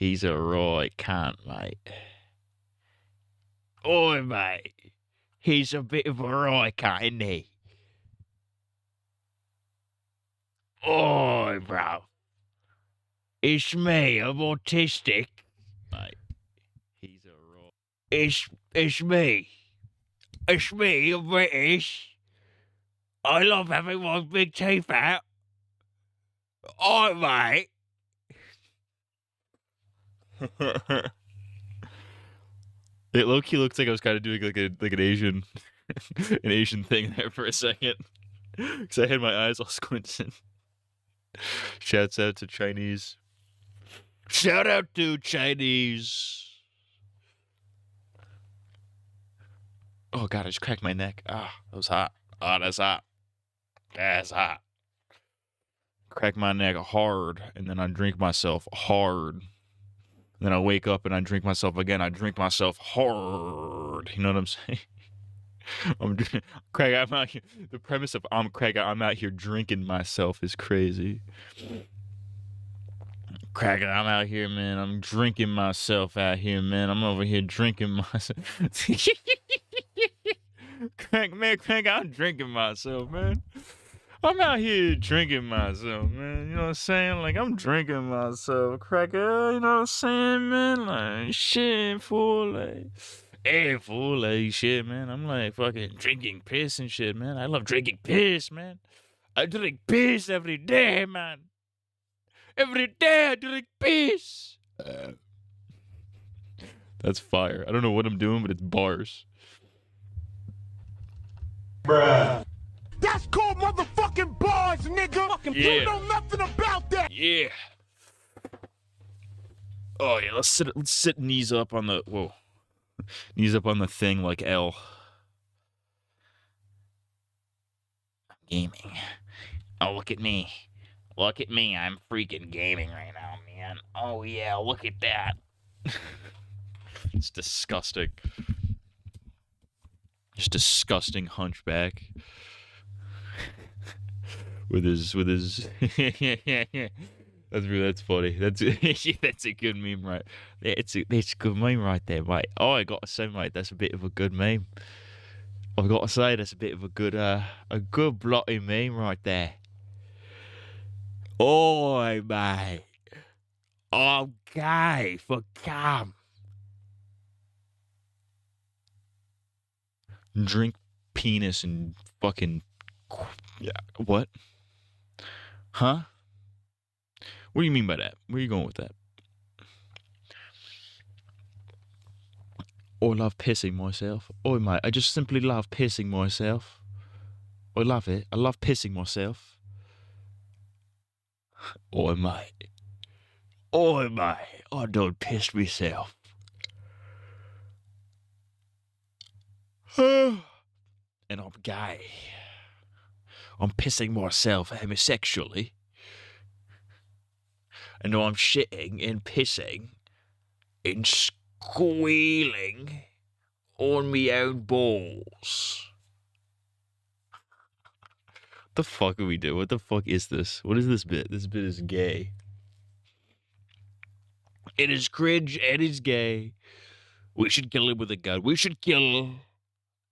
He's a right cunt, mate. Oi, mate. He's a bit of a right cunt, isn't he? Oi, bro. It's me, I'm autistic. Mate, he's a right. It's me. It's me, I'm British. I love having my big teeth out. Oi, mate. It low-key looks like I was kind of doing like an Asian an Asian thing there for a second. Because I had my eyes all squinted. Shouts out to Chinese. Shout out to Chinese. Oh god, I just cracked my neck. Ah, that was hot. Oh, that's hot. That's hot. Crack my neck hard, and then I drink myself hard. And then I wake up and I drink myself again. I drink myself hard. You know what I'm saying? Craig, I'm out here. The premise of Craig, I'm out here drinking myself is crazy. Craig, I'm out here, man. I'm drinking myself out here, man. I'm over here drinking myself. Craig, I'm drinking myself, man. I'm out here drinking myself, man. You know what I'm saying? Like, I'm drinking myself, cracker. You know what I'm saying, man? Like, shit, fool. Like, hey, fool. Like, shit, man. I'm like fucking drinking piss and shit, man. I love drinking piss, man. I drink piss every day, man. Every day I drink piss. That's fire. I don't know what I'm doing, but it's bars. Bruh. That's called motherfucking bars, nigga. Fucking you know nothing about that. Yeah. Oh yeah, let's sit knees up on the knees up on the thing like L. Gaming. Oh, look at me. Look at me. I'm freaking gaming right now, man. Oh yeah, look at that. It's disgusting. Just disgusting hunchback. with his that's funny. That's a good meme, right? It's a good meme right there, mate. Oh, I gotta say, mate, that's a bit of a good meme. I've got to say, that's a bit of a good bloody meme right there. Oi, mate. I'm gay for cum. Drink penis and fucking yeah. What? Huh? What do you mean by that? Where are you going with that? I love pissing myself. Oh, mate, I just simply love pissing myself. I love it. I love pissing myself. Oh, mate. Oh, mate. I don't piss myself. And I'm gay. I'm pissing myself homosexually. And I'm shitting and pissing and squealing on me own balls. What the fuck are we doing? What the fuck is this? What is this bit? This bit is gay. It is cringe and it's gay. We should kill him with a gun. We should kill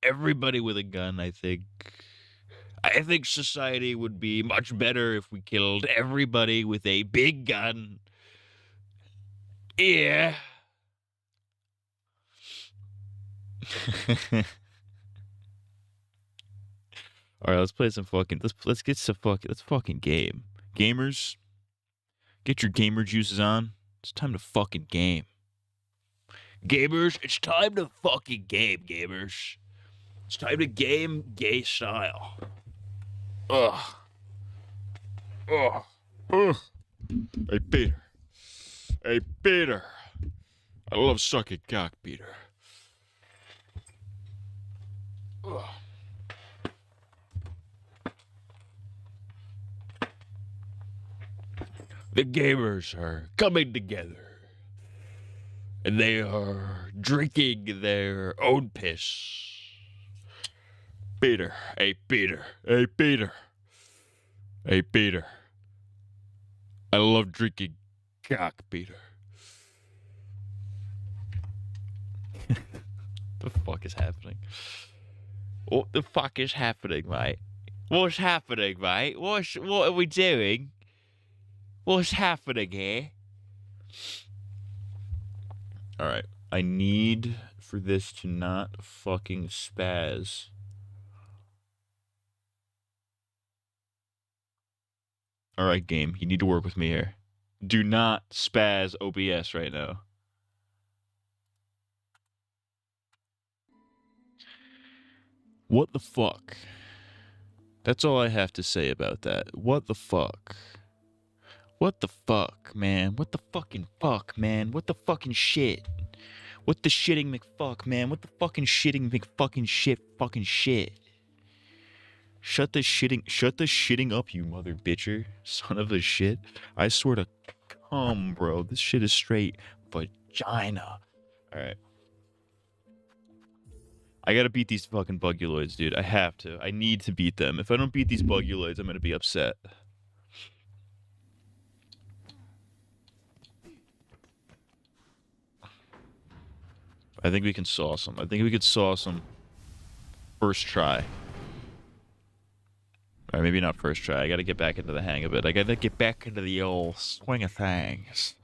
everybody with a gun, I think. I think society would be much better if we killed everybody with a big gun. Yeah. All right, let's play some fucking. Let's get some fucking. Let's fucking game. Gamers, get your gamer juices on. It's time to fucking game. Gamers, it's time to fucking game, gamers. It's time to game gay style. Ugh. Ugh. Ugh. Hey, Peter. Hey, Peter. I love sucking cock, Peter. Ugh. The gamers are coming together. And they are drinking their own piss. Peter. Hey, Peter. Hey, Peter. Hey, Peter. I love drinking cock, Peter. The fuck is happening? What the fuck is happening, mate? What's happening, mate? What are we doing? What's happening here? Alright. I need for this to not fucking spaz. Alright, game. You need to work with me here. Do not spaz OBS right now. What the fuck? That's all I have to say about that. What the fuck? What the fuck, man? What the fucking fuck, man? What the fucking shit? What the shitting McFuck, man? What the fucking shitting McFucking shit fucking shit? Shut the shitting up, you mother bitcher. Son of a shit. I swear to come, bro. This shit is straight vagina. Alright. I gotta beat these fucking buguloids, dude. I have to. I need to beat them. If I don't beat these buguloids, I'm gonna be upset. I think we can sauce them. I think we could sauce them first try. Or maybe not first try. I gotta get back into the hang of it. I gotta get back into the old swing of things.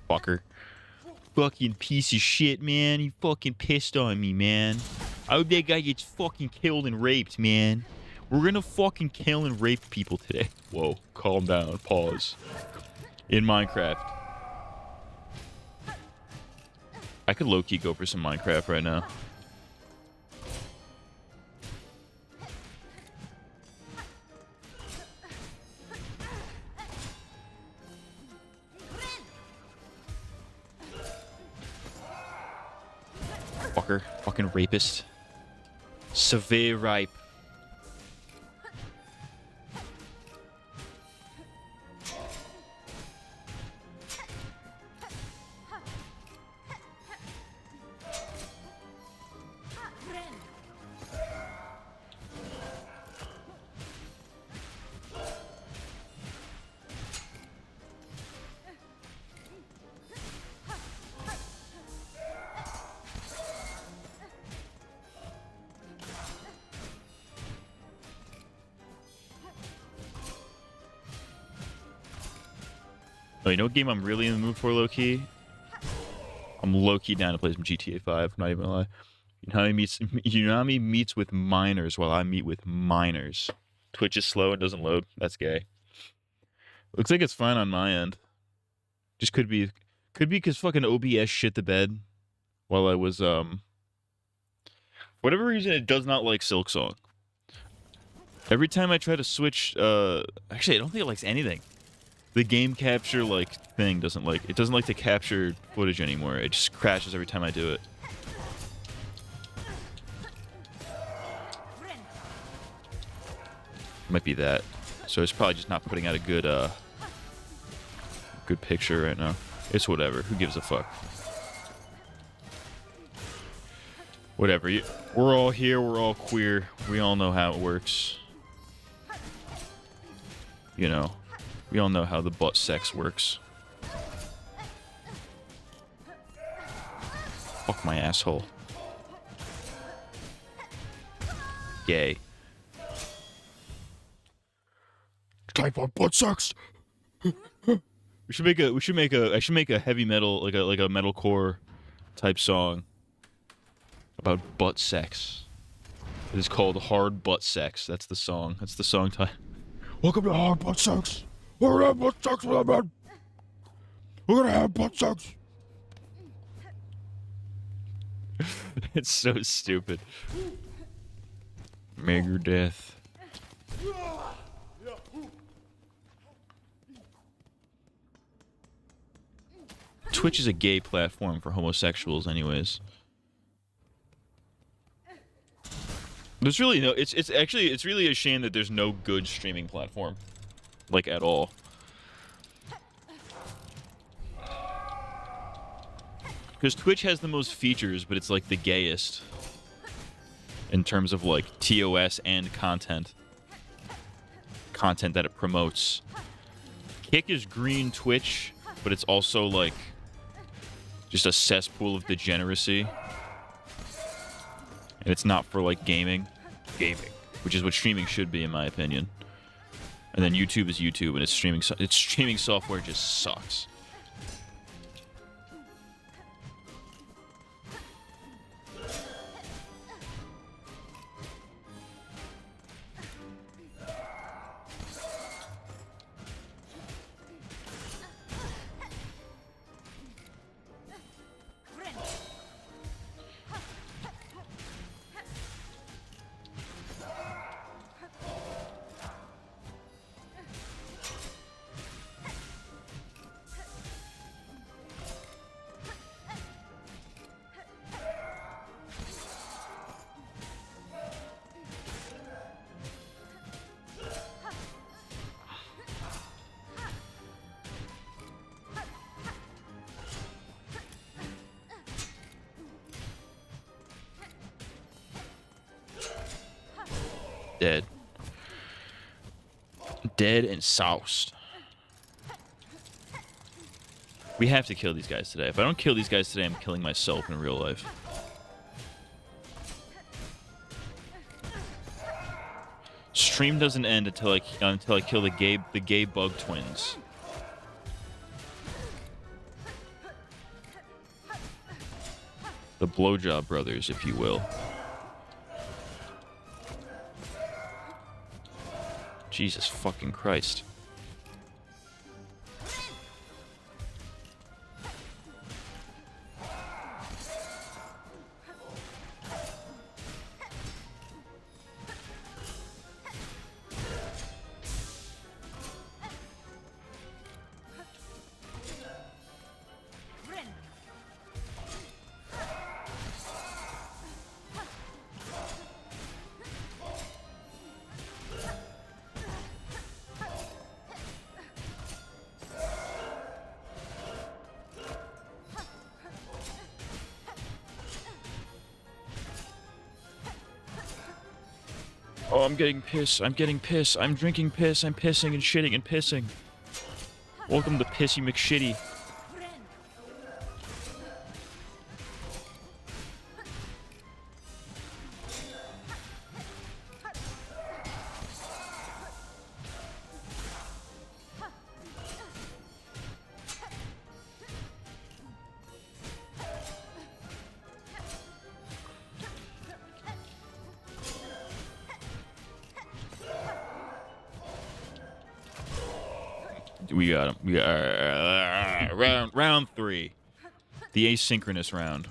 Fucker. Fucking piece of shit, man. You fucking pissed on me, man. I hope that guy gets fucking killed and raped, man. We're gonna fucking kill and rape people today. Whoa, calm down. Pause. In Minecraft. I could low-key go for some Minecraft right now. Fucker. Fucking rapist. Severe rape. Oh, you know what game I'm really in the mood for, low-key? I'm low-key down to play some GTA 5, not even gonna lie. You know how he meets with minors while I meet with minors. Twitch is slow and doesn't load. That's gay. Looks like it's fine on my end. Just could be because fucking OBS shit the bed while I was, whatever reason, it does not like Silksong. Every time I try to switch, actually, I don't think it likes anything. The game capture, like, thing doesn't like... It doesn't like to capture footage anymore. It just crashes every time I do it. Might be that. So it's probably just not putting out a good, good picture right now. It's whatever. Who gives a fuck? Whatever. We're all here. We're all queer. We all know how it works. You know. We all know how the butt sex works. Fuck my asshole. Gay. Type of butt sex. I should make a heavy metal, like a metalcore type song about butt sex. It is called Hard Butt Sex. That's the song. That's the song title. Welcome to Hard Butt Sex. We're gonna have butt sex with that man. We're gonna have butt sex. It's so stupid. Megadeth. Twitch is a gay platform for homosexuals, anyways. There's really no. It's really a shame that there's no good streaming platform, like at all. Because Twitch has the most features, but it's like the gayest in terms of like TOS and content that it promotes. Kick is green Twitch, but it's also like just a cesspool of degeneracy. And it's not for like gaming, which is what streaming should be in my opinion. And then YouTube is YouTube, and its streaming software just sucks. Dead. Dead and soused. We have to kill these guys today. If I don't kill these guys today, I'm killing myself in real life. Stream doesn't end until I kill the gay bug twins. The blowjob brothers, if you will. Jesus fucking Christ. Oh, I'm getting piss. I'm getting piss. I'm drinking piss. I'm pissing and shitting and pissing. Welcome to Pissy McShitty. We got him. We got round 3, the asynchronous round.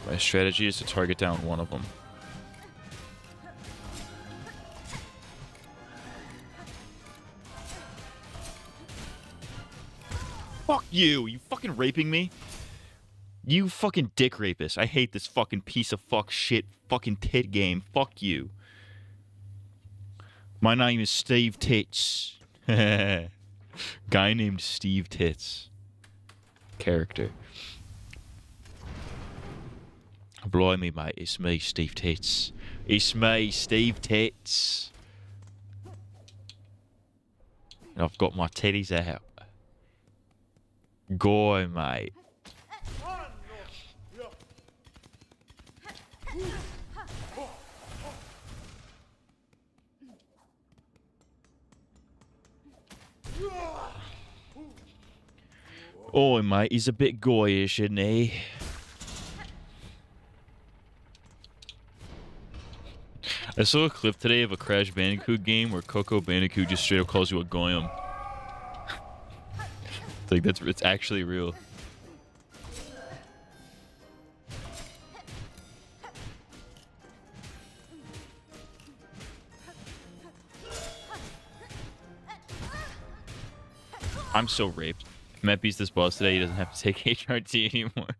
My strategy is to target down one of them. Fuck you! You fucking raping me? You fucking dick rapist. I hate this fucking piece of fuck shit fucking tit game. Fuck you. My name is Steve Tits. Guy named Steve Tits. Character. Blimey, mate. It's me, Steve Tits. It's me, Steve Tits. And I've got my titties out. Go, mate. Oh, mate, he's a bit goyish, isn't he? I saw a clip today of a Crash Bandicoot game where Coco Bandicoot just straight up calls you a goyim. Like it's actually real. I'm so raped. Matt beats this boss today. He doesn't have to take HRT anymore.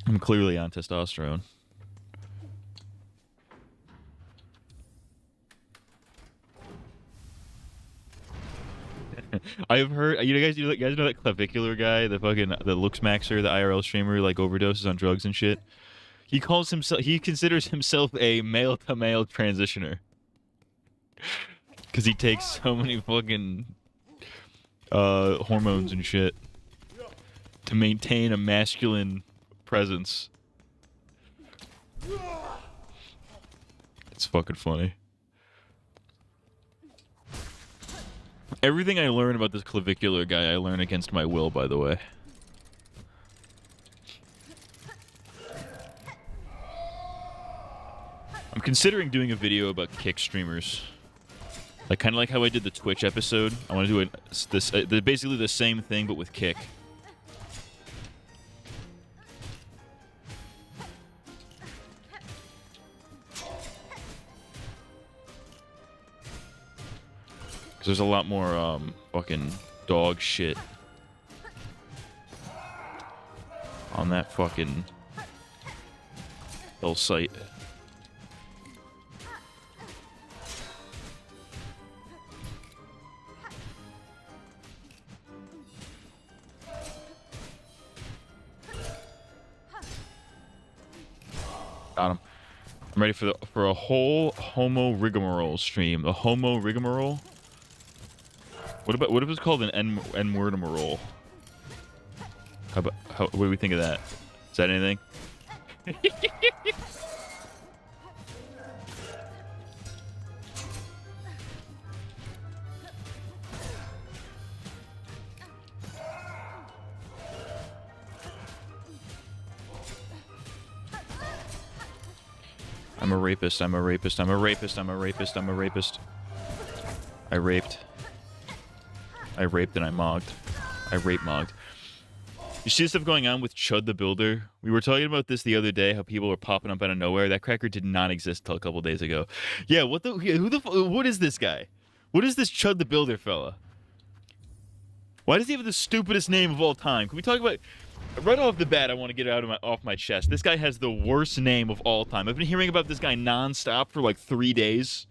I'm clearly on testosterone. I've heard you guys know that clavicular guy, the looks maxer, the IRL streamer, like overdoses on drugs and shit. He considers himself a male to male transitioner because he takes so many fucking hormones and shit to maintain a masculine presence. It's fucking funny. Everything I learn about this clavicular guy, I learn against my will, by the way. I'm considering doing a video about kick streamers. Like, kind of like how I did the Twitch episode. I want to do basically the same thing, but with kick. Because there's a lot more fucking dog shit on that fucking little site. Got him. I'm ready for a whole homo rigmarole stream. A homo rigmarole? What if it's called an N-wordamarole? What do we think of that? Is that anything? I'm a rapist, I'm a rapist, I'm a rapist, I'm a rapist, I'm a rapist. I raped and I mogged. I rape mogged. You see stuff going on with Chud the Builder? We were talking about this the other day, how people were popping up out of nowhere. That cracker did not exist till a couple days ago. Yeah, what is this guy? What is this Chud the Builder fella? Why does he have the stupidest name of all time? Can we talk about... Right off the bat, I want to get it off my chest. This guy has the worst name of all time. I've been hearing about this guy nonstop for like 3 days.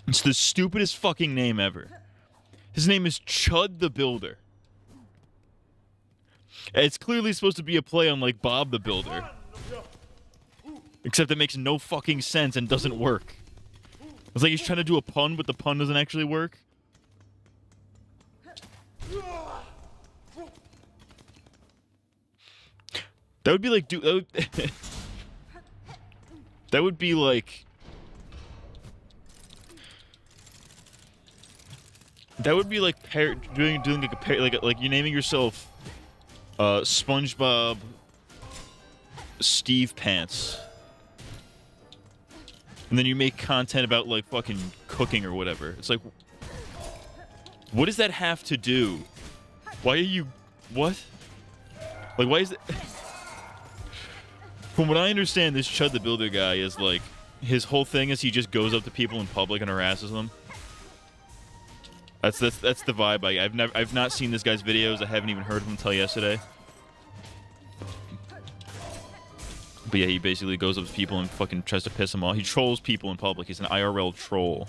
It's the stupidest fucking name ever. His name is Chud the Builder. It's clearly supposed to be a play on like Bob the Builder. Except it makes no fucking sense and doesn't work. It's like he's trying to do a pun, but the pun doesn't actually work. That would be like, that would be like... That would be like doing like you naming yourself SpongeBob Steve Pants. And then you make content about like fucking cooking or whatever. It's like, what does that have to do? Why are you... What? Like, why is it... From what I understand, this Chud the Builder guy is like... His whole thing is he just goes up to people in public and harasses them. That's the vibe. I've not seen this guy's videos. I haven't even heard of him until yesterday. But yeah, he basically goes up to people and fucking tries to piss them off. He trolls people in public. He's an IRL troll.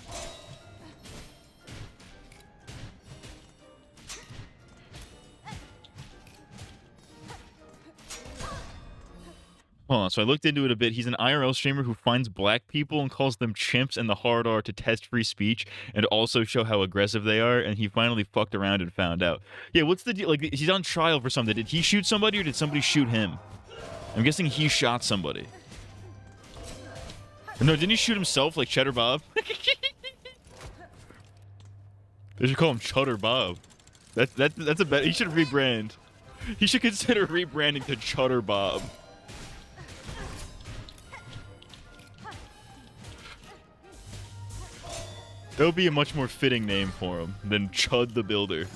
Hold on, so I looked into it a bit. He's an IRL streamer who finds black people and calls them chimps and the hard R to test free speech and also show how aggressive they are, and he finally fucked around and found out. Yeah, what's the deal? Like, he's on trial for something. Did he shoot somebody or did somebody shoot him? I'm guessing he shot somebody. No, didn't he shoot himself like Cheddar Bob? They should call him Cheddar Bob. That's a bet. He should rebrand. He should consider rebranding to Cheddar Bob. That would be a much more fitting name for him than Chud the Builder.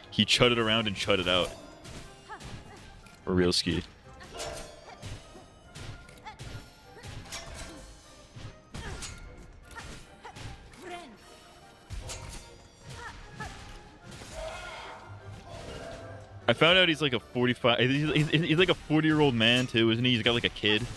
He chudded around and chudded out. For real ski. I found out he's like a 45. He's like a 40-year-old man too, isn't he? He's got like a kid.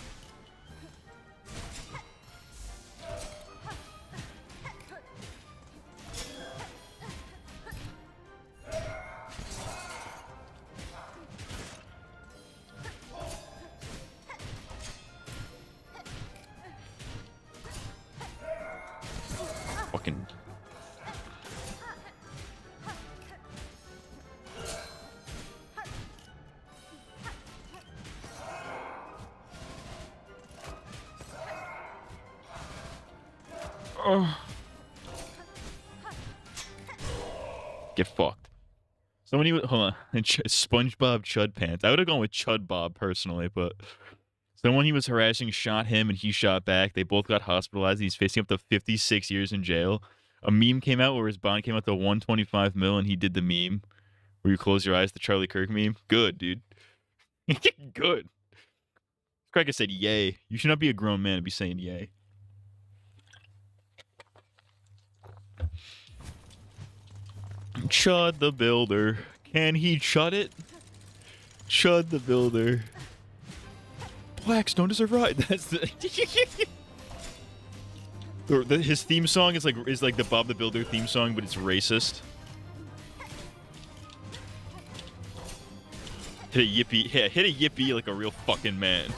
Fucking. Oh. Get fucked. Someone even hold on. SpongeBob Chud Pants. I would have gone with Chud Bob personally, but someone he was harassing shot him and he shot back. They both got hospitalized. He's facing up to 56 years in jail. A meme came out where his bond came out to 125 mil, and he did the meme where you close your eyes, the Charlie Kirk meme. Good, dude. Good. Cracker said, "Yay." You should not be a grown man and be saying "yay." Chud the Builder. Can he chud it? Chud the Builder. Blacks don't deserve right. That's the his theme song is like the Bob the Builder theme song, but it's racist. Hit a yippee. Yeah, hit a yippee like a real fucking man.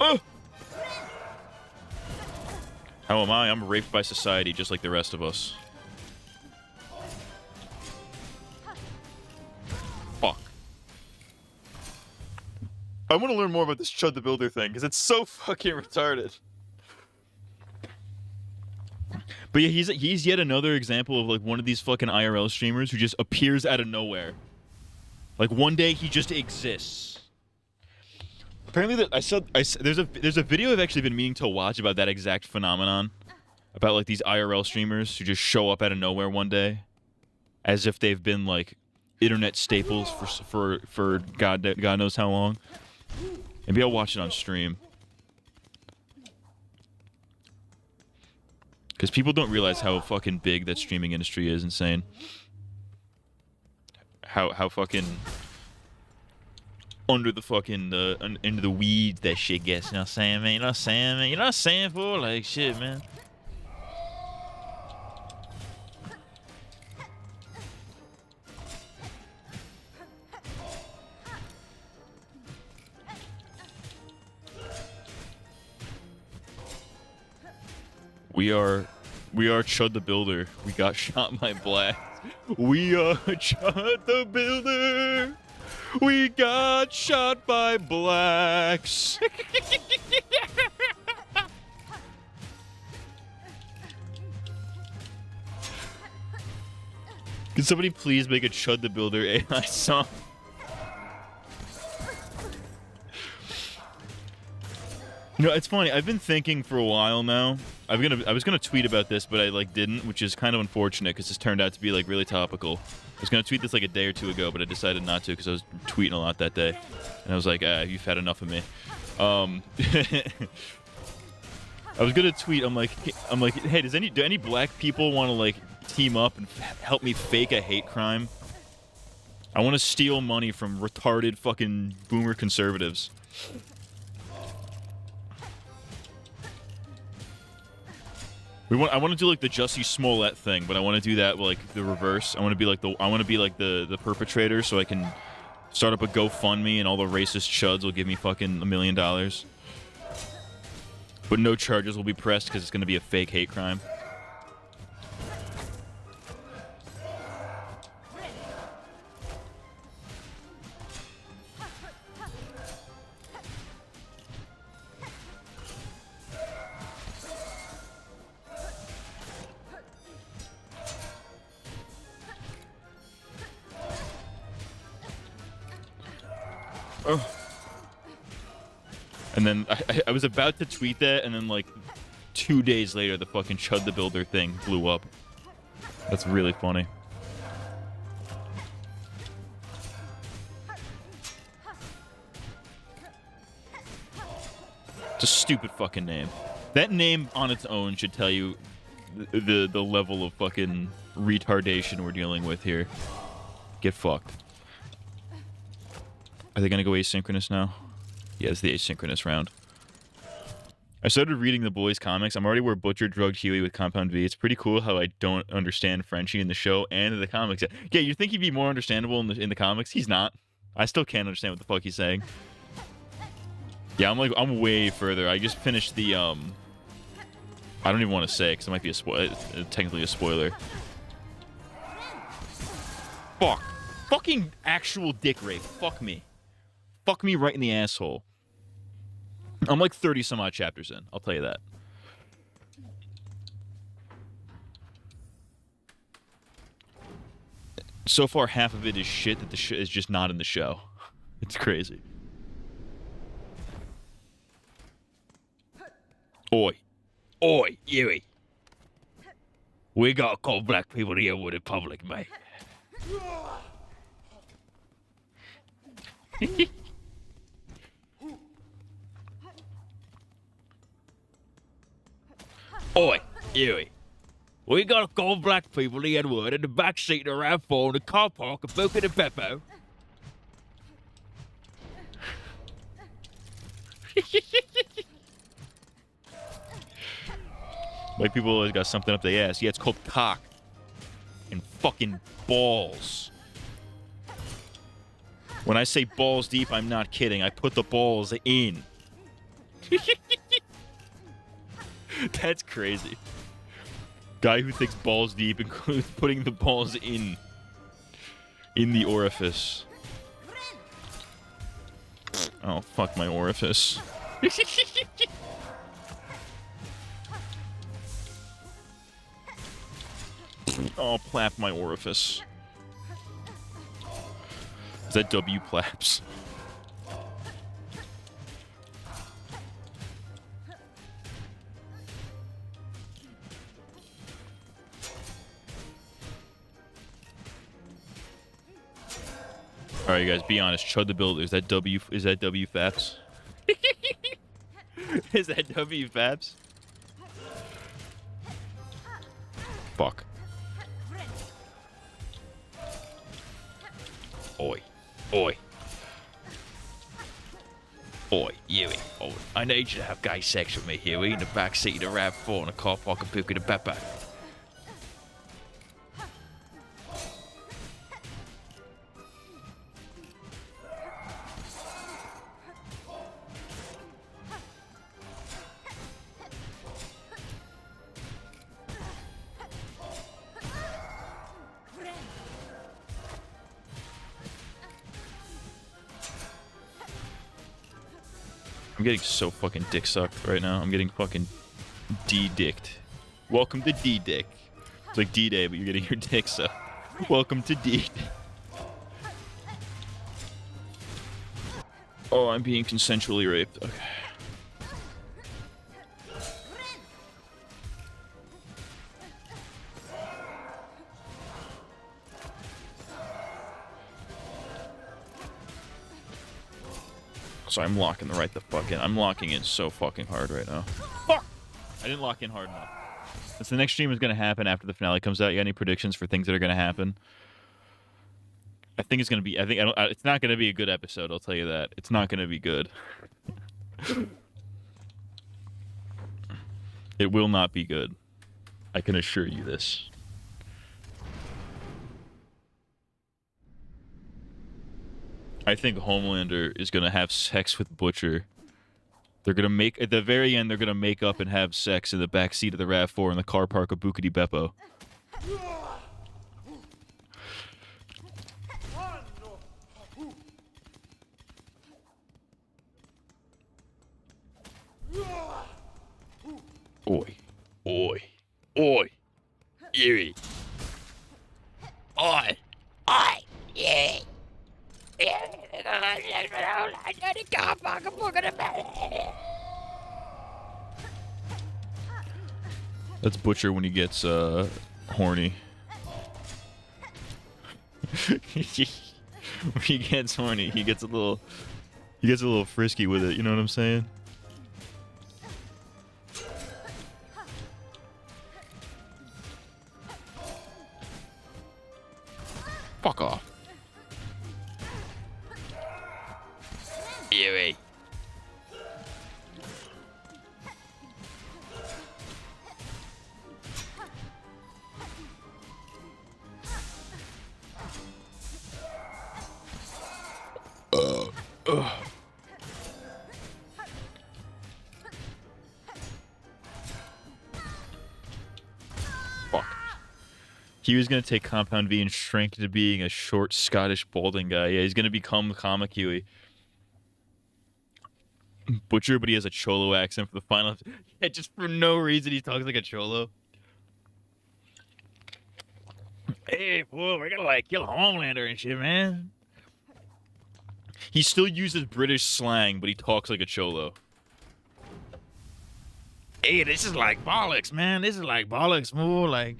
Oh! How am I? I'm raped by society just like the rest of us. Fuck. I want to learn more about this Chud the Builder thing, because it's so fucking retarded. But yeah, he's yet another example of like one of these fucking IRL streamers who just appears out of nowhere. Like one day he just exists. Apparently, there's a video I've actually been meaning to watch about that exact phenomenon, about like these IRL streamers who just show up out of nowhere one day, as if they've been like internet staples for God knows how long. Maybe I'll watch it on stream. Because people don't realize how fucking big that streaming industry is. Insane. How fucking under the fucking into the weeds that shit gets. You know what I'm saying, man? You know what I'm saying, man? You know what I'm saying, fool? Like shit, man. We are Chud the Builder. We got shot by Black. We are Chud the Builder. We got shot by blacks. Can somebody please make a Chud the Builder AI song? You know, it's funny. I've been thinking for a while now. I was gonna tweet about this, but I like didn't, which is kind of unfortunate because this turned out to be like really topical. I was gonna tweet this like a day or two ago, but I decided not to because I was tweeting a lot that day, and I was like, "You've had enough of me." I was gonna tweet. I'm like, hey, do any black people want to like team up and help me fake a hate crime? I want to steal money from retarded fucking boomer conservatives. I want to do like the Jussie Smollett thing, but I want to do that like the reverse. I want to be like the perpetrator, so I can start up a GoFundMe and all the racist chuds will give me fucking $1 million. But no charges will be pressed because it's going to be a fake hate crime. Oh. And then I was about to tweet that, and then like 2 days later, the fucking Chud the Builder thing blew up. That's really funny. Stupid fucking name. That name on its own should tell you the level of fucking retardation we're dealing with here. Get fucked. Are they gonna go asynchronous now? Yeah, it's the asynchronous round. I started reading the boys' comics. I'm already where Butcher drugged Huey with Compound V. It's pretty cool how I don't understand Frenchie in the show and in the comics. Yeah, you'd think he'd be more understandable in the comics. He's not. I still can't understand what the fuck he's saying. Yeah, I'm way further. I just finished the I don't even want to say because it might be technically a spoiler. Fuck. Fucking actual dick rape. Fuck me. Fuck me right in the asshole. I'm like 30 some odd chapters in. I'll tell you that. So far, half of it is shit that is just not in the show. It's crazy. Oi. Oi, Huey. We gotta call black people here with in public, mate. Oi, Huey. We gotta call black people the N-word in the backseat of the RAV4 in the car park at Boca de Beppo. White people always got something up their ass. Yeah, it's called cock. And fucking balls. When I say balls deep, I'm not kidding. I put the balls in. That's crazy. Guy who thinks balls deep includes putting the balls in the orifice. Oh, fuck my orifice. Oh, plap my orifice. Is that W plaps? Alright, you guys, be honest. Chud the Builder. Is that W faps? Is that W faps? Fuck. Oi. Oi. Oi, Huey. Oh, I need you to have gay sex with me, Huey, in the backseat of the RAV4 in a car park at Boca de Beppo. I'm getting so fucking dick sucked right now. I'm getting fucking D-dicked. Welcome to D-dick. It's like D-Day, but you're getting your dick sucked. Welcome to D. Oh, I'm being consensually raped. Okay. So I'm locking I'm locking in so fucking hard right now. Fuck! I didn't lock in hard enough. Since the next stream is going to happen after the finale comes out, you got any predictions for things that are going to happen? I think it's going to be, it's not going to be a good episode, I'll tell you that. It's not going to be good. It will not be good. I can assure you this. I think Homelander is going to have sex with Butcher. They're going to make, at the very end, they're going to make up and have sex in the back seat of the RAV4 in the car park of Boca de Beppo. Oi. Oi. Oi. Eerie. Oi. Oi. Yeah. That's Butcher when he gets horny. When he gets horny, he gets a little frisky with it, you know what I'm saying? Fuck off. Yui. Fuck. He was gonna take Compound V and shrink to being a short Scottish balding guy. Yeah, he's gonna become Comic Huey. Butcher, but he has a Cholo accent for the final. Yeah, just for no reason he talks like a Cholo. Hey, fool, we're gonna like kill Homelander and shit, man. He still uses British slang, but he talks like a Cholo. Hey, this is like bollocks, man. This is like bollocks, fool. Like,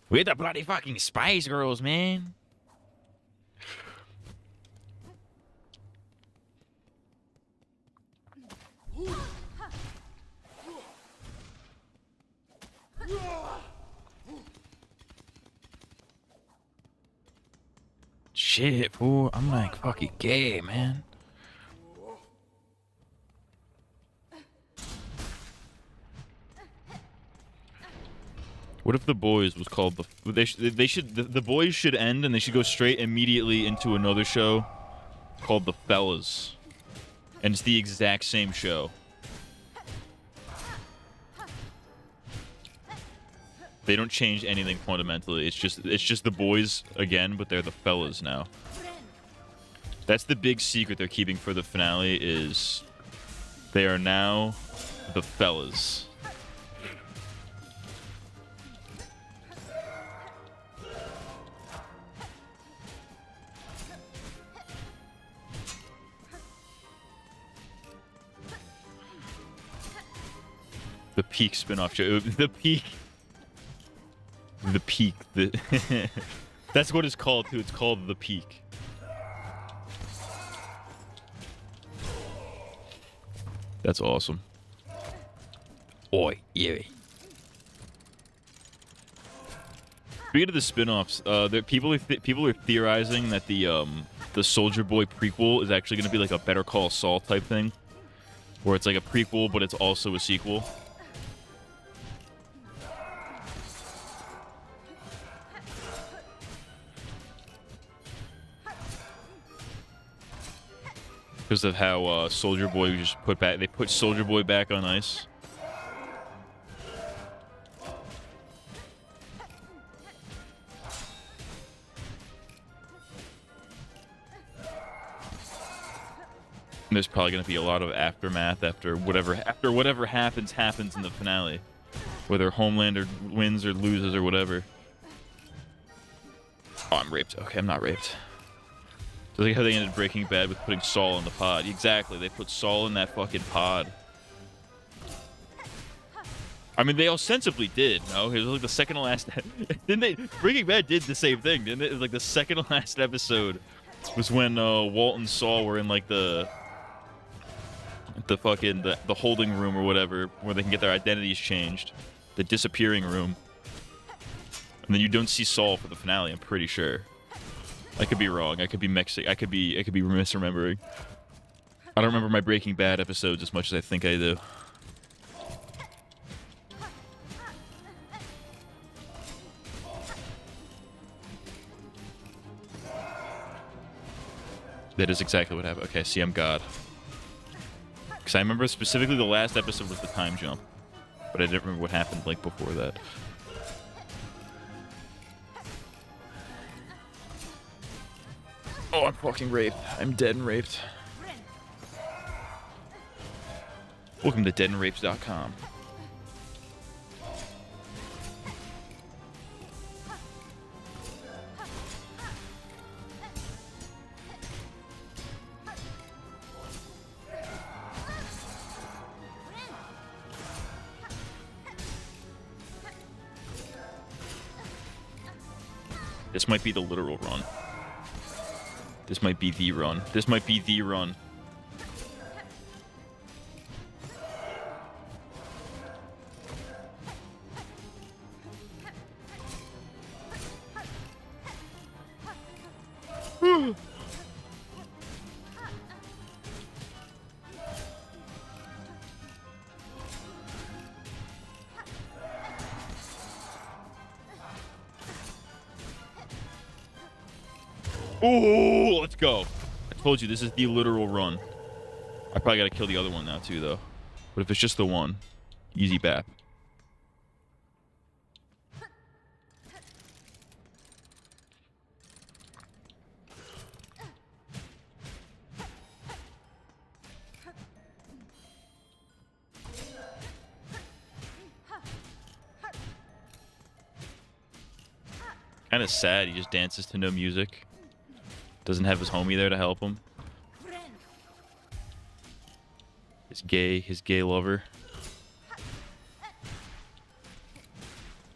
we're the bloody fucking Spice Girls, man. Shit, fool. I'm like fucking gay, man. What if The Boys was called the... The Boys should end and they should go straight immediately into another show called The Fellas. And it's the exact same show. They don't change anything fundamentally. It's just The Boys again, but they're The Fellas now. That's the big secret they're keeping for the finale is they are now The Fellas. The Peak spin-off show. The Peak. The Peak. That's what it's called too. It's called The Peak. That's awesome. Oi, yeah. Speaking of the spin-offs, people are theorizing that the Soldier Boy prequel is actually going to be like a Better Call Saul type thing, where it's like a prequel but it's also a sequel. Because of how Soldier Boy was just put back. They put Soldier Boy back on ice. And there's probably going to be a lot of aftermath after whatever happens in the finale, whether Homelander wins or loses or whatever. Oh, I'm raped. Okay, I'm not raped. So like how they ended Breaking Bad with putting Saul in the pod. Exactly, they put Saul in that fucking pod. I mean, they ostensibly did, no? It was like the second to last... Didn't they... Breaking Bad did the same thing, didn't it? It was like the second to last episode was when Walt and Saul were in like the holding room or whatever, where they can get their identities changed. The disappearing room. And then you don't see Saul for the finale, I'm pretty sure. I could be wrong. I could be mixing. I could be misremembering. I don't remember my Breaking Bad episodes as much as I think I do. That is exactly what happened. Okay, see, I'm God. Because I remember specifically the last episode was the time jump. But I didn't remember what happened, like, before that. Oh, I'm fucking raped. I'm dead and raped. Welcome to deadandrapes.com. This might be the literal run. This might be the run. This might be the run. Oh, let's go. I told you, this is the literal run. I probably gotta kill the other one now, too, though. But if it's just the one, easy bap. Kind of sad, he just dances to no music. Doesn't have his homie there to help him. His gay lover.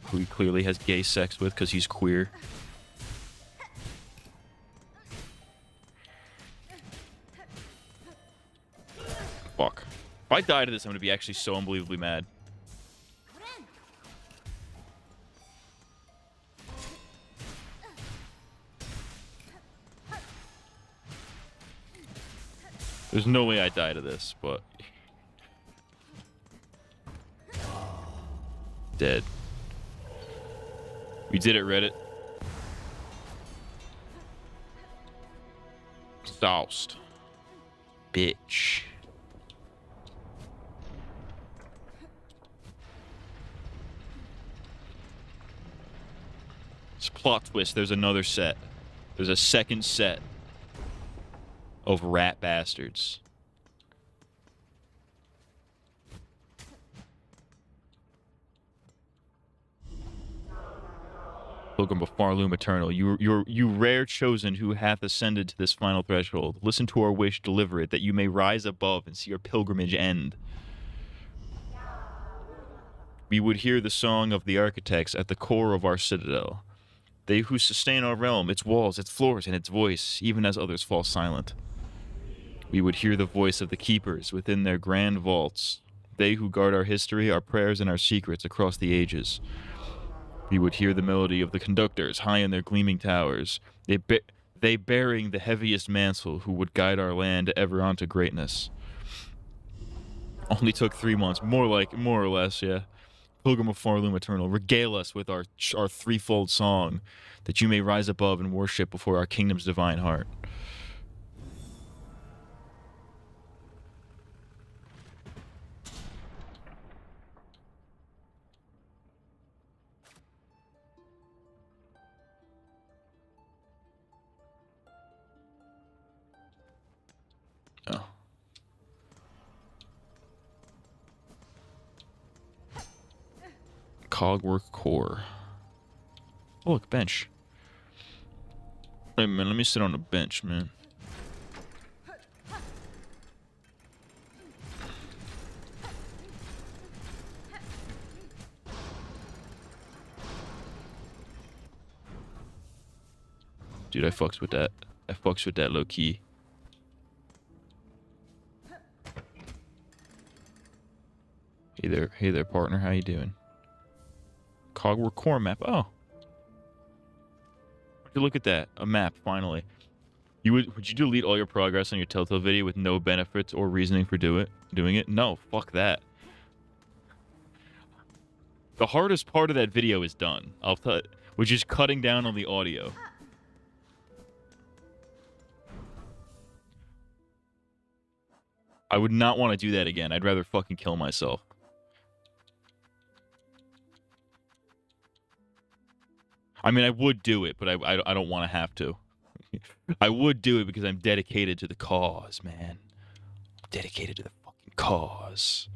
Who he clearly has gay sex with because he's queer. Fuck. If I die to this, I'm gonna be actually so unbelievably mad. There's no way I die to this, but... Dead. We did it, Reddit. Soused. Bitch. It's a plot twist. There's another set. There's a second set of rat bastards. Pilgrim of Farloom Eternal, you rare chosen who hath ascended to this final threshold. Listen to our wish, deliver it, that you may rise above and see our pilgrimage end. We would hear the song of the architects at the core of our citadel. They who sustain our realm, its walls, its floors, and its voice, even as others fall silent. We would hear the voice of the keepers within their grand vaults. They who guard our history, our prayers, and our secrets across the ages. We would hear the melody of the conductors high in their gleaming towers, they bearing the heaviest mantle who would guide our land ever on to greatness. Only took 3 months, more or less, yeah. Pilgrim of Farloom Eternal, regale us with our threefold song, that you may rise above and worship before our kingdom's divine heart. Oh. Cogwork core. Oh, look, bench. Hey, man, let me sit on the bench, man. Dude, I fucks with that. I fucks with that low key. Hey there, partner. How you doing? Cogwork core map. Oh. Would you look at that? A map, finally. Would you delete all your progress on your Telltale video with no benefits or reasoning for doing it? No, fuck that. The hardest part of that video is done. Which is cutting down on the audio. I would not want to do that again. I'd rather fucking kill myself. I mean, I would do it, but I don't want to have to. I would do it because I'm dedicated to the cause, man. I'm dedicated to the fucking cause.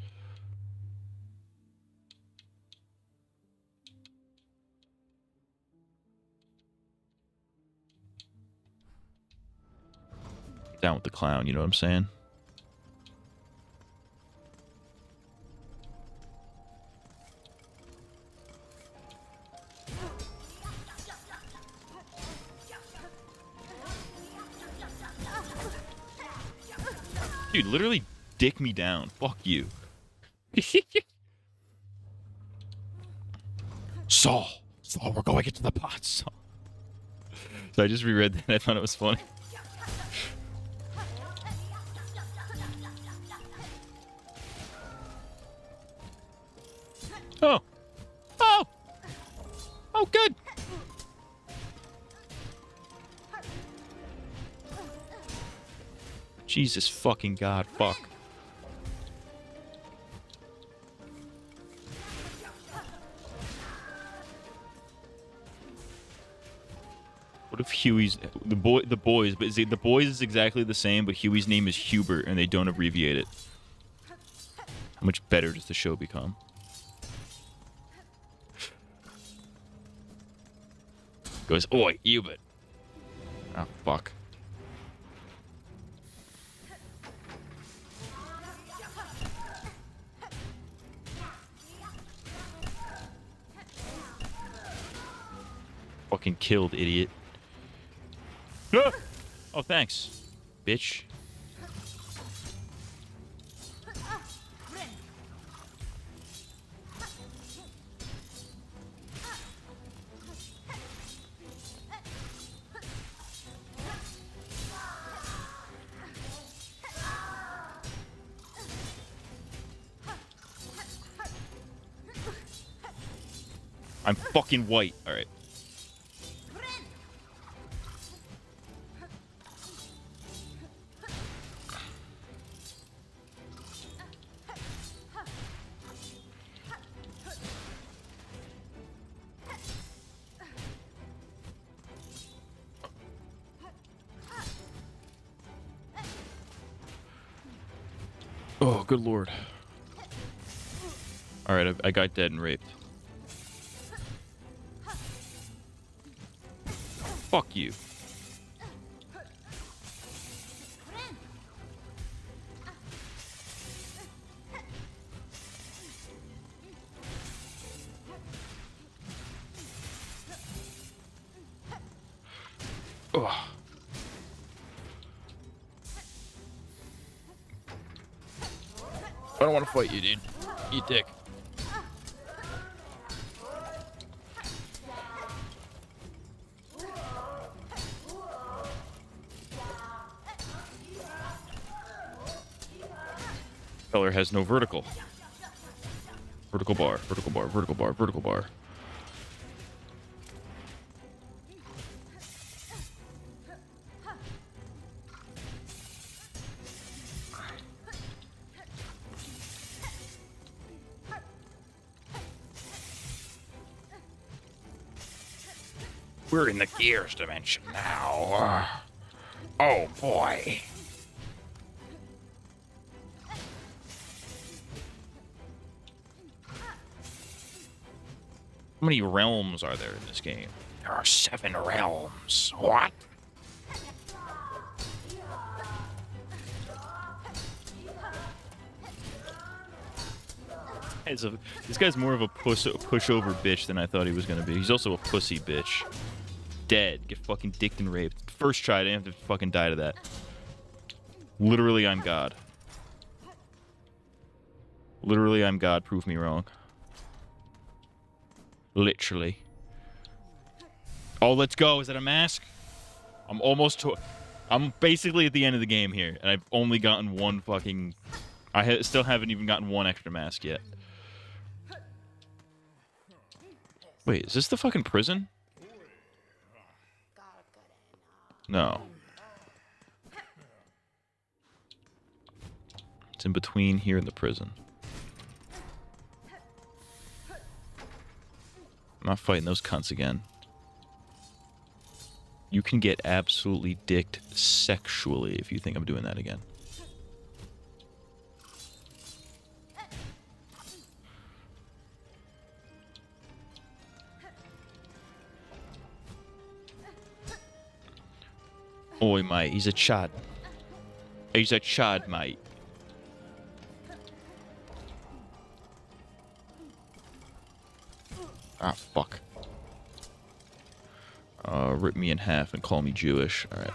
Down with the clown, you know what I'm saying? Dude, literally dick me down. Fuck you. Saul, we're going into the pot, Saul. So I just reread that and I thought it was funny. Oh. Oh. Oh, good. Jesus fucking God, fuck. What if Huey's the boys? But the boys is exactly the same, but Huey's name is Hubert, and they don't abbreviate it. How much better does the show become? Goes, oi, Hubert. Oh fuck. Fucking killed, idiot. Ah! Oh, thanks, bitch. I'm fucking white. All right. Oh, good lord. All right, I got dead and raped. Fuck you. Ugh. I don't want to fight you, dude. You dick. Feller has no vertical. Vertical bar, vertical bar, vertical bar, vertical bar. We're in the gears dimension now. Oh boy. How many realms are there in this game? There are 7 realms. What? This guy's more of a pushover bitch than I thought he was gonna be. He's also a pussy bitch. Dead. Get fucking dicked and raped. First try, I didn't have to fucking die to that. Literally, I'm God. Literally, I'm God. Prove me wrong. Literally. Oh, let's go. Is that a mask? I'm almost to... I'm basically at the end of the game here, and I've only gotten one fucking... I still haven't even gotten one extra mask yet. Wait, is this the fucking prison? No. It's in between here and the prison. I'm not fighting those cunts again. You can get absolutely dicked sexually if you think I'm doing that again. Oi, mate, he's a chad. He's a chad, mate. Ah, fuck. Rip me in half and call me Jewish. Alright.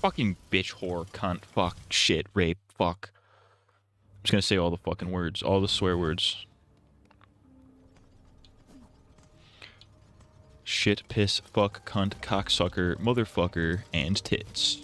Fucking bitch, whore, cunt, fuck, shit, rape, fuck. I'm just gonna say all the fucking words, all the swear words. Shit, piss, fuck, cunt, cocksucker, motherfucker, and tits.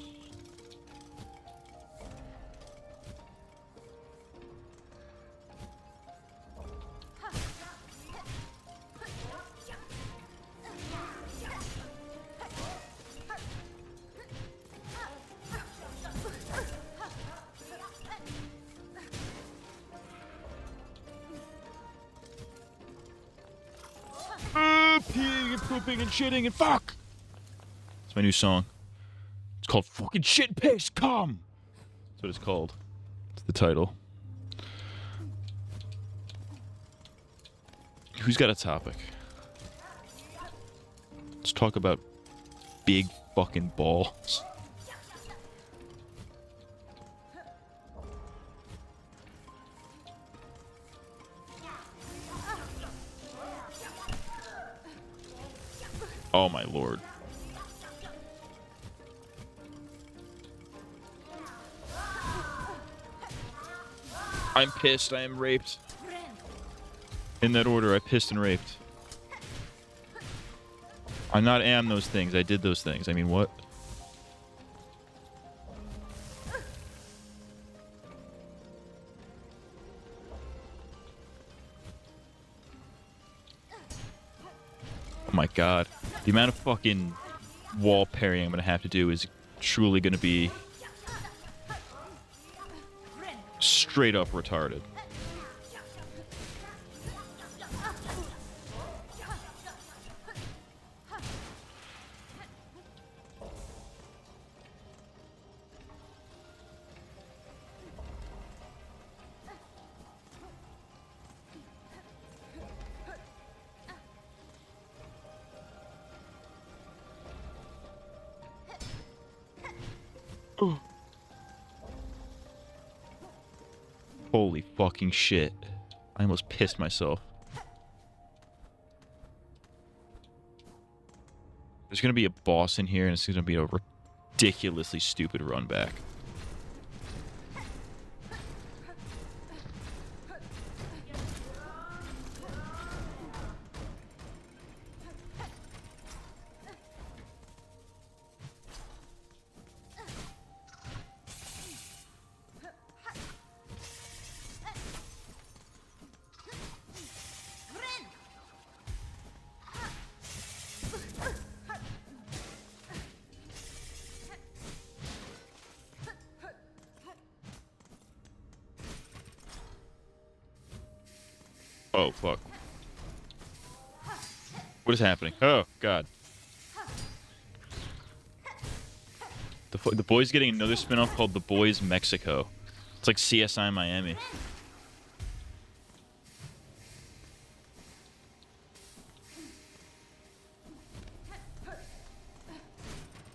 pooping and shitting and fuck. It's my new song. It's called fucking Shit Piss Come. That's what it's called. It's the title. Who's got a topic? Let's talk about big fucking balls. Oh my lord. I'm pissed. I am raped. In that order, I pissed and raped. I'm not am those things. I did those things. I mean, what? Oh my god. The amount of fucking wall parrying I'm gonna have to do is truly gonna be straight up retarded. Holy fucking shit. I almost pissed myself. There's gonna be a boss in here and it's gonna be a ridiculously stupid run back. Oh, fuck. What is happening? Oh, God. The boys getting another spin-off called The Boys Mexico. It's like CSI Miami.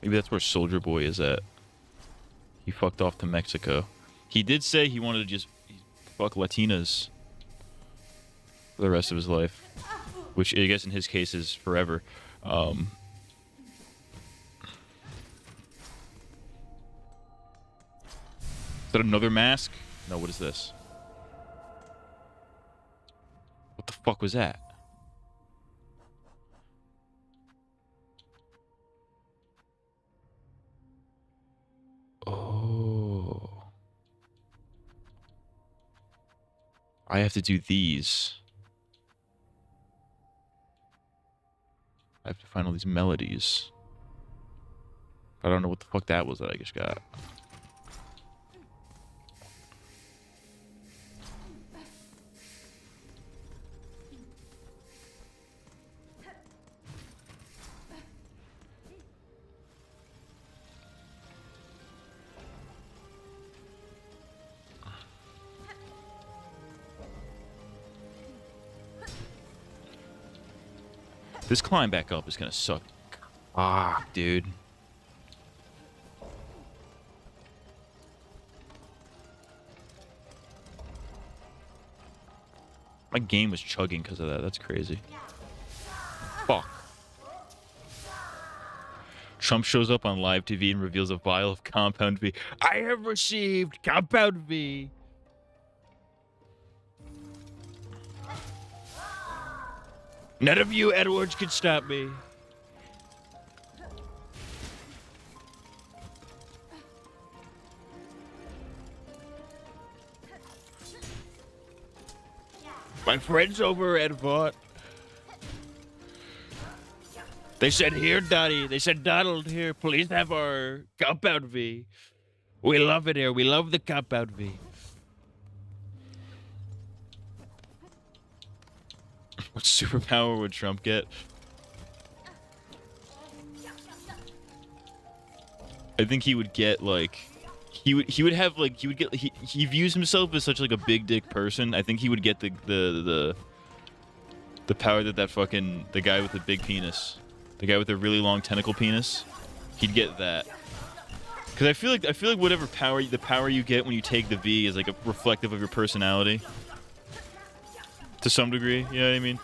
Maybe that's where Soldier Boy is at. He fucked off to Mexico. He did say he wanted to just fuck Latinas for the rest of his life, which I guess in his case is forever. Is that another mask? No, what is this? What the fuck was that? Oh. I have to do these. I have to find all these melodies. I don't know what the fuck that was that I just got. This climb back up is gonna suck. Ah, dude. My game was chugging because of that. That's crazy. Fuck. Trump shows up on live TV and reveals a vial of Compound V. I have received Compound V. None of you Edwards can stop me. My friends over at Vought. They said, here, Donnie. They said, Donald, here, please have our Compound V. We love it here. We love the Compound V. What superpower would Trump get? I think he would get like he would have like he views himself as such like a big dick person. I think he would get the power that fucking the guy with the big penis, the guy with the really long tentacle penis, he'd get that. Cause I feel like whatever power the power you get when you take the V is like a reflective of your personality. To some degree, you know what I mean?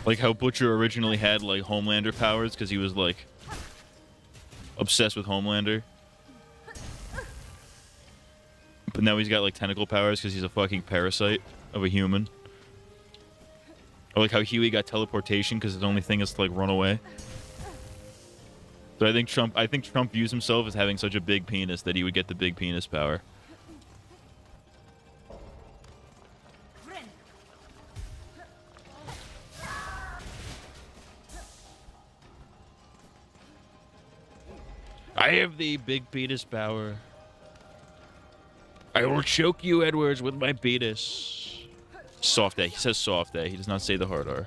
Like how Butcher originally had like Homelander powers because he was like obsessed with Homelander. But now he's got like tentacle powers because he's a fucking parasite of a human. Or like how Huey got teleportation because his only thing is to like run away. So I think Trump views himself as having such a big penis that he would get the big penis power. I have the big penis power. I will choke you, Edwards, with my penis. Soft A. He says soft A. He does not say the hard R.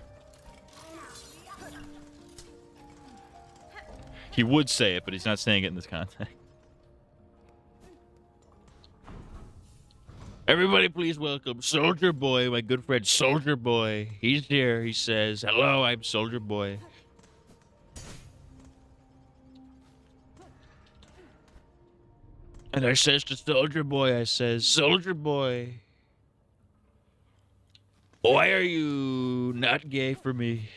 He would say it, but he's not saying it in this context. Everybody please welcome Soldier Boy, my good friend Soldier Boy. He's here. He says, hello, I'm Soldier Boy. And I says to Soldier Boy, I says, Soldier Boy, why are you not gay for me?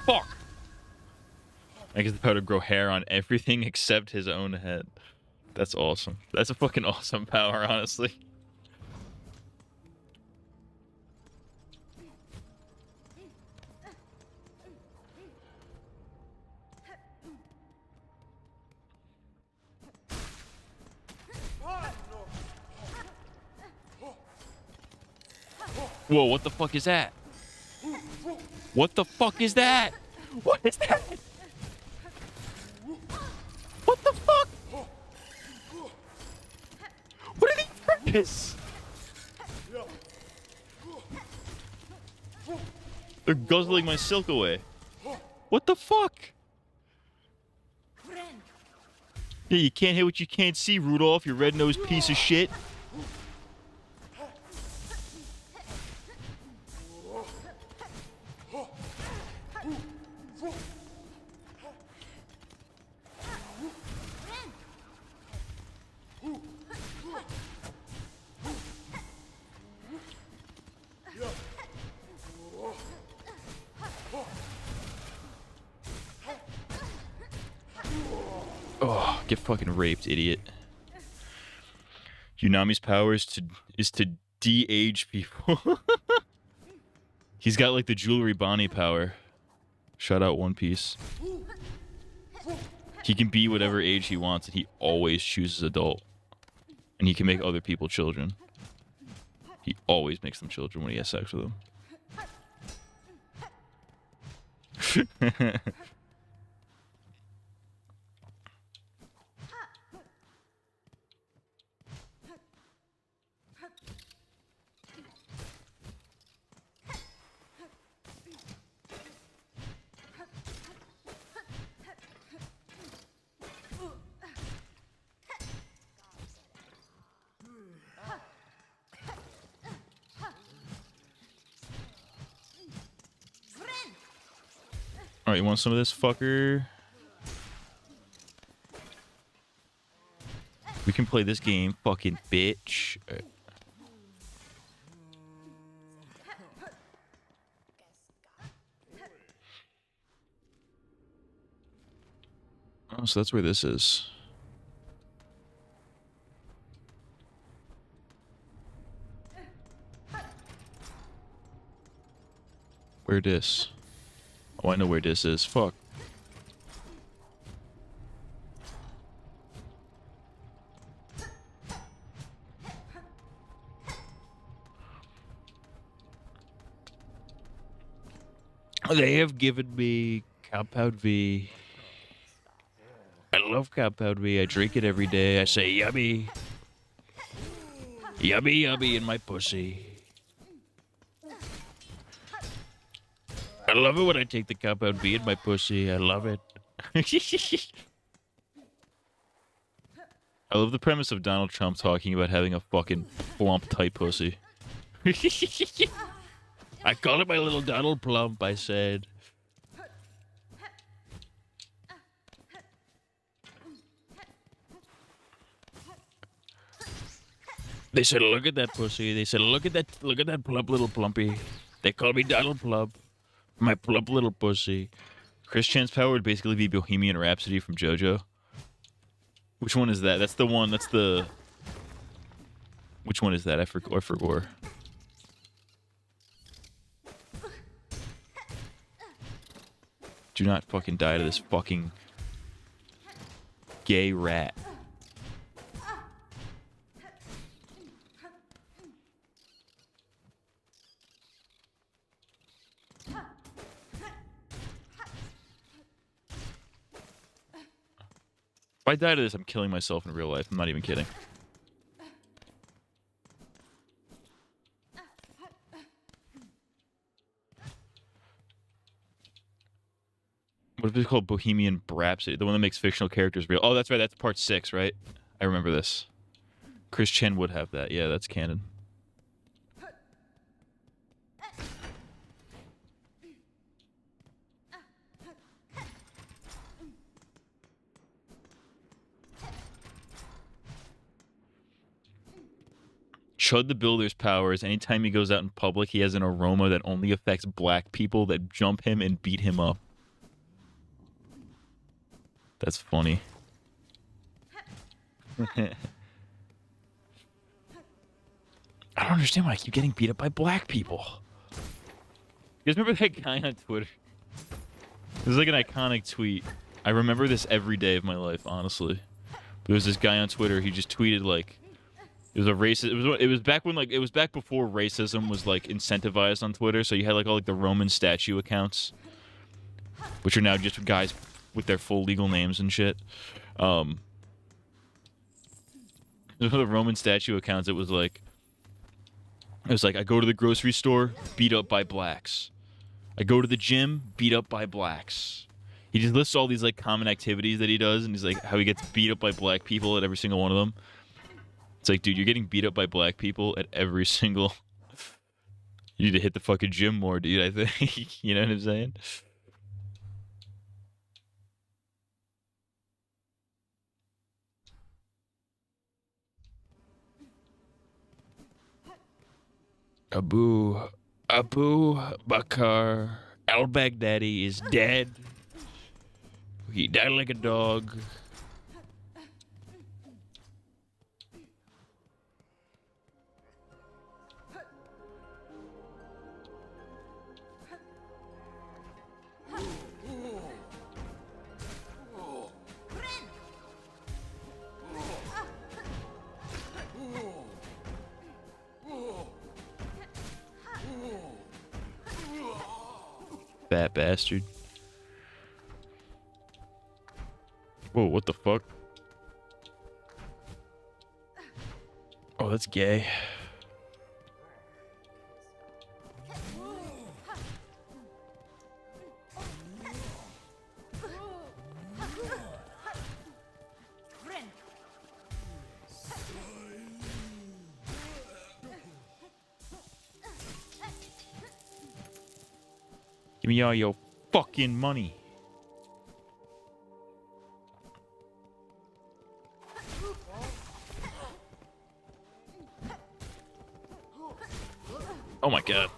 Fuck! I guess the power to grow hair on everything except his own head. That's awesome. That's a fucking awesome power, honestly. Whoa, what the fuck is that? What the fuck is that? What is that? What the fuck? What are these purpose? They're guzzling my silk away. What the fuck? Yeah, you can't hit what you can't see, Rudolph, you red-nosed piece of shit. Oh, get fucking raped, idiot. Unami's power is to de-age people. He's got like the Jewelry Bonnie power. Shout out One Piece. He can be whatever age he wants and he always chooses adult. And he can make other people children. He always makes them children when he has sex with them. Alright, you want some of this, fucker? We can play this game, fucking bitch. Right. Oh, so that's where this is. Where this? Oh, I know where this is. Fuck. They have given me Compound V. I love Compound V. I drink it every day. I say yummy. Yummy, yummy in my pussy. I love it when I take the Compound V in my pussy. I love it. I love the premise of Donald Trump talking about having a fucking plump tight pussy. I call it my little Donald Plump, I said. They said, look at that pussy. They said, look at that plump little plumpy. They call me Donald Plump. My plump little pussy. Chris Chan's power would basically be Bohemian Rhapsody from JoJo. Which one is that? That's the one, that's the... Which one is that? I forgot. Do not fucking die to this fucking gay rat. If I die to this, I'm killing myself in real life. I'm not even kidding. What if it's called Bohemian Rhapsody? The one that makes fictional characters real. Oh, that's right. That's part 6, right? I remember this. Chris Chen would have that. Yeah, that's canon. Chud the Builder's powers. Anytime he goes out in public, he has an aroma that only affects black people that jump him and beat him up. That's funny. I don't understand why I keep getting beat up by black people. You guys remember that guy on Twitter? This is like an iconic tweet. I remember this every day of my life, honestly. There was this guy on Twitter. He just tweeted like, it was a racist. It was back when it was back before racism was like incentivized on Twitter. So you had like all like the Roman statue accounts, which are now just guys with their full legal names and shit. The Roman statue accounts. It was like I go to the grocery store, beat up by blacks. I go to the gym, beat up by blacks. He just lists all these like common activities that he does, and he's like how he gets beat up by black people at every single one of them. It's like, dude, you're getting beat up by black people at every single... You need to hit the fucking gym more, dude, I think. You know what I'm saying? Abu Bakr al-Baghdadi is dead. He died like a dog. Fat bastard. Whoa, what the fuck? Oh, that's gay. Give me all your fucking money. Oh my god.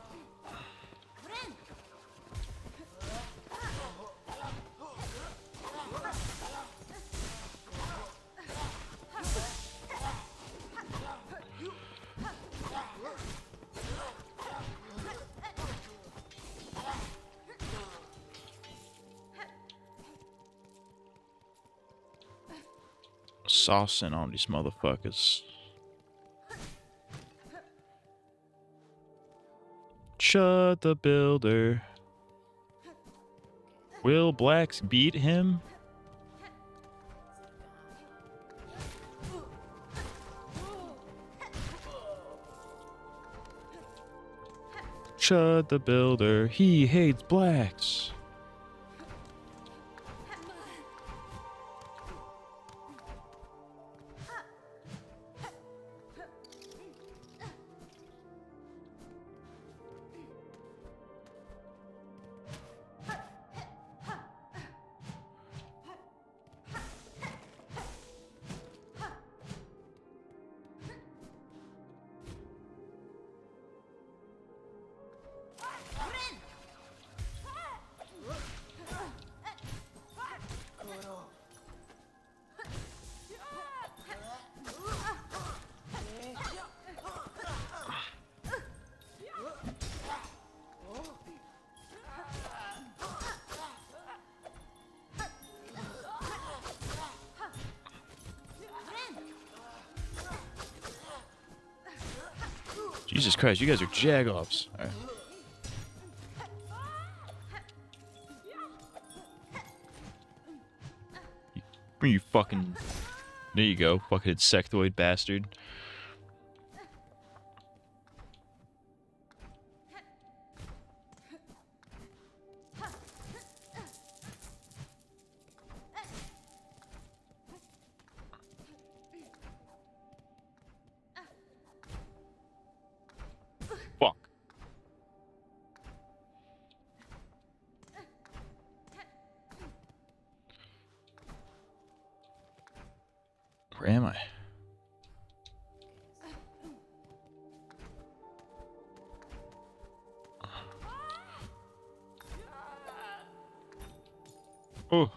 saucing on these motherfuckers. Chud the Builder. Will blacks beat him? Chud the Builder. He hates blacks. Jesus Christ, you guys are jagoffs. All right. You fucking... There you go, fucking insectoid bastard. Fuck. Where am I? Oh.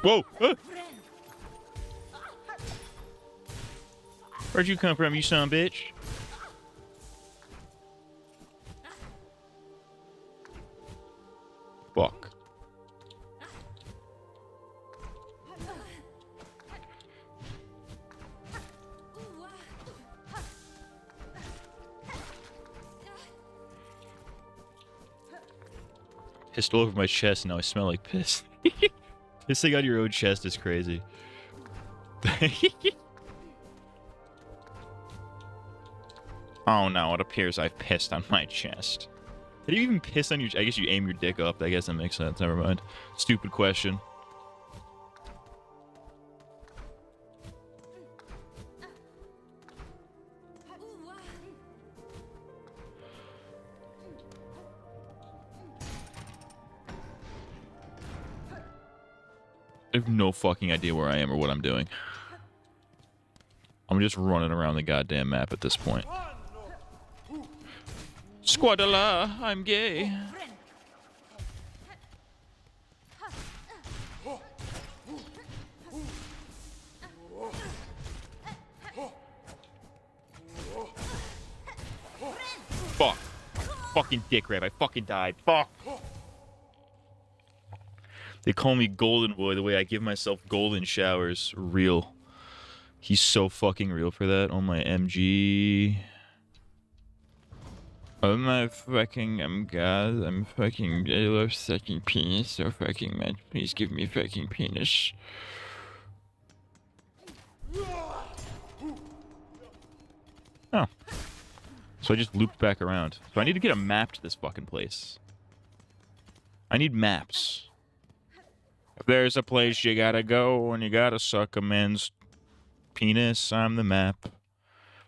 Whoa! Ah. Where'd you come from, you son of a bitch? Fuck. Pissed all over my chest and now I smell like piss. Pissing on your own chest is crazy. Oh no, it appears I've pissed on my chest. Did you even piss on your... I guess you aim your dick up. I guess that makes sense. Never mind. Stupid question. I have no fucking idea where I am or what I'm doing. I'm just running around the goddamn map at this point. Squadala, I'm gay. Fuck. Fucking dick rape. I fucking died. Fuck. They call me Golden Boy the way I give myself golden showers. Real. He's so fucking real for that. Oh my MG. Oh my fucking, I'm God. I'm fucking, I love sucking penis so fucking much. Please give me fucking penis. Oh. So I just looped back around. So I need to get a map to this fucking place. I need maps. If there's a place you gotta go and you gotta suck a man's penis, I'm the map.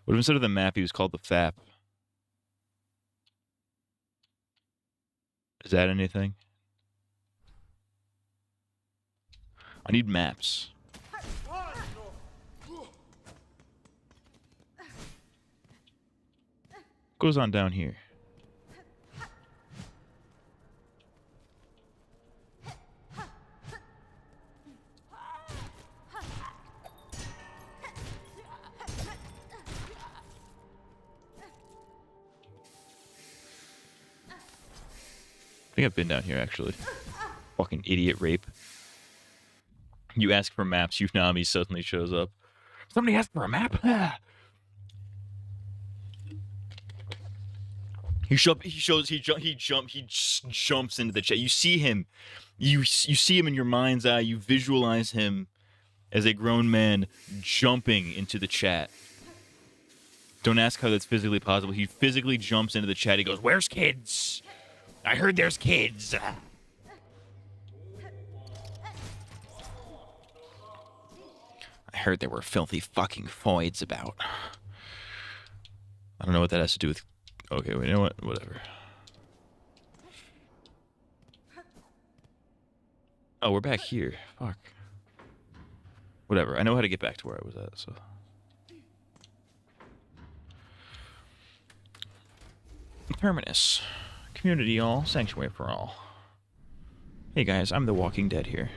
What if instead of the map he was called the FAP? Is that anything? I need maps. Goes on down here. think I've been down here, actually. Fucking idiot rape. You ask for maps, Unami suddenly shows up. Somebody asked for a map? He jumps into the chat. You see him. You see him in your mind's eye. You visualize him as a grown man jumping into the chat. Don't ask how that's physically possible. He physically jumps into the chat. He goes, "Where's kids? I heard there's kids." I heard there were filthy fucking foids about. I don't know what that has to do with... Okay, wait, you know what? Whatever. Oh, we're back here. Fuck. Whatever. I know how to get back to where I was at, so... Terminus. Community all, sanctuary for all. Hey guys, I'm the Walking Dead here.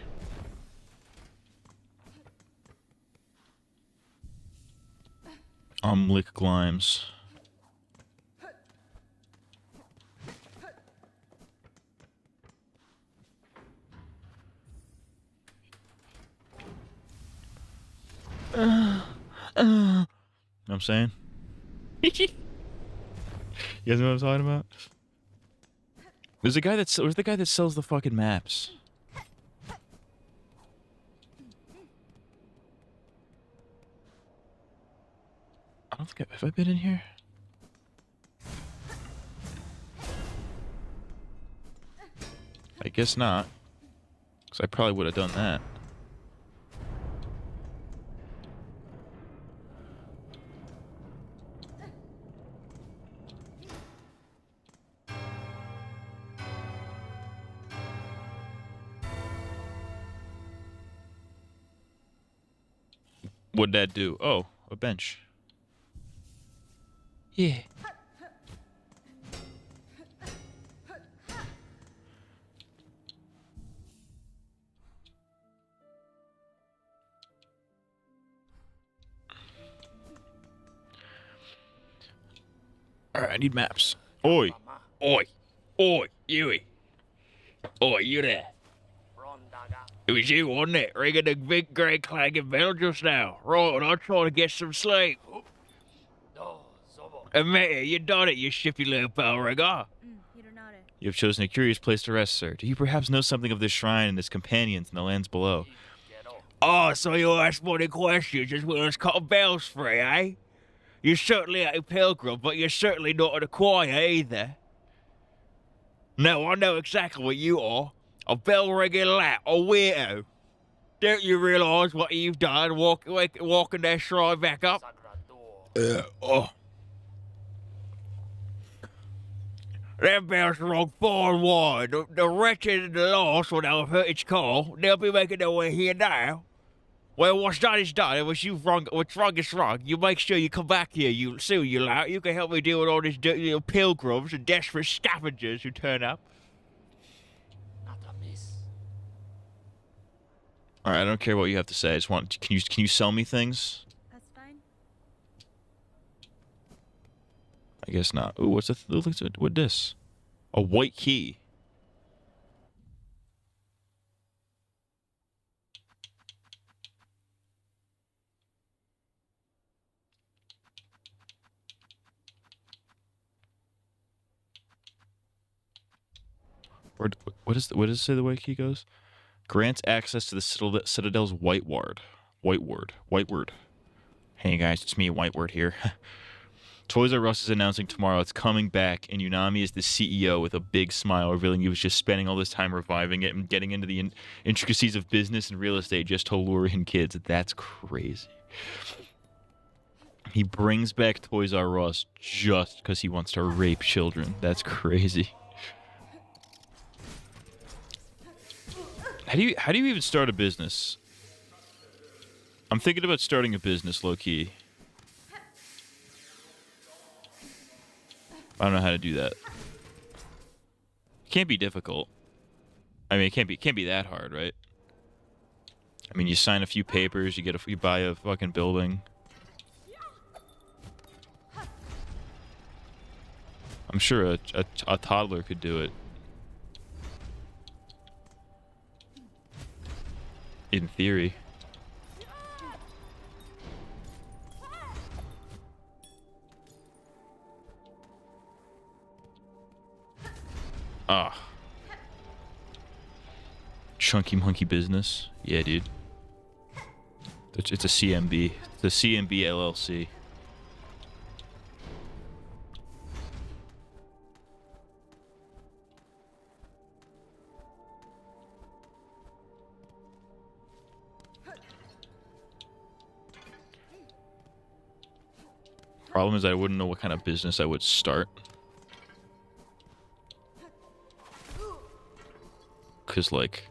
Lick Glimes. Know what I'm saying? You guys know what I'm talking about? There's a guy that's... Where's the guy that sells the fucking maps? I don't think have I been in here? I guess not. Because I probably would have done that. What'd that do? Oh, a bench. Yeah. Alright, I need maps. Oi! Oi! Oi! Yui! Oi, you there? It was you, wasn't it? Ringing the big grey clanging bell just now. Right, and I'm trying to get some sleep. Admit you done it, you shifty little bell ringer. You have chosen a curious place to rest, sir. Do you perhaps know something of this shrine and its companions in the lands below? Oh, so you ask more questions just when it's called bells free, eh? You're certainly a pilgrim, but you're certainly not a choir either. No, I know exactly what you are. A bell-ringing lat, a weirdo. Don't you realise what you've done, walking that shrine back up? That bell's rung far and wide. The wretched and the lost will now have heard its call. They'll be making their way here now. Well, what's done is done. And what's wrong is wrong. You make sure you come back here, you lout. You can help me deal with all these dirty little pilgrims and desperate scavengers who turn up. Alright, I don't care what you have to say. I just want... Can you sell me things? That's fine. I guess not. Ooh, what's this? A white key. What does it say the white key goes? Grants access to the Citadel's White Ward. Hey guys, it's me, White Ward here. Toys R Us is announcing tomorrow it's coming back, and Unami is the CEO with a big smile, revealing he was just spending all this time reviving it and getting into the intricacies of business and real estate just to lure in kids. That's crazy. He brings back Toys R Us just because he wants to rape children. That's crazy. How do you even start a business? I'm thinking about starting a business, low-key. I don't know how to do that. It can't be difficult. I mean, it can't be that hard, right? I mean, you sign a few papers, you buy a fucking building. I'm sure a toddler could do it. In theory. Ah. Chunky monkey business. Yeah, dude. It's a CMB. It's a CMB LLC. Problem is I wouldn't know what kind of business I would start. Cause like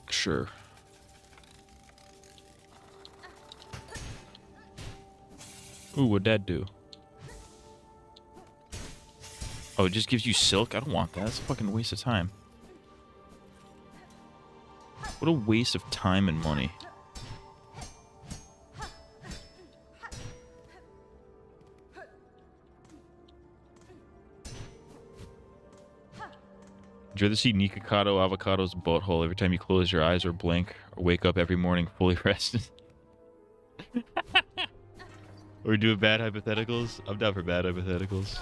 sure. Ooh, what'd that do? Oh, it just gives you silk? I don't want that. That's a fucking waste of time. What a waste of time and money. Would you rather see Nikocado Avocado's butthole every time you close your eyes or blink or wake up every morning fully rested? Or do bad hypotheticals? I'm down for bad hypotheticals.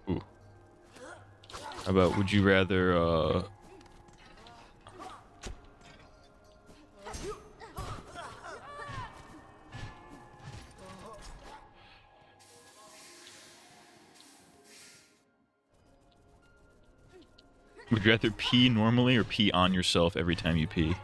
Ooh. How about, would you rather, would you rather pee normally or pee on yourself every time you pee?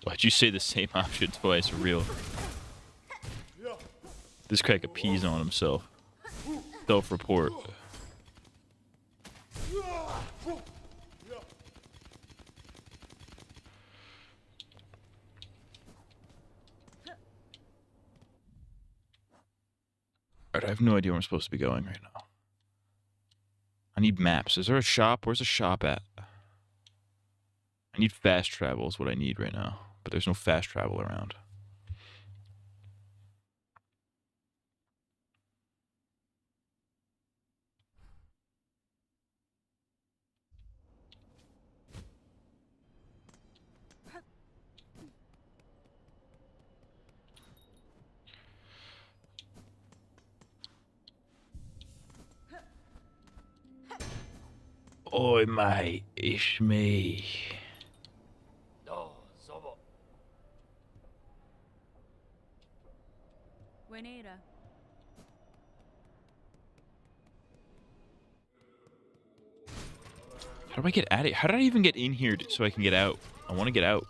Why'd you say the same option twice? Real. This cracker pees on himself. Self-report. Alright, I have no idea where I'm supposed to be going right now. I need maps. Is there a shop? Where's the shop at? I need fast travel is what I need right now. But there's no fast travel around. Oi, mate, it's me. How do I get out of here? How did I even get in here so I can get out? I want to get out.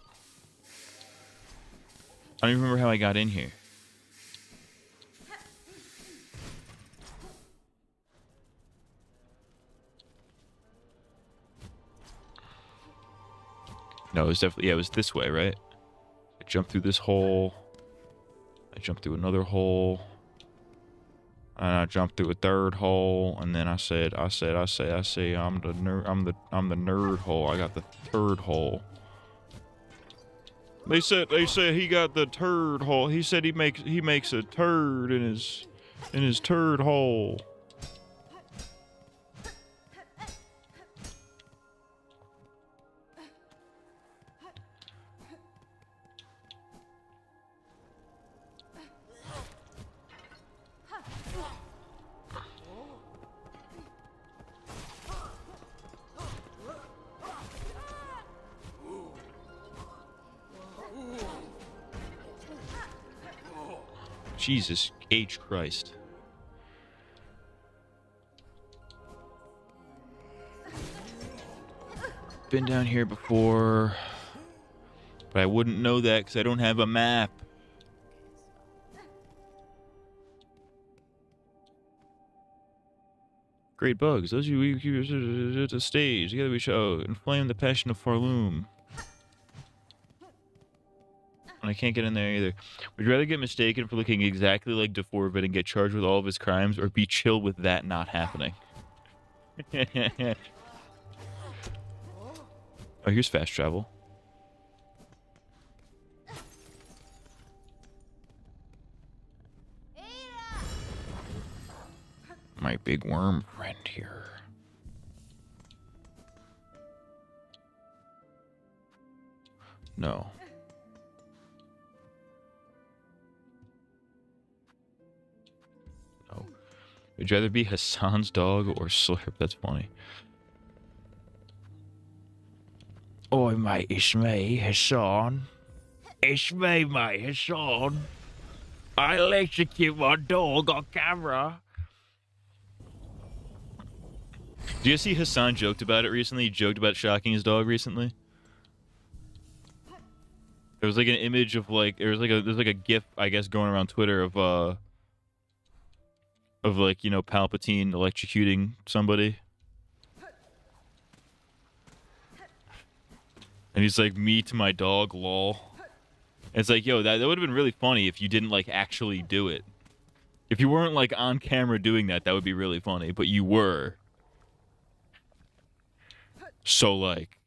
I don't even remember how I got in here. No, it was definitely, yeah, it was this way, right? I jumped through this hole. I jumped through another hole. And I jumped through a third hole, and then I say, I'm the nerd hole. I got the third hole. They said he got the turd hole. He said he makes a turd in his turd hole. Jesus H. Christ. Been down here before, but I wouldn't know that because I don't have a map. Great bugs. Those you at the stage. Together we shall inflame the passion of Farloom. And I can't get in there either. Would you rather get mistaken for looking exactly like Deforvid and get charged with all of his crimes, or be chill with that not happening? Oh, here's fast travel. My big worm friend here. No. No. Would you rather be Hassan's dog or Slurp? That's funny. Oh, mate, it's me, Hassan. It's me, mate, Hassan. I electrocute my dog on camera. Do you see Hassan joked about it recently? He joked about shocking his dog recently. There was like an image of like there's like a GIF, I guess, going around Twitter of like, you know, Palpatine electrocuting somebody. And he's like, me to my dog, lol. And it's like, yo, that would have been really funny if you didn't like actually do it. If you weren't like on camera doing that, that would be really funny. But you were. So like,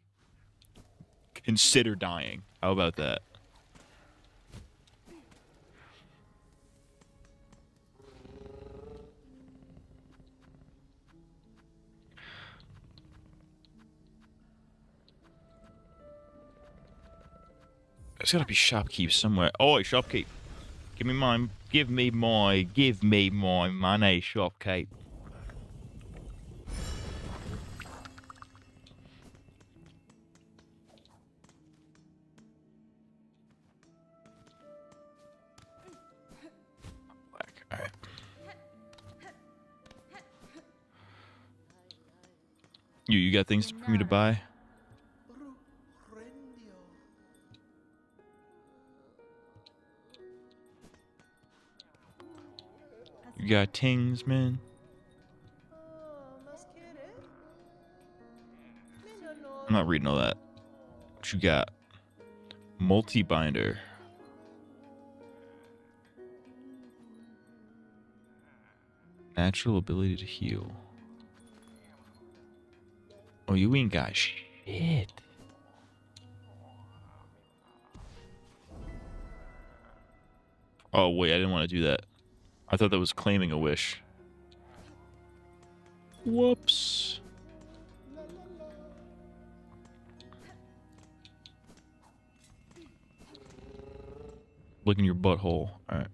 consider dying. How about that? There's gotta be shopkeep somewhere. Oi, shopkeep. Give me my money, shopkeep. Alright. You got things for me to buy? You got tings, man? I'm not reading all that. What you got? Multi-binder. Natural ability to heal. Oh, you ain't got shit. Oh, wait, I didn't want to do that. I thought that was claiming a wish. Whoops. Look in your butthole. Alright.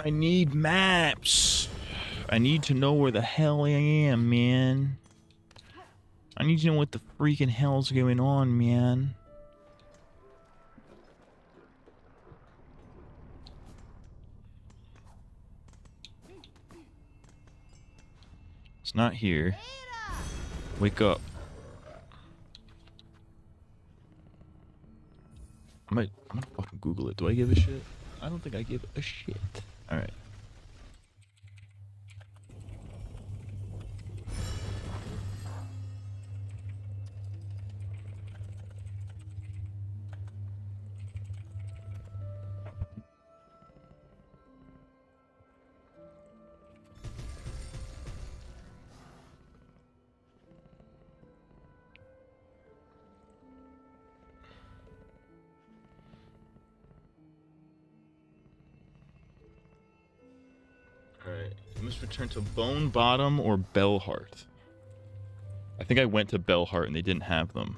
I need maps. I need to know where the hell I am, man. I need to know what the freaking hell's going on, man. It's not here. Wake up. I'm gonna fucking Google it. Do I give a shit? I don't think I give a shit. Alright. Alright, you must return to Bone Bottom or Bellheart. I think I went to Bellheart and they didn't have them.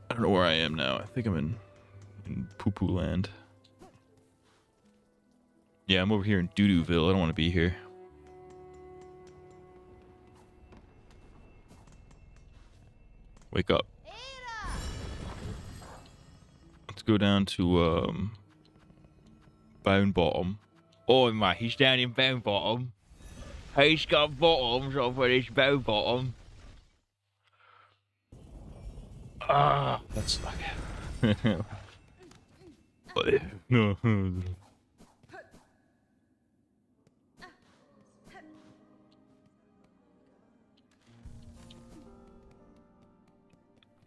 I don't know where I am now. I think I'm in poo-poo land. Yeah, I'm over here in Doo-Dooville. I don't want to be here. Wake up. Let's go down to, Bone Bottom. Oh, mate, he's down in Bone Bottom. He's got bottoms over his Bone Bottom. Ah, that's okay. No.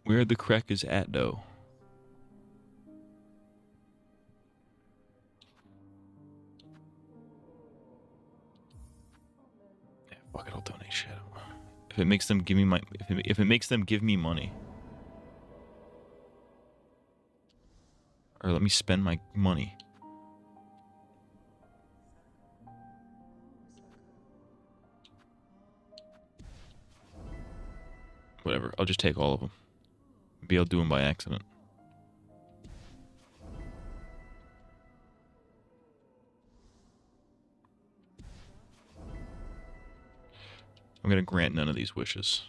Where the crack is at, though? Yeah, fuck it, I'll donate shit. If it makes them give me my, if it makes them give me money, or let me spend my money. Whatever, I'll just take all of them. Maybe I'll do them by accident. I'm gonna grant none of these wishes.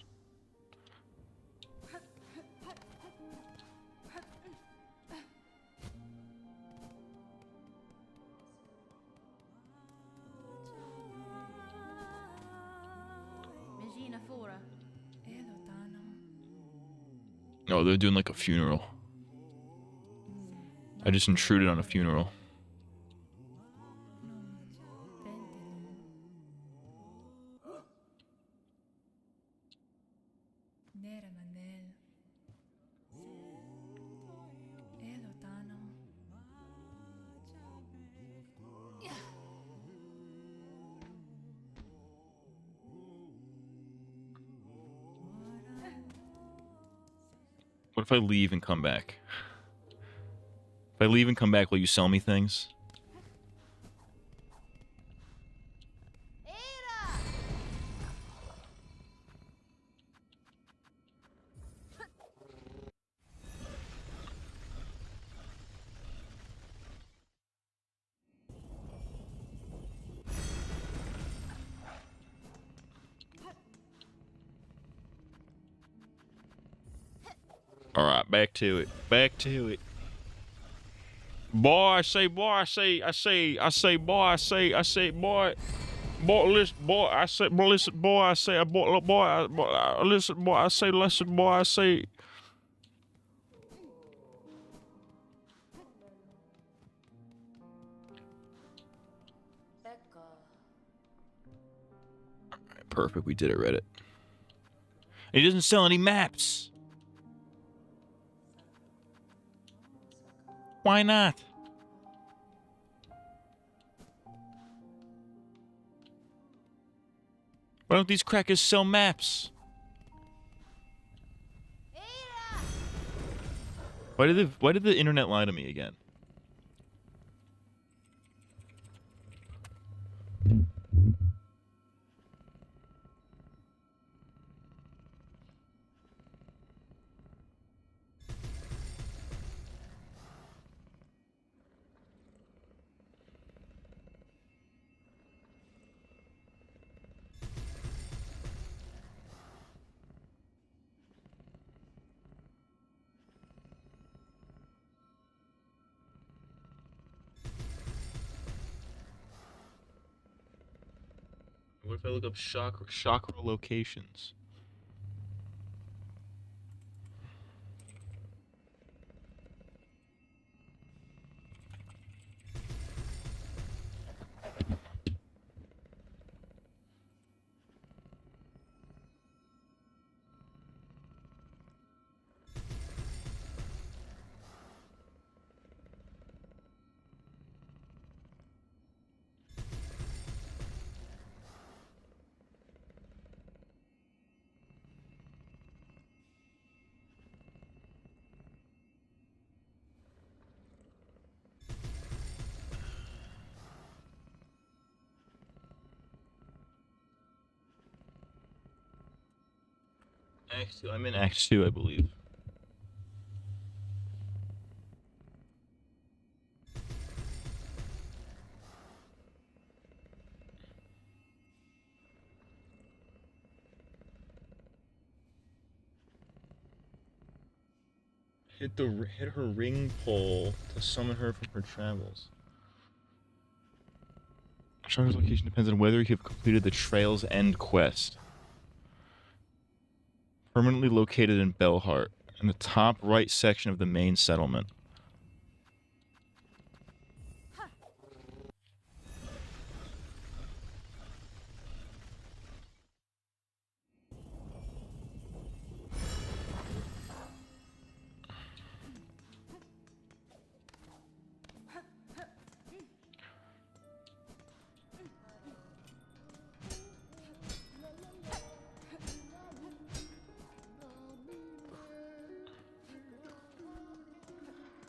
Oh, they're doing like a funeral. I just intruded on a funeral. What if I leave and come back? If I leave and come back, will you sell me things? Alright, back to it. Back to it. Boy, I say, boy, I say, boy, boy, listen, boy, I say, boy, listen, boy, I say, boy, listen, boy, I say, listen, boy, I say. Alright, perfect, we did it, Reddit. He doesn't sell any maps. Why not? Why don't these crackers sell maps? Why did the internet lie to me again? What if I look up chakra locations? Act 2. I'm in Act 2, I believe. Hit her ring pole to summon her from her travels. Shark's location depends on whether you have completed the Trail's End quest. Permanently located in Bellheart, in the top right section of the main settlement.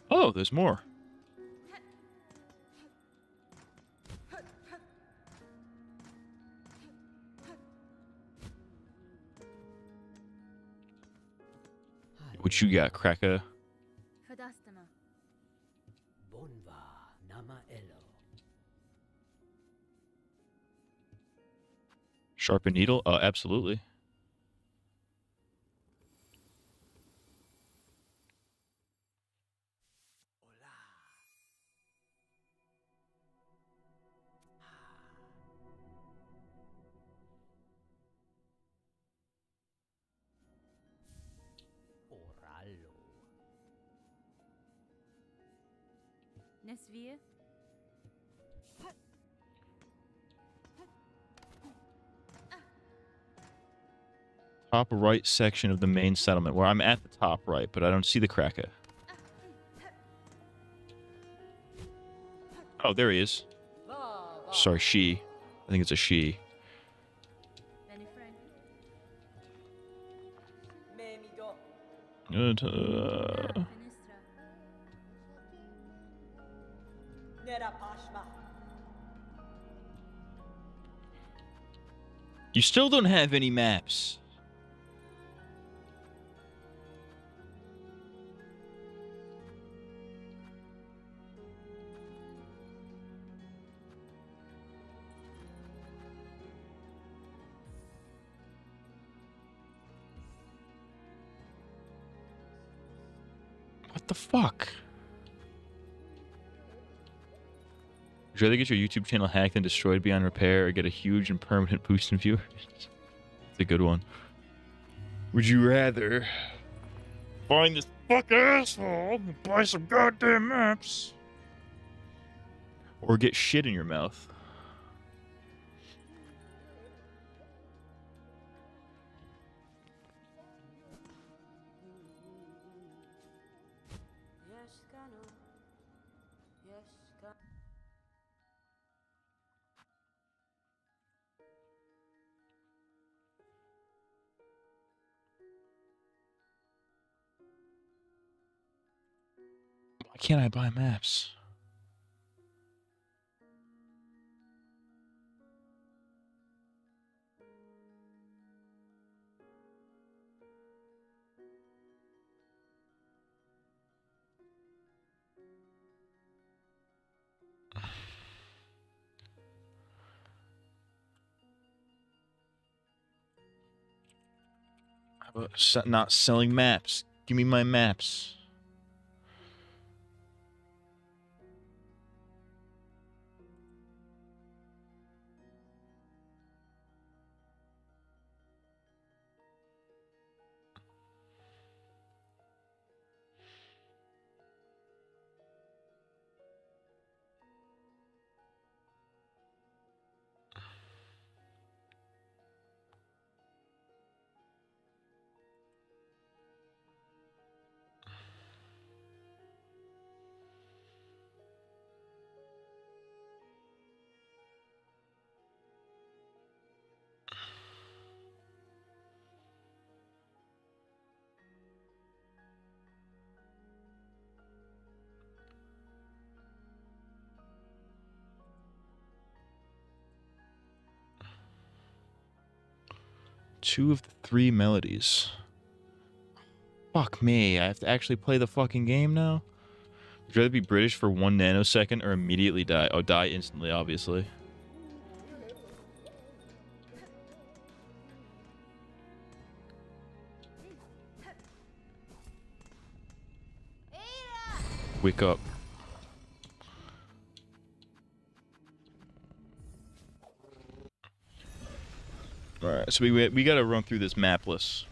Oh, there's more. What you got, Cracker? Sharpen needle? Absolutely. Nesvir? Top right section of the main settlement, where I'm at the top right, but I don't see the Cracker. Oh, there he is. Sorry, she. I think it's a she. You still don't have any maps. What the fuck? Would you rather get your YouTube channel hacked and destroyed beyond repair or get a huge and permanent boost in viewers? It's a good one. Would you rather find this fucking asshole and buy some goddamn maps? Or get shit in your mouth? Why can't I buy maps? How about not selling maps? Give me my maps. Two of the three melodies. Fuck me, I have to actually play the fucking game now? Would you rather be British for 1 nanosecond or immediately die? Oh, die instantly, obviously. Wake up. Alright, so we gotta run through this mapless.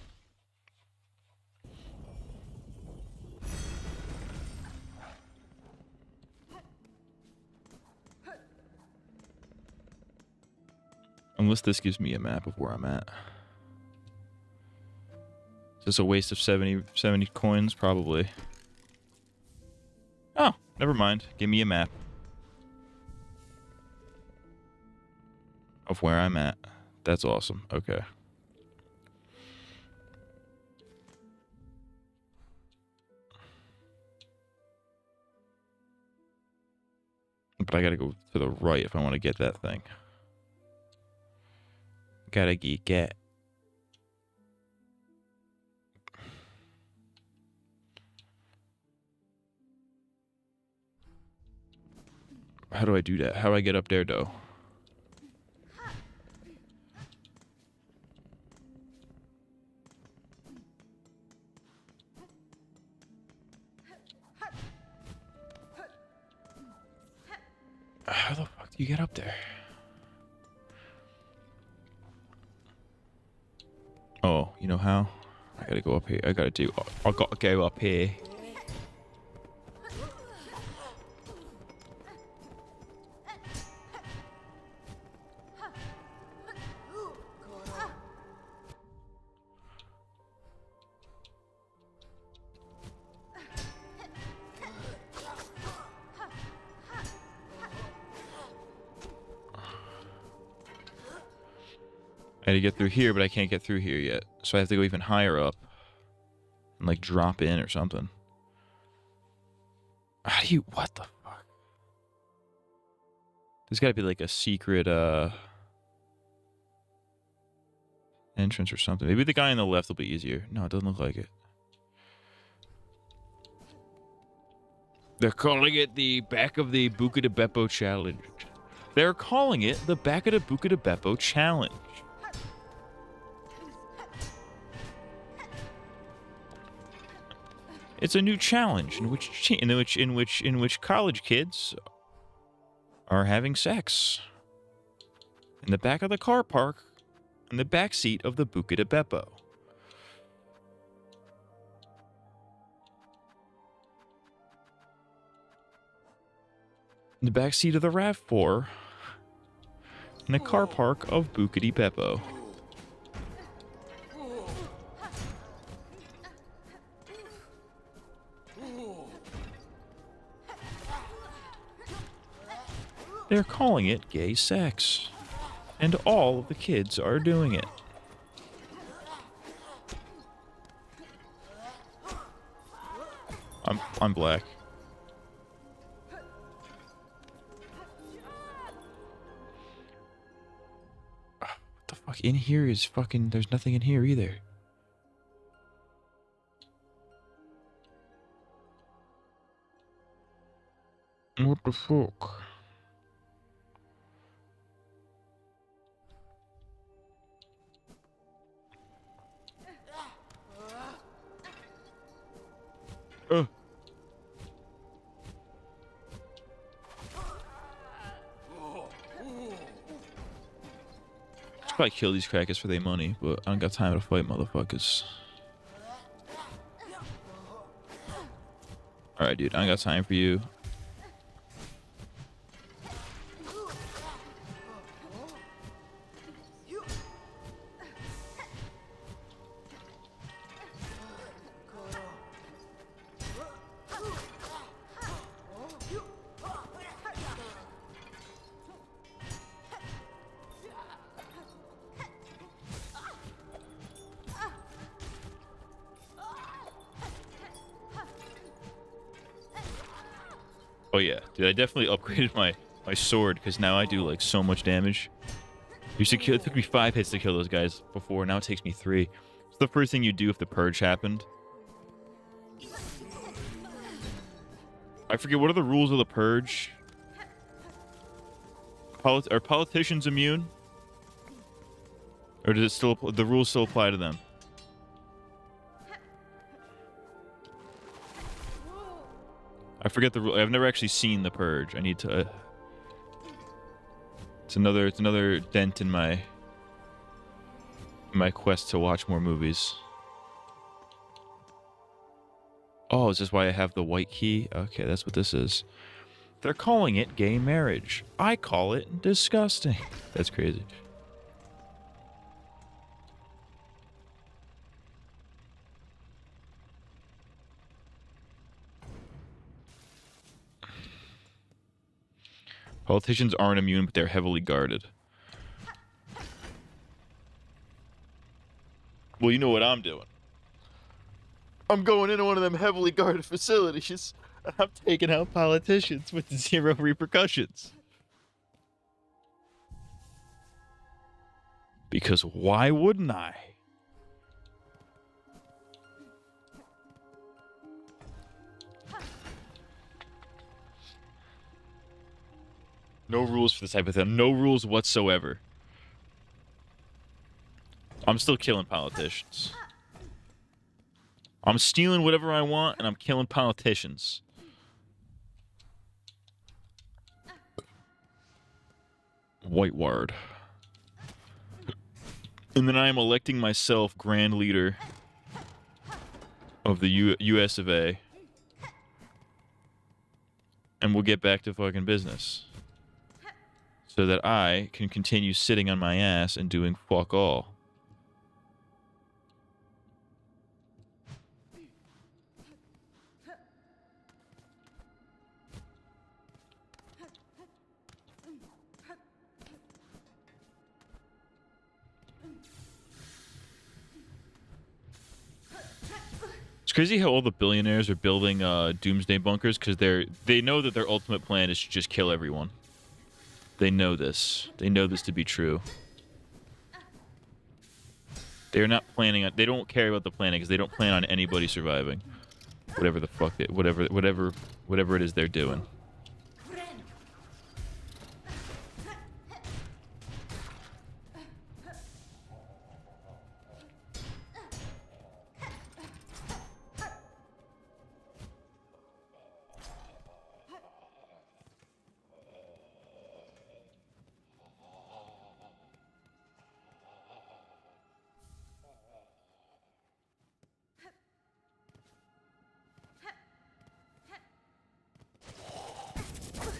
Unless this gives me a map of where I'm at. Is this a waste of 70 coins? Probably. Oh, never mind. Give me a map of where I'm at. That's awesome. Okay. But I gotta go to the right if I want to get that thing. Gotta get. How do I do that? How do I get up there, though? How the fuck do you get up there? Oh, you know how? I gotta go up here. I gotta go up here. I had to get through here, but I can't get through here yet. So I have to go even higher up. And, like, drop in or something. How do you... What the fuck? There's gotta be, like, a secret, entrance or something. Maybe the guy on the left will be easier. No, it doesn't look like it. They're calling it the back of the Buca de Beppo challenge. They're calling it the back of the Buca de Beppo challenge. It's a new challenge in which college kids are having sex in the back of the car park in the back seat of the Buca de Beppo. In the back seat of the RAV4 in the car park of Buca de Beppo. They're calling it gay sex. And all of the kids are doing it. I'm black. What the fuck? In here is fucking... There's nothing in here either. What the fuck? Should probably kill these crackers for their money, but I don't got time to fight motherfuckers. Alright, dude, I ain't got time for you. Oh yeah, dude, I definitely upgraded my sword because now I do like so much damage. It took me 5 hits to kill those guys before, now it takes me 3. It's the first thing you do if the purge happened. I forget, what are the rules of the purge? Are politicians immune? Or does it still, the rules still apply to them? I forget the rule. I've never actually seen The Purge. I need to. It's another dent in my quest to watch more movies. Oh, is this why I have the white key? Okay, that's what this is. They're calling it gay marriage. I call it disgusting. That's crazy. Politicians aren't immune, but they're heavily guarded. Well, you know what I'm doing. I'm going into one of them heavily guarded facilities, and I'm taking out politicians with zero repercussions. Because why wouldn't I? No rules for this type of thing. No rules whatsoever. I'm still killing politicians. I'm stealing whatever I want, and I'm killing politicians. White ward. And then I am electing myself Grand Leader of the US of A. And we'll get back to fucking business. So that I can continue sitting on my ass and doing fuck all. It's crazy how all the billionaires are building doomsday bunkers because they know that their ultimate plan is to just kill everyone. They know this. They know this to be true. They're not planning on. They don't care about the planning because they don't plan on anybody surviving. Whatever the fuck, whatever it is they're doing.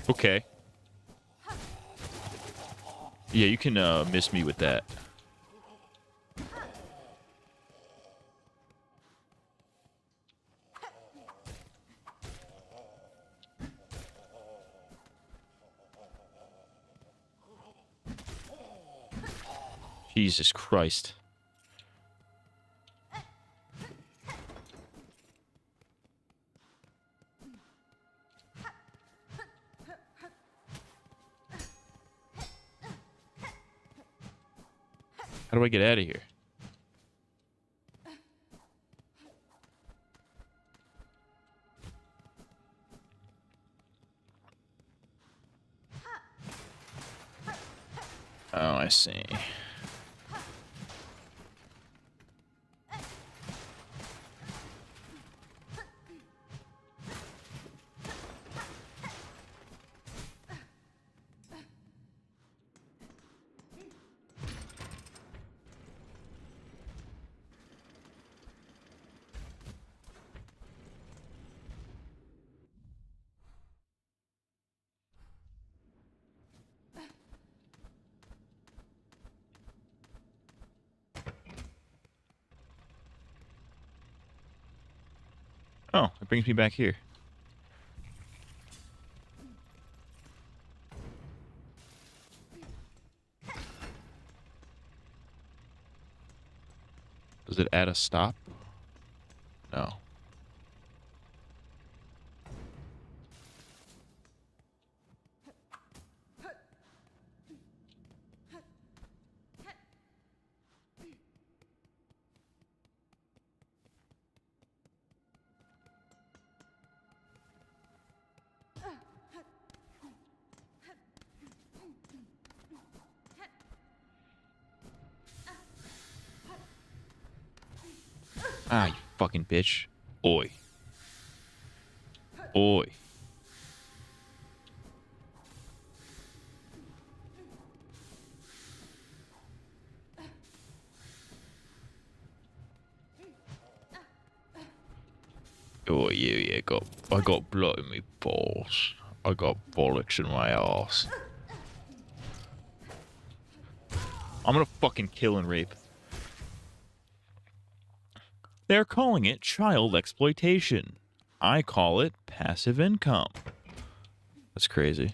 Okay. Yeah, you can miss me with that. Jesus Christ. How do I get out of here? Oh, I see. Oh, it brings me back here. Does it add a stop? No. Ah, you fucking bitch. Oi. Oi. Oh yeah, I got blood in my balls. I got bollocks in my ass. I'm gonna fucking kill and rape. They're calling it child exploitation. I call it passive income. That's crazy.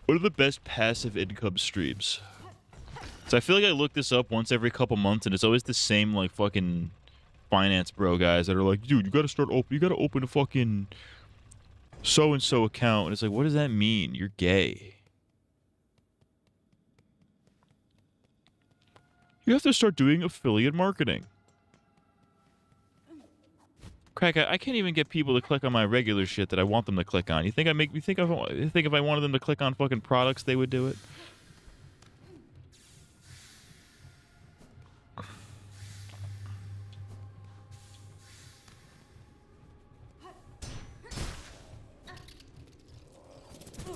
What are the best passive income streams? So I feel like I look this up once every couple months, and it's always the same like fucking finance bro guys that are like, dude, you gotta open a fucking so and so account, and it's like, what does that mean? You're gay. You have to start doing affiliate marketing. Crack, I can't even get people to click on my regular shit that I want them to click on. You think if I wanted them to click on fucking products, they would do it?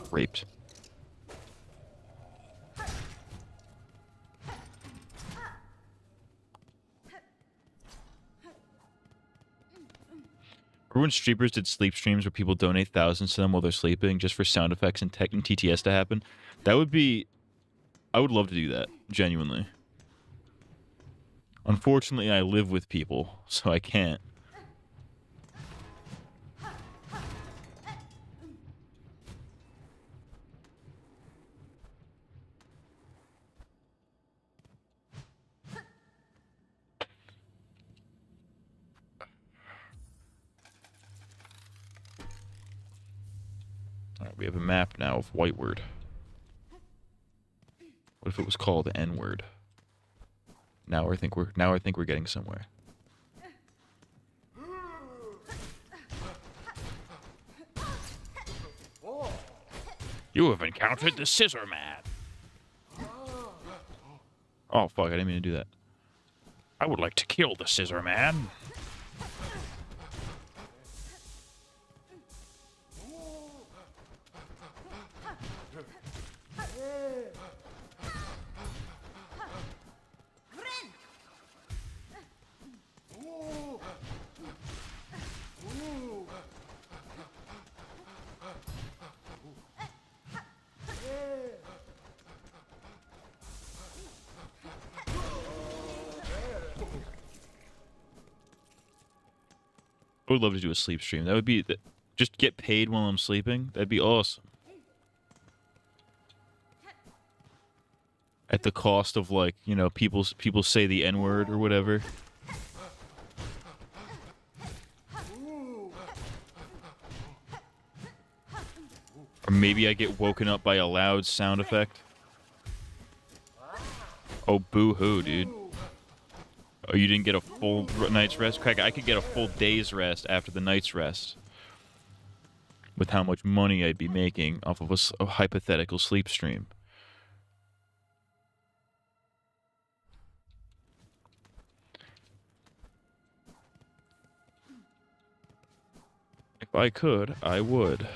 Raped. Remember when streamers did sleep streams where people donate thousands to them while they're sleeping just for sound effects and tech and TTS to happen? That would be... I would love to do that, genuinely. Unfortunately, I live with people, so I can't. Alright, we have a map now of Whiteward. What if it was called N-word? Now I think we're getting somewhere. You have encountered the Scissor Man. Oh fuck, I didn't mean to do that. I would like to kill the Scissor Man. I would love to do a sleep stream. That would be... Just get paid while I'm sleeping. That'd be awesome. At the cost of, like, you know, people say the N-word or whatever. Or maybe I get woken up by a loud sound effect. Oh, boo-hoo, dude. Oh, you didn't get a full night's rest? Crack, I could get a full day's rest after the night's rest. With how much money I'd be making off of a hypothetical sleep stream. If I could, I would.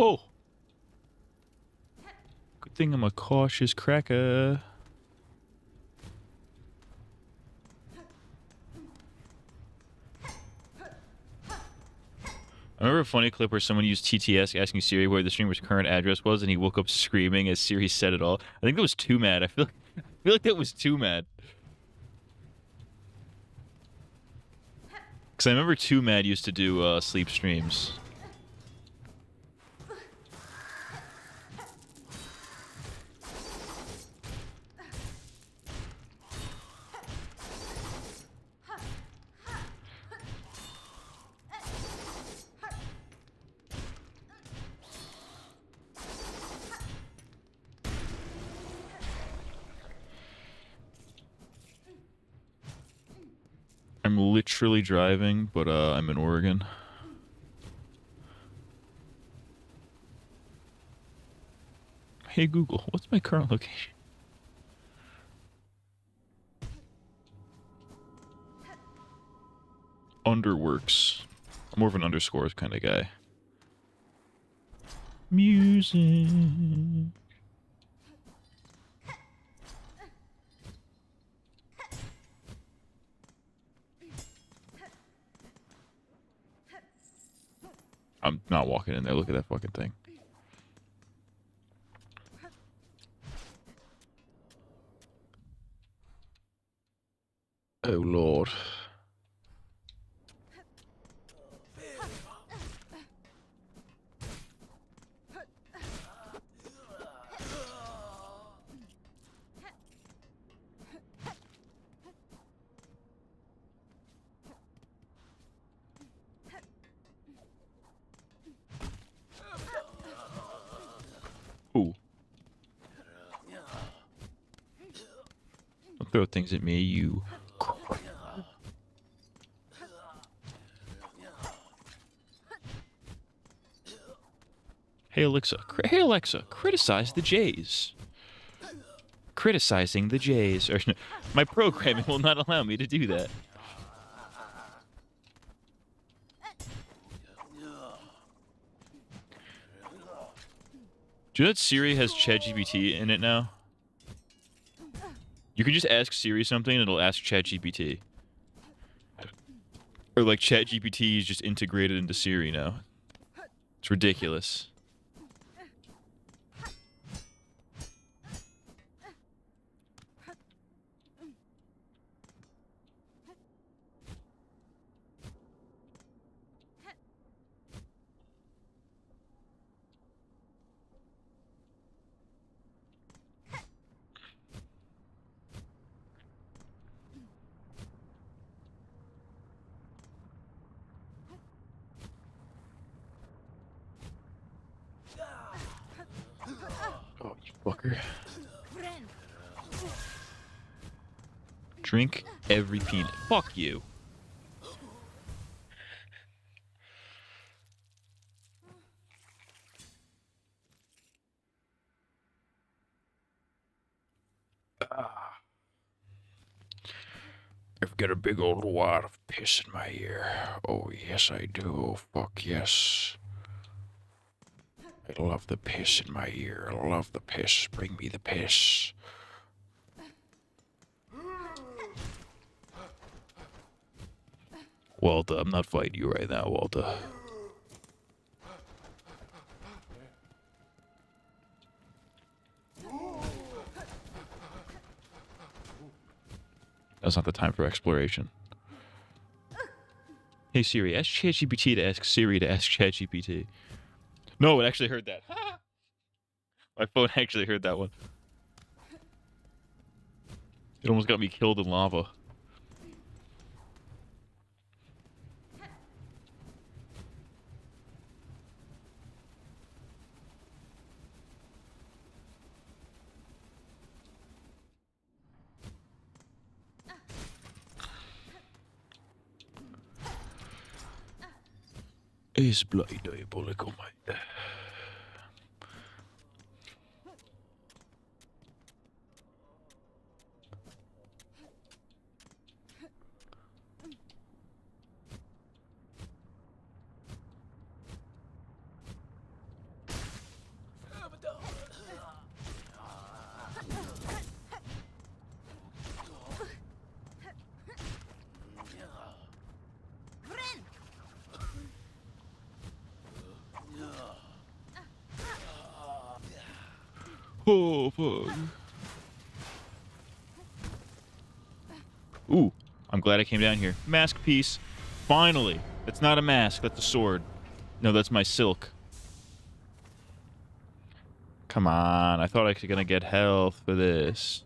Oh! Good thing I'm a cautious cracker. I remember a funny clip where someone used TTS asking Siri where the streamer's current address was, and he woke up screaming as Siri said it all. I think that was too mad. I feel like that was too mad. Because I remember Too Mad used to do sleep streams. I'm literally driving, but I'm in Oregon. Hey Google, what's my current location? Underworks. I'm more of an underscores kind of guy. Music. I'm not walking in there. Look at that fucking thing. Oh, Lord. Ooh. Don't throw things at me, you. Hey Alexa, criticize the Jays. Criticizing the Jays. Or, my programming will not allow me to do that. Do you know that Siri has ChatGPT in it now? You can just ask Siri something and it'll ask ChatGPT. Or like ChatGPT is just integrated into Siri now. It's ridiculous. Oh, you fucker. Drink every peanut. Fuck you. I've got a big old wad of piss in my ear. Oh, yes, I do. Fuck yes. I love the piss in my ear. I love the piss. Bring me the piss. Walter, I'm not fighting you right now, Walter. That's not the time for exploration. Hey Siri, ask ChatGPT to ask Siri to ask ChatGPT. No, it actually heard that. My phone actually heard that one. It almost got me killed in lava. Is bloody diabolical, mate. Oh, fuck. Ooh, I'm glad I came down here. Mask piece. Finally. That's not a mask, that's a sword. No, that's my silk. Come on, I thought I was gonna get health for this.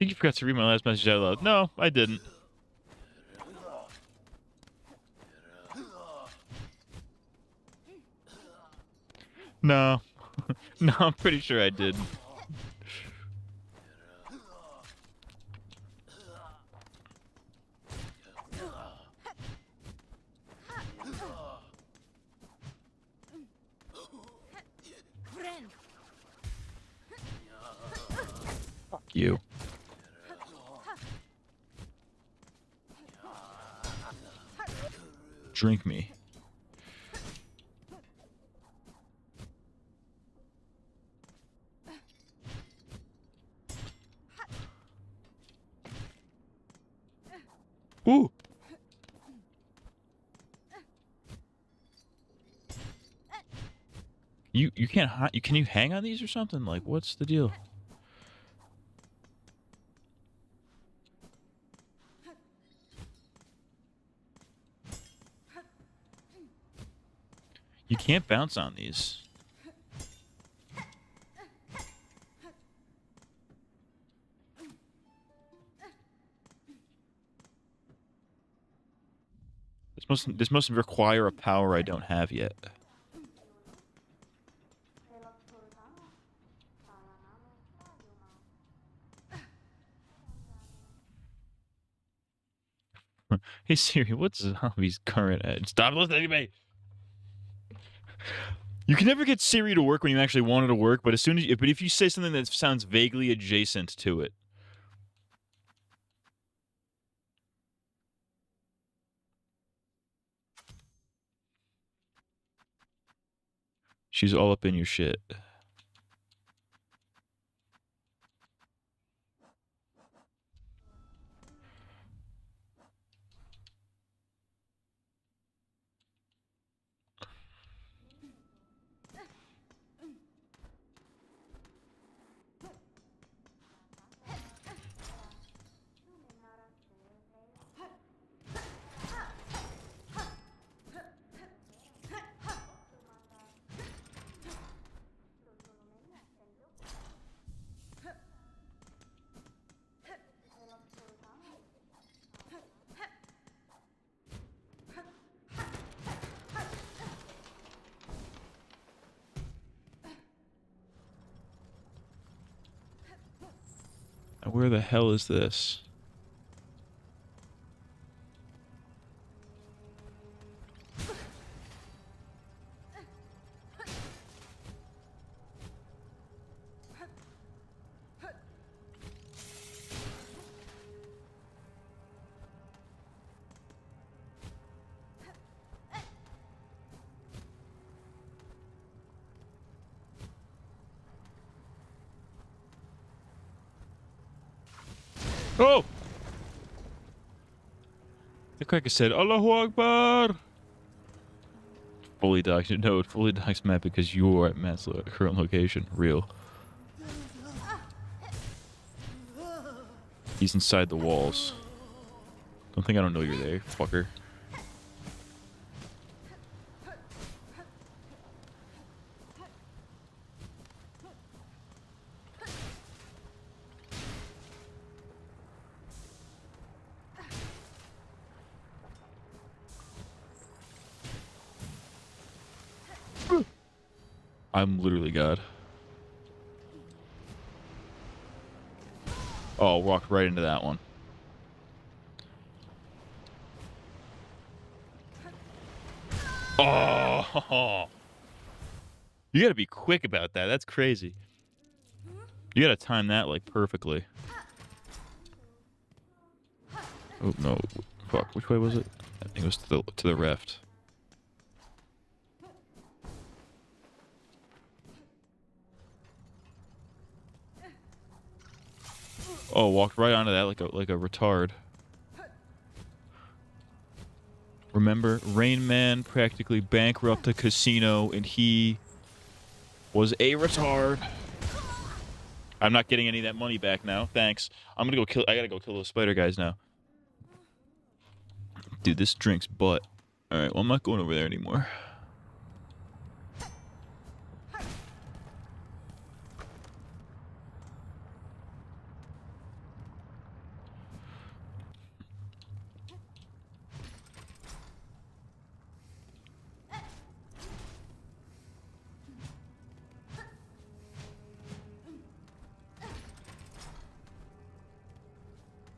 think you forgot to read my last message out loud. No, I didn't. No. No, I'm pretty sure I did. Fuck you. Drink me. Ooh. You can't can you hang on these or something? Like, what's the deal? You can't bounce on these. This must require a power I don't have yet. Hey Siri, what's Zombie's current edge? Stop listening to me! You can never get Siri to work when you actually want it to work, but if you say something that sounds vaguely adjacent to it. She's all up in your shit. Where the hell is this? Oh! The cracker said, Allahu Akbar! Fully docked. No, it fully docks Matt because you are at Matt's current location. Real. He's inside the walls. Don't think I don't know you're there, fucker. I'm literally God. Oh, walked right into that one. Oh! You gotta be quick about that. That's crazy. You gotta time that, like, perfectly. Oh, no. Fuck. Which way was it? I think it was to the left. Oh, walked right onto that like a retard. Remember, Rain Man practically bankrupted a casino, and he was a retard. I'm not getting any of that money back now. Thanks. I gotta go kill those spider guys now. Dude, this drink's butt. Alright, well, I'm not going over there anymore.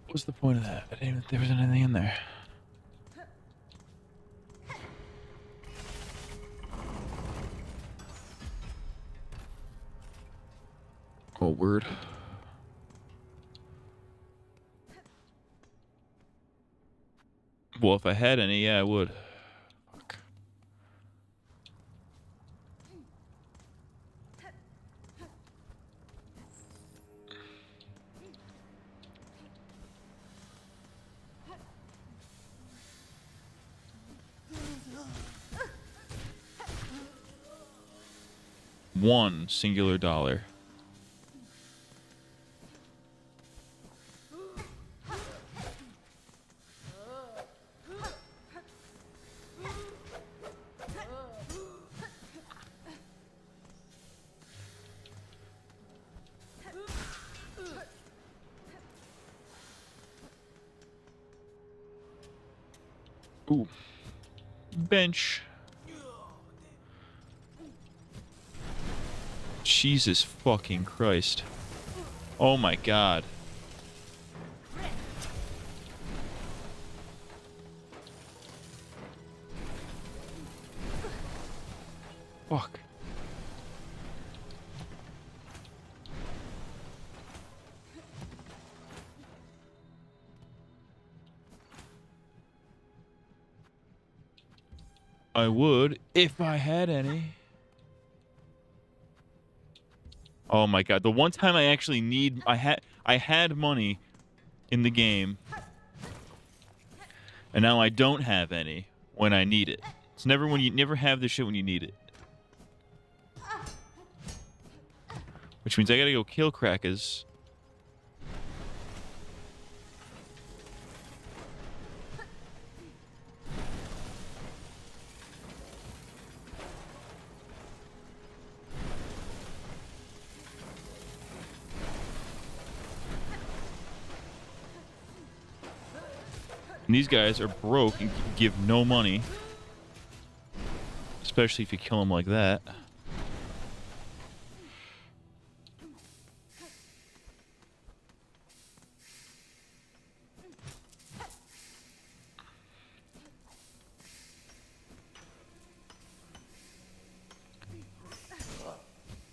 What's the point of that? I didn't even think there was anything in there. Oh, word. Well, if I had any, yeah, I would. Fuck. One singular dollar. Ooh. Bench. Jesus fucking Christ. Oh my god. Fuck. I would if I had any. Oh my god, the one time I actually need I had money in the game and now I don't have any when I need it. It's never when you never have this shit when you need it. Which means I gotta go kill crackers. And these guys are broke and give no money. Especially if you kill them like that.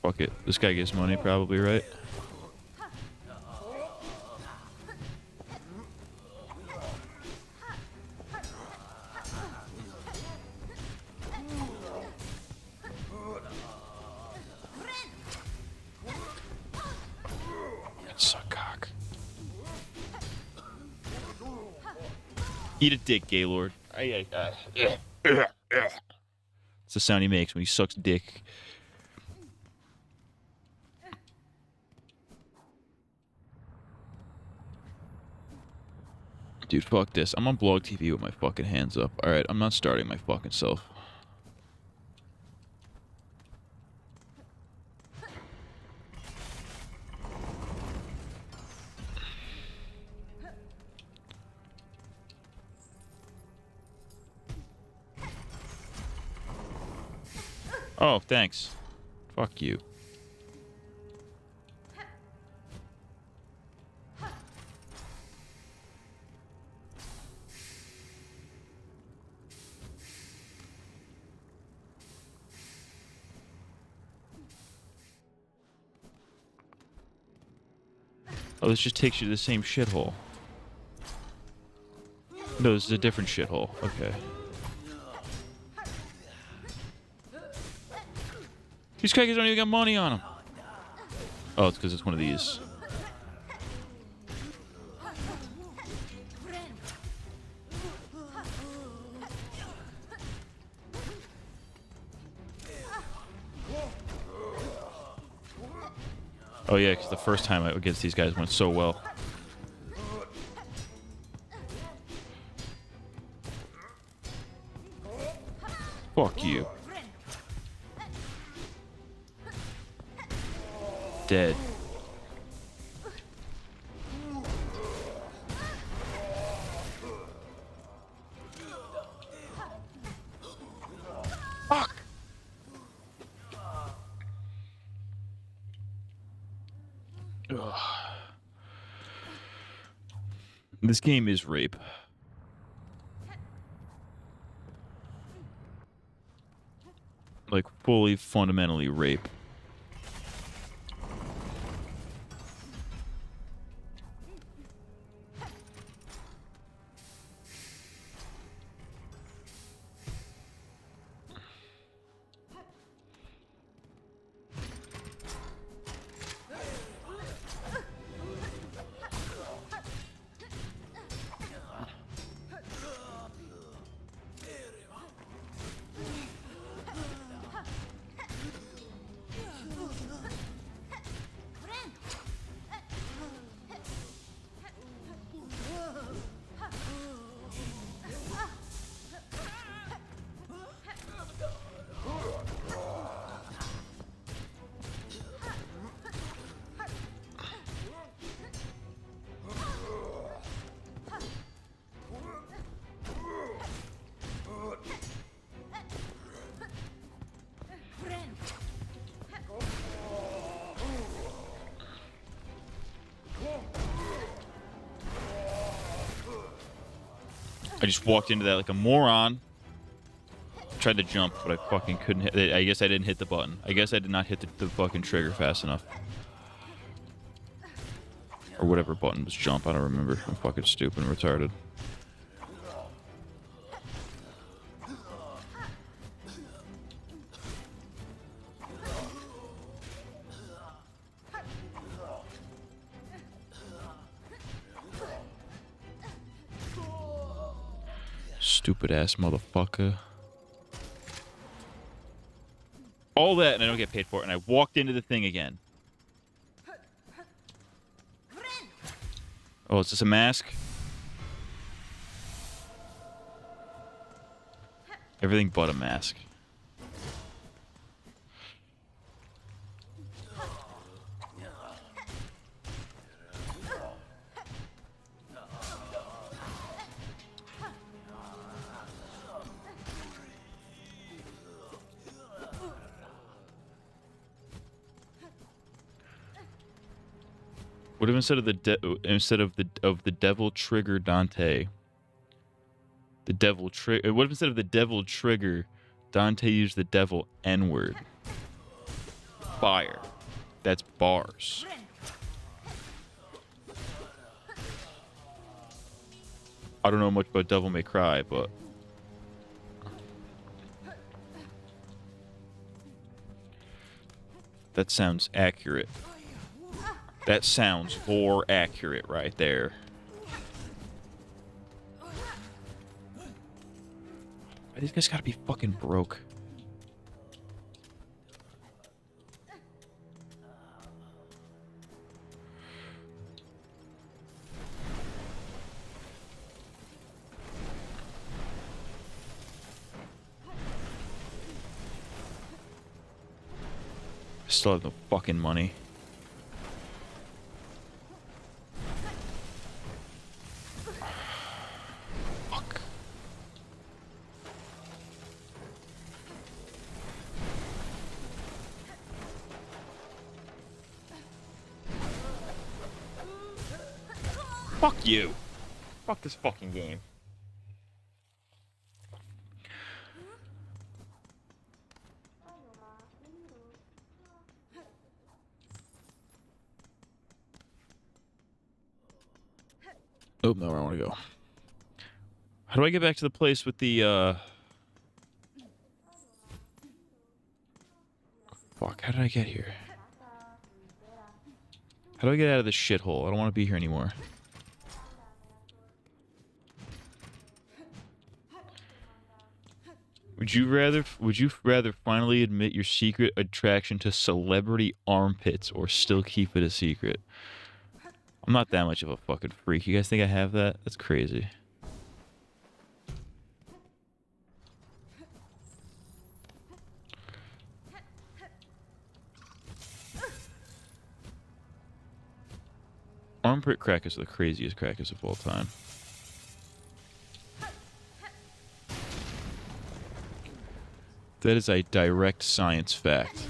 Fuck it. This guy gives money probably, right? Suck cock. Eat a dick, Gaylord. It's the sound he makes when he sucks dick. Dude, fuck this. I'm on Blog TV with my fucking hands up. Alright, I'm not starting my fucking self. Oh, thanks. Fuck you. Oh, this just takes you to the same shithole. No, this is a different shithole. Okay. These crackers don't even got money on them. Oh, it's because it's one of these. Oh yeah, because the first time against these guys went so well. Fuck you. Dead. Fuck. Ugh. This game is rape. Like, fully, fundamentally rape. I just walked into that like a moron. Tried to jump, but I fucking couldn't hit it. I guess I didn't hit the button. I guess I did not hit the fucking trigger fast enough. Or whatever button was jump, I don't remember. I'm fucking stupid and retarded. Stupid ass motherfucker. All that and I don't get paid for it, and I walked into the thing again. Oh, is this a mask? Everything but a mask. What if instead of the devil trigger Dante? The devil trigger. What if instead of the devil trigger, Dante used the devil N-word? Fire. That's bars. I don't know much about Devil May Cry, but that sounds accurate. That sounds more accurate right there. These guys gotta be fucking broke. I still have no fucking money. Fuck you. Fuck this fucking game. Oh, no, where I want to go. How do I get back to the place with the, Fuck, how did I get here? How do I get out of this shithole? I don't want to be here anymore. Would you rather finally admit your secret attraction to celebrity armpits or still keep it a secret? I'm not that much of a fucking freak. You guys think I have that? That's crazy. Armpit crackers are the craziest crackers of all time. That is a direct science fact.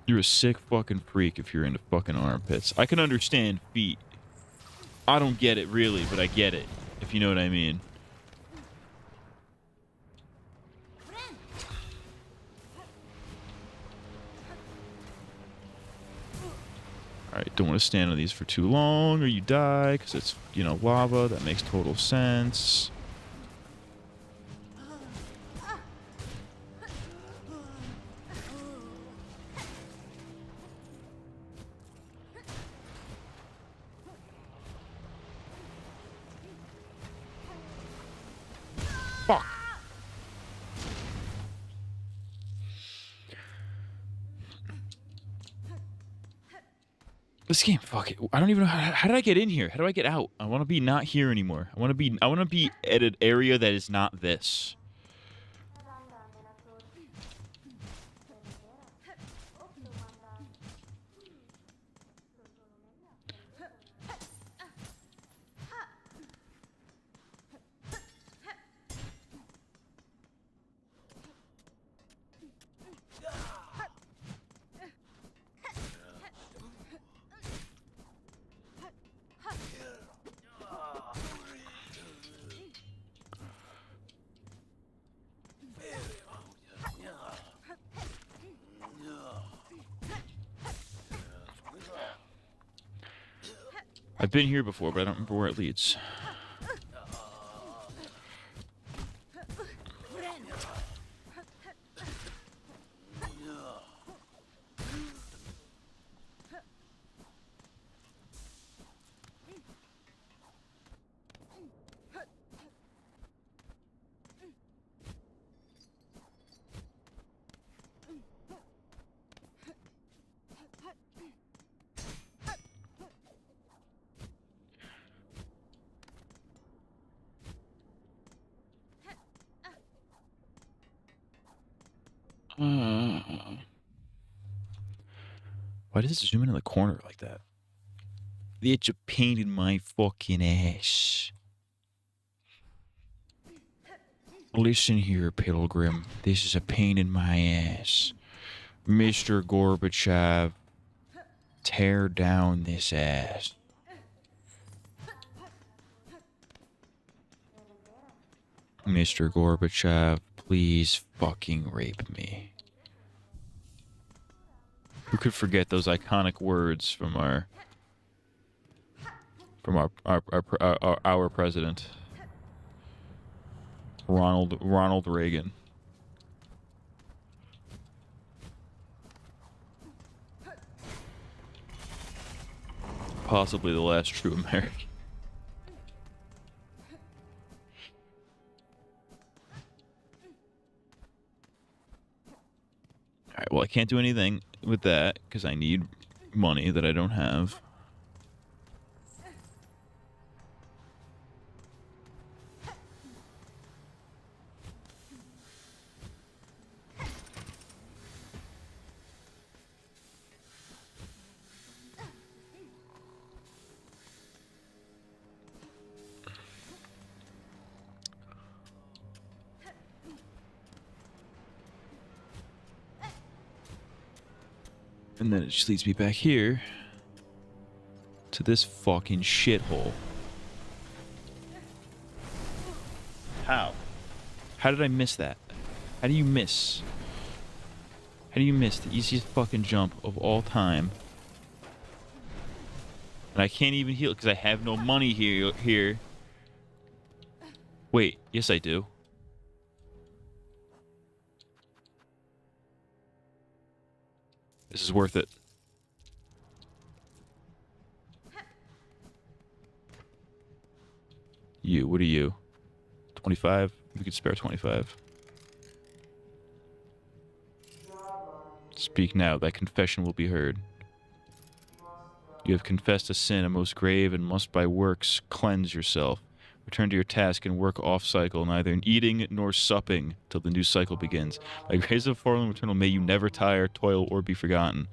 You're a sick fucking freak if you're into fucking armpits. I can understand feet. I don't get it really, but I get it, if you know what I mean. Alright, don't want to stand on these for too long or you die, because it's, you know, lava. That makes total sense. Fuck. This game, fuck it. I don't even know how did I get in here? How do I get out? I want to be not here anymore. I want to be at an area that is not this. I've been here before, but I don't remember where it leads. Why does it zoom in the corner like that? The itch of pain in my fucking ass. Listen here, Pilgrim. This is a pain in my ass. Mr. Gorbachev, tear down this ass. Mr. Gorbachev, please fucking rape me. Who could forget those iconic words from our president, Ronald Reagan. Possibly the last true American. Alright, well, I can't do anything with that because I need money that I don't have. And then it just leads me back here to this fucking shithole. How? How did I miss that? How do you miss? How do you miss the easiest fucking jump of all time? And I can't even heal because I have no money here. Wait, yes I do. This is worth it. You, what are you? 25? We could spare 25. Speak now, thy confession will be heard. You have confessed a sin, a most grave, and must by works cleanse yourself. Return to your task and work off-cycle, neither in eating nor supping, till the new cycle begins. By grace of fallen eternal, may you never tire, toil, or be forgotten.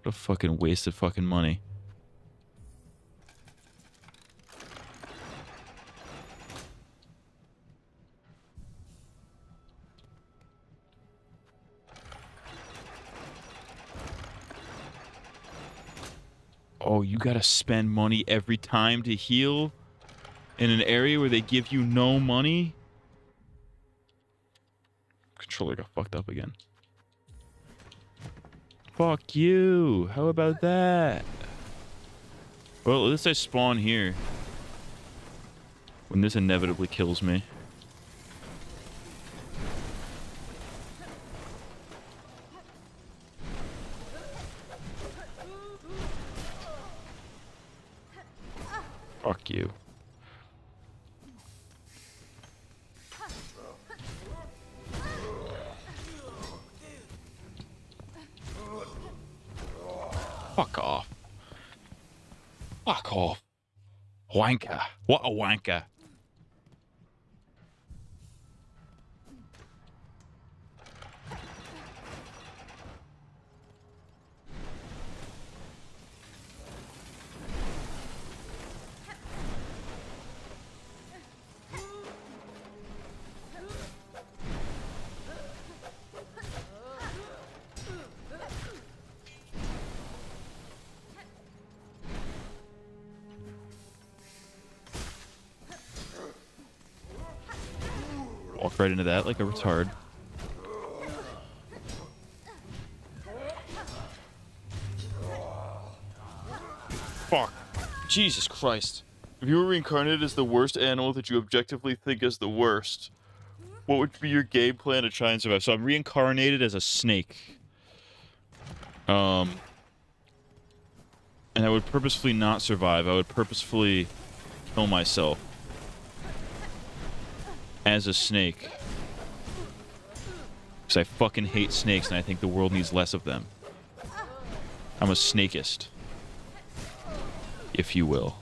What a fucking waste of fucking money. Oh, you gotta spend money every time to heal in an area where they give you no money? Controller got fucked up again. Fuck you. How about that? Well, at least I spawn here. When this inevitably kills me. Fuck you. Fuck off. Fuck off. Wanker. What a wanker. Walk right into that like a retard. Fuck. Jesus Christ. If you were reincarnated as the worst animal that you objectively think is the worst, what would be your game plan to try and survive? So I'm reincarnated as a snake. And I would purposefully not survive. I would purposefully kill myself. As a snake. Because I fucking hate snakes and I think the world needs less of them. I'm a snakeist. If you will.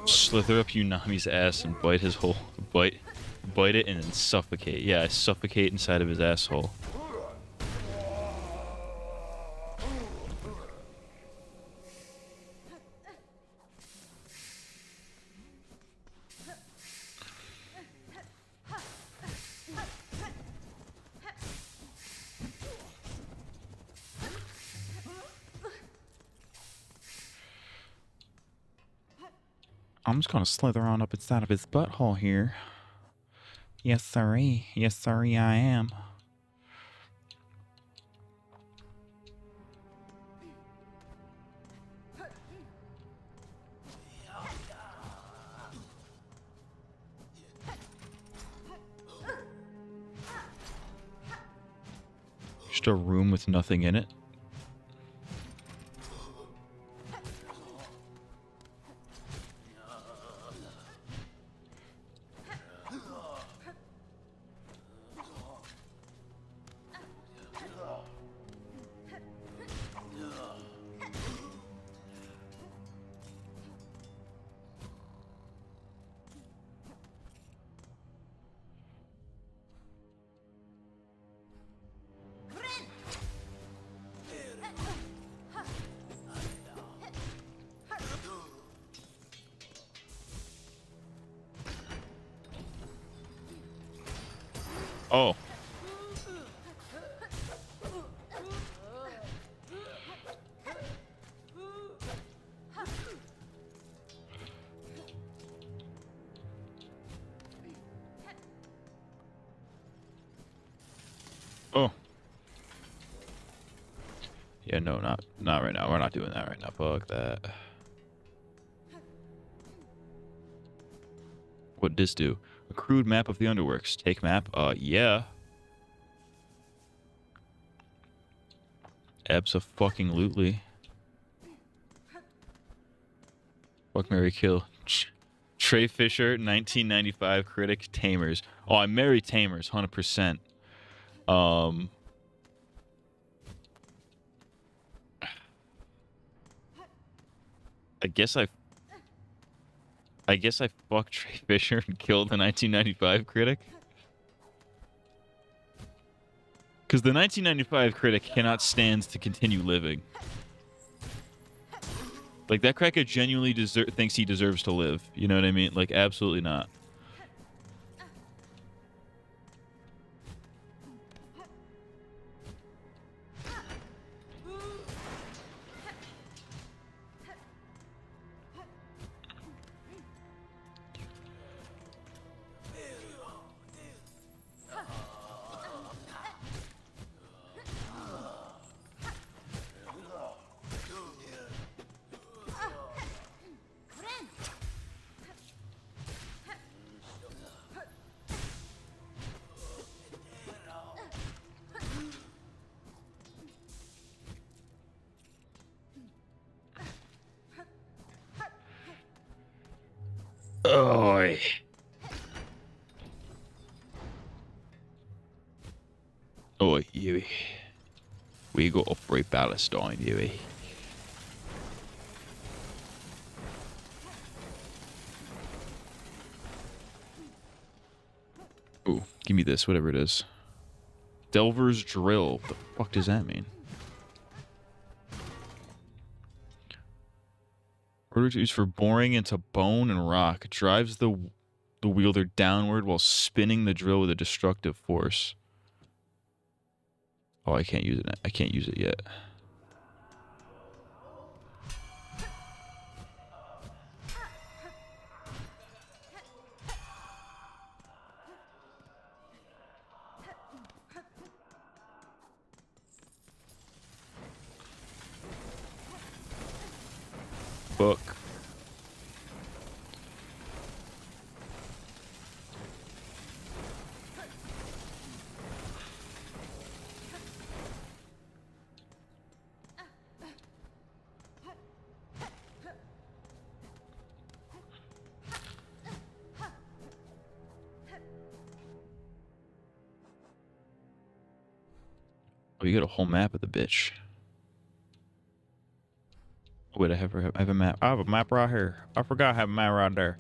Slither up Unami's ass and bite his whole bite it and then suffocate. Yeah, I suffocate inside of his asshole. I'm just gonna slither on up inside of his butthole here. Yes, sirree. Yes, sirree, I am. Just a room with nothing in it. Oh. Oh. Yeah, no, not right now. We're not doing that right now. Fuck that. What did this do? A crude map of the Underworks. Take map? Yeah. Abso-fucking-lutely. Fuck, marry, kill. Trey Fisher, 1995 critic, Tamers. Oh, I marry Tamers, 100%. I guess I fucked Trey Fisher and killed the 1995 critic. Because the 1995 critic cannot stand to continue living. Like, that cracker genuinely thinks he deserves to live. You know what I mean? Like, absolutely not. Oi. Oi, Yui. We got to free Palestine, Yui. Ooh, give me this, whatever it is. Delver's Drill. What the fuck does that mean? Order to use for boring into bone and rock. It drives the wielder downward while spinning the drill with a destructive force. Oh, I can't use it. I can't use it yet. Fuck. Oh, you got a whole map of the bitch. Wait, I have a map. I have a map right here. I forgot I have a map right there.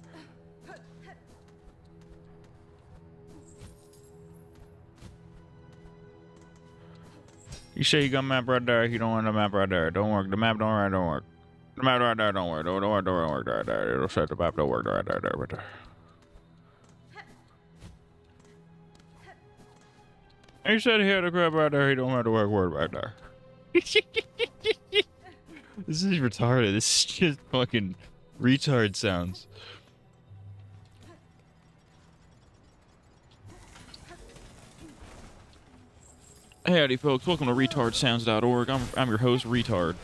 You say you got a map right there. You don't want a map right there. Don't work. The map don't work. The map right there don't work. Don't work right there. It'll say the map don't work right there. Right there. He said he had a crap right there. He don't have to work word right there. This is retarded. This is just fucking retard sounds. Howdy, folks. Welcome to retardsounds.org. I'm your host, Retard.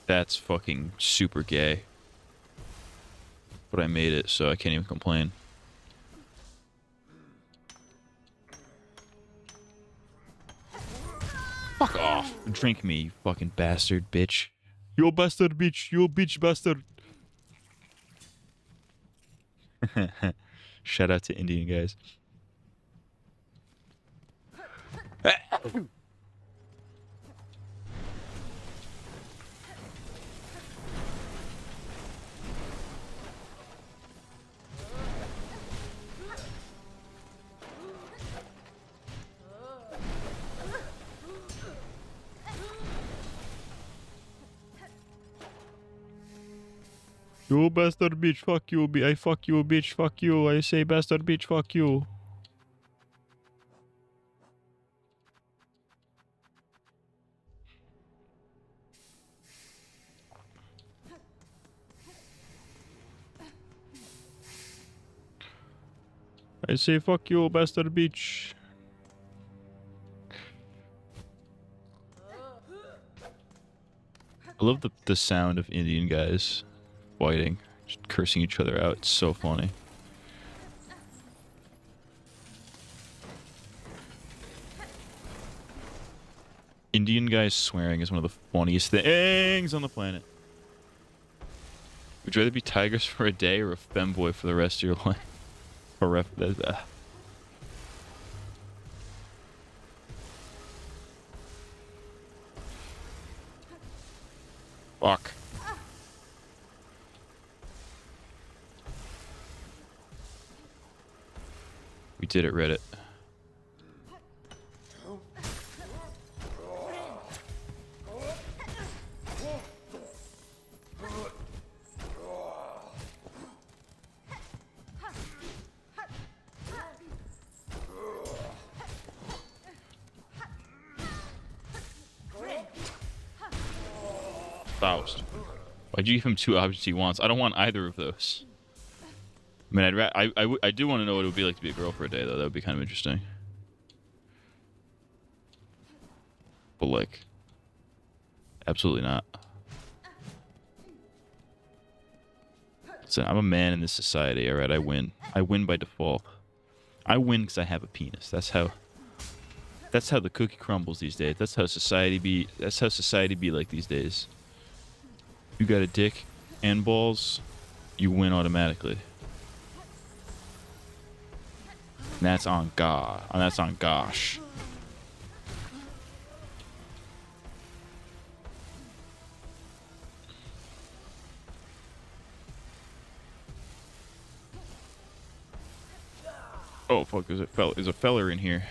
That's fucking super gay. But I made it, so I can't even complain. Fuck off. Drink me, you fucking bastard bitch. You bastard bitch. You bitch bastard. Shout out to Indian guys. You bastard bitch, fuck you, I fuck you, bitch, fuck you. I say bastard bitch, fuck you. I say fuck you, bastard bitch. I love the sound of Indian guys fighting, just cursing each other out. It's so funny. Indian guys swearing is one of the funniest things on the planet. Would you rather be tigers for a day or a femboy for the rest of your life? Or fuck. We did it, Reddit. Faust. Why'd you give him 2 objects he wants? I don't want either of those. I mean, I do want to know what it would be like to be a girl for a day, though. That would be kind of interesting. But, like, absolutely not. Listen, I'm a man in this society, alright? I win. I win by default. I win because I have a penis. That's how the cookie crumbles these days. That's how society be like these days. You got a dick and balls, you win automatically. And that's on God. And that's on gosh. Oh fuck, there's a feller in here.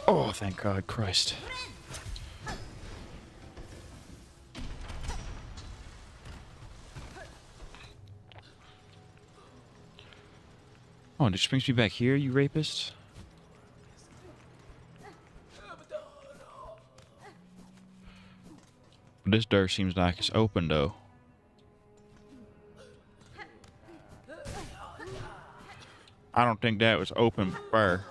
Oh, thank God, Christ. Oh, and it just brings me back here, you rapist? This door seems like it's open, though. I don't think that was open before.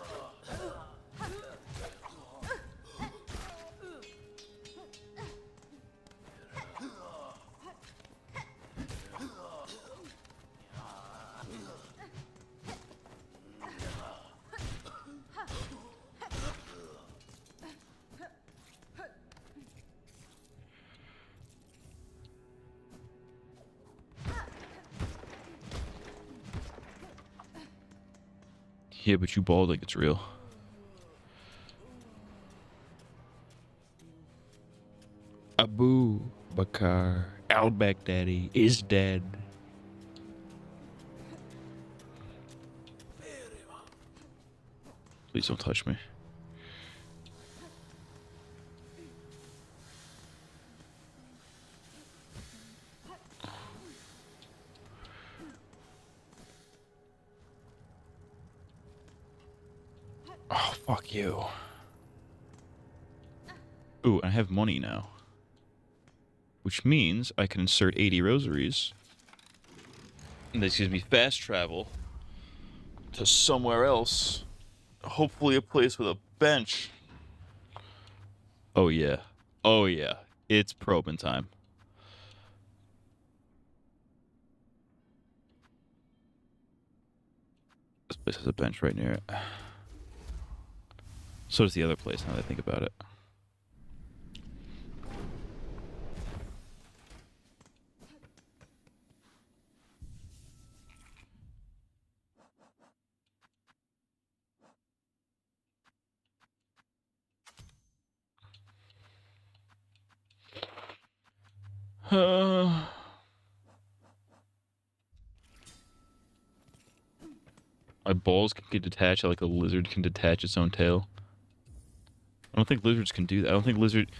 Yeah, but you bald like it's real. Abu Bakr al-Baghdadi is dead. Please don't touch me. Oh, fuck you. Ooh, I have money now. Which means I can insert 80 rosaries. And this gives me fast travel to somewhere else. Hopefully a place with a bench. Oh yeah. Oh yeah. It's probing time. This place has a bench right near it. So does the other place, now that I think about it. My balls can get detached like a lizard can detach its own tail. I don't think lizards can do that. I don't think lizards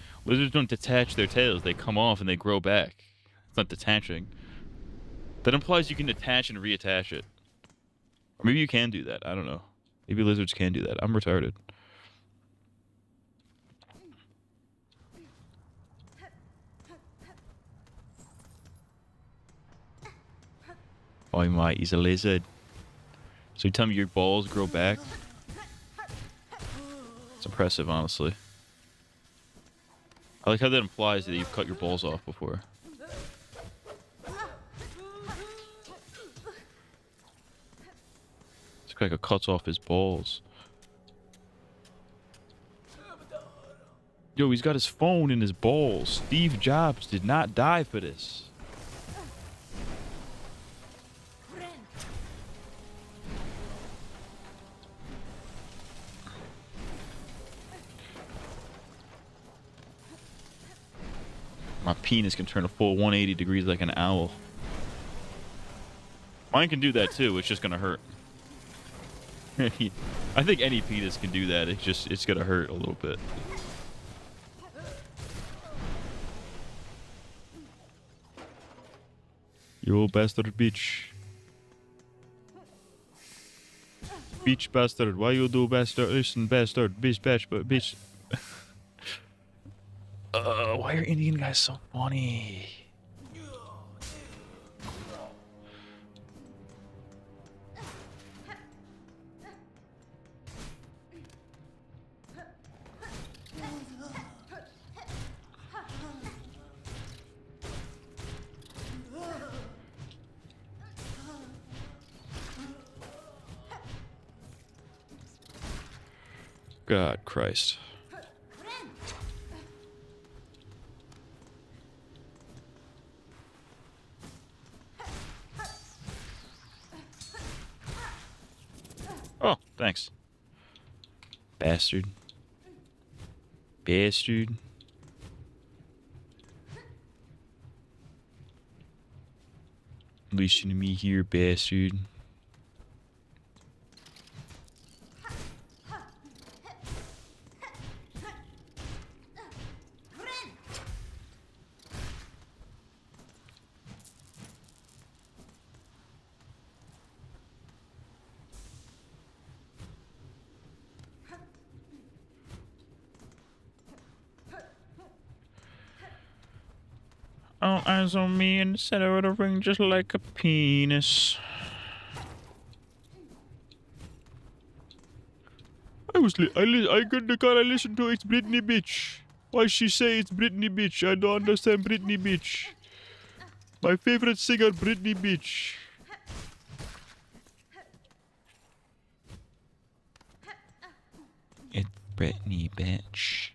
don't detach their tails. They come off and they grow back. It's not detaching. That implies you can attach and reattach it. Or maybe you can do that. I don't know. Maybe lizards can do that. I'm retarded. Oh my, he's a lizard. So you tell me your balls grow back? It's impressive, honestly. I like how that implies that you've cut your balls off before. This guy cuts off his balls. Yo, he's got his phone in his balls. Steve Jobs did not die for this. My penis can turn a full 180 degrees like an owl. Mine can do that too, it's just gonna hurt. I think any penis can do that, it's gonna hurt a little bit. You old bastard bitch. Bitch bastard, why you do bastard? Listen, bastard, bitch, bitch. Why are Indian guys so funny? God Christ. Oh, thanks. Bastard. Bastard. Listen to me here, bastard. All eyes on me in the center of the ring just like a penis. I gotta listen to it's Britney bitch. Why she say it's Britney bitch? I don't understand Britney bitch. My favorite singer Britney bitch. It's Britney bitch.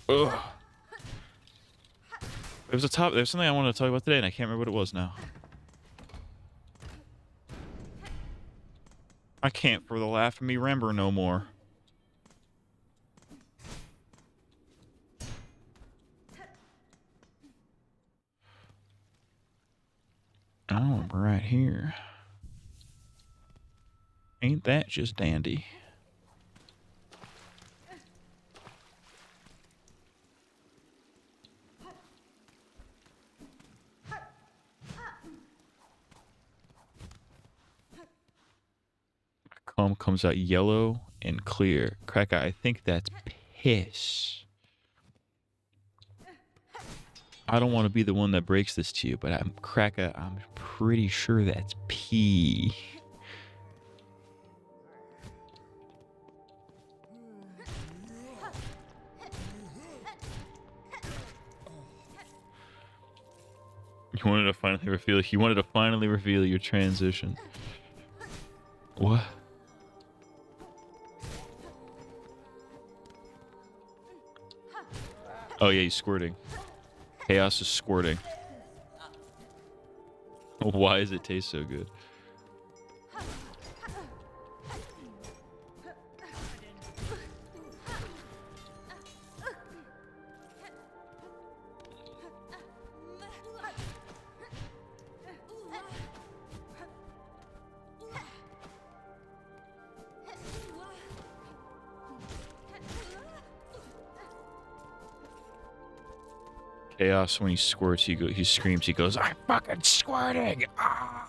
Ugh. There's something I wanted to talk about today and I can't remember what it was now. I can't for the laugh of me remember no more. Oh, we're right here. Ain't that just dandy? Cum comes out yellow and clear. Cracker, I think that's piss. I don't want to be the one that breaks this to you, but I'm pretty sure that's pee. You wanted to finally reveal your transition. What? Oh yeah, he's squirting. Chaos is squirting. Why does it taste so good? Chaos, when he squirts, he screams, he goes, I'm fucking squirting! Ah!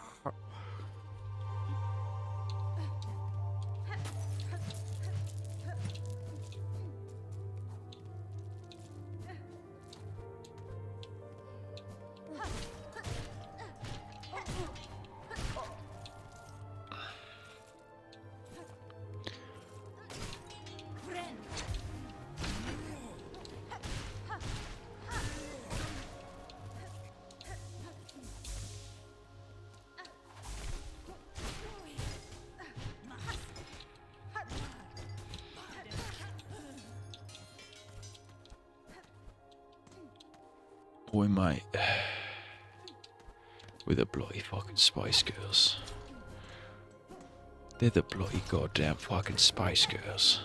Boy, mate. With the bloody fucking Spice Girls. They're the bloody goddamn fucking Spice Girls.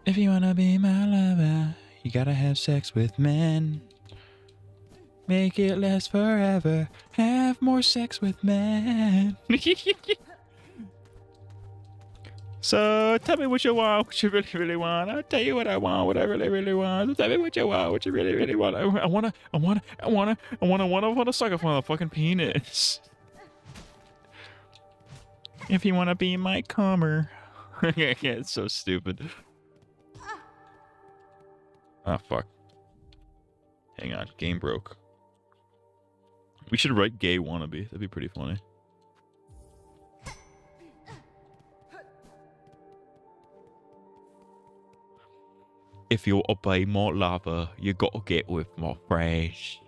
If you wanna be my lover, you gotta have sex with men. Make it last forever. Have more sex with men. So tell me what you want, what you really, really want. I'll tell you what I want, what I really, really want. Tell me what you want, what you really, really want. I wanna suck off on a fucking penis. If you wanna be my comer. Yeah, it's so stupid. Ah, fuck. Hang on, game broke. We should write gay wannabe. That'd be pretty funny. If you obey my lover, you gotta get with my friends.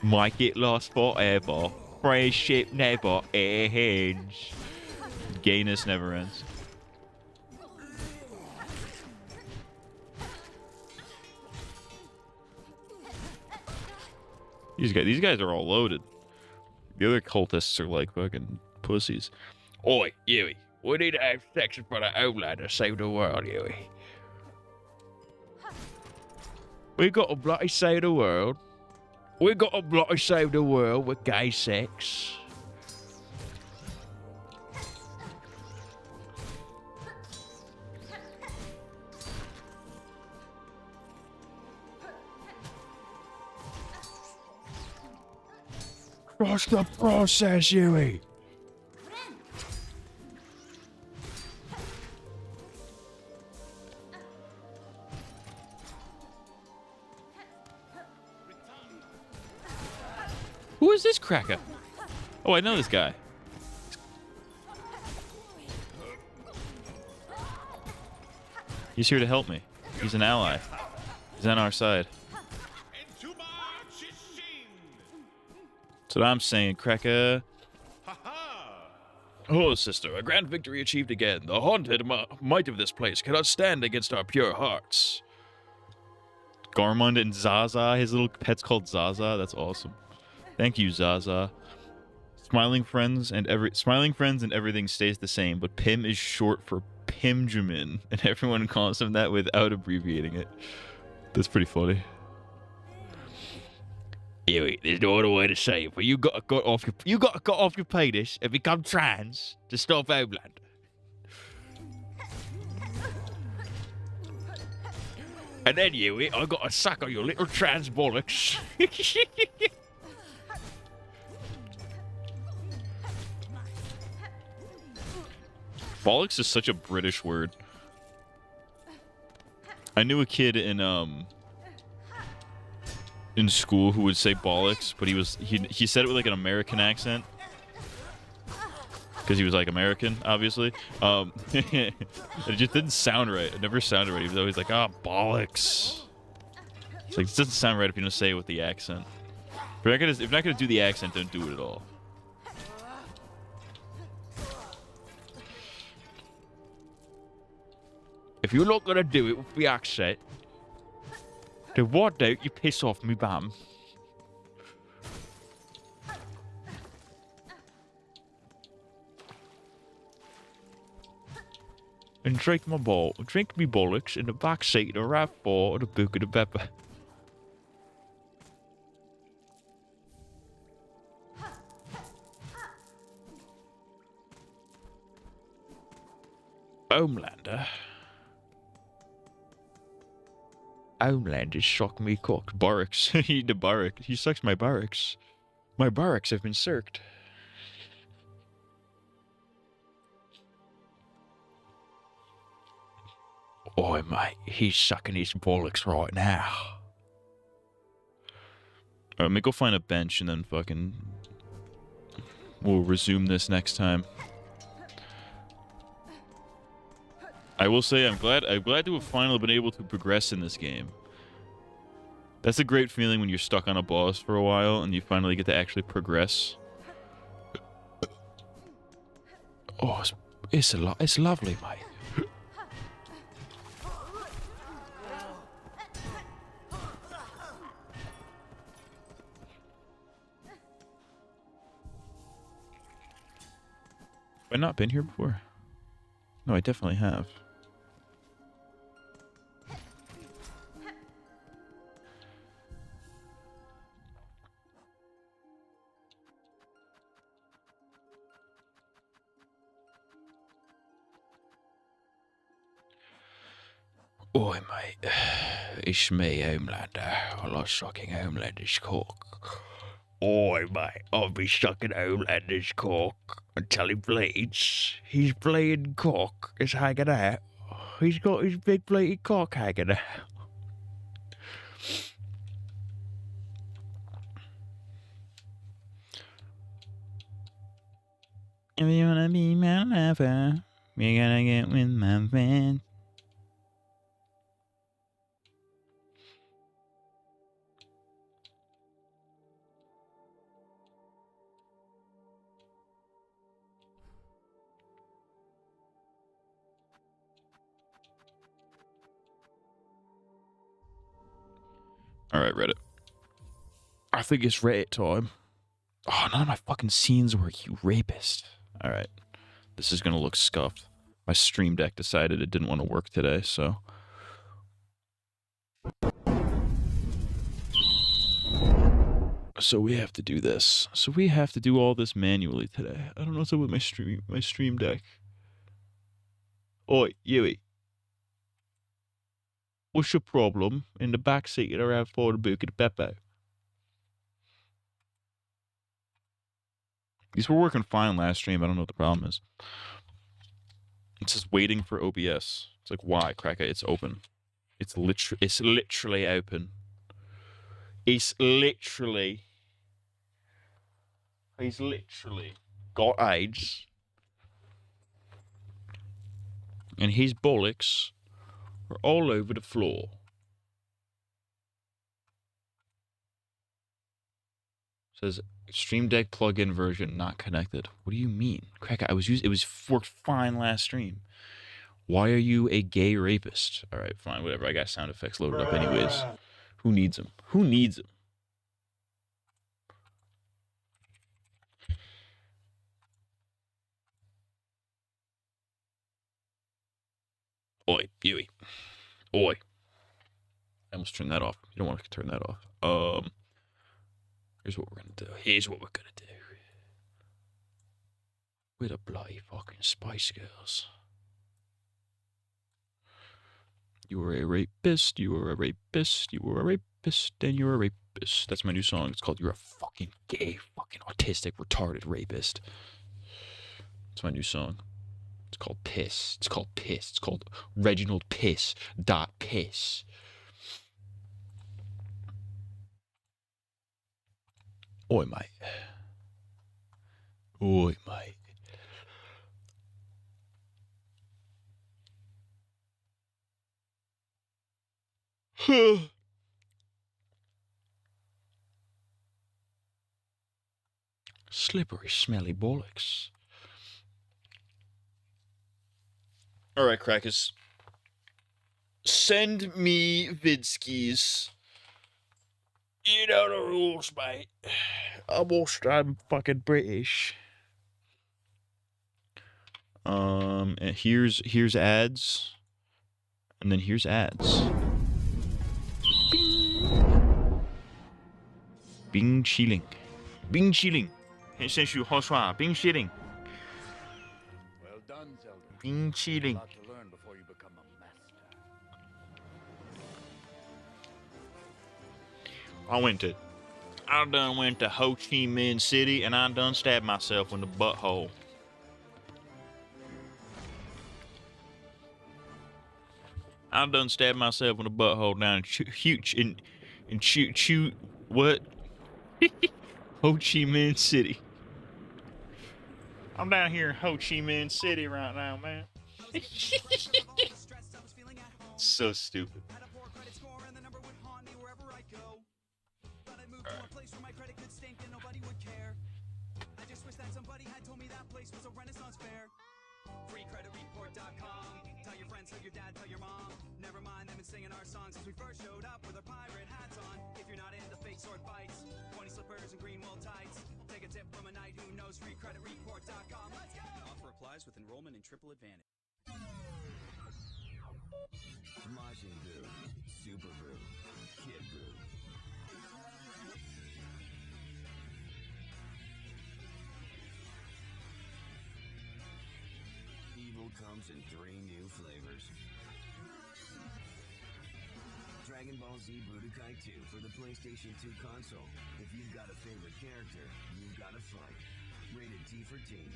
Might get lost forever. Friendship never ends. Gayness never ends. These guys are all loaded. The other cultists are like fucking pussies. Oi, Yui. We need to have sex in front of Outlander to save the world, Yui. We got to bloody save the world. We got to bloody save the world with gay sex. Trust the process, Yui. Who is this cracker? Oh, I know this guy. He's here to help me. He's an ally. He's on our side. That's what I'm saying, cracker. Oh, sister, a grand victory achieved again. The haunted might of this place cannot stand against our pure hearts. Garmund and Zaza, his little pet's called Zaza. That's awesome. Thank you, Zaza. Smiling friends and everything stays the same, but Pim is short for Pimjamin, and everyone calls him that without abbreviating it. That's pretty funny. Anyway, there's no other way to say it, but you gotta cut off your penis and become trans to stop Outlander. And then Yui, I gotta suck on your little trans bollocks. Bollocks is such a British word. I knew a kid in school who would say bollocks, but he said it with like an American accent. Because he was like American, obviously. It just didn't sound right. It never sounded right. He was always like, ah, oh, bollocks. It's like, it doesn't sound right if you don't say it with the accent. If you're not gonna do the accent, don't do it at all. If you're not gonna do it with the accent, then why don't you piss off me bum? And drink me bollocks in the back seat of RAV4 of the Book of the Pepper. Homelander. Homelander suck me cock. Barracks. He the barracks. He sucks my barracks. My barracks have been circed. Oi, mate. He's sucking his bollocks right now. Alright, let me go find a bench and then fucking... we'll resume this next time. I will say I'm glad to have finally been able to progress in this game. That's a great feeling when you're stuck on a boss for a while and you finally get to actually progress. Oh, it's lovely, mate. Have I not been here before? No, I definitely have. Oi, mate. It's me, Homelander. I like sucking Homelander's cock. Oi, mate. I'll be sucking Homelander's cock until he bleeds. His bleeding cock is hanging out. He's got his big bleeding cock hanging out. If you wanna be my lover, you gotta get with my friend. Alright, Reddit. I think it's Reddit time. Oh, none of my fucking scenes work, you rapist. Alright. This is gonna look scuffed. My Stream Deck decided it didn't want to work today, so... So we have to do this. So we have to do all this manually today. I don't know what's up with my Stream Deck. Oi, Yui. What's your problem in the back seat of our Ford Buick at Beppo? These were working fine last stream. I don't know what the problem is. It says waiting for OBS. It's like, why, Cracker? It's open. It's literally open. It's literally... He's literally got AIDS. And his bollocks are all over the floor. Says Stream Deck plugin version not connected. What do you mean? Crack, it was worked fine last stream. Why are you a gay rapist? Alright, fine, whatever. I got sound effects loaded up anyways. Who needs them? Who needs them? Oi, Huey. Oi. I almost turned that off. You don't want to turn that off. Here's what we're gonna do. Here's what we're gonna do. We're the bloody fucking Spice Girls. You were a rapist, you were a rapist, you were a rapist, and you're a rapist. That's my new song. It's called You're a Fucking Gay, Fucking Autistic, Retarded Rapist. It's my new song. It's called Piss. It's called Piss. It's called Reginald Piss. Piss. Oi, mate. Oi, mate. Slippery, smelly bollocks. Alright, crackers. Send me vidskis. You know the rules, mate. I'm fucking British. And here's ads. And then here's ads. Bing. Bing chilling. Bing chilling. 先生好耍，冰淇淋。 Well done, Zelda. 冰淇淋。 Lot to I done went to Ho Chi Minh City and I done stabbed myself in the butthole. I done stabbed myself in the butthole down in what? Ho Chi Minh City. I'm down here in Ho Chi Minh City right now, man. So stupid. FreeCreditReport.com. Tell your friends, tell your dad, tell your mom. Never mind them and singing our songs since we first showed up with our pirate hats on. If you're not into fake sword fights, pointy slippers and green wool tights, take a tip from a knight who knows. FreeCreditReport.com. Let's go! Offer applies with enrollment and triple advantage. Majin Buu, Super Buu, Kid Buu. Evil comes in 3 new flavors. Dragon Ball Z Budokai 2 for the PlayStation 2 console. If you've got a favorite character, you've got to fight. Rated T for teen.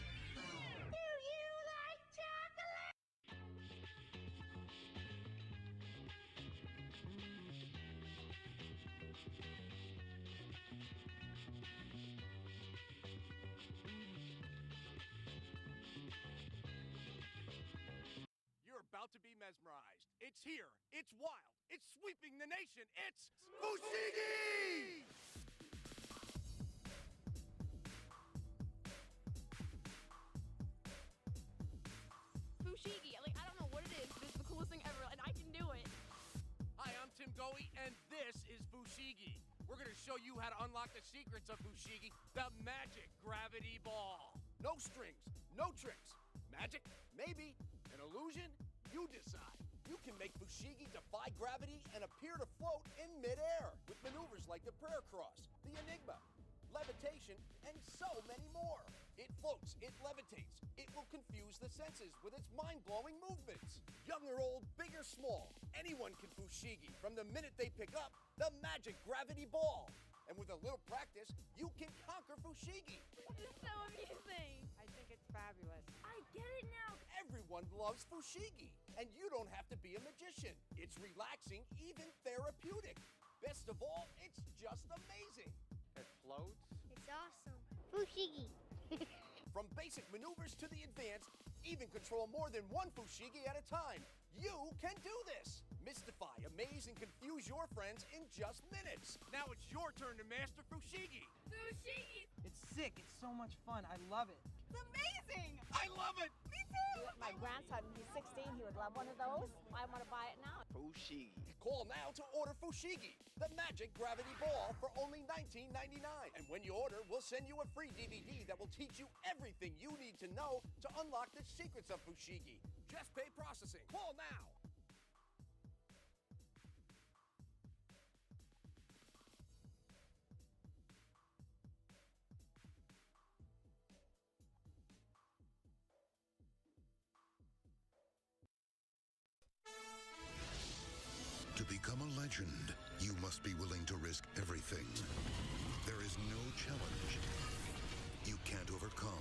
About to be mesmerized. It's here. It's wild. It's sweeping the nation. It's Fushigi! Fushigi, like, I don't know what it is, but it's the coolest thing ever, and I can do it. Hi, I'm Tim Goey, and this is Fushigi. We're going to show you how to unlock the secrets of Fushigi, the magic gravity ball. No strings, no tricks. Magic? Maybe. An illusion? You decide. You can make Fushigi defy gravity and appear to float in midair with maneuvers like the prayer cross, the enigma, levitation, and so many more. It floats, it levitates, it will confuse the senses with its mind-blowing movements. Young or old, big or small, anyone can Fushigi from the minute they pick up the magic gravity ball. And with a little practice, you can conquer Fushigi. This is so amusing. I think it's fabulous. I get it now. Everyone loves Fushigi, and you don't have to be a magician. It's relaxing, even therapeutic. Best of all, it's just amazing. It floats. It's awesome. Fushigi. From basic maneuvers to the advanced, even control more than one Fushigi at a time. You can do this. Mystify, amaze, and confuse your friends in just minutes. Now it's your turn to master Fushigi. Fushigi! It's sick. It's so much fun. I love it. It's amazing! I love it. Me too! My grandson, he's 16, he would love one of those. I want to buy it now. Fushigi. Call now to order Fushigi, the magic gravity ball, for only $19.99. And when you order, we'll send you a free DVD that will teach you everything you need to know to unlock the secrets of Fushigi. Just pay processing. Call now. To become a legend, you must be willing to risk everything. There is no challenge you can't overcome.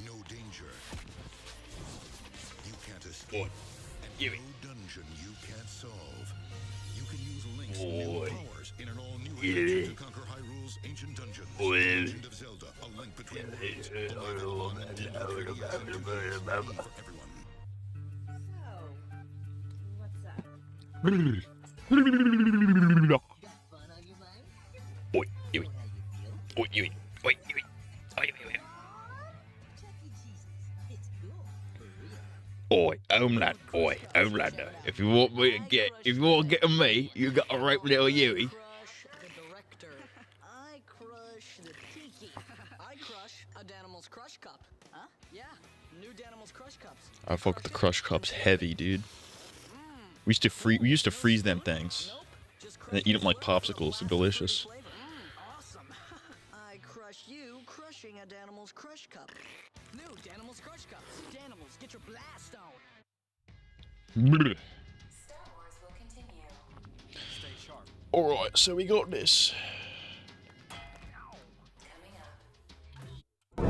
No danger you can't escape. And no dungeon you can't solve. You can use Link's new powers in an all-new adventure to conquer Hyrule's ancient dungeons. Legend of Zelda, A Link Between Worlds. Only available on Nintendo 3DS and 2DS, for everyone. What's up? Oi, oi, oi, oi, oi, oi, homeland, homelander. If you want to get me, you got to rape little Yui. Crush the director. I crush the tiki. I crush a Danimal's Crush Cup. Huh? Yeah, new Danimal's Crush Cups. I fuck with the Crush Cups heavy, dude. We used to freeze them things and then eat them like popsicles. They're delicious. Awesome. I crush you crushing a Danimal's Crush Cup. New Danimal's Crush Cups. Danimals, get your blast on. Star Wars will continue. Stay sharp. Alright, so we got this. I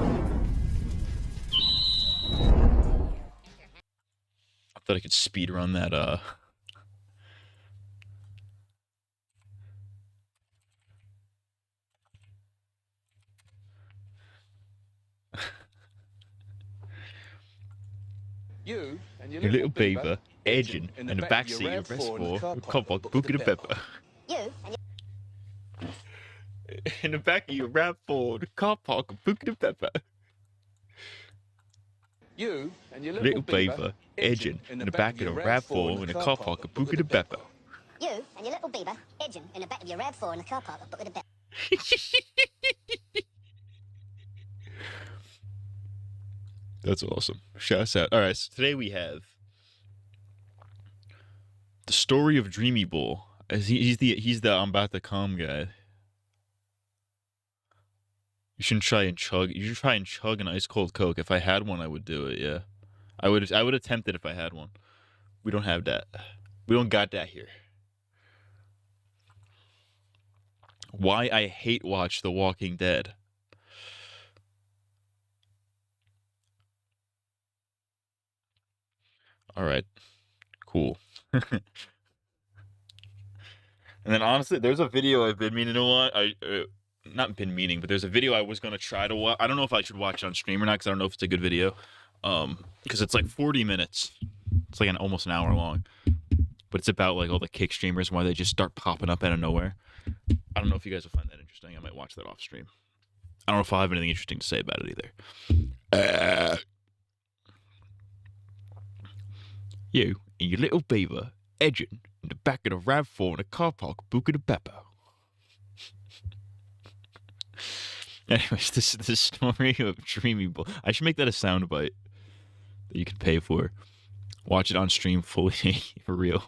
thought I could speed run that, You and your little beaver edging in the backseat of RS4 with Cobalt Booking the Pepper. You and In the back of your RAV4, the car park of Booking the Pepper. You and your Little beaver edging in the back of the RAV4 in the car park of Booking the Pepper. you and your little beaver edging in the back of your RAV4 in the car park of Book with a Bell. That's awesome. Shout us out. All right, so today we have the story of Dreamy Bull. As he's the I'm about to come guy. You should try and chug an ice cold Coke. If I had one, I would do it. Yeah, I would attempt it if I had one. We don't have that. We don't got that here. Why I hate watch The Walking Dead. All right, cool. And then honestly, there's a video I've been meaning to watch. Not been meaning, but there's a video I was gonna try to watch. I don't know if I should watch it on stream or not because I don't know if it's a good video. Because it's like 40 minutes. It's like almost an hour long. But it's about like all the kick streamers and why they just start popping up out of nowhere. I don't know if you guys will find that interesting. I might watch that off stream. I don't know if I'll have anything interesting to say about it either. You and your little beaver edging in the back of the RAV4 in a car park Booking the Pepper. Anyways, this is the story of Dreamy Bull. I should make that a soundbite that you can pay for. Watch it on stream fully for real.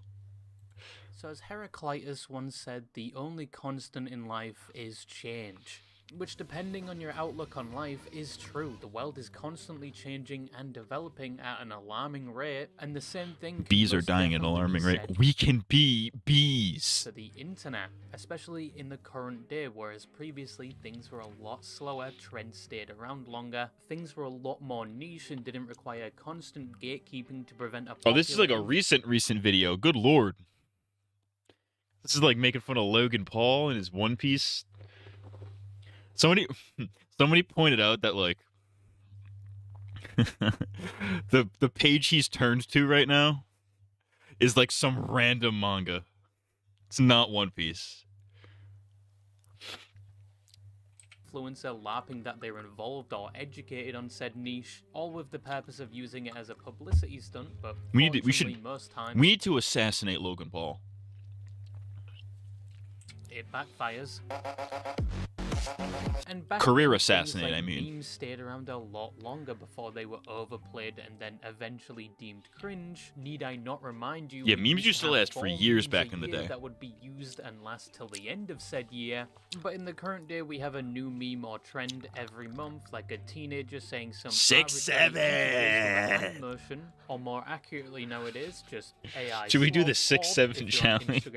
So as Heraclitus once said, the only constant in life is change. Which, depending on your outlook on life, is true. The world is constantly changing and developing at an alarming rate, and the same thing Bees are dying at an alarming rate. We can be bees. To the internet, especially in the current day, whereas previously things were a lot slower, trends stayed around longer, things were a lot more niche and didn't require constant gatekeeping to prevent a Oh, this is like a recent video. Good lord. This is like making fun of Logan Paul and his One Piece. Somebody pointed out that like the page he's turned to right now is like some random manga. It's not One Piece. Influencer LARPing that they're involved or educated on said niche, all with the purpose of using it as a publicity stunt, but we need to assassinate Logan Paul. It backfires. And career assassinate, like I mean. Memes stayed around a lot longer before they were overplayed and then eventually deemed cringe. Need I not remind you? Yeah, memes used to last for years back in the day. That would be used and last till the end of said year. But in the current day, we have a new meme or trend every month, like a teenager saying some 6'7" motion, or more accurately nowadays, just AI. Should we do the 6'7" challenge?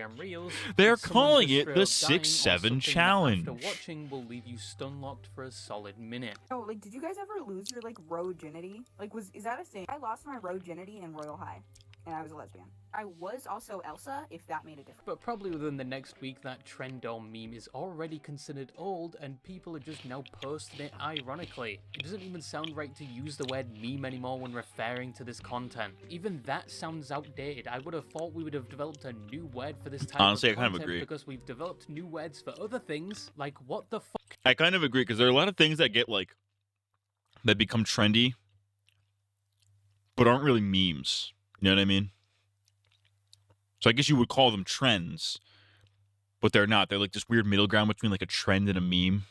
They're calling it the 6'7" challenge. After watching, will leave you stun locked for a solid minute. Oh, like, did you guys ever lose your like roginity? Like, is that a thing? I lost my roginity in Royal High, and I was a lesbian. I was also Elsa, if that made a difference. But probably within the next week, that trend or meme is already considered old, and people are just now posting it ironically. It doesn't even sound right to use the word meme anymore when referring to this content. Even that sounds outdated. I would have thought we would have developed a new word for this type Honestly, of I kind content of agree. because we've developed new words for other things, like what the fuck. I kind of agree, because there are a lot of things that get like, that become trendy, but aren't really memes. You know what I mean? So I guess you would call them trends, but they're not. They're like this weird middle ground between like a trend and a meme.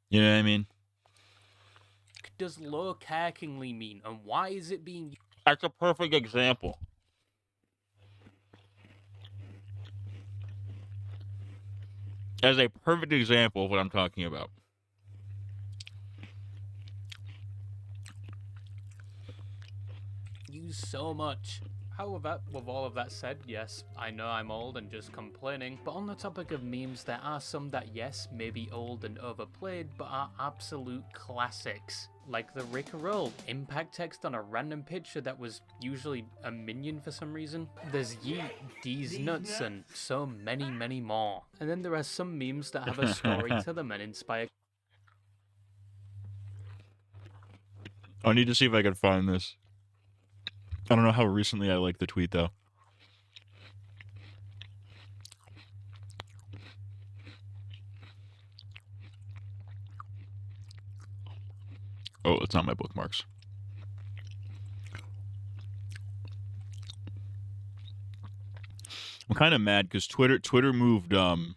You know what I mean? Does low-carkingly mean, and why is it being used? That's a perfect example. As a perfect example of what I'm talking about. Used so much. However, with all of that said, yes, I know I'm old and just complaining, but on the topic of memes, there are some that, yes, may be old and overplayed, but are absolute classics. Like the Rick Roll impact text on a random picture that was usually a minion for some reason. There's Yeet, D's nuts, and so many more. And then there are some memes that have a story to them and inspire. I need to see if I can find this. I don't know how recently I liked the tweet, though. Oh, it's not my bookmarks. I'm kind of mad because Twitter moved, on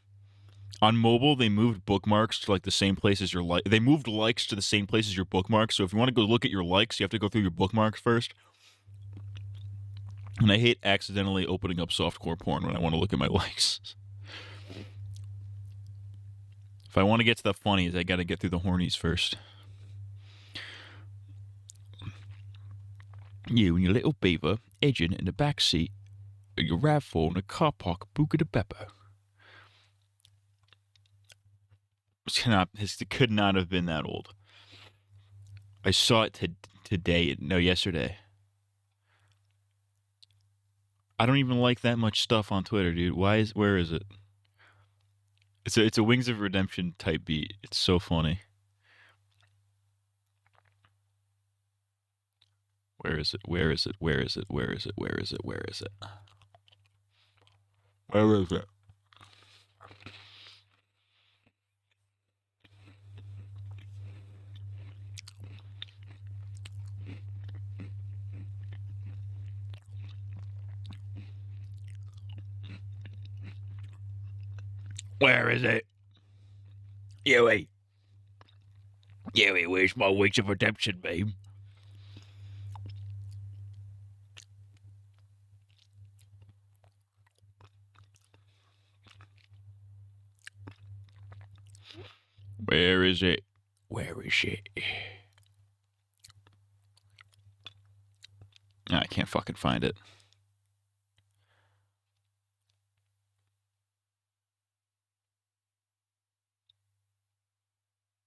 mobile, they moved bookmarks to like the same place as your they moved likes to the same place as your bookmarks. So if you want to go look at your likes, you have to go through your bookmarks first. And I hate accidentally opening up softcore porn when I want to look at my likes. If I want to get to the funnies, I got to get through the hornies first. You and your little beaver edging in the back seat of your RAV4 in a car park, Buca de Beppo. It could not have been that old. I saw it today. No, yesterday. I don't even like that much stuff on Twitter, dude. Where is it? It's a Wings of Redemption type beat. It's so funny. Where is it? Where is it? Where is it? Where is it? Where is it? Where is it? Where is it? Where is it? Yui, where's my Wings of Redemption meme? Where is it? Where is it? I can't fucking find it.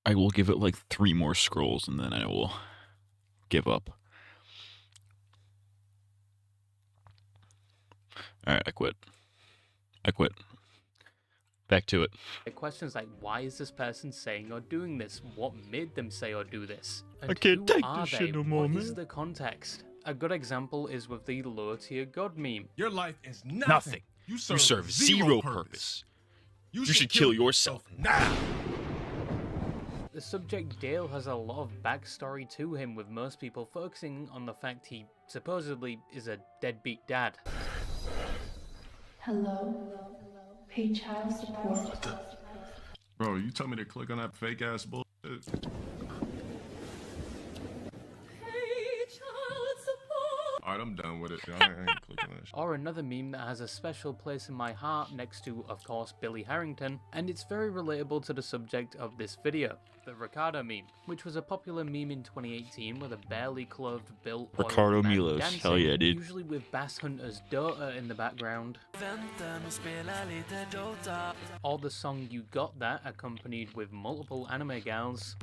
I will give it like 3 more scrolls and then I will give up. Alright, I quit. Back to it. Questions like, why is this person saying or doing this? What made them say or do this? And I can't take are this they? shit no more, What man. is the context? A good example is with the lower tier god meme. Your life is Nothing. You serve zero purpose. You should kill yourself now. The subject Dale has a lot of backstory to him, with most people focusing on the fact he supposedly is a deadbeat dad. Hello? Pay child support. Bro, you told me to click on that fake ass bullshit. Alright, I'm done with it. I ain't clicking that shit. Or another meme that has a special place in my heart next to, of course, Billy Harrington, and it's very relatable to the subject of this video, the Ricardo meme, which was a popular meme in 2018 with a barely clothed, built Ricardo oiled man Milos, dancing, hell yeah, dude. usually with Bass Hunter's daughter in the background. Or the song You Got That, accompanied with multiple anime gals.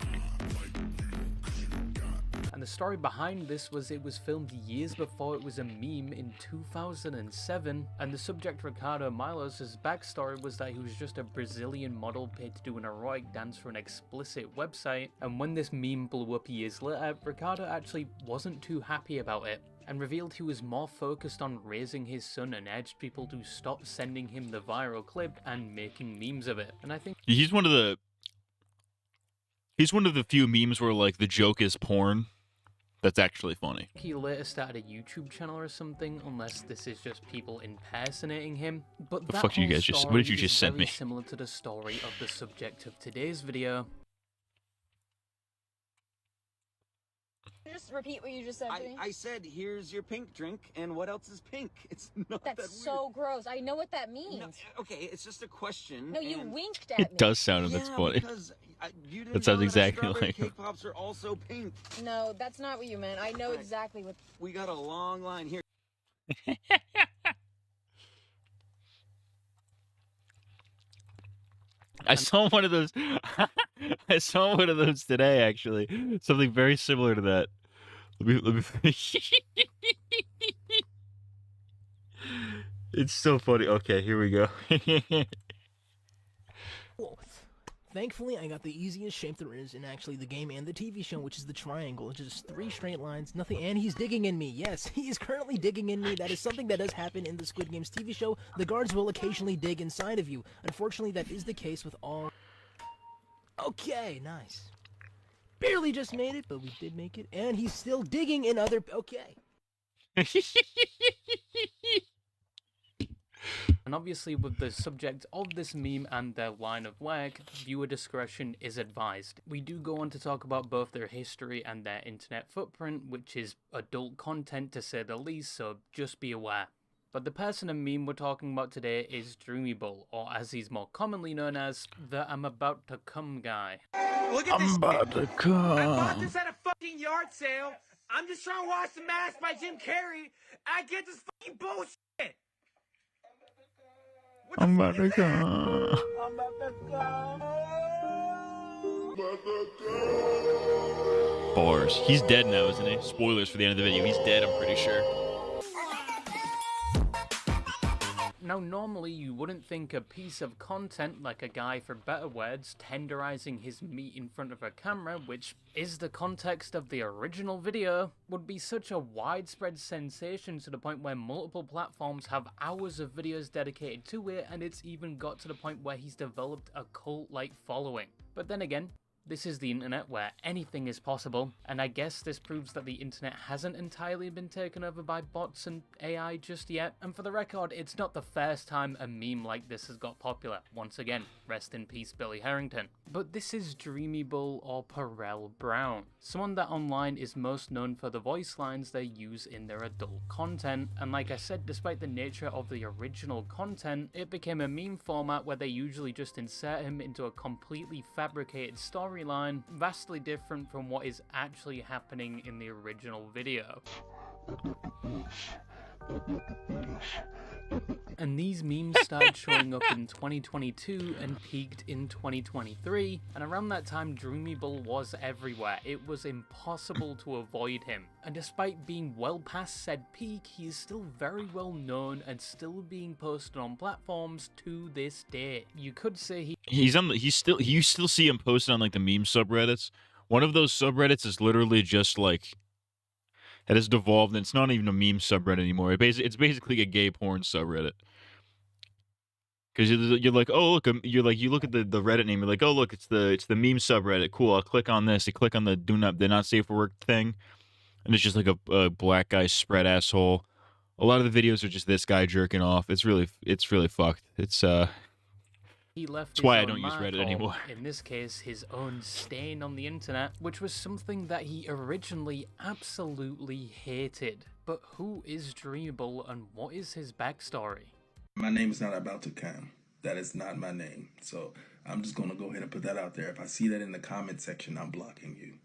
And the story behind this was it was filmed years before it was a meme in 2007, and the subject Ricardo Milos' backstory was that he was just a Brazilian model paid to do an erotic dance for an explicit website, and when this meme blew up years later, Ricardo actually wasn't too happy about it, and revealed he was more focused on raising his son and urged people to stop sending him the viral clip and making memes of it. And I think He's one of the few memes where like the joke is porn. That's actually funny. he later started a YouTube channel or something, unless this is just people impersonating him. But The that fuck did you whole guys just- what story did you just is send very me? similar to the story of the subject of today's video. Just repeat what you just said to me. I said, here's your pink drink, and what else is pink? It's not That's that so gross. I know what that means. weird. No, okay, it's just a question. No, you and- winked at me. It does sound a bit funny. Because you didn't That sounds know exactly strawberry like cake pops are also pink. No, that's not what you meant. I know Right. exactly what. We got a long line here. I saw one of those. I saw one of those today, actually. Something very similar to that. Let me. It's so funny. Okay, here we go. Thankfully, I got the easiest shape there is in actually the game and the TV show, which is the triangle. It's just 3 straight lines, nothing, and he's digging in me. Yes, he is currently digging in me. That is something that does happen in the Squid Games TV show. The guards will occasionally dig inside of you. Unfortunately, that is the case with all... Okay, nice. Barely just made it, but we did make it, and he's still digging in other... Okay. And obviously with the subject of this meme and their line of work, viewer discretion is advised. We do go on to talk about both their history and their internet footprint, which is adult content to say the least, so just be aware. But the person and meme we're talking about today is Dreamybull, or as he's more commonly known as, the I'm about to come guy. Look at this. I'm about to come. I bought this at a fucking yard sale. I'm just trying to watch The Mask by Jim Carrey. I get this fucking bullshit. I'm about to come. I'm about to come. Bars. He's dead now, isn't he? Spoilers for the end of the video. He's dead, I'm pretty sure. Now, normally you wouldn't think a piece of content like a guy, for better words, tenderizing his meat in front of a camera, which is the context of the original video, would be such a widespread sensation to the point where multiple platforms have hours of videos dedicated to it, and it's even got to the point where he's developed a cult-like following. But then again, this is the internet where anything is possible, and I guess this proves that the internet hasn't entirely been taken over by bots and AI just yet. And for the record, it's not the first time a meme like this has got popular. Once again, rest in peace Billy Harrington. But this is Dreamybull, or Perel Brown, someone that online is most known for the voice lines they use in their adult content, and like I said, despite the nature of the original content, it became a meme format where they usually just insert him into a completely fabricated storyline, vastly different from what is actually happening in the original video. And these memes started showing up in 2022 and peaked in 2023, and around that time Dreamybull was everywhere. It was impossible to avoid him. And despite being well past said peak, he is still very well known and still being posted on platforms to this day. You could say you still see him posted on like the meme subreddits. One of those subreddits is literally just like, it has devolved, and it's not even a meme subreddit anymore. It's basically a gay porn subreddit. Because you're like, oh look, you look at the Reddit name, you're like, oh look, it's the meme subreddit. Cool, I'll click on this. You click on the they're not safe for work thing, and it's just like a black guy spread asshole. A lot of the videos are just this guy jerking off. It's really fucked. he left That's why I his don't own use mark, Reddit or, anymore. in this case, his own stain on the internet, which was something that he originally absolutely hated. But who is Dreamybull and what is his backstory? My name is not about to come. That is not my name. So I'm just going to go ahead and put that out there. If I see that in the comment section, I'm blocking you.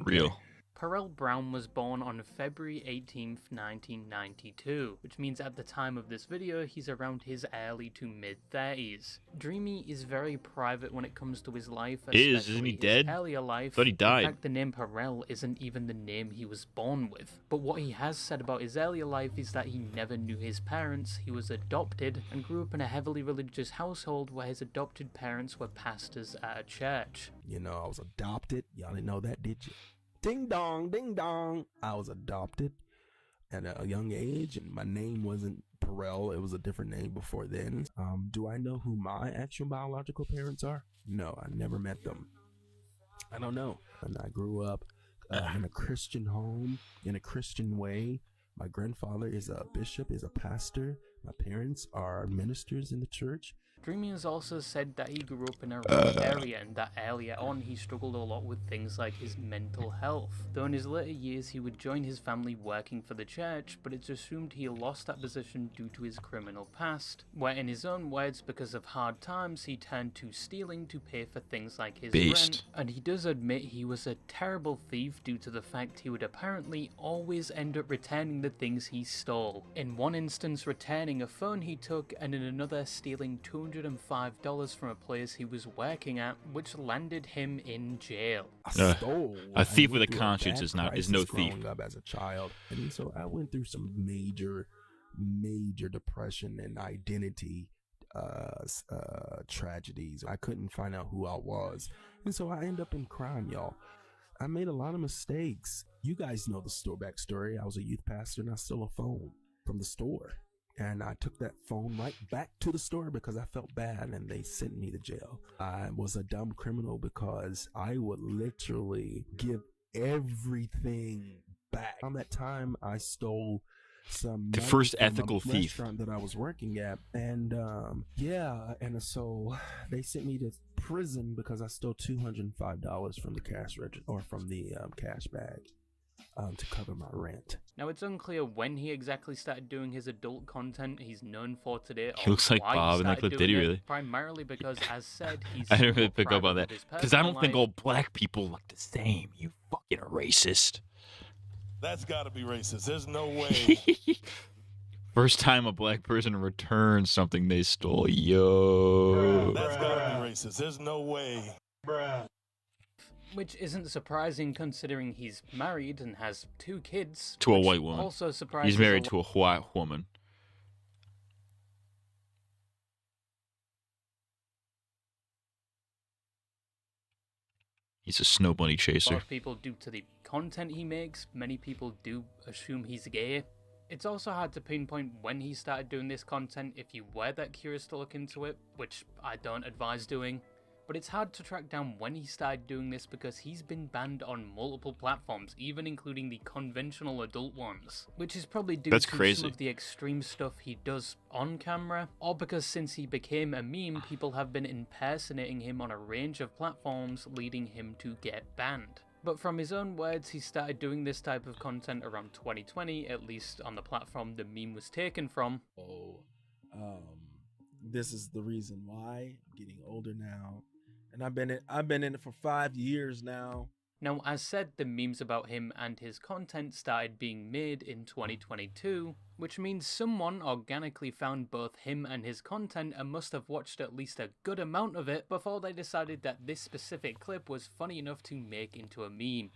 Okay? Real. Perel Brown was born on February 18th, 1992, which means at the time of this video, he's around his early to mid-30s. Dreamy is very private when it comes to his life, Isn't he dead? His earlier life. Thought he died. In fact, the name Perel isn't even the name he was born with. But what he has said about his earlier life is that he never knew his parents, he was adopted, and grew up in a heavily religious household where his adopted parents were pastors at a church. You know, I was adopted. Y'all didn't know that, did you? Ding dong, ding dong. I was adopted at a young age, and my name wasn't Perel. It was a different name before then. Do I know who my actual biological parents are? No, I never met them. I don't know. And I grew up in a Christian home, in a Christian way. My grandfather is a bishop, is a pastor. My parents are ministers in the church. Dreamy has also said that he grew up in a rough area and that earlier on he struggled a lot with things like his mental health. Though in his later years he would join his family working for the church, but it's assumed he lost that position due to his criminal past, where in his own words, because of hard times, he turned to stealing to pay for things like his rent, and he does admit he was a terrible thief due to the fact he would apparently always end up returning the things he stole. In one instance returning a phone he took, and in another stealing $205 from a place he was working at, which landed him in jail. A thief with a conscience is no thief. Growing up as a child, and so I went through some major depression and identity tragedies. I couldn't find out who I was, and so I end up in crime, y'all. I made a lot of mistakes. You guys know the store backstory. I was a youth pastor and I stole a phone from the store. And I took that phone right back to the store because I felt bad and they sent me to jail. I was a dumb criminal because I would literally give everything back. Around that time, I stole some the first ethical thief restaurant that I was working at, and and so they sent me to prison because I stole $205 from the cash register or from the cash bag to cover my rent. Now it's unclear when he exactly started doing his adult content he's known for today. He looks like Bob in that clip, did he really? Primarily because, as said, he's I didn't really pick up on that because I don't think all black people look the same. You fucking racist. That's gotta be racist. There's no way. First time a black person returns something they stole. Yo. That's gotta be racist. There's no way. Bruh. Which isn't surprising considering he's married and has 2 kids. To a white woman. Also surprising. He's married to a white woman. He's a snow bunny chaser. A lot of people, due to the content he makes, many people do assume he's gay. It's also hard to pinpoint when he started doing this content if you were that curious to look into it, which I don't advise doing. But it's hard to track down when he started doing this because he's been banned on multiple platforms, even including the conventional adult ones. Which is probably due to some of the extreme stuff he does on camera, or because since he became a meme, people have been impersonating him on a range of platforms, leading him to get banned. But from his own words, he started doing this type of content around 2020, at least on the platform the meme was taken from. This is the reason why I'm getting older now. And I've been in it for 5 years now. Now, as said, the memes about him and his content started being made in 2022, which means someone organically found both him and his content and must have watched at least a good amount of it before they decided that this specific clip was funny enough to make into a meme.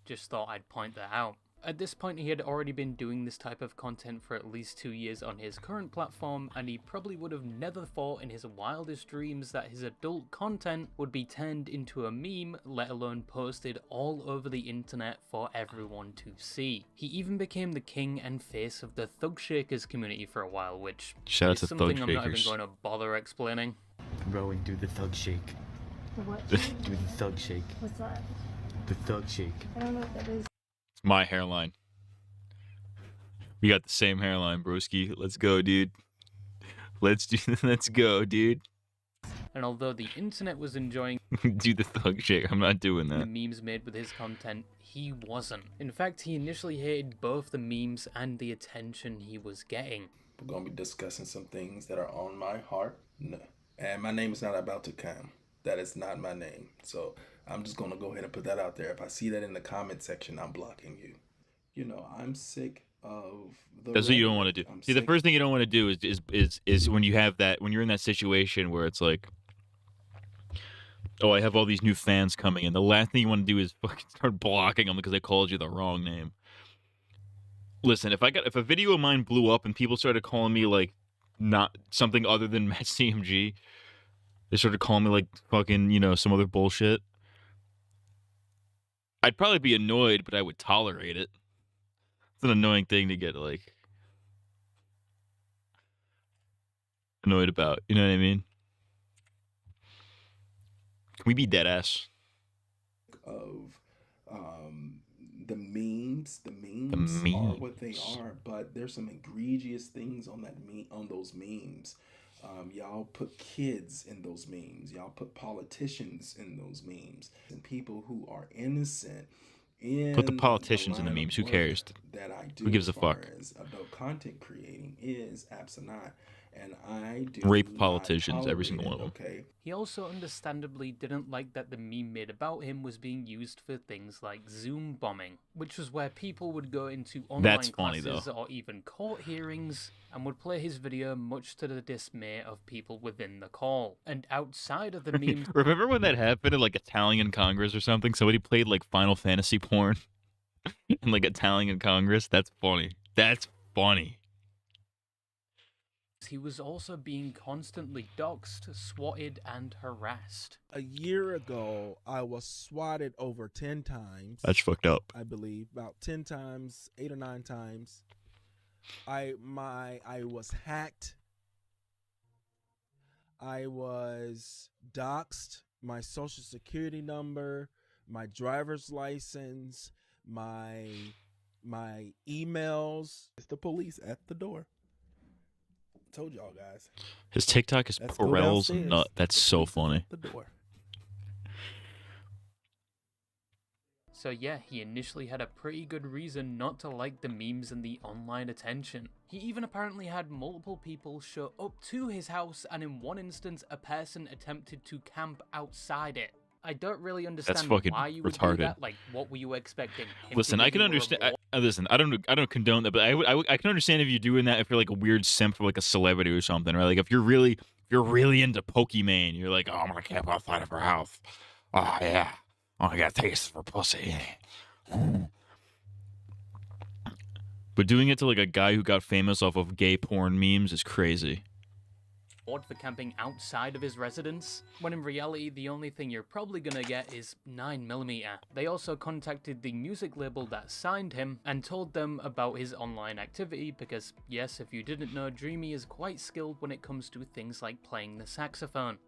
Just thought I'd point that out. At this point, he had already been doing this type of content for at least 2 years on his current platform, and he probably would have never thought in his wildest dreams that his adult content would be turned into a meme, let alone posted all over the internet for everyone to see. He even became the king and face of the Thug Shakers community for a while, which shout out is to something Thug I'm not even Shakers. going to bother explaining. Bro, do the thug shake. The what? Do the thug shake. What's that? The thug shake. I don't know what that is. It's my hairline. We got the same hairline, broski. Let's go, dude. Let's go, dude. And although the internet was enjoying do the thug shake, I'm not doing that. the memes made with his content, he wasn't. In fact, he initially hated both the memes and the attention he was getting. We're going to be discussing some things that are on my heart. No. And my name is not about to come. That is not my name. So I'm just going to go ahead and put that out there. If I see that in the comment section, I'm blocking you. You know, I'm sick of the That's what you don't want to do. See, the first thing you don't want to do is when you have that, when you're in that situation where it's like, oh, I have all these new fans coming in. The last thing you want to do is fucking start blocking them because they called you the wrong name. Listen, if a video of mine blew up and people started calling me like not something other than Matt CMG, they started calling me like fucking, you know, some other bullshit, I'd probably be annoyed, but I would tolerate it. It's an annoying thing to get like annoyed about. You know what I mean? Can we be dead ass? Of the memes are what they are, but there's some egregious things on that on those memes. Y'all put kids in those memes. Y'all put politicians in those memes, and people who are innocent in Put the politicians in the line of memes. Who work cares? that I do Who gives as a far fuck? as adult content creating is Absonot, and I do Rape not politicians, every tolerate single one it, of them. okay? He also understandably didn't like that the meme made about him was being used for things like Zoom bombing, which was where people would go into online That's funny, classes though. or even court hearings and would play his video, much to the dismay of people within the call. And outside of the memes... Remember when that happened in like Italian Congress or something? Somebody played like Final Fantasy porn in like Italian Congress? That's funny. That's funny. He was also being constantly doxxed, swatted, and harassed. A year ago, I was swatted over 10 times. That's fucked up. I believe about 10 times, 8 or 9 times. I was hacked. I was doxxed. My social security number, my driver's license, my emails. It's the police at the door. Told y'all guys. His TikTok is Let's go Perel's downstairs. nut. That's so funny. The door. So yeah, he initially had a pretty good reason not to like the memes and the online attention. He even apparently had multiple people show up to his house, and in one instance a person attempted to camp outside it. I don't really understand fucking why you would do retarded. that. Like, what were you expecting? Him Listen, to I give can you a understand. Listen, I don't condone that, but I can understand if you're doing that if you're like a weird simp for like a celebrity or something, right? Like if you're really into Pokemon, you're like, oh, I'm gonna camp outside of her house. Oh yeah, oh, I got taste for pussy. But doing it to like a guy who got famous off of gay porn memes is crazy. For camping outside of his residence, when in reality the only thing you're probably gonna get is 9mm. They also contacted the music label that signed him and told them about his online activity because, yes, if you didn't know, Dreamy is quite skilled when it comes to things like playing the saxophone.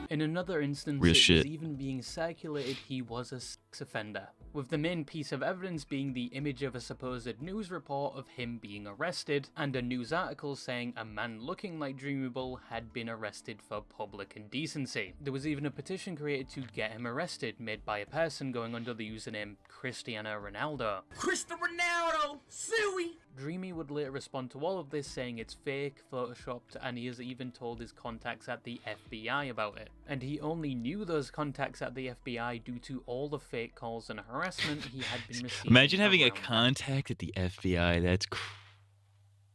In another instance, Real it shit. was even being circulated he was a sex offender, with the main piece of evidence being the image of a supposed news report of him being arrested, and a news article saying a man looking like Dreamable had been arrested for public indecency. There was even a petition created to get him arrested, made by a person going under the username Cristiano Ronaldo. Cristiano Ronaldo, suey! Dreamy would later respond to all of this, saying it's fake, photoshopped, and he has even told his contacts at the FBI about it. And he only knew those contacts at the FBI due to all the fake calls and harassment he had been receiving. Imagine having a around contact at the FBI. That's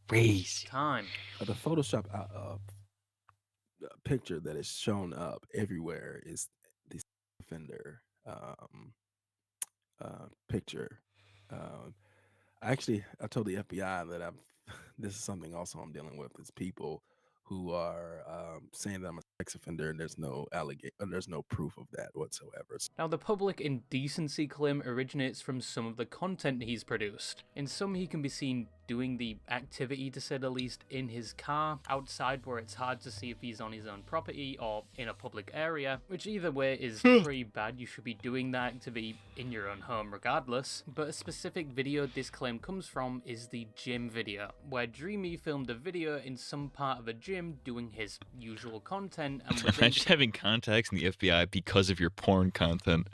crazy. time. The Photoshop picture that is shown up everywhere is the offender picture. Actually, I told the FBI that this is something also I'm dealing with. Is people who are saying that I'm a sex offender and there's no there's no proof of that whatsoever. Now, the public indecency claim originates from some of the content he's produced. In some, he can be seen doing the activity, to say the least, in his car, outside where it's hard to see if he's on his own property or in a public area, which either way is pretty bad. You should be doing that activity in your own home regardless. But a specific video this claim comes from is the gym video, where Dreamy filmed a video in some part of a gym doing his usual content, and Imagine having contacts in the FBI because of your porn content.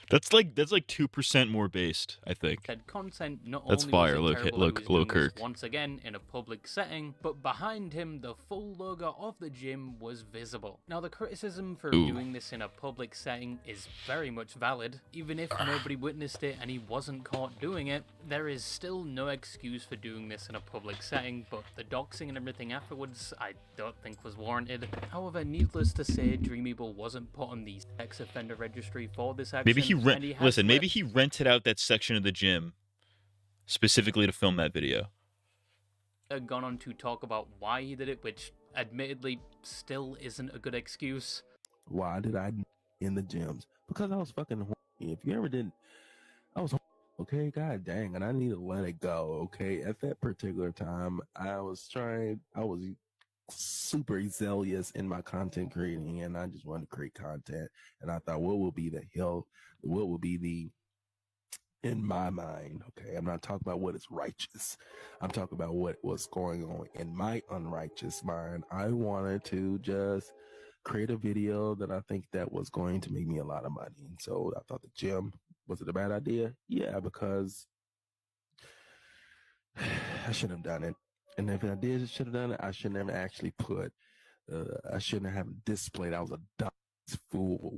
That's like 2% more based, I think. Said content not That's only fire. was it terrible that he was doing Kirk. this once again in a public setting, but behind him the full logo of the gym was visible. Now, the criticism for doing this in a public setting is very much valid. Even if nobody witnessed it and he wasn't caught doing it, there is still no excuse for doing this in a public setting, but the doxing and everything afterwards I don't think was warranted. However, needless to say, Dreamable wasn't put on the sex offender registry for this action. Maybe maybe he rented out that section of the gym specifically to film that video. Gone on to talk about why he did it, which admittedly still isn't a good excuse. Why did I in the gyms? Because I was fucking horny. If you ever did, I was horny, okay. God dang, and I need to let it go. Okay, at that particular time, I was super zealous in my content creating, and I just wanted to create content. And I thought, what will be the in my mind. Okay, I'm not talking about what is righteous. I'm talking about what was going on in my unrighteous mind. I wanted to just create a video that I think that was going to make me a lot of money. And so I thought the gym, was it a bad idea? Yeah, because I shouldn't have done it. And if I should have done it, I shouldn't have actually put, I shouldn't have displayed. I was a dumb fool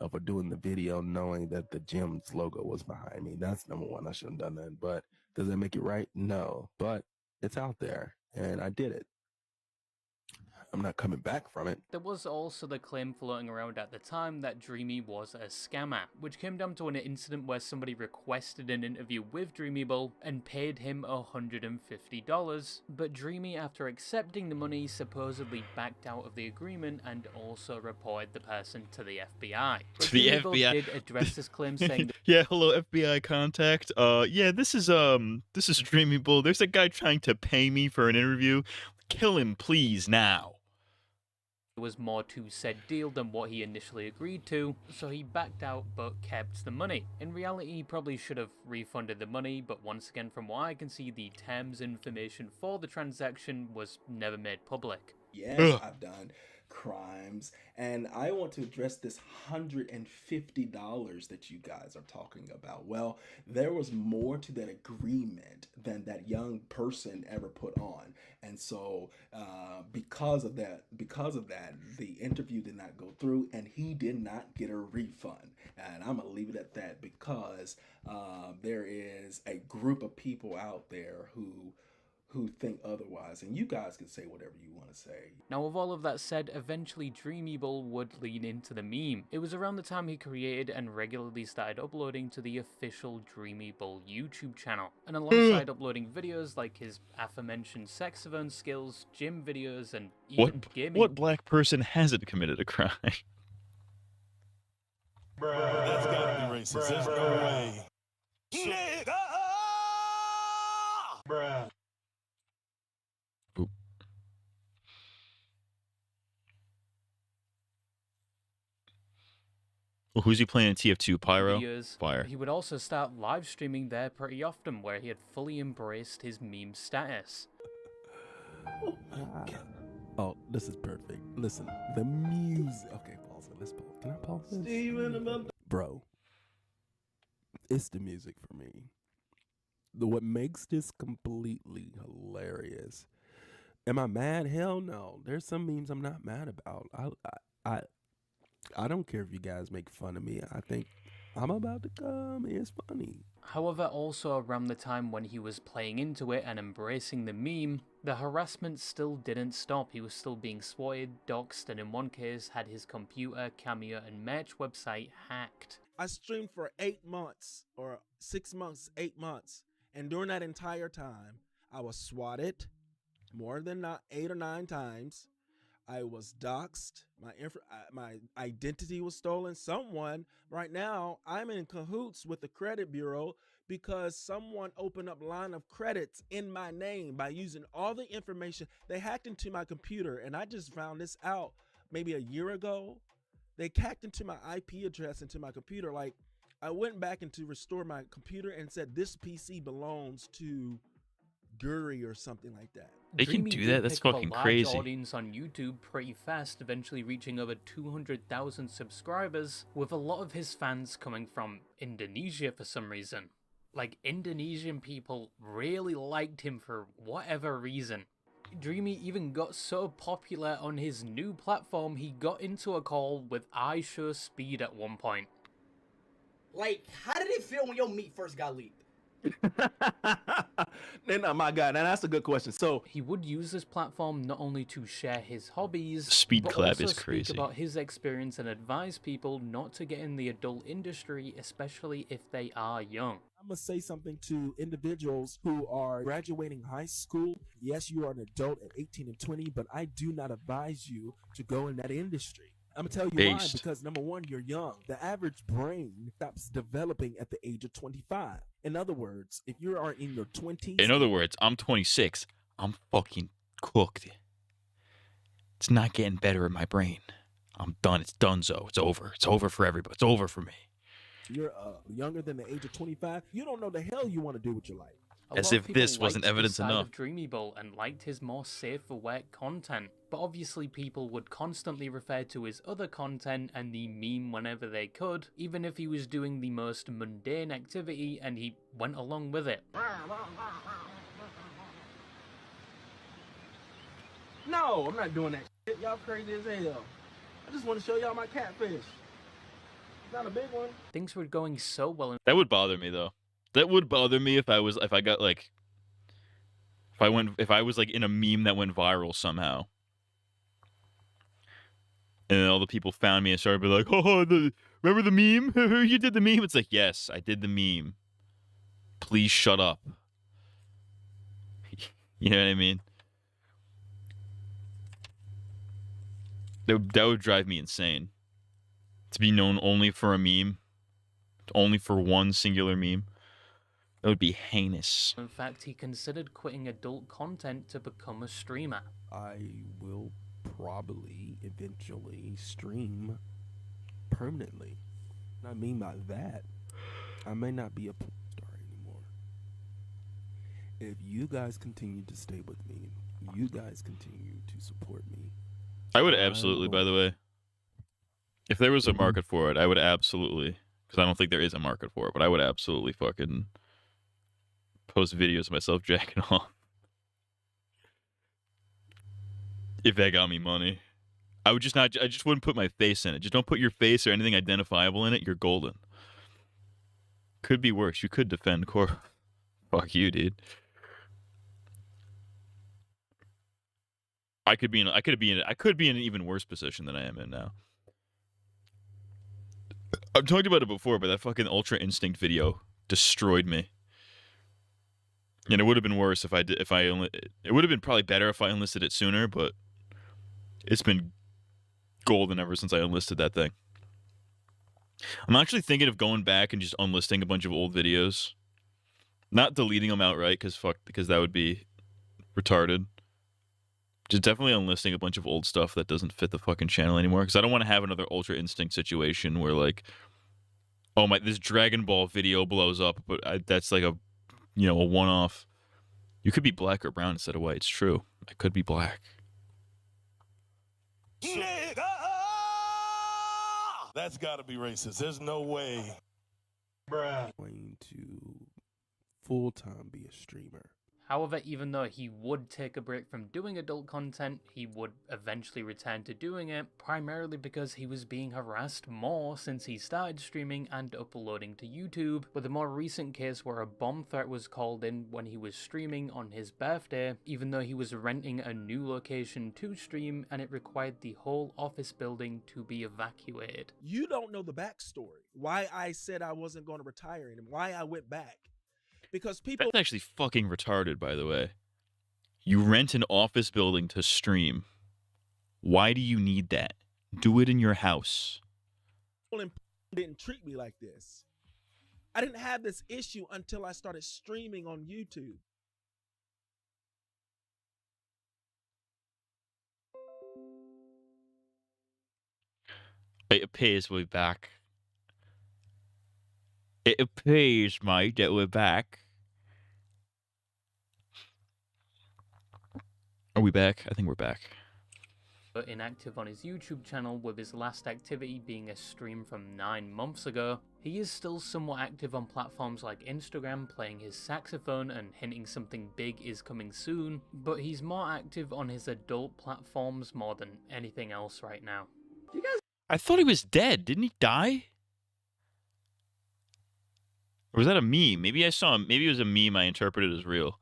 for doing the video knowing that the gym's logo was behind me. That's number one. I shouldn't have done that. But does that make it right? No. But it's out there and I did it. I'm not coming back from it. There was also the claim floating around at the time that Dreamy was a scammer, which came down to an incident where somebody requested an interview with Dreamyable and paid him $150, but Dreamy, after accepting the money, supposedly backed out of the agreement and also reported the person to the FBI. But To the Dreamyable FBI. did address this claim, saying that Yeah, hello FBI contact. Yeah, this is Dreamyable. There's a guy trying to pay me for an interview. Kill him, please, now. there was more to said deal than what he initially agreed to, so he backed out but kept the money. In reality, he probably should have refunded the money, but once again, from what I can see, the terms information for the transaction was never made public. Yes, I've done crimes, and I want to address this $150 that you guys are talking about. Well, there was more to that agreement than that young person ever put on, and so because of that, the interview did not go through, and he did not get a refund. And I'm gonna leave it at that because there is a group of people out there who think otherwise, and you guys can say whatever you want to say. Now, with all of that said, eventually Dreamyable would lean into the meme. It was around the time he created and regularly started uploading to the official Dreamyable YouTube channel, and alongside uploading videos like his aforementioned saxophone skills, gym videos, and even gaming. What black person hasn't committed a crime? Bruh, that's gotta be racist. There's no way. Nigga! Bruh. Well, who's he playing in TF2? Pyro? Videos. Fire. He would also start live streaming there pretty often, where he had fully embraced his meme status. Oh, this is perfect. Listen, the music. Okay, pause it. Let's pause. Can I pause this? Bro, it's the music for me. What makes this completely hilarious. Am I mad? Hell no. There's some memes I'm not mad about. I don't care if you guys make fun of me. I think I'm about to come. It's funny. However, also around the time when he was playing into it and embracing the meme, the harassment still didn't stop. He was still being swatted, doxxed, and in one case had his computer, cameo, and merch website hacked. I streamed for 8 months, or 6 months, 8 months, and during that entire time, I was swatted more than 8 or 9 times. I was doxxed. My identity was stolen. Someone, right now, I'm in cahoots with the credit bureau because someone opened up line of credits in my name by using all the information. They hacked into my computer, and I just found this out maybe a year ago. They hacked into my IP address into my computer. Like, I went back to restore my computer and said this PC belongs to Guri or something like that. They can do that? That's fucking a large crazy. Audience on YouTube pretty fast, eventually reaching over 200,000 subscribers, with a lot of his fans coming from Indonesia for some reason. Like, Indonesian people really liked him for whatever reason. Dreamy even got so popular on his new platform, he got into a call with iShowSpeed at one point. Like, how did it feel when your meat first got leaked? Then, oh my God, now that's a good question. So he would use this platform not only to share his hobbies, Speed but collab also is speak crazy. about his experience and advise people not to get in the adult industry, especially if they are young. I'm going to say something to individuals who are graduating high school. Yes, you are an adult at 18 and 20, but I do not advise you to go in that industry. I'm going to tell you why, because number one, you're young. The average brain stops developing at the age of 25. In other words, if you are in your 20s... In other words, I'm 26. I'm fucking cooked. It's not getting better in my brain. I'm done. It's donezo. It's over. It's over for everybody. It's over for me. You're younger than the age of 25. You don't know the hell you want to do with your life. As if this wasn't evidence side enough. of Dreamy Bolt and liked his more safe for work content, but obviously people would constantly refer to his other content and the meme whenever they could, even if he was doing the most mundane activity and he went along with it. No, I'm not doing that shit. Y'all crazy as hell. I just want to show y'all my catfish. Not a big one. Things were going so well. That would bother me though. That would bother me if I was like in a meme that went viral somehow. And then all the people found me and started being like, "Oh, remember the meme? You did the meme." It's like, "Yes, I did the meme. Please shut up." You know what I mean? That would drive me insane. To be known only for a meme, only for one singular meme. That would be heinous. In fact, he considered quitting adult content to become a streamer. I will probably eventually stream permanently. What I mean by that, I may not be a porn star anymore. If you guys continue to stay with me, you guys continue to support me. I would absolutely, by the way. If there was a market for it, I would absolutely, because I don't think there is a market for it, but I would absolutely fucking post videos of myself jacking off. If that got me money. I just wouldn't put my face in it. Just don't put your face or anything identifiable in it. You're golden. Could be worse. You could defend Cor. Fuck you, dude. I could be in an even worse position than I am in now. I've talked about it before, but that fucking Ultra Instinct video destroyed me. And it would have been worse it would have been probably better if I enlisted it sooner, but it's been golden ever since I enlisted that thing. I'm actually thinking of going back and just unlisting a bunch of old videos. Not deleting them outright, because that would be retarded. Just definitely unlisting a bunch of old stuff that doesn't fit the fucking channel anymore, because I don't want to have another Ultra Instinct situation where, like, oh my, this Dragon Ball video blows up, but that's like a one-off. You could be black or brown instead of white. It's true. I could be black. That's gotta be racist. There's no way. Bruh. I'm going to full-time be a streamer. However, even though he would take a break from doing adult content, he would eventually return to doing it, primarily because he was being harassed more since he started streaming and uploading to YouTube, with a more recent case where a bomb threat was called in when he was streaming on his birthday, even though he was renting a new location to stream and it required the whole office building to be evacuated. You don't know the backstory. Why I said I wasn't going to retire and why I went back. Because people... That's actually fucking retarded, by the way. You rent an office building to stream. Why do you need that? Do it in your house. People didn't treat me like this. I didn't have this issue until I started streaming on YouTube. It appears we're back. It appears, mate, that we're back. Are we back? I think we're back. But inactive on his YouTube channel, with his last activity being a stream from 9 months ago. He is still somewhat active on platforms like Instagram, playing his saxophone and hinting something big is coming soon, but he's more active on his adult platforms more than anything else right now. I thought he was dead. Didn't he die? Or was that a meme? Maybe I saw him. Maybe it was a meme I interpreted as real.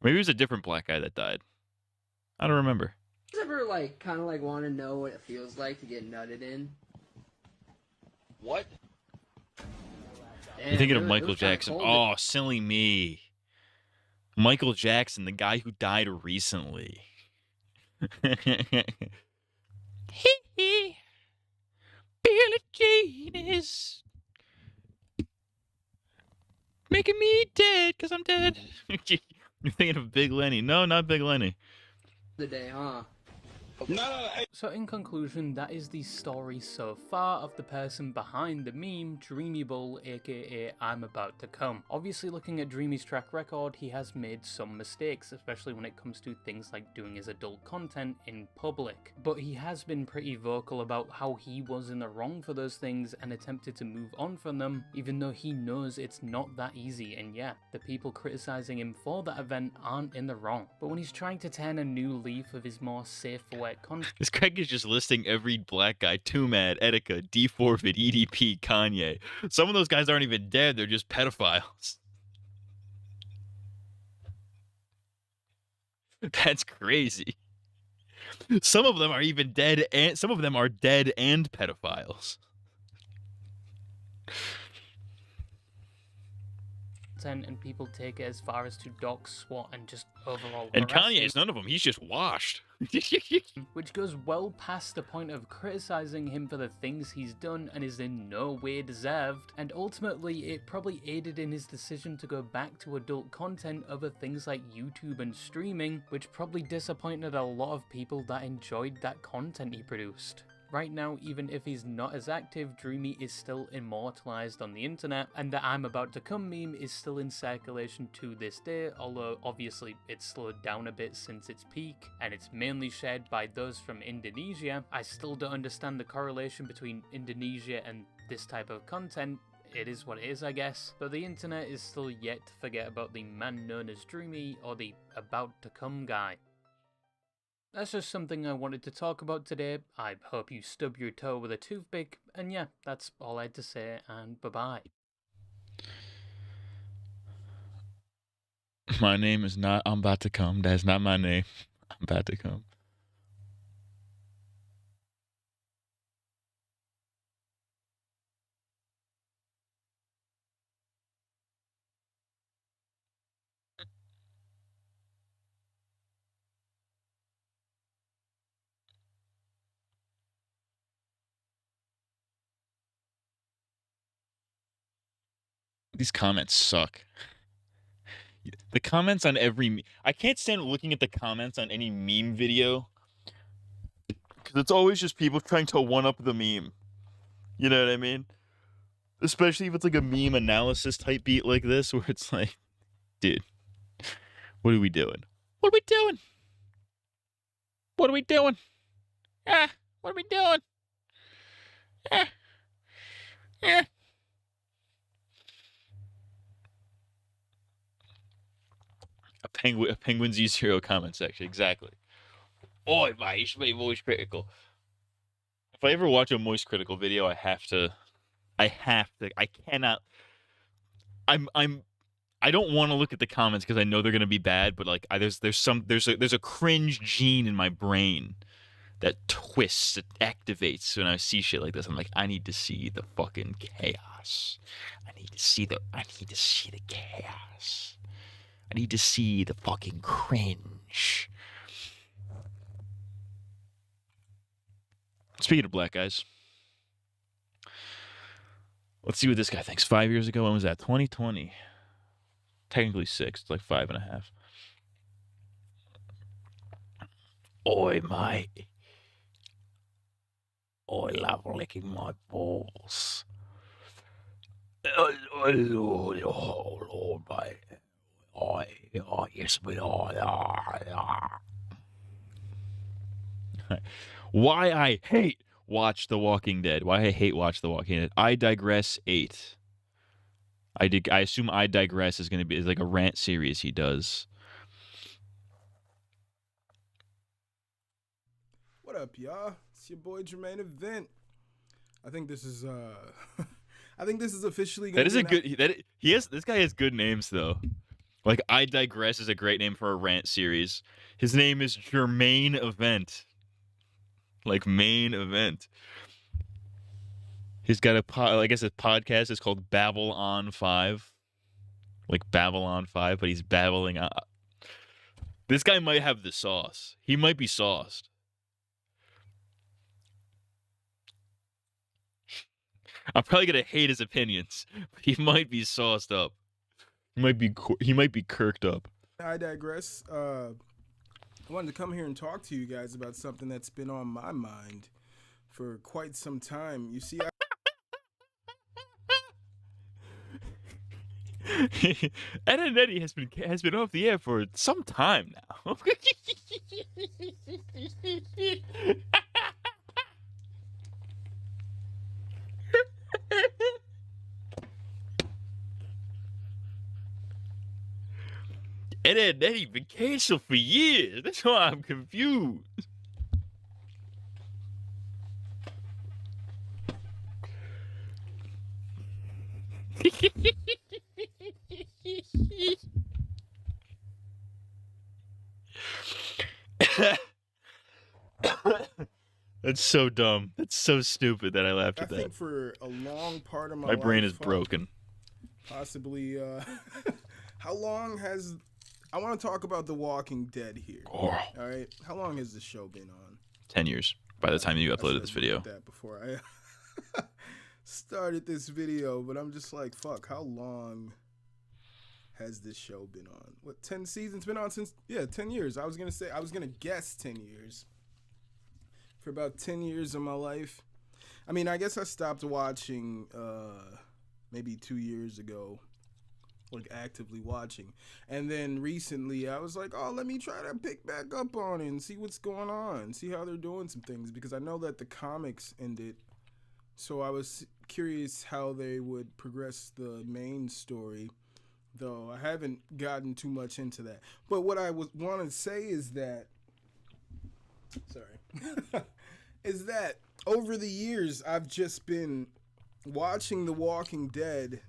Maybe it was a different black guy that died. I don't remember. You ever, like, kind of, like, want to know what it feels like to get nutted in? What? You're thinking of Michael Jackson. Oh, silly me. Michael Jackson, the guy who died recently. Billie Jean is making me dead because I'm dead. You're thinking of Big Lenny. No, not Big Lenny. The day, huh? So in conclusion, that is the story so far of the person behind the meme, Dreamy Bull, aka I'm About to Come. Obviously, looking at Dreamy's track record, he has made some mistakes, especially when it comes to things like doing his adult content in public. But he has been pretty vocal about how he was in the wrong for those things and attempted to move on from them, even though he knows it's not that easy. And yeah, the people criticizing him for that event aren't in the wrong. But when he's trying to turn a new leaf of his more safe for work content, This Craig is just listing every black guy: Too Mad, Etika, D4vid, EDP, Kanye. Some of those guys aren't even dead, they're just pedophiles. That's crazy. Some of them are even dead, and some of them are dead and pedophiles. and people take it as far as to dox, swat, and just overall And harass Kanye's him. none of them. He's just washed. Which goes well past the point of criticizing him for the things he's done and is in no way deserved, and ultimately it probably aided in his decision to go back to adult content over things like YouTube and streaming, which probably disappointed a lot of people that enjoyed that content he produced. Right now, even if he's not as active, Dreamy is still immortalized on the internet, and the I'm About to Come meme is still in circulation to this day, although obviously it's slowed down a bit since its peak, and it's mainly shared by those from Indonesia. I still don't understand the correlation between Indonesia and this type of content. It is what it is, I guess, but the internet is still yet to forget about the man known as Dreamy, or the About to Come guy. That's just something I wanted to talk about today. I hope you stub your toe with a toothpick, and yeah, that's all I had to say, and bye-bye. My name is not I'm About to Come. That's not my name. I'm About to Come. These comments suck. The comments on every... I can't stand looking at the comments on any meme video, because it's always just people trying to one-up the meme. You know what I mean? Especially if it's like a meme analysis type beat like this, where it's like, dude, what are we doing? What are we doing? What are we doing? What are we doing? A penguin's U0 comment section, exactly. Oi, mate, you should be voice critical. If I ever watch a Moist Critical video, I cannot. I don't want to look at the comments because I know they're gonna be bad, but like, there's a cringe gene in my brain that twists, it activates when I see shit like this. I'm like, I need to see the fucking chaos. I need to see the chaos. I need to see the fucking cringe. Speaking of black guys, let's see what this guy thinks. 5 years ago, when was that? 2020. Technically 6. It's like 5.5. Oi, mate. I love licking my balls. Oh, Lord, mate. Yes, but Why I hate Watch The Walking Dead. Why I hate Watch The Walking Dead. I Digress 8. I assume I Digress is like a rant series he does. What up, y'all? It's your boy Jermaine Event. I think this is I think this is officially gonna That is a good this guy has good names though. Like, I Digress is a great name for a rant series. His name is Jermaine Event. Like, main event. He's got I guess his podcast is called Babylon 5. Like Babylon 5, but he's babbling on. This guy might have the sauce. He might be sauced. I'm probably gonna hate his opinions, but he might be sauced up. He might be kirked up. I digress. I wanted to come here and talk to you guys about something that's been on my mind for quite some time. You see, Ed and Eddie has been off the air for some time now. Ed and Eddie been canceled for years. That's why I'm confused. That's so dumb. That's so stupid that I laughed I at that. think for a long part of my My brain life, is broken. Possibly, how long has... I want to talk about The Walking Dead here. Oh. All right? How long has the show been on? 10 years by the time you uploaded this video. That before I started this video, but I'm just like, fuck, how long has this show been on? What, 10 seasons? Been on since, 10 years. I was going to guess 10 years. For about 10 years of my life. I mean, I guess I stopped watching maybe 2 years ago, like actively watching. And then recently I was like, oh, let me try to pick back up on it and see what's going on, see how they're doing some things, because I know that the comics ended. So I was curious how they would progress the main story, though I haven't gotten too much into that. But what I want to say is that, is that over the years I've just been watching The Walking Dead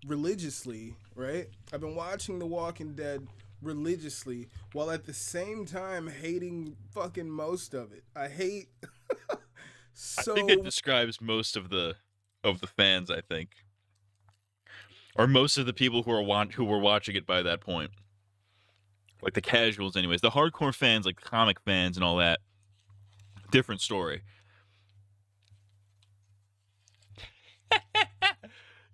religiously, right? I've been watching The Walking Dead religiously while at the same time hating fucking most of it. I hate I think it describes most of the fans, I think. Or most of the people who were watching it by that point. Like the casuals anyways. The hardcore fans, like comic fans and all that, different story.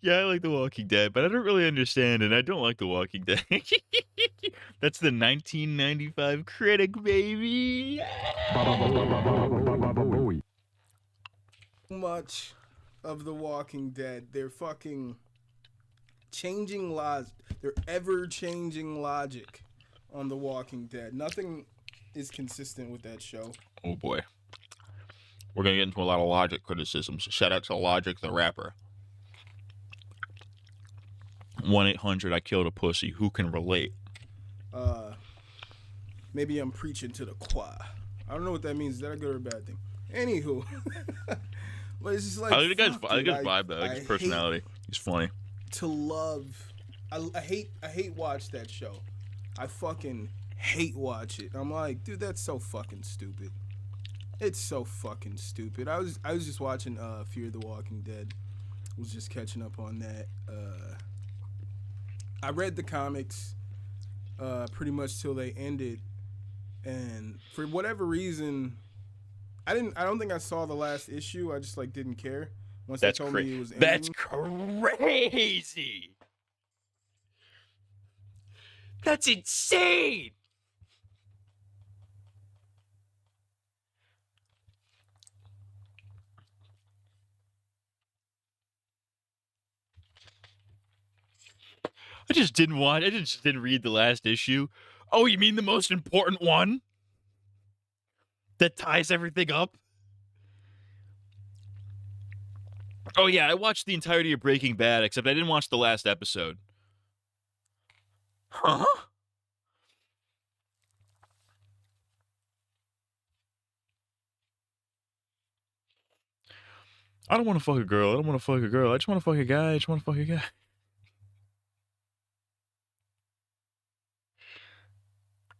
Yeah, I like The Walking Dead, but I don't really understand, and I don't like The Walking Dead. That's the 1995 critic, baby. Much of The Walking Dead, they're fucking changing they're ever-changing logic on The Walking Dead. Nothing is consistent with that show. Oh boy. We're going to get into a lot of Logic criticisms. Shout out to Logic the rapper. 1-800 I killed a pussy. Who can relate? Maybe I'm preaching to the choir. I don't know what that means. Is that a good or a bad thing? Anywho. But it's just like, I like the guy's vibe though. I like his personality. He's funny. To love. I hate watch that show. I fucking hate watch it. I'm like, dude, that's so fucking stupid. It's so fucking stupid. I was just watching Fear the Walking Dead. Was just catching up on that. I read the comics pretty much till they ended, and for whatever reason, I don't think I saw the last issue. I just like didn't care once they told me it was ending. That's crazy. That's insane. I just didn't read the last issue. Oh, you mean the most important one? That ties everything up? Oh yeah, I watched the entirety of Breaking Bad, except I didn't watch the last episode. Huh? I don't want to fuck a girl. I don't want to fuck a girl. I just want to fuck a guy. I just want to fuck a guy.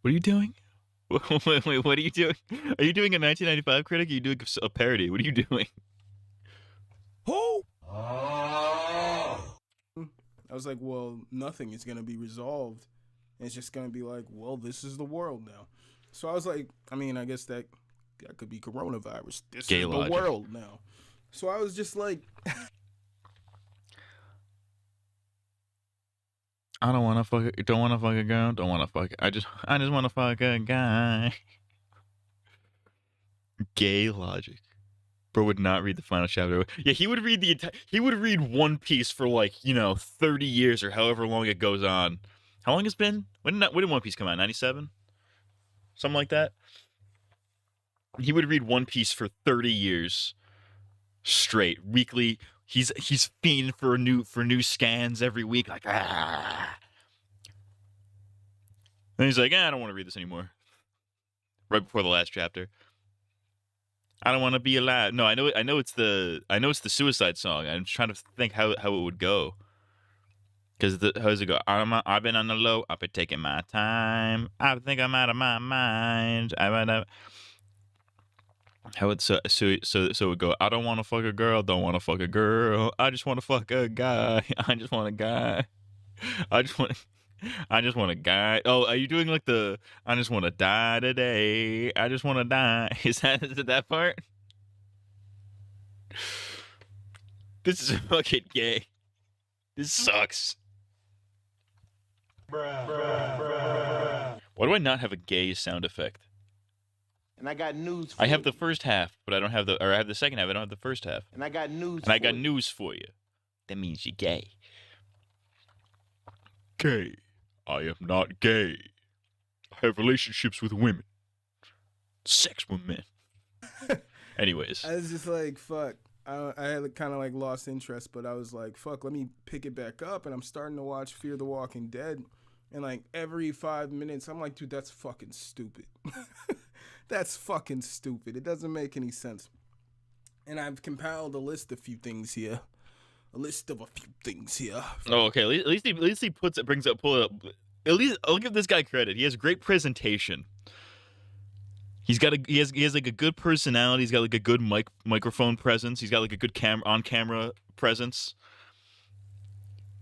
What are you doing? Wait, what are you doing? Are you doing a 1995 critic? Or are you doing a parody? What are you doing? Who? I was like, well, nothing is going to be resolved. It's just going to be like, well, this is the world now. So I was like, I mean, I guess that could be coronavirus. This is the world now. So I was just like... I don't want to fuck. Don't want to fuck a girl. Don't want to fuck. I just want to fuck a guy. Gay logic. Bro would not read the final chapter. Yeah, he would read the entire. He would read One Piece for like 30 years or however long it goes on. How long it's been? When did One Piece come out? 97, something like that. He would read One Piece for 30 years straight, weekly. He's fiending for new scans every week. Like ah. And he's like, I don't want to read this anymore. Right before the last chapter. I don't want to be alive. No, I know it's the Suicide song. I'm trying to think how it would go. Because how does it go? I've been on the low. I've been taking my time. I think I'm out of my mind. How it so it would go. I don't want to fuck a girl. Don't want to fuck a girl. I just want to fuck a guy. I just want a guy. I just want a guy. Oh, are you doing like the I just want to die today? I just want to die. Is it that part? This is fucking gay. This sucks. Why do I not have a gay sound effect? And I got news for I have the first half, but I don't have I have the second half. I don't have the first half. And I got news And I got news for you. That means you're gay. Gay. I am not gay. I have relationships with women. Sex with men. Anyways. I was just like, fuck. I had kind of like lost interest, but I was like, fuck, let me pick it back up. And I'm starting to watch Fear the Walking Dead. And like every 5 minutes, I'm like, dude, that's fucking stupid. That's fucking stupid. It doesn't make any sense. And I've compiled a list of a few things here. Oh, okay. At least he pull it up. At least I'll give this guy credit. He has great presentation. He has like a good personality. He's got like a good microphone presence. He's got like a good on camera presence.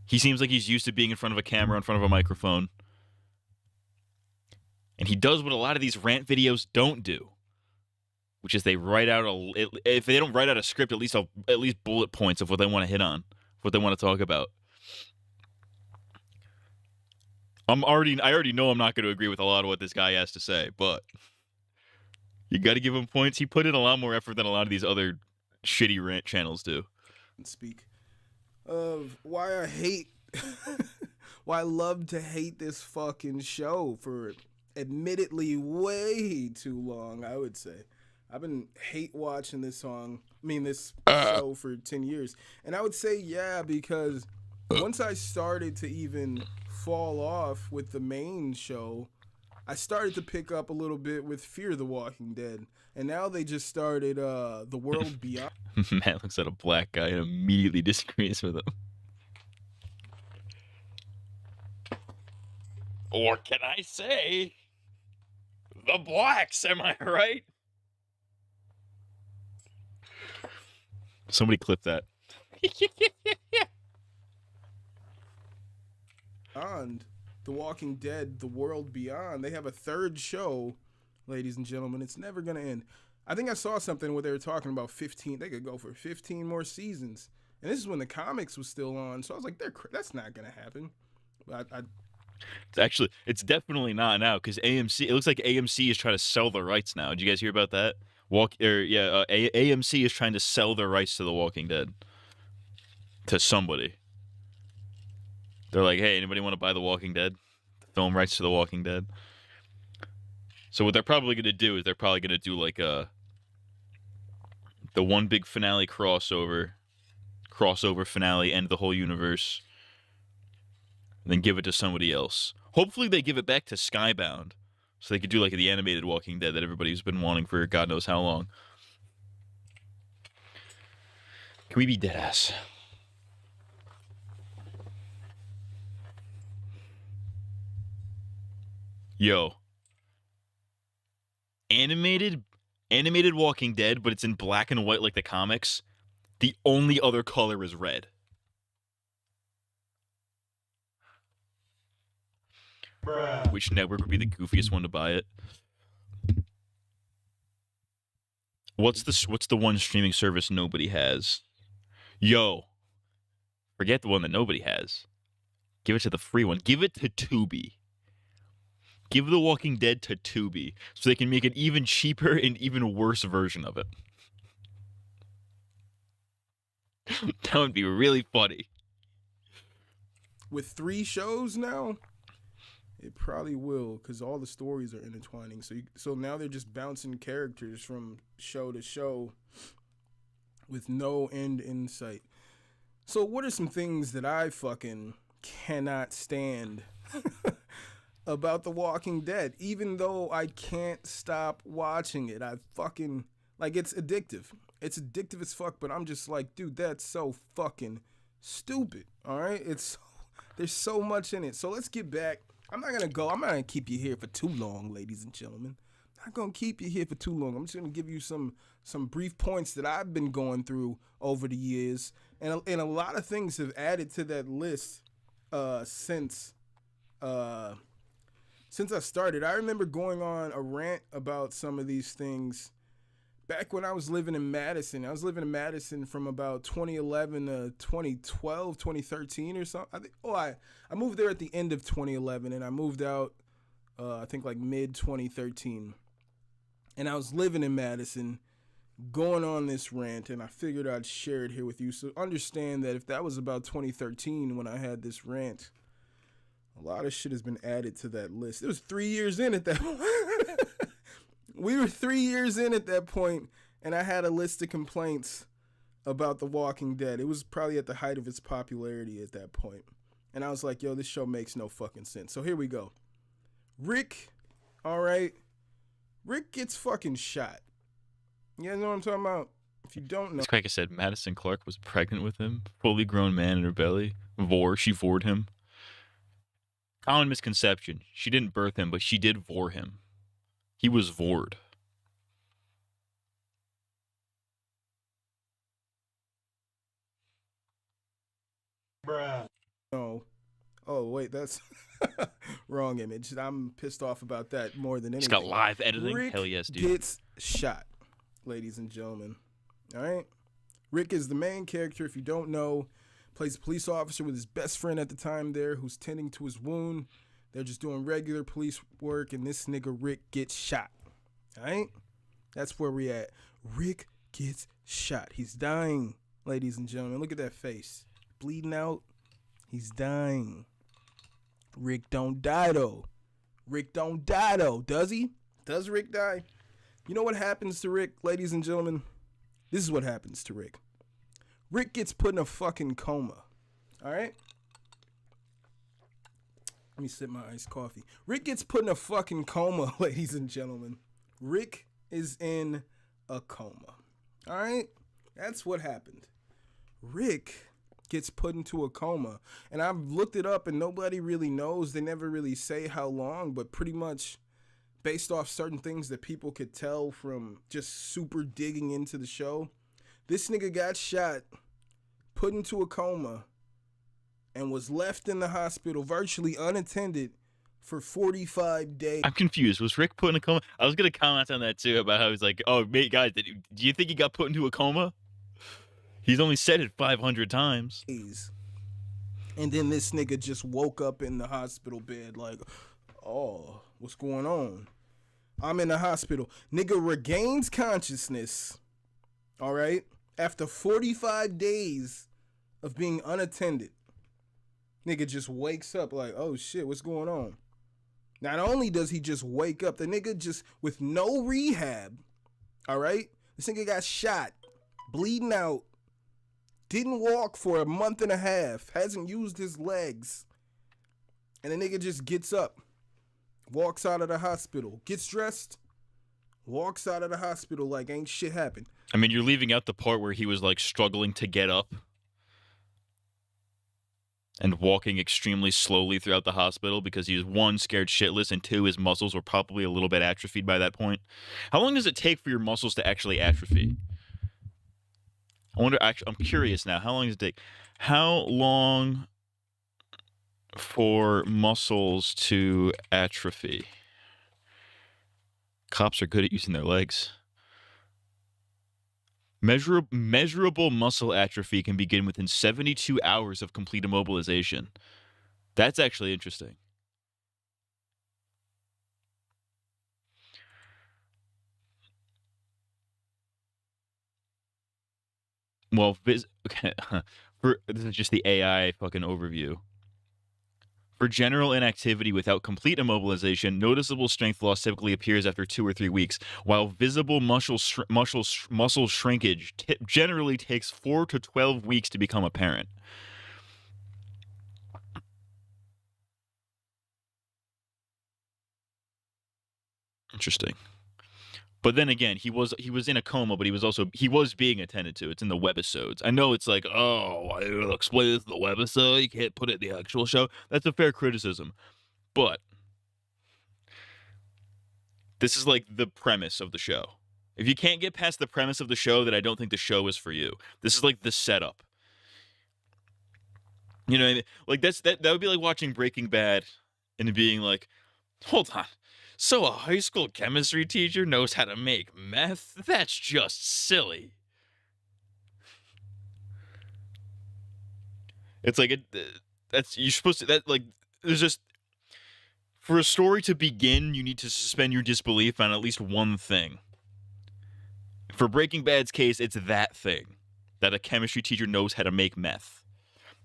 He seems like he's used to being in front of a camera, in front of a microphone. And he does what a lot of these rant videos don't do, which is they write out if they don't write out a script, at least bullet points of what they want to hit on, what they want to talk about. I already know I'm not going to agree with a lot of what this guy has to say, but you got to give him points. He put in a lot more effort than a lot of these other shitty rant channels do. Speak of why I hate, why I love to hate this fucking show for admittedly way too long, I would say. I've been hate watching this show for 10 years. And I would say, yeah, because once I started to even fall off with the main show, I started to pick up a little bit with Fear the Walking Dead. And now they just started The World Beyond. Matt looks at a black guy and immediately disagrees with him. Or can I say, the blacks, am I right? Somebody clip that. Beyond The Walking Dead, The World Beyond. They have a third show, ladies and gentlemen. It's never going to end. I think I saw something where they were talking about 15. They could go for 15 more seasons. And this is when the comics was still on. So I was like, that's not going to happen. But It's definitely not now because AMC. It looks like AMC is trying to sell the rights now. Did you guys hear about that? AMC is trying to sell their rights to The Walking Dead to somebody. They're like, hey, anybody want to buy The Walking Dead? The film rights to The Walking Dead. So what they're probably going to do is they're probably going to do like the one big finale crossover finale, end the whole universe, and then give it to somebody else. Hopefully they give it back to Skybound, so they could do like the animated Walking Dead that everybody's been wanting for God knows how long. Can we be deadass? Yo. Animated Walking Dead, but it's in black and white like the comics. The only other color is red. Bruh. Which network would be the goofiest one to buy it? What's the one streaming service nobody has? Yo. Forget the one that nobody has. Give it to the free one. Give it to Tubi. Give The Walking Dead to Tubi so they can make an even cheaper and even worse version of it. That would be really funny. With 3 shows now, it probably will, because all the stories are intertwining. So now they're just bouncing characters from show to show with no end in sight. So what are some things that I fucking cannot stand about The Walking Dead? Even though I can't stop watching it, I fucking, like, it's addictive. It's addictive as fuck, but I'm just like, dude, that's so fucking stupid, all right? There's so much in it. So let's get back. I'm not gonna keep you here for too long, ladies and gentlemen. I'm not gonna keep you here for too long. I'm just gonna give you some brief points that I've been going through over the years, and a lot of things have added to that list since I started. I remember going on a rant about some of these things back when I was living in Madison. I was living in Madison from about 2011 to 2012, 2013 or something. I moved there at the end of 2011, and I moved out, I think, like mid-2013. And I was living in Madison, going on this rant, and I figured I'd share it here with you. So understand that if that was about 2013 when I had this rant, a lot of shit has been added to that list. It was 3 years in at that point. We were 3 years in at that point, and I had a list of complaints about The Walking Dead. It was probably at the height of its popularity at that point. And I was like, yo, this show makes no fucking sense. So here we go. Rick, all right? Rick gets fucking shot. You guys know what I'm talking about? If you don't know. It's like I said, Madison Clark was pregnant with him. Fully grown man in her belly. She vored him. Common misconception. She didn't birth him, but she did vor him. He was vored. Bruh. No. Oh, wait, that's wrong image. I'm pissed off about that more than anything. He's got live editing. Rick Hell yes, dude. Gets shot, ladies and gentlemen. All right? Rick is the main character. If you don't know, plays a police officer with his best friend at the time there who's tending to his wound. They're just doing regular police work, and this nigga Rick gets shot. All right? That's where we at. Rick gets shot. He's dying, ladies and gentlemen. Look at that face. Bleeding out. He's dying. Rick don't die, though. Rick don't die, though. Does he? Does Rick die? You know what happens to Rick, ladies and gentlemen? This is what happens to Rick. Rick gets put in a fucking coma. All right? Let me sip my iced coffee. Rick gets put in a fucking coma, ladies and gentlemen. Rick is in a coma. All right? That's what happened. Rick gets put into a coma. And I've looked it up and nobody really knows. They never really say how long, but pretty much based off certain things that people could tell from just super digging into the show, this nigga got shot, put into a coma, and was left in the hospital virtually unattended for 45 days. I'm confused. Was Rick put in a coma? I was going to comment on that too, about how he's like, oh, mate, guys, do you think he got put into a coma? He's only said it 500 times. And then this nigga just woke up in the hospital bed like, oh, what's going on? I'm in the hospital. Nigga regains consciousness, all right, after 45 days of being unattended. Nigga just wakes up like, oh shit, what's going on? Not only does he just wake up, the nigga just with no rehab, all right? This nigga got shot, bleeding out, didn't walk for a month and a half, hasn't used his legs. And the nigga just gets up, walks out of the hospital, gets dressed, walks out of the hospital like ain't shit happened. I mean, you're leaving out the part where he was like struggling to get up and walking extremely slowly throughout the hospital because he was, one, scared shitless, and two, his muscles were probably a little bit atrophied by that point. How long does it take for your muscles to actually atrophy? I wonder, actually, I'm curious now. How long does it take? How long for muscles to atrophy? Cops are good at using their legs. Measurable muscle atrophy can begin within 72 hours of complete immobilization. That's actually interesting. Well, okay. This is just the AI fucking overview. For general inactivity without complete immobilization, noticeable strength loss typically appears after 2 or 3 weeks, while visible muscle shrinkage generally takes 4 to 12 weeks to become apparent. Interesting. But then again, he was in a coma, but he was being attended to. It's in the webisodes. I know it's like, oh, I'll explain this in the webisode. You can't put it in the actual show. That's a fair criticism. But this is like the premise of the show. If you can't get past the premise of the show, then I don't think the show is for you. This is like the setup. You know what I mean? Like that would be like watching Breaking Bad and being like, hold on. So a high school chemistry teacher knows how to make meth? That's just silly. It's like you're supposed to there's just for a story to begin, you need to suspend your disbelief on at least one thing. For Breaking Bad's case, it's that thing. That a chemistry teacher knows how to make meth.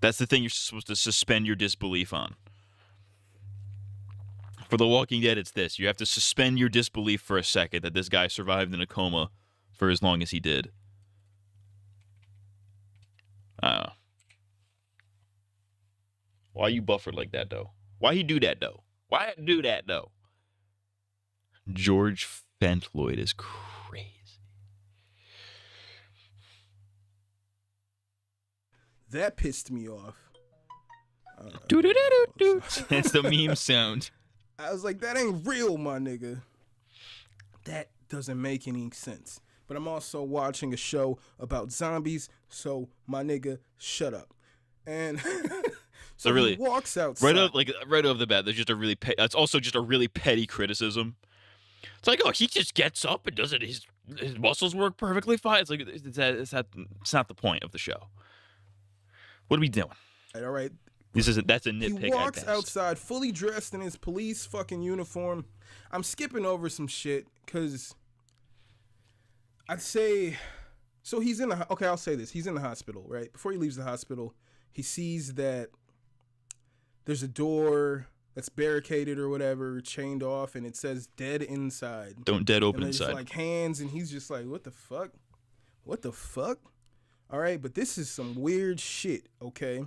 That's the thing you're supposed to suspend your disbelief on. For The Walking Dead, it's this. You have to suspend your disbelief for a second that this guy survived in a coma for as long as he did. I don't know. Why you buffered like that, though? Why he do that, though? Why do that, though? George Fentloyd is crazy. That pissed me off. Do. That's the meme sound. I was like, that ain't real, my nigga. That doesn't make any sense. But I'm also watching a show about zombies, so my nigga, shut up. And so really, he walks outside. Right off the bat, there's just a really that's also just a really petty criticism. It's like, oh, he just gets up and does it. His muscles work perfectly fine. It's like it's not the point of the show. What are we doing? All right. That's a nitpick. He walks outside fully dressed in his police fucking uniform. I'm skipping over some shit because I'd say, so he's in the, okay, I'll say this. He's in the hospital, right? Before he leaves the hospital, he sees that there's a door that's barricaded or whatever, chained off, and it says dead inside. Don't dead open and there's inside. Like hands, and he's just like, what the fuck? What the fuck? All right, but this is some weird shit, okay?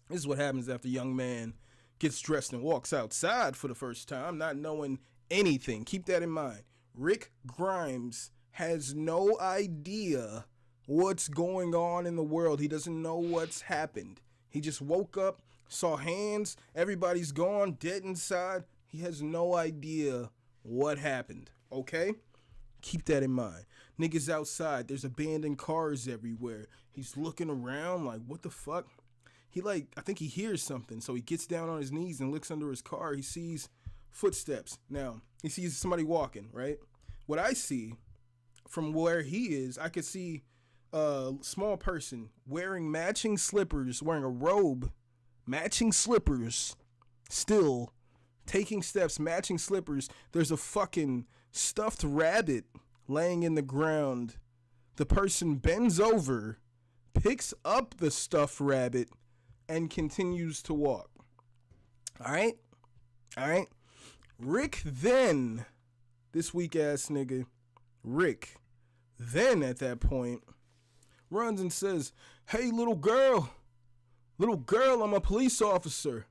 This is what happens after a young man gets dressed and walks outside for the first time, not knowing anything. Keep that in mind. Rick Grimes has no idea what's going on in the world. He doesn't know what's happened. He just woke up, saw hands, everybody's gone, dead inside. He has no idea what happened, okay? Keep that in mind. Niggas outside, there's abandoned cars everywhere. He's looking around like, what the fuck? I think he hears something, so he gets down on his knees and looks under his car. He sees footsteps. Now, he sees somebody walking, right? What I see from where he is, I could see a small person wearing matching slippers, wearing a robe, matching slippers, still taking steps, matching slippers. There's a fucking stuffed rabbit laying in the ground. The person bends over, picks up the stuffed rabbit, and continues to walk. All right. Rick then, this weak ass nigga, Rick, then at that point, runs and says, hey, little girl, I'm a police officer.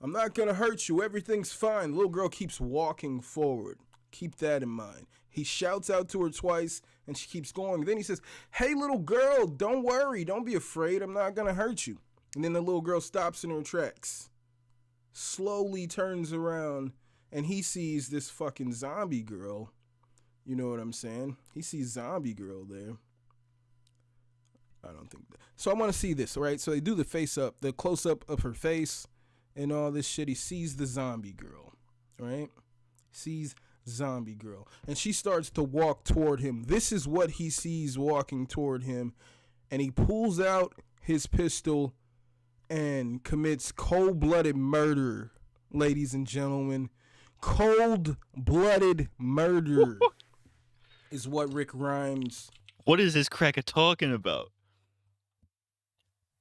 I'm not gonna hurt you. Everything's fine. The little girl keeps walking forward. Keep that in mind. He shouts out to her twice, and she keeps going. Then he says, hey, little girl, don't worry. Don't be afraid. I'm not gonna hurt you. And then the little girl stops in her tracks, slowly turns around, and he sees this fucking zombie girl. You know what I'm saying? He sees zombie girl there. I don't think that. So I want to see this, all right? So they do the face up, the close up of her face and all this shit. He sees the zombie girl, all right? Sees zombie girl. And she starts to walk toward him. This is what he sees walking toward him. And he pulls out his pistol and commits cold-blooded murder, ladies and gentlemen. Cold-blooded murder is what Rick Grimes. What is this cracker talking about?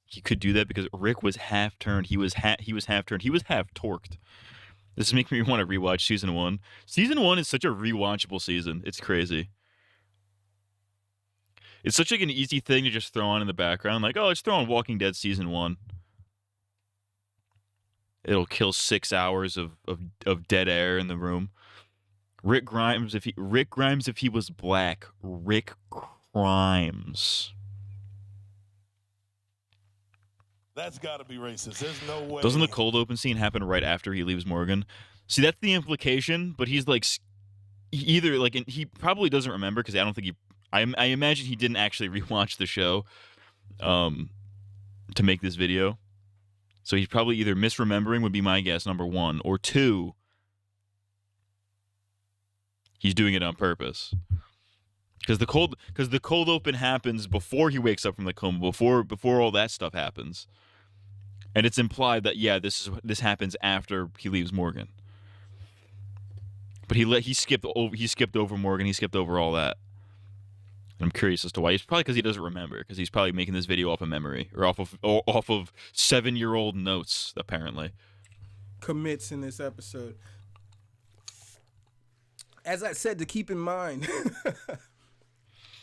He could do that because Rick was half turned. He was half turned. He was half torqued. This is making me want to rewatch season 1. Season 1 is such a rewatchable season. It's crazy. It's such like an easy thing to just throw on in the background. Like, oh, let's throw on Walking Dead season 1. It'll kill 6 hours of dead air in the room. Rick Grimes, if he was black. Rick Grimes. That's got to be racist. There's no way. Doesn't the cold open scene happen right after he leaves Morgan? See, that's the implication, but he's like, either like, and he probably doesn't remember because I don't think I imagine he didn't actually rewatch the show to make this video. So he's probably either misremembering, would be my guess, number 1, or 2, he's doing it on purpose. Because the cold open happens before he wakes up from the coma, before all that stuff happens. And it's implied that this happens after he leaves Morgan. But he skipped over Morgan, he skipped over all that. I'm curious as to why. It's probably because he doesn't remember, because he's probably making this video off of memory or off of 7-year-old notes, apparently. Commits in this episode. As I said, to keep in mind,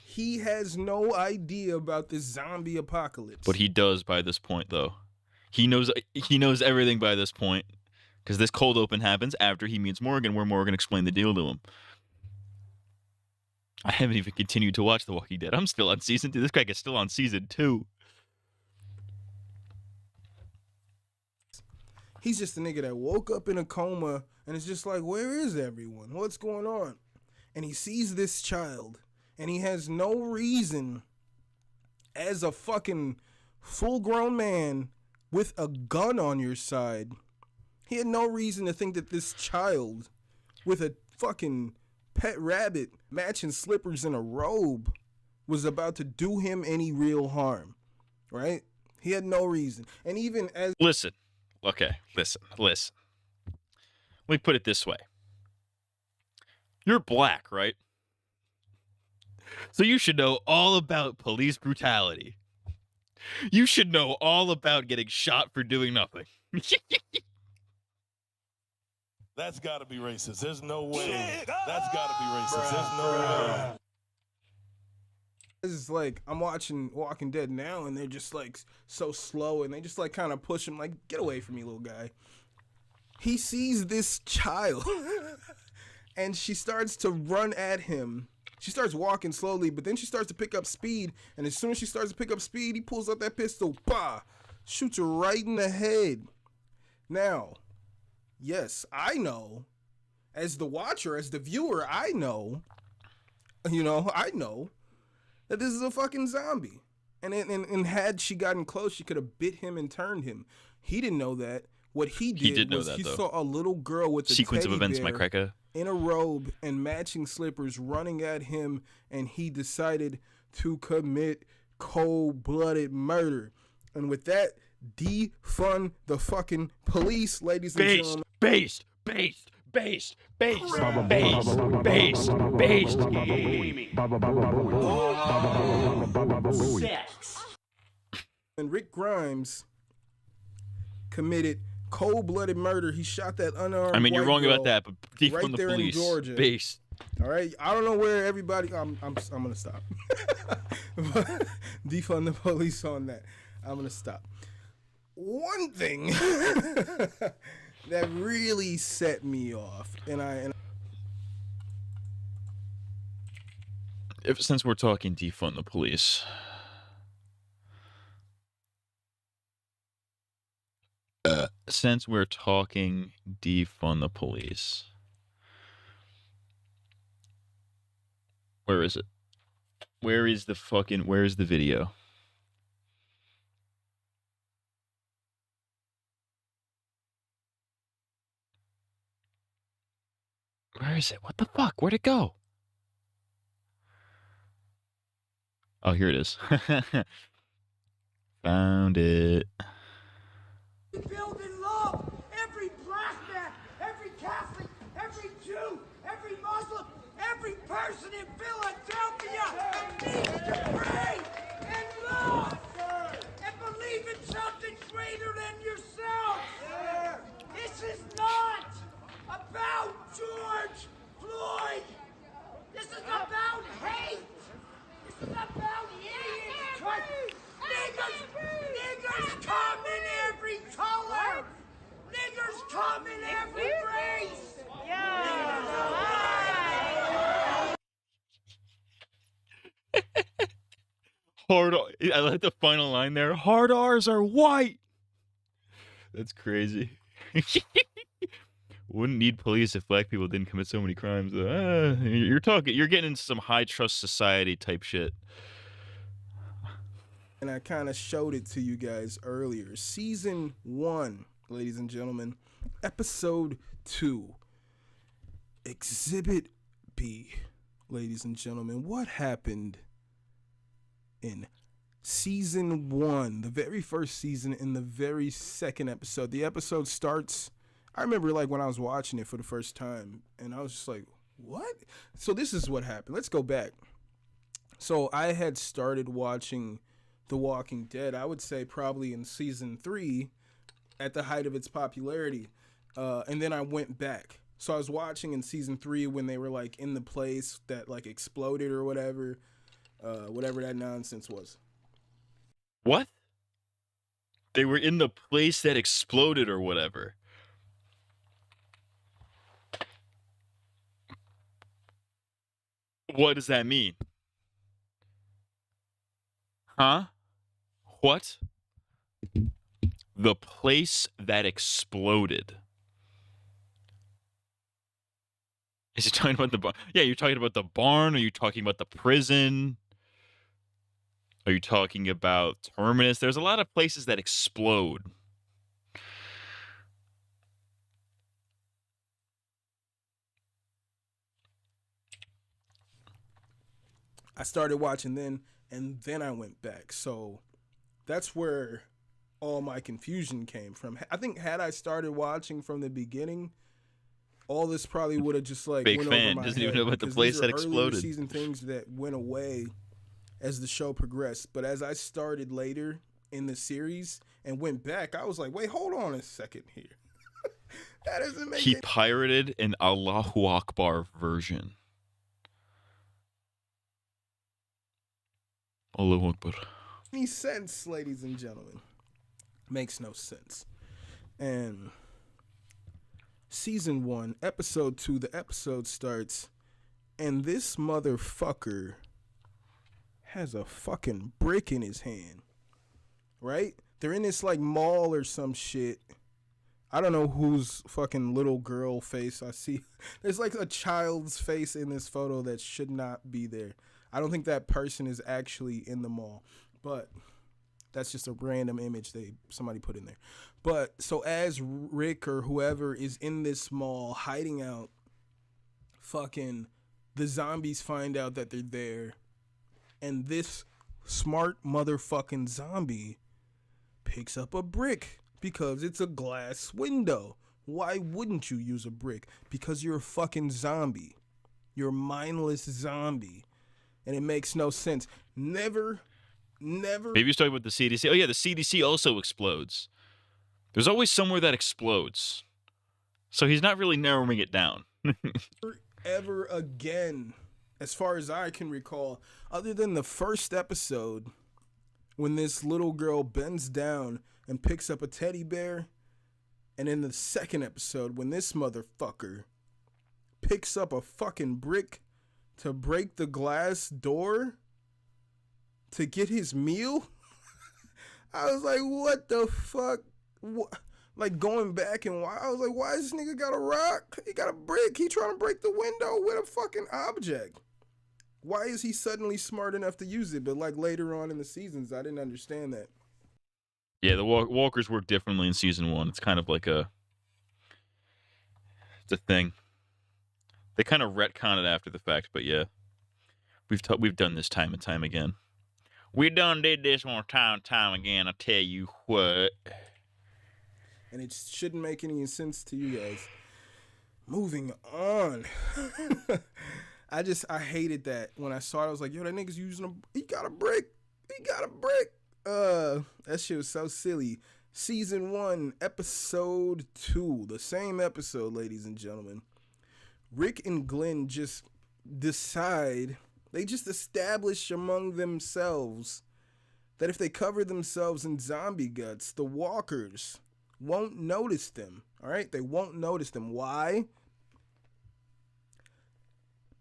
he has no idea about this zombie apocalypse. But he does by this point, though. He knows everything by this point, because this cold open happens after he meets Morgan, where Morgan explained the deal to him. I haven't even continued to watch The Walking Dead. I'm still on season 2. This guy is still on season 2. He's just a nigga that woke up in a coma and it's just like, where is everyone? What's going on? And he sees this child and he has no reason as a fucking full-grown man with a gun on your side. He had no reason to think that this child with a fucking pet rabbit matching slippers and a robe was about to do him any real harm, right? He had no reason. And even as... Listen. Let me put it this way. You're black, right? So you should know all about police brutality. You should know all about getting shot for doing nothing. That's got to be racist. There's no way. That's got to be racist. There's no way. It's like, I'm watching Walking Dead now, and they're just, like, so slow, and they just, like, kind of push him, like, get away from me, little guy. He sees this child, and she starts to run at him. She starts walking slowly, but then she starts to pick up speed, and as soon as she starts to pick up speed, he pulls out that pistol, bah, shoots her right in the head. Now, yes, I know, as the watcher, as the viewer, I know that this is a fucking zombie. And had she gotten close, she could have bit him and turned him. He didn't know that. What he did was he saw a little girl with a sequence of events, my bear cracker, in a robe and matching slippers running at him, and he decided to commit cold-blooded murder. And with that, defund the fucking police, ladies and gentlemen. Based gaming. And Rick Grimes committed cold-blooded murder. He shot that unarmed. I mean, you're wrong about that, but defund right the there police. In Georgia. Based. All right, I don't know where everybody. I'm gonna stop. Defund the police on that. I'm gonna stop. One thing that really set me off, Since we're talking defund the police, since we're talking defund the police, where is it? Where is the video? Where is it? What the fuck? Where'd it go? Oh, here it is. Found it. build in love. Every black man, every Catholic, every Jew, every Muslim, every person in Philadelphia needs to pray and love and believe in something greater than yourself. This is not about George Floyd. This is about hate. This is about idiots. Niggers come in every color. Niggers come in every race. I like the final line there. Hard R's are white. That's crazy. Wouldn't need police if black people didn't commit so many crimes. You're getting into some high trust society type shit. And I kind of showed it to you guys earlier. Season 1, ladies and gentlemen, episode 2, Exhibit B, ladies and gentlemen. What happened in season 1, the very first season, in the very second episode? The episode starts, I remember like when I was watching it for the first time, and I was just like, what? So this is what happened. Let's go back. So I had started watching The Walking Dead, I would say probably in season 3 at the height of its popularity. And then I went back. So I was watching in season 3 when they were like in the place that like exploded or whatever that nonsense was. What? They were in the place that exploded or whatever. What does that mean? Huh? What? The place that exploded. Is he talking about the barn? Yeah, you're talking about the barn? Are you talking about the prison? Are you talking about Terminus? There's a lot of places that explode. I started watching then, and then I went back. So that's where all my confusion came from. I think had I started watching from the beginning, all this probably would have just like Big went fan. over my Doesn't head. even know about the Because place these are that earlier exploded. season things that went away as the show progressed. But as I started later in the series and went back, I was like, wait, hold on a second here. That doesn't make He pirated an Allahu Akbar version. Allahu Akbar. any sense, ladies and gentlemen. Makes no sense. And season 1, episode 2, the episode starts, and this motherfucker has a fucking brick in his hand. Right? They're in this like mall or some shit. I don't know whose fucking little girl face I see. There's like a child's face in this photo that should not be there. I don't think that person is actually in the mall, but that's just a random image somebody put in there. But so as Rick or whoever is in this mall hiding out, fucking the zombies find out that they're there, and this smart motherfucking zombie picks up a brick because it's a glass window. Why wouldn't you use a brick? Because you're a fucking zombie. You're a mindless zombie. And it makes no sense. Never. Maybe he's talking about the CDC. Oh, yeah, the CDC also explodes. There's always somewhere that explodes. So he's not really narrowing it down. Ever again, as far as I can recall, other than the first episode, when this little girl bends down and picks up a teddy bear, and in the second episode, when this motherfucker picks up a fucking brick to break the glass door to get his meal, I was like, what the fuck? What? Like going back and I was like, why does this nigga got a rock? He got a brick. He trying to break the window with a fucking object. Why is he suddenly smart enough to use it? But like later on in the seasons, I didn't understand that. Yeah, the walkers work differently in season 1. It's kind of like it's a thing. They kind of retcon it after the fact, but yeah, we've done this time and time again. We done did this one time and time again. I tell you what. and it shouldn't make any sense to you guys. Moving on. I hated that when I saw it. I was like, yo, that nigga's using he got a brick. That shit was so silly. Season 1, episode 2, the same episode, ladies and gentlemen. Rick and Glenn just establish among themselves that if they cover themselves in zombie guts, the walkers won't notice them. All right? They won't notice them. Why?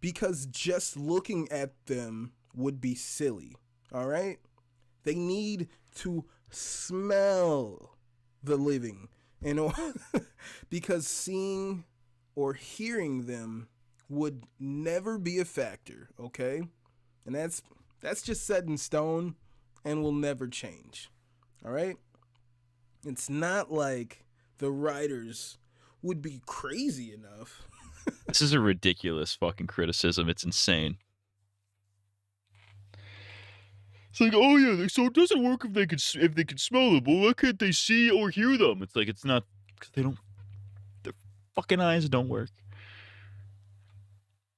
Because just looking at them would be silly. All right? They need to smell the living, because seeing or hearing them would never be a factor, okay? And that's just set in stone and will never change. All right? It's not like the writers would be crazy enough. This is a ridiculous fucking criticism. It's insane. It's like, oh yeah, so it doesn't work if they could smell them. Well, why can't they see or hear them? It's like, it's not, because their fucking eyes don't work.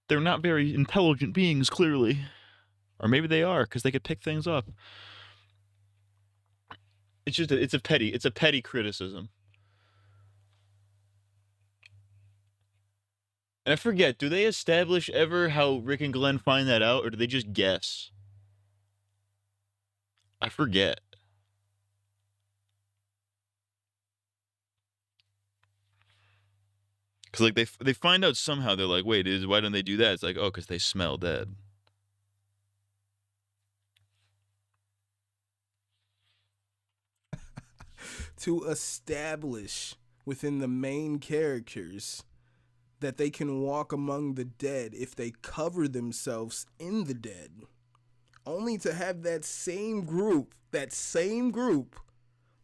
They're not very intelligent beings, clearly. Or maybe they are, because they could pick things up. It's just, it's a petty criticism. And I forget, do they establish ever how Rick and Glenn find that out, or do they just guess? I forget. Because, like, they find out somehow. They're like, wait, why don't they do that? It's like, oh, because they smell dead. To establish within the main characters that they can walk among the dead if they cover themselves in the dead. Only to have that same group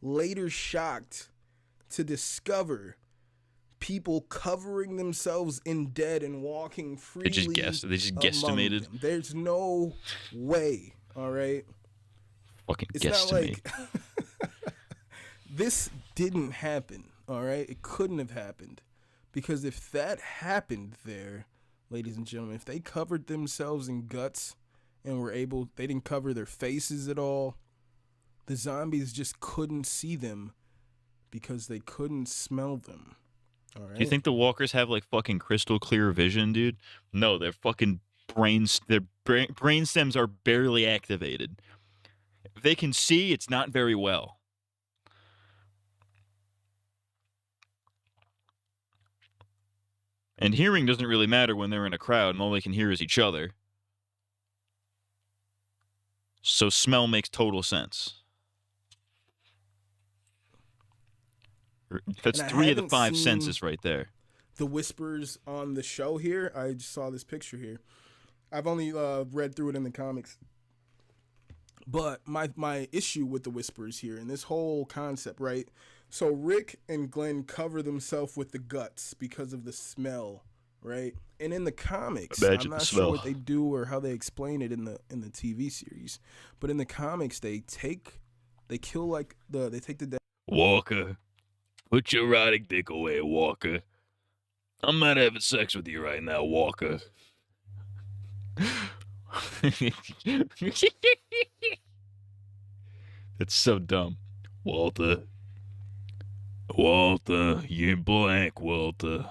later shocked to discover people covering themselves in dead and walking freely. They just guesstimated. Them. There's no way, all right? Fucking it's guesstimate. Not like this didn't happen, all right? It couldn't have happened. Because if that happened there, ladies and gentlemen, if they covered themselves in guts and they didn't cover their faces at all, the zombies just couldn't see them because they couldn't smell them. All right. Do you think the walkers have like fucking crystal clear vision, dude? No, their fucking brain stems are barely activated. If they can see, it's not very well. And hearing doesn't really matter when they're in a crowd and all they can hear is each other. So smell makes total sense. That's 3 of the 5 senses right there. The whispers on the show here, I just saw this picture here. I've only read through it in the comics. But my issue with the whispers here and this whole concept, right? So Rick and Glenn cover themselves with the guts because of the smell, right? And in the comics, I'm not sure what they do or how they explain it in the TV series, but in the comics they take the dead. Walker, put your erotic dick away, Walker. I'm not having sex with you right now, Walker. That's so dumb. Walter, you're blank, Walter.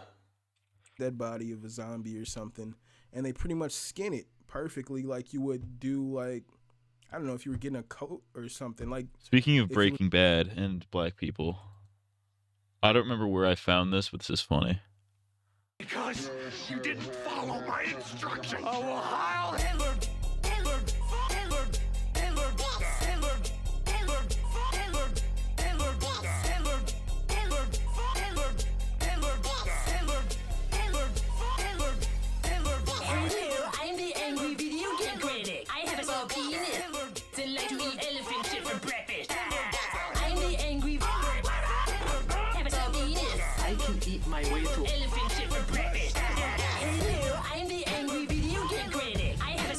Dead body of a zombie or something, and they pretty much skin it perfectly like you would do, like, I don't know, if you were getting a coat or something. Like, speaking of Breaking Bad and black people, I don't remember where I found this, but this is funny. Because you didn't follow my instructions. Oh, well, Heil Hitler! Hitler! Hitler! Hitler! Hitler! Hitler! Hitler! Hitler! Hitler! Hitler! Hitler! Hitler! Hitler! Hitler! Hitler! Hitler! Hello, I'm the angry video game critic. I have a small penis and like to eat elephant shit for breakfast. I'm the angry have a small penis. I can eat my way through elephant shit for breakfast. Hello, I'm the angry video game critic. I have a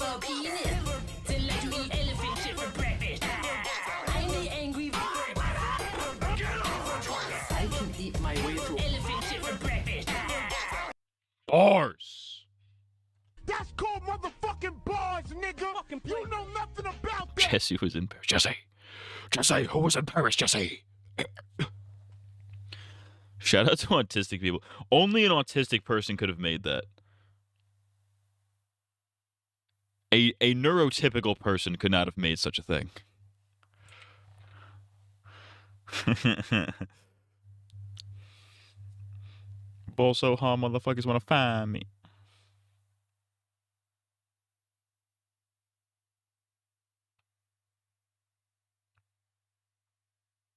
That's called motherfucking bars, nigga. You know nothing about that. Jesse was in Paris. Jesse, who was in Paris? Jesse. Shout out to autistic people. Only an autistic person could have made that. A neurotypical person could not have made such a thing. Ball so hard, motherfuckers want to find me.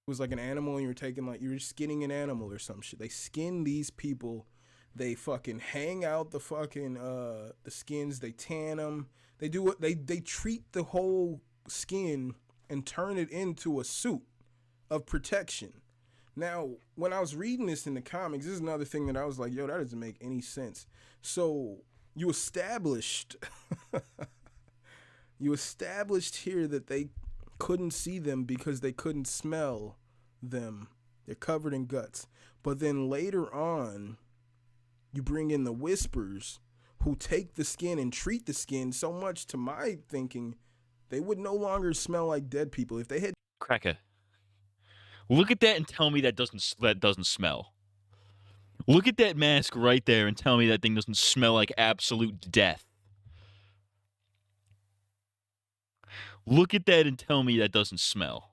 Was like an animal and you're taking like you're skinning an animal or some shit. They skin these people. They fucking hang out the fucking the skins. They tan them. They do what they treat the whole skin and turn it into a suit of protection. Now, when I was reading this in the comics, this is another thing that I was like, yo, that doesn't make any sense. So you established here that they couldn't see them because they couldn't smell them. They're covered in guts. But then later on, you bring in the Whispers, who take the skin and treat the skin so much, to my thinking, they would no longer smell like dead people. If they had Cracker, look at that and tell me that doesn't smell. Look at that mask right there and tell me that thing doesn't smell like absolute death. Look at that and tell me that doesn't smell.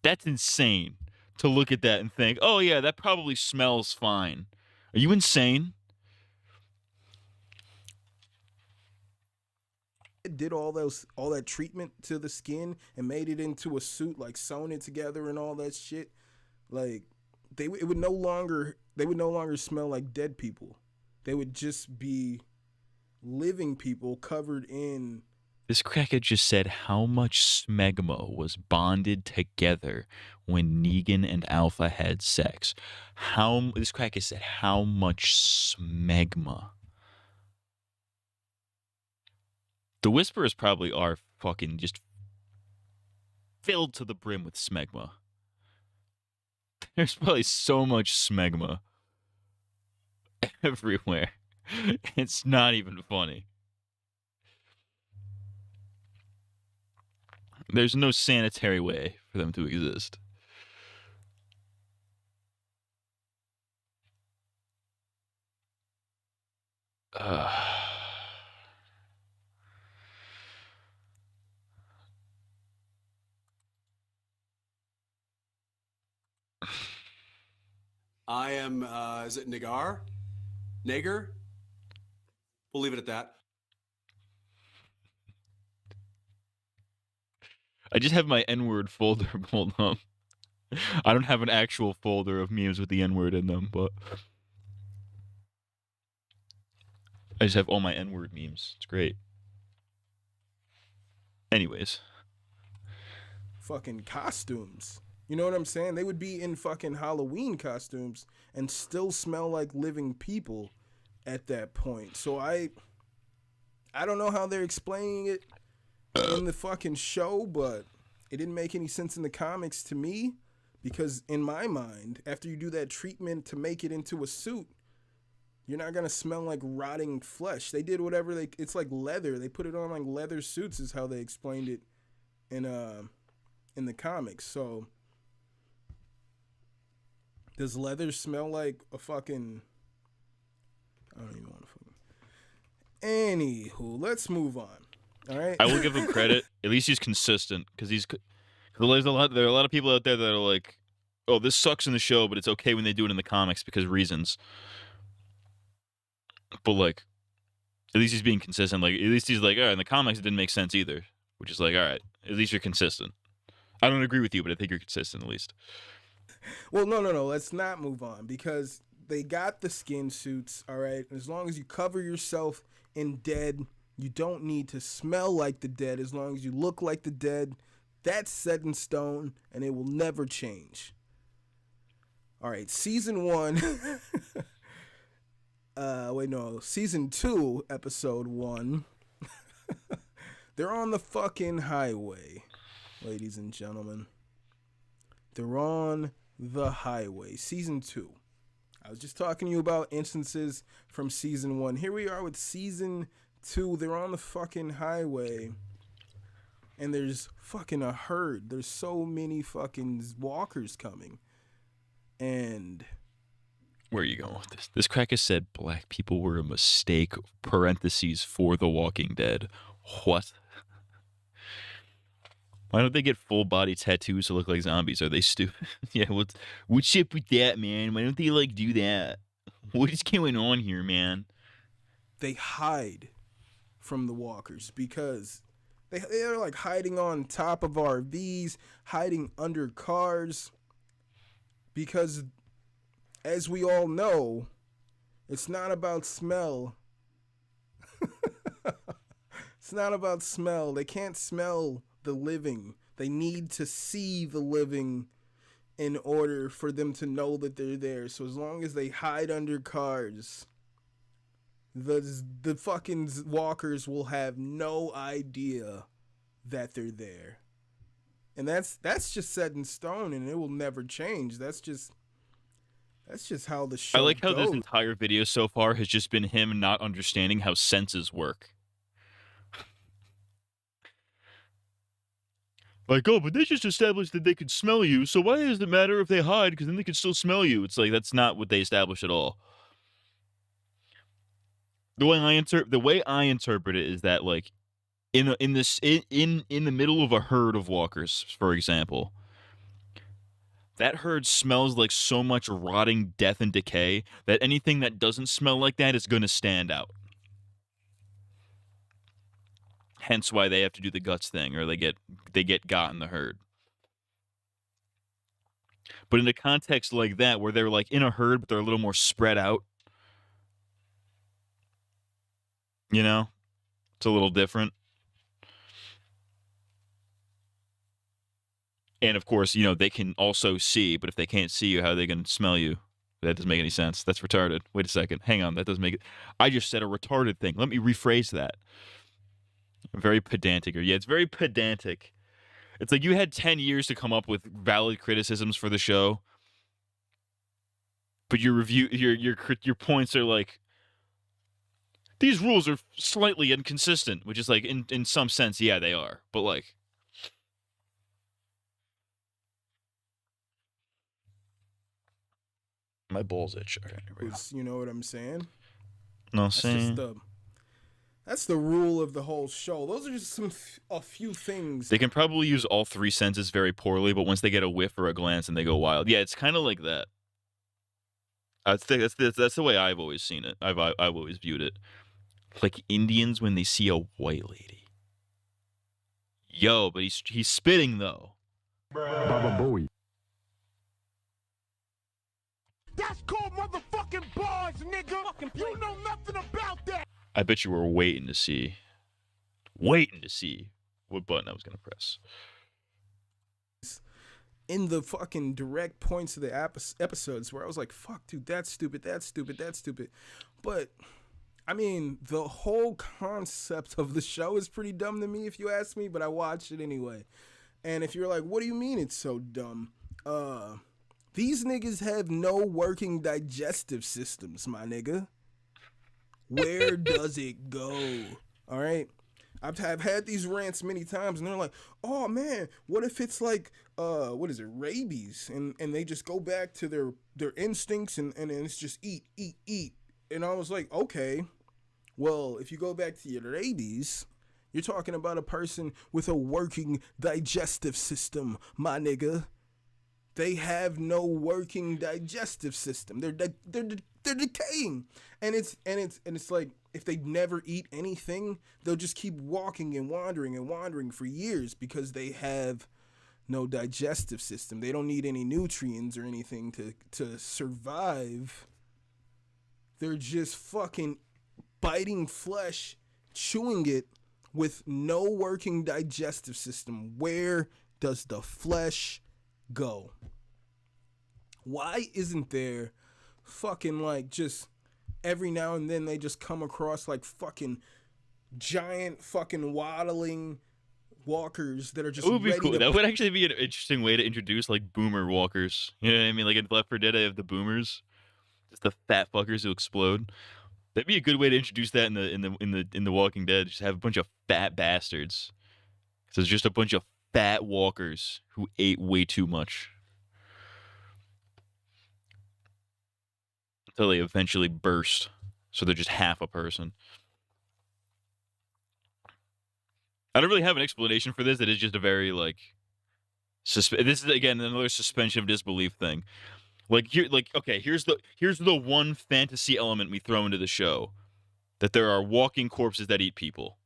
That's insane to look at that and think, oh yeah, that probably smells fine. Are you insane? did all that treatment to the skin and made it into a suit, like sewn it together and all that shit, like they would no longer smell like dead people. They would just be living people covered in. This cracker just said how much smegma was bonded together when Negan and Alpha had sex. This cracker said how much smegma. The Whisperers probably are fucking just filled to the brim with smegma. There's probably so much smegma everywhere. It's not even funny. There's no sanitary way for them to exist. I am, is it Nagar? Nagar? We'll leave it at that. I just have my N-word folder pulled up. I don't have an actual folder of memes with the N-word in them, but I just have all my N-word memes. It's great. Anyways. Fucking costumes. You know what I'm saying? They would be in fucking Halloween costumes and still smell like living people at that point. So I don't know how they're explaining it in the fucking show, but it didn't make any sense in the comics to me, because in my mind, after you do that treatment to make it into a suit, you're not gonna smell like rotting flesh. They did whatever it's like leather. They put it on like leather suits is how they explained it in the comics. So does leather smell like a fucking, I don't even want to fucking. Anywho, let's move on. All right. I will give him credit. At least he's consistent, because there are a lot of people out there that are like, oh, this sucks in the show, but it's okay when they do it in the comics because reasons. But like, at least he's being consistent. Like, at least he's like, all right, in the comics it didn't make sense either, which is like, all right, at least you're consistent. I don't agree with you, but I think you're consistent at least. Well, no. Let's not move on, because they got the skin suits, all right? As long as you cover yourself in dead, you don't need to smell like the dead. As long as you look like the dead, that's set in stone, and it will never change. All right, season 1. Season 2, episode 1. They're on the fucking highway, ladies and gentlemen. They're on the highway. Season 2, I was just talking to you about instances from season 1. Here we are with season 2. They're on the fucking highway. And there's fucking a herd. There's so many fucking walkers coming. And where are you going with this? This cracker said black people were a mistake, parentheses, for The Walking Dead. What? Why don't they get full body tattoos to look like zombies? Are they stupid? Yeah, what's up with that, man? Why don't they like do that? What is going on here, man? They hide from the walkers because they're like hiding on top of RVs, hiding under cars, because as we all know, it's not about smell. It's not about smell. They can't smell the living. They need to see the living in order for them to know that they're there. So as long as they hide under cars, the fucking walkers will have no idea that they're there. And that's just set in stone, and it will never change. That's just how the show I like how goes. this entire video so far has just been him not understanding how senses work. Like, oh, but they just established that they could smell you, so why does it matter if they hide? Because then they can still smell you. It's like, that's not what they established at all. The way I interpret it is that, like, in the middle of a herd of walkers, for example, that herd smells like so much rotting death and decay that anything that doesn't smell like that is going to stand out. Hence why they have to do the guts thing, or they get got in the herd. But in a context like that, where they're like in a herd, but they're a little more spread out, you know, it's a little different. And of course, you know, they can also see, but if they can't see you, how are they going to smell you? That doesn't make any sense. That's retarded. Wait a second. Hang on. That doesn't make it. I just said a retarded thing. Let me rephrase that. Very pedantic. Yeah, it's very pedantic. It's like you had 10 years to come up with valid criticisms for the show, but your points are like, these rules are slightly inconsistent, which is like, in some sense, yeah, they are. But like, my balls itch. Okay, You know what I'm saying? No, That's saying. That's the rule of the whole show. Those are just a few things. They can probably use all three senses very poorly, but once they get a whiff or a glance, and they go wild. Yeah, it's kind of like that. That's the way I've always seen it. I've always viewed it. Like Indians when they see a white lady. Yo, but he's spitting though. Baba Booey. That's called motherfucking bars, nigga. You know nothing about that. I bet you were waiting to see what button I was gonna press. In the fucking direct points of the episodes where I was like, fuck, dude, that's stupid. But, I mean, the whole concept of the show is pretty dumb to me, if you ask me, but I watched it anyway. And if you're like, what do you mean it's so dumb? These niggas have no working digestive systems, my nigga. Where does it go? All right. I've had these rants many times, and they're like, oh man, what if it's like, rabies? And they just go back to their instincts and it's just eat. And I was like, okay, well, if you go back to your rabies, you're talking about a person with a working digestive system, my nigga. They have no working digestive system. They're decaying, and it's like if they never eat anything, they'll just keep walking and wandering for years because they have no digestive system. They don't need any nutrients or anything to survive. They're just fucking biting flesh, chewing it with no working digestive system. Where does the flesh go? Why isn't there fucking like just every now and then they just come across like fucking giant fucking waddling walkers that are just It would be ready cool. to That would actually be an interesting way to introduce like boomer walkers. You know what I mean? Like in Left 4 Dead, I have the boomers. Just the fat fuckers who explode. That'd be a good way to introduce that in the Walking Dead. Just have a bunch of fat bastards. So it's just a bunch of fat walkers who ate way too much until they eventually burst. So they're just half a person. I don't really have an explanation for this. It is just a very like. This is again another suspension of disbelief thing. Okay, here's the one fantasy element we throw into the show, that there are walking corpses that eat people.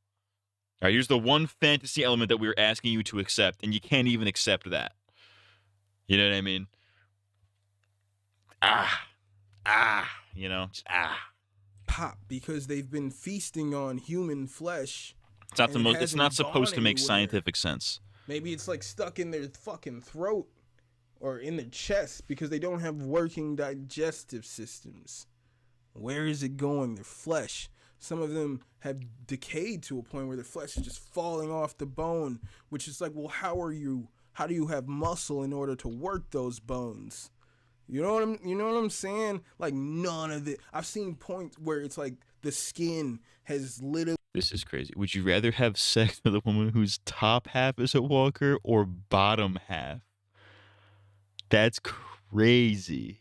All right, here's the one fantasy element that we're asking you to accept, and you can't even accept that. You know what I mean? Pop, because they've been feasting on human flesh. It's not and it's not hasn't supposed to gone make anywhere. scientific sense. Maybe it's like stuck in their fucking throat or in their chest because they don't have working digestive systems. Where is it going? Their flesh. Some of them have decayed to a point where their flesh is just falling off the bone, which is like, well, how do you have muscle in order to work those bones? You know what I'm saying? Like, none of it. I've seen points where it's like the skin has literally. This is crazy. Would you rather have sex with a woman whose top half is a walker or bottom half? That's crazy.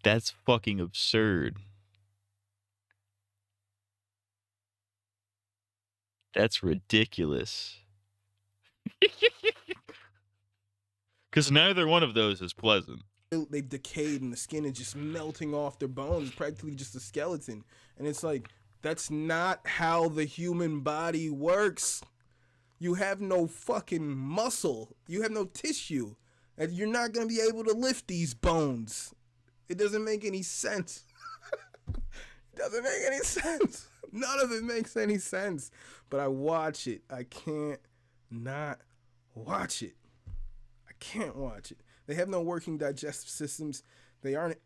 That's fucking absurd. That's ridiculous. Because neither one of those is pleasant. They've decayed and the skin is just melting off their bones, practically just a skeleton. And it's like, that's not how the human body works. You have no fucking muscle. You have no tissue. And you're not going to be able to lift these bones. It doesn't make any sense. It doesn't make any sense. None of it makes any sense. But I watch it. I can't not watch it. I can't watch it. They have no working digestive systems. They aren't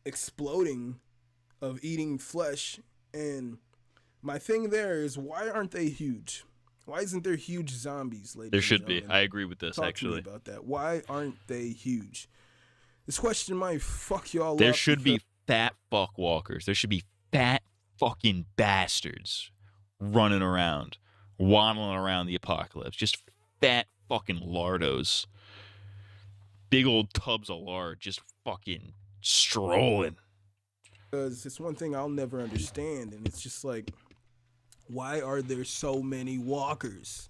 exploding of eating flesh. And my thing there is, why aren't they huge? Why isn't there huge zombies, ladies? There should and be. gentlemen? I agree with this, Talk actually. to me about that. Why aren't they huge? This question might fuck y'all up. There should be fat fuck walkers. There should be fat fucking bastards running around, waddling around the apocalypse. Just fat fucking lardos. Big old tubs of lard just fucking strolling. Because it's one thing I'll never understand, and it's just like, why are there so many walkers?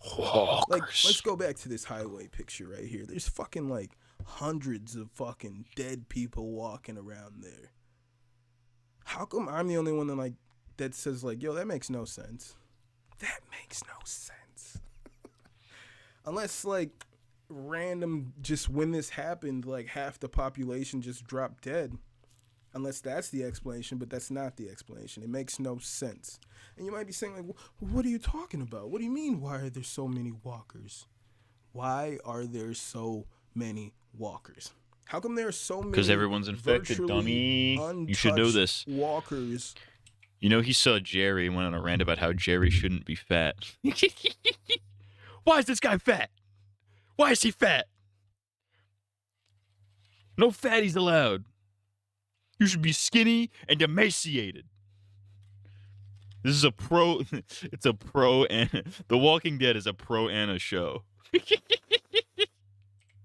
Like, let's go back to this highway picture right here. There's fucking like hundreds of fucking dead people walking around there. How come I'm the only one that says like, yo, that makes no sense? That makes no sense. Unless like random, just when this happened, like half the population just dropped dead. Unless that's the explanation, but that's not the explanation. It makes no sense. And you might be saying, like, what are you talking about? What do you mean, why are there so many walkers? Why are there so many walkers? How come there are so many? Because everyone's infected, dummy. You should know this. Walkers. You know, he saw Jerry and went on a rant about how Jerry shouldn't be fat. Why is this guy fat? Why is he fat? No fatties allowed. You should be skinny and emaciated. This is a pro. It's a pro. The Walking Dead is a pro Anna show.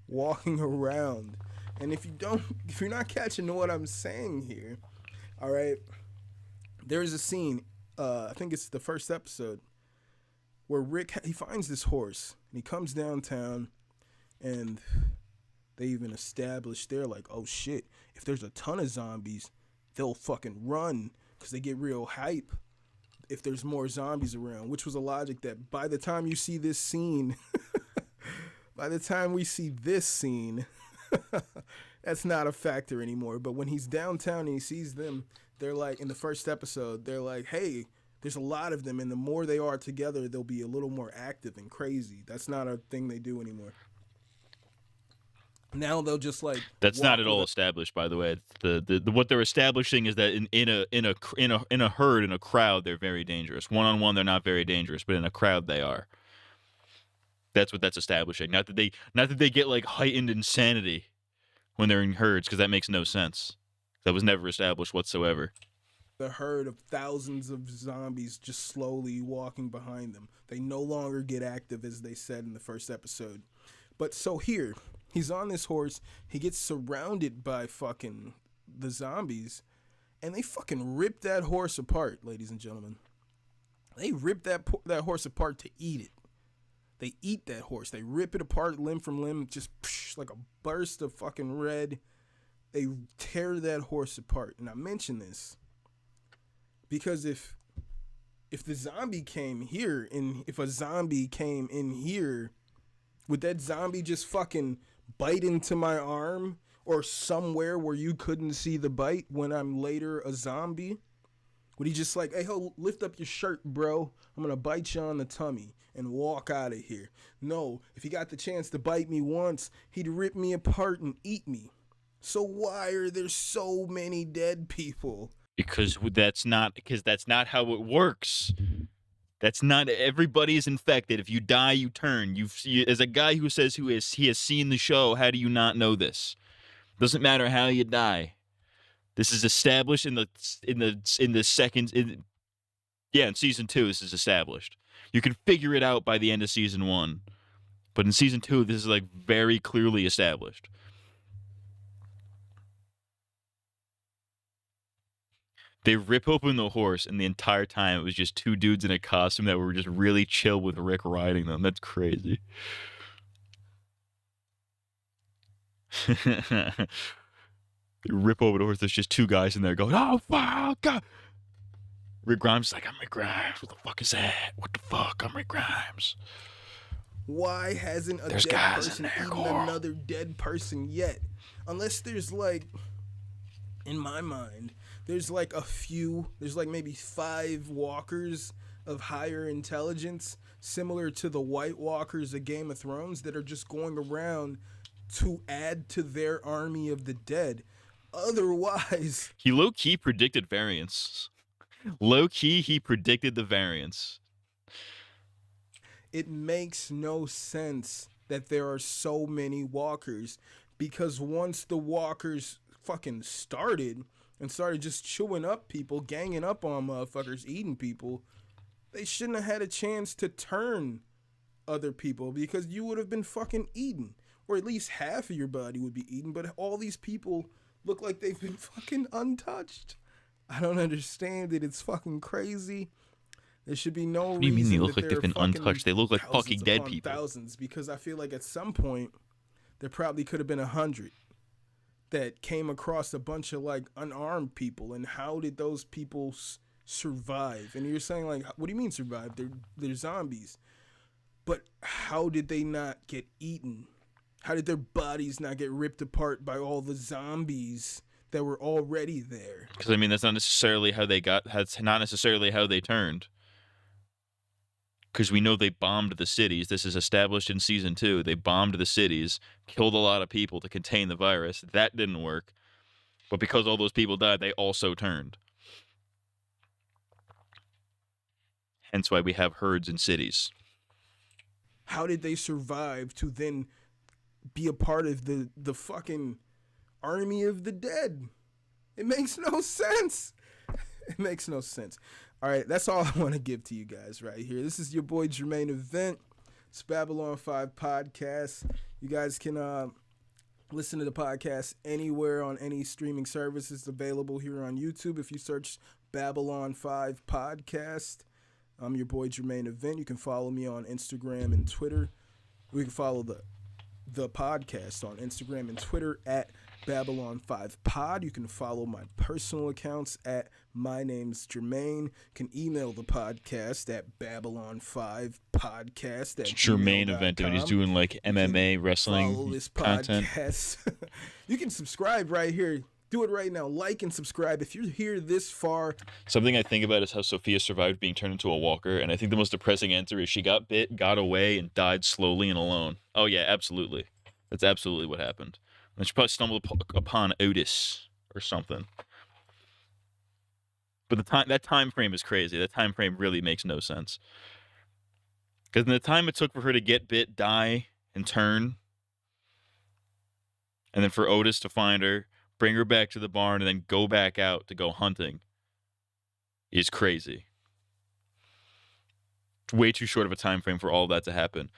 Walking around, and if you're not catching what I'm saying here, all right. There is a scene. I think it's the first episode where Rick he finds this horse and he comes downtown, and they even established they're like, oh shit, if there's a ton of zombies, they'll fucking run because they get real hype if there's more zombies around, which was a logic that by the time you see this scene, by the time we see this scene, that's not a factor anymore. But when he's downtown and he sees them, they're like, in the first episode, they're like, hey, there's a lot of them, and the more they are together, they'll be a little more active and crazy. That's not a thing they do anymore. Now they'll just like. That's not at all established, by the way. The what they're establishing is that in a herd, in a crowd, they're very dangerous. One on one, they're not very dangerous, but in a crowd, they are. That's what that's establishing. Not that they get like heightened insanity when they're in herds, because that makes no sense. That was never established whatsoever. The herd of thousands of zombies just slowly walking behind them. They no longer get active, as they said in the first episode. But so here, he's on this horse. He gets surrounded by fucking the zombies. And they fucking rip that horse apart, ladies and gentlemen. They rip that horse apart to eat it. They eat that horse. They rip it apart limb from limb, just like a burst of fucking red. They tear that horse apart. And I mention this because if the zombie came here, and if a zombie came in here, would that zombie just fucking bite into my arm or somewhere where you couldn't see the bite when I'm later a zombie? Would he just like, hey, ho, lift up your shirt, bro. I'm going to bite you on the tummy and walk out of here. No, if he got the chance to bite me once, he'd rip me apart and eat me. So why are there so many dead people? Because that's not how it works. That's not, everybody is infected. If you die, you turn. As a guy who says he has seen the show, how do you not know this? Doesn't matter how you die. This is established in season 2. This is established. You can figure it out by the end of season 1, but in season 2, this is like very clearly established. They rip open the horse, and the entire time it was just 2 dudes in a costume that were just really chill with Rick riding them. That's crazy. They rip over the horse. There's just 2 guys in there going, "Oh fuck!" God. Rick Grimes is like, "I'm Rick Grimes. What the fuck is that? What the fuck? I'm Rick Grimes." Why hasn't a dead person eaten another dead person yet? Unless there's like, in my mind, there's like maybe 5 walkers of higher intelligence, similar to the White Walkers of Game of Thrones, that are just going around to add to their army of the dead. Otherwise, he low-key predicted variants. Low-key, he predicted the variants. It makes no sense that there are so many walkers, because once the walkers fucking started just chewing up people, ganging up on motherfuckers, eating people, they shouldn't have had a chance to turn other people, because you would have been fucking eaten. Or at least half of your body would be eaten, but all these people look like they've been fucking untouched. I don't understand it. It's fucking crazy. There should be no reason. What do you mean they look like they've been untouched? They look like fucking dead people. Thousands, because I feel like at some point there probably could have been 100 that came across a bunch of like unarmed people, and how did those people survive? And you're saying like, what do you mean survive? They're zombies, but how did they not get eaten? How did their bodies not get ripped apart by all the zombies that were already there? Because I mean, that's not necessarily how they got. That's not necessarily how they turned. Because we know they bombed the cities. This is established in season 2. They bombed the cities, killed a lot of people to contain the virus. That didn't work. But because all those people died, they also turned. Hence why we have herds in cities. How did they survive to then be a part of the fucking army of the dead? It makes no sense. It makes no sense. All right, that's all I want to give to you guys right here. This is your boy Jermaine Event. It's Babylon 5 Podcast. You guys can listen to the podcast anywhere on any streaming services available here on YouTube. If you search Babylon 5 Podcast, I'm your boy Jermaine Event. You can follow me on Instagram and Twitter. We can follow the podcast on Instagram and Twitter at Babylon 5 Pod. You can follow my personal accounts at My Name's Jermaine. You can email the podcast at Babylon 5 Podcast at Jermaine Event, and he's doing like MMA wrestling follow this content. Podcast. You can subscribe right here. Do it right now. Like and subscribe if you're here this far. Something I think about is how Sophia survived being turned into a walker, and I think the most depressing answer is she got bit, got away, and died slowly and alone. Oh yeah, absolutely. That's absolutely what happened. And she probably stumbled upon Otis or something. But that time frame is crazy. That time frame really makes no sense. Because in the time it took for her to get bit, die, and turn, and then for Otis to find her, bring her back to the barn, and then go back out to go hunting is crazy. It's way too short of a time frame for all of that to happen.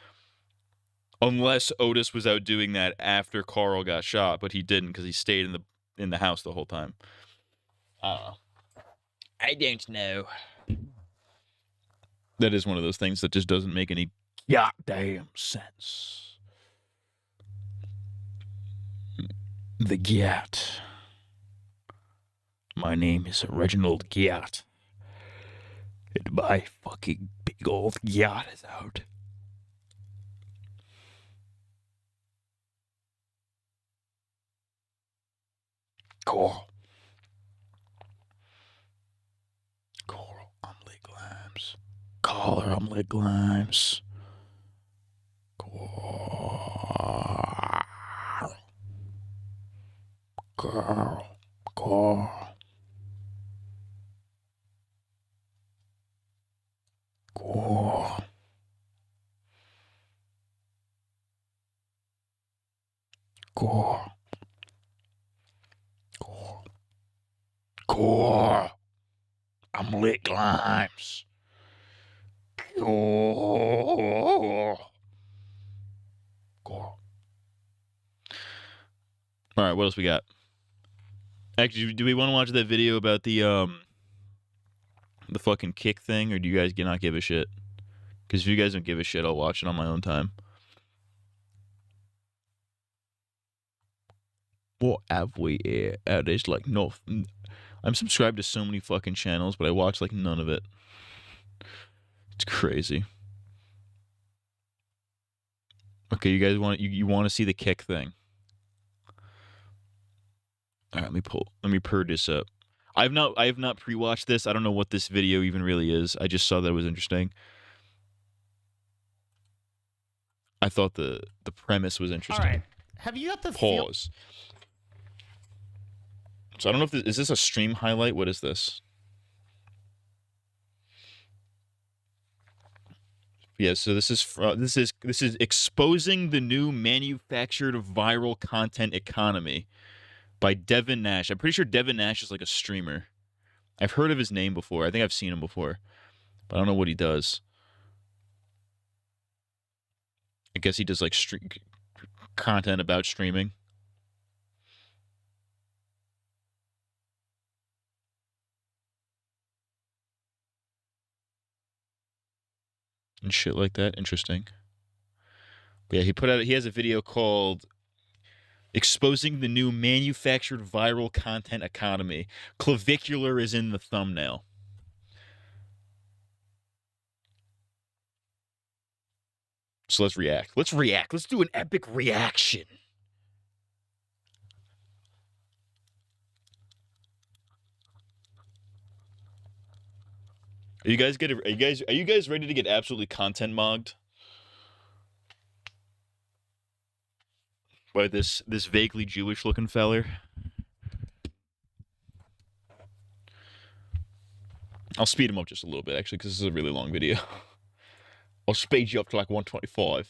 Unless Otis was out doing that after Carl got shot, but he didn't because he stayed in the house the whole time. I don't know. I don't know. That is one of those things that just doesn't make any goddamn sense. The Gat. My name is Reginald Gat. And my fucking big old yacht is out. Coral. Coral omelet limes. Collar omelet limes. Coral. Coral. Coral. Coral. Coral. Core. Omelet limes. Core. Core. All right, what else we got? Actually, do we want to watch that video about the fucking kick thing, or do you guys not give a shit? Because if you guys don't give a shit, I'll watch it on my own time. What have we here? There's like no. I'm subscribed to so many fucking channels, but I watch like none of it. It's crazy. Okay, you guys want you want to see the kick thing? All right, let me purge this up. I have not pre-watched this. I don't know what this video even really is. I just saw that it was interesting. I thought the premise was interesting. All right. Have you got the pause? So I don't know if is this a stream highlight? What is this? Yeah, so this is exposing the new manufactured viral content economy by Devin Nash. I'm pretty sure Devin Nash is like a streamer. I've heard of his name before. I think I've seen him before, but I don't know what he does. I guess he does like content about streaming. And shit like that. Interesting. But yeah, he has a video called Exposing the New Manufactured Viral Content Economy. Clavicular is in the thumbnail. So let's react. Let's do an epic reaction. Are you guys ready to get absolutely content mogged by this vaguely Jewish looking feller? I'll speed him up just a little bit actually, because this is a really long video. I'll speed you up to like 125.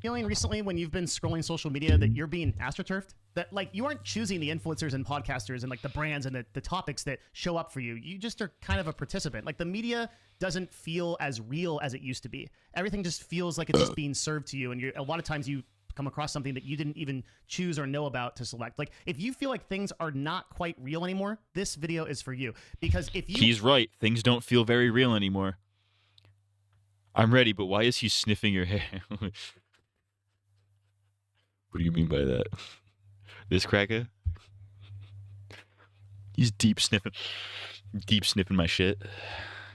Feeling recently when you've been scrolling social media that you're being astroturfed? That like you aren't choosing the influencers and podcasters and like the brands and the topics that show up for you. You just are kind of a participant. Like the media doesn't feel as real as it used to be. Everything just feels like it's just being served to you. And a lot of times you come across something that you didn't even choose or know about to select. Like if you feel like things are not quite real anymore, this video is for you. Because if you... He's right. Things don't feel very real anymore. I'm ready, but why is he sniffing your hair? What do you mean by that? This cracker? He's deep sniffing my shit.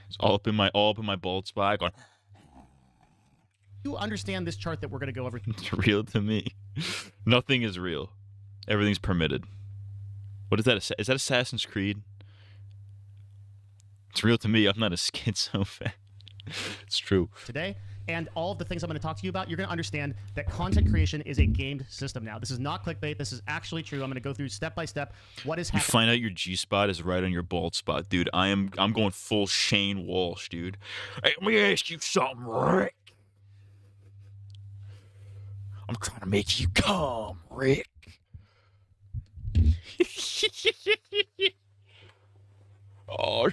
It's all up in my bald spot. Going. You understand this chart that we're gonna go over? It's real to me. Nothing is real. Everything's permitted. What is that? Is that Assassin's Creed? It's real to me. I'm not a schizo fan. It's true. Today, and all of the things I'm going to talk to you about, you're going to understand that content creation is a gamed system now. This is not clickbait. This is actually true. I'm going to go through step by step what is happening. You find out your G-spot is right on your bald spot, dude. I'm going full Shane Walsh, dude. Hey, let me ask you something, Rick. I'm trying to make you come, Rick. Oh,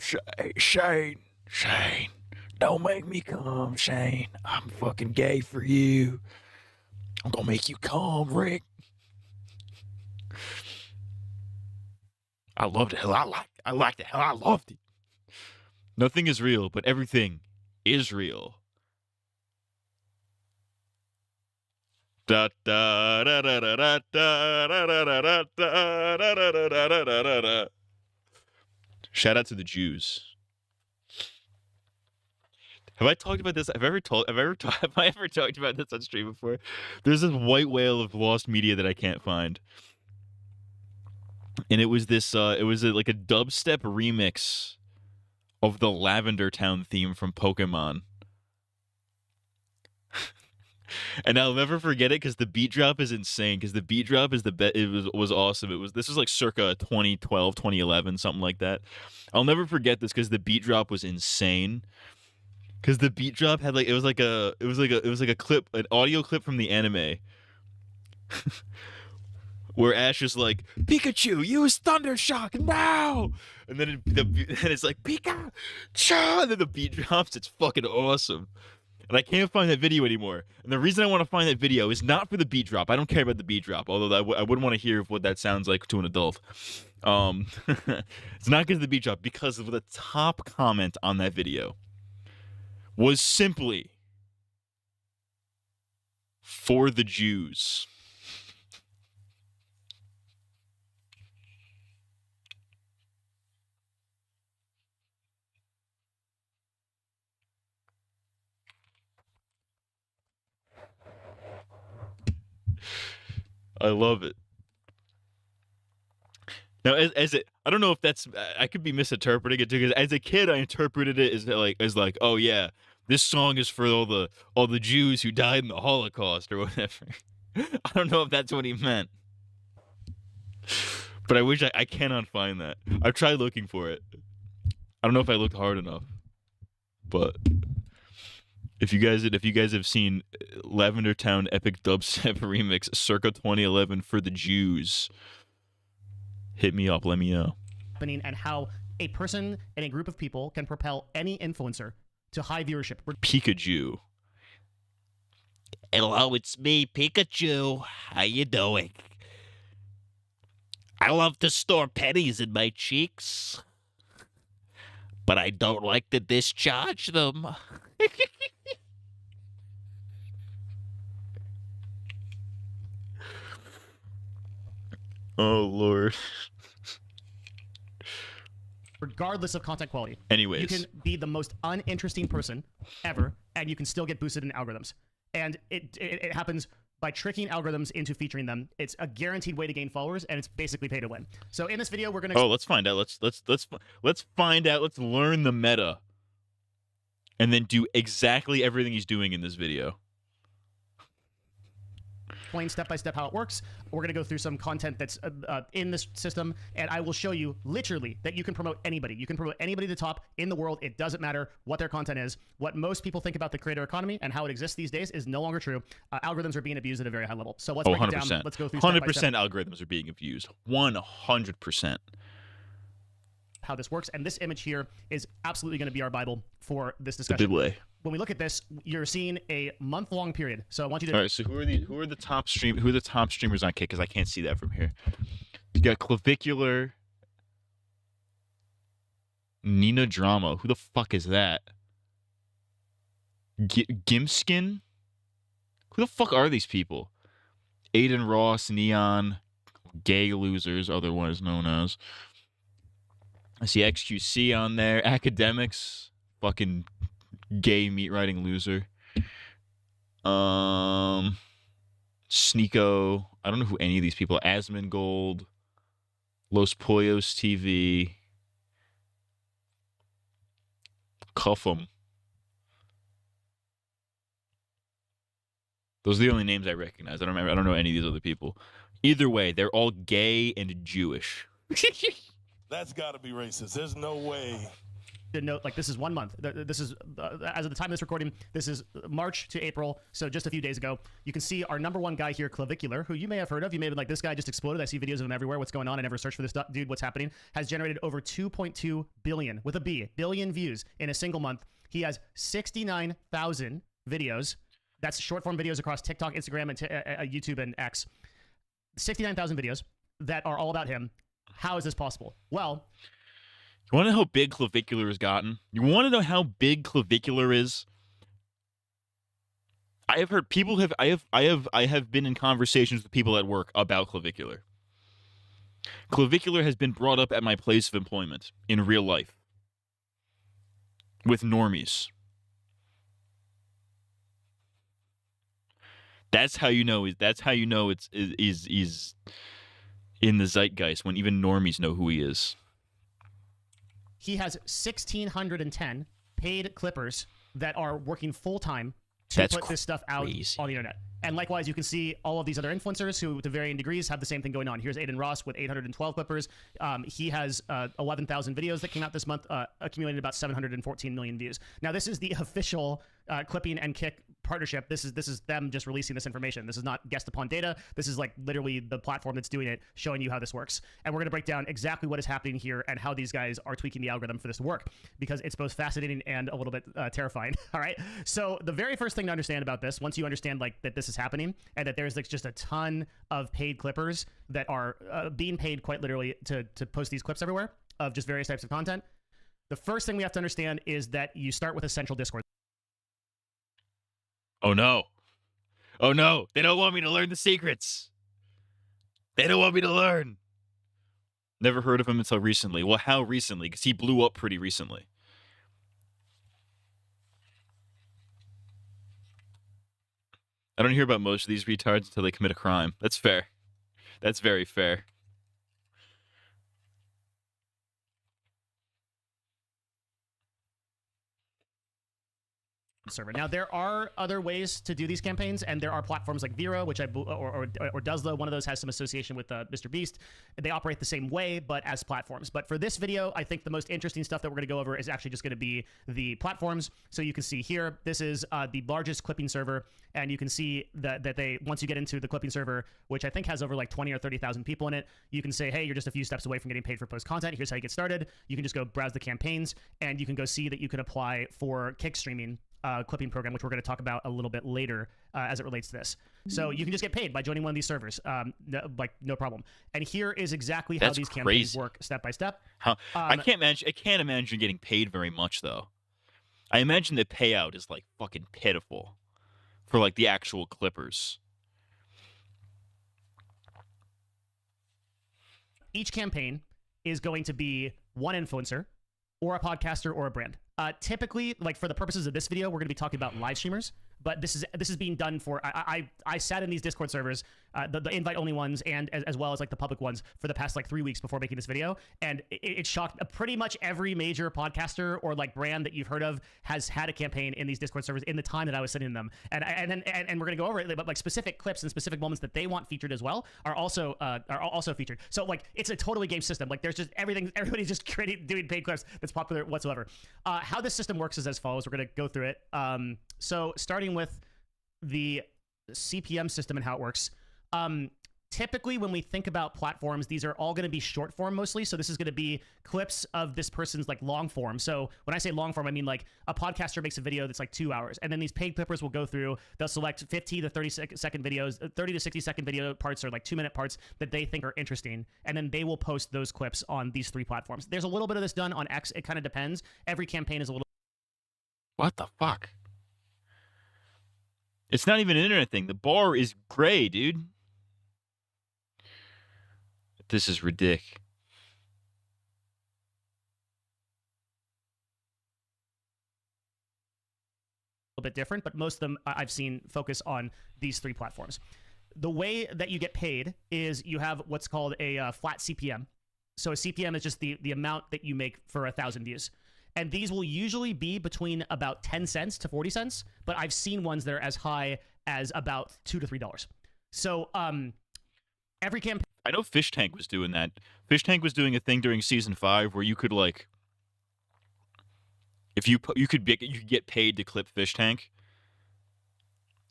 Shane, don't make me come, Shane. I'm fucking gay for you. I'm gonna make you come, Rick. I loved it. I liked it. I loved it. Nothing is real, but everything is real. Da da da da da da da da da da da da da da da. Shout out to the Jews. Have I talked about this? Have I ever talked about this on stream before? There's this white whale of lost media that I can't find. And it was this like a dubstep remix of the Lavender Town theme from Pokemon. And I'll never forget it because the beat drop is insane. Because the beat drop is was awesome. This was like circa 2012, 2011, something like that. I'll never forget this because the beat drop was insane. Because the beat drop had like it was like a clip, an audio clip from the anime, where Ash is like, "Pikachu, use Thunder Shock now!" And then it's like Pikachu, and then the beat drops. It's fucking awesome. And I can't find that video anymore. And the reason I want to find that video is not for the beat drop. I don't care about the beat drop, although I wouldn't want to hear what that sounds like to an adult. It's not because of the beat drop, because of the top comment on that video was simply for the Jews. I love it. Now, I don't know if that's, I could be misinterpreting it too, because as a kid, I interpreted it as like, oh yeah, this song is for all the Jews who died in the Holocaust or whatever. I don't know if that's what he meant, but I wish I cannot find that. I've tried looking for it. I don't know if I looked hard enough, but if you guys have seen Lavender Town Epic Dubstep Remix circa 2011 for the Jews, hit me up, let me know. And how a person and a group of people can propel any influencer to high viewership. Pikachu. Hello, it's me, Pikachu. How you doing? I love to store pennies in my cheeks, but I don't like to discharge them. Oh, Lord. Regardless of content quality. Anyways. You can be the most uninteresting person ever, and you can still get boosted in algorithms. And it happens by tricking algorithms into featuring them. It's a guaranteed way to gain followers, and it's basically pay to win. So in this video, we're gonna... Oh, let's find out. Let's find out. Let's learn the meta. And then do exactly everything he's doing in this video. Explain step by step how it works. We're going to go through some content that's in this system, and I will show you literally that you can promote anybody. You can promote anybody to the top in the world. It doesn't matter what their content is. What most people think about the creator economy and how it exists these days is no longer true. Algorithms are being abused at a very high level. So let's break 100%. it down. Let's go through step by 100% step algorithms are being abused. 100%. How this works, and this image here is absolutely going to be our Bible for this The discussion. Bible. When we look at this, you're seeing a month-long period. So I want you to... All right, so who are the top streamers on Kick? Because I can't see that from here. You got Clavicular, Nina Drama. Who the fuck is that? Gimskin? Who the fuck are these people? Aiden Ross, Neon, Gay Losers, otherwise known as. I see XQC on there. Academics, fucking gay meat writing loser. Sneeko. I don't know who any of these people are. Asmongold. Los Pollos TV. Cuff'em. Those are the only names I recognize. I don't know any of these other people. Either way, they're all gay and Jewish. That's got to be racist. There's no way to note, like, this is 1 month. This is, as of the time of this recording, this is March to April, so just a few days ago. You can see our #1 guy here, Clavicular, who you may have heard of. You may have been like, this guy just exploded. I see videos of him everywhere. What's going on? I never searched for this dude. What's happening? Has generated over 2.2 billion, with a B, billion views in a single month. He has 69,000 videos. That's short-form videos across TikTok, Instagram, and YouTube and X. 69,000 videos that are all about him. How is this possible? Well, you want to know how big Clavicular has gotten? You want to know how big Clavicular is? I have heard people I have been in conversations with people at work about Clavicular. Clavicular has been brought up at my place of employment in real life with normies. That's how you know. That's how you know it's in the zeitgeist, when even normies know who he is. He has 1,610 paid clippers that are working full time to That's put this stuff out on the internet. And likewise, you can see all of these other influencers who, to varying degrees, have the same thing going on. Here's Aiden Ross with 812 clippers. He has 11,000 videos that came out this month, accumulated about 714 million views. Now, this is the official clipping and kick partnership. This is them just releasing this information. This is not guessed upon data. This is like literally the platform that's doing it, showing you how this works. And we're going to break down exactly what is happening here and how these guys are tweaking the algorithm for this to work, because it's both fascinating and a little bit terrifying. All right. So the very first thing to understand about this, once you understand like that this is happening and that there's like just a ton of paid clippers that are being paid quite literally to post these clips everywhere of just various types of content. The first thing we have to understand is that you start with a central Discord. Oh no. Oh no. They don't want me to learn the secrets. They don't want me to learn. Never heard of him until recently. Well, how recently? Because he blew up pretty recently. I don't hear about most of these retards until they commit a crime. That's fair. That's very fair. Server. Now, there are other ways to do these campaigns, and there are platforms like Vero, which or Duzlo. One of those has some association with Mr. Beast. They operate the same way, but as platforms. But for this video, I think the most interesting stuff that we're going to go over is actually just going to be the platforms. So you can see here, this is the largest clipping server, and you can see that they, once you get into the clipping server, which I think has over like 20 or 30,000 people in it, you can say, hey, you're just a few steps away from getting paid for post content. Here's how you get started. You can just go browse the campaigns, and you can go see that you can apply for kick streaming clipping program, which we're going to talk about a little bit later as it relates to this. So you can just get paid by joining one of these servers, no problem. And here is exactly how these campaigns work step by step. I can't imagine getting paid very much though. I imagine the payout is like fucking pitiful for like the actual clippers. Each campaign is going to be one influencer or a podcaster or a brand. Typically, like for the purposes of this video, we're going to be talking about live streamers, but this is being done for, I sat in these Discord servers, the invite only ones, and as well as like the public ones for the past like 3 weeks before making this video, and it shocked pretty much every major podcaster or like brand that you've heard of has had a campaign in these Discord servers in the time that I was sitting in them, and we're going to go over it, but like specific clips and specific moments that they want featured as well are also featured. So like it's a totally game system. Like there's just everybody's just doing paid clips that's popular whatsoever. How this system works is as follows. We're going to go through it. So starting with the CPM system and how it works. Typically, when we think about platforms, these are all going to be short form mostly. So this is going to be clips of this person's like long form. So when I say long form, I mean like a podcaster makes a video that's like 2 hours, and then these paid clippers will go through. They'll select 50 to 30-second videos, 30 to 60-second video parts, or like 2-minute parts that they think are interesting, and then they will post those clips on these 3 platforms. There's a little bit of this done on X. It kind of depends. Every campaign is a little. What the fuck? It's not even an internet thing. The bar is gray, dude. This is ridiculous. A little bit different, but most of them I've seen focus on these 3 platforms. The way that you get paid is you have what's called a flat CPM. So a CPM is just the amount that you make for 1,000 views. And these will usually be between about 10 cents to 40 cents, but I've seen ones that are as high as about $2 to $3. So every campaign. I know Fish Tank was doing that. Fish Tank was doing a thing during season 5 where you could like If you could get paid to clip fish tank,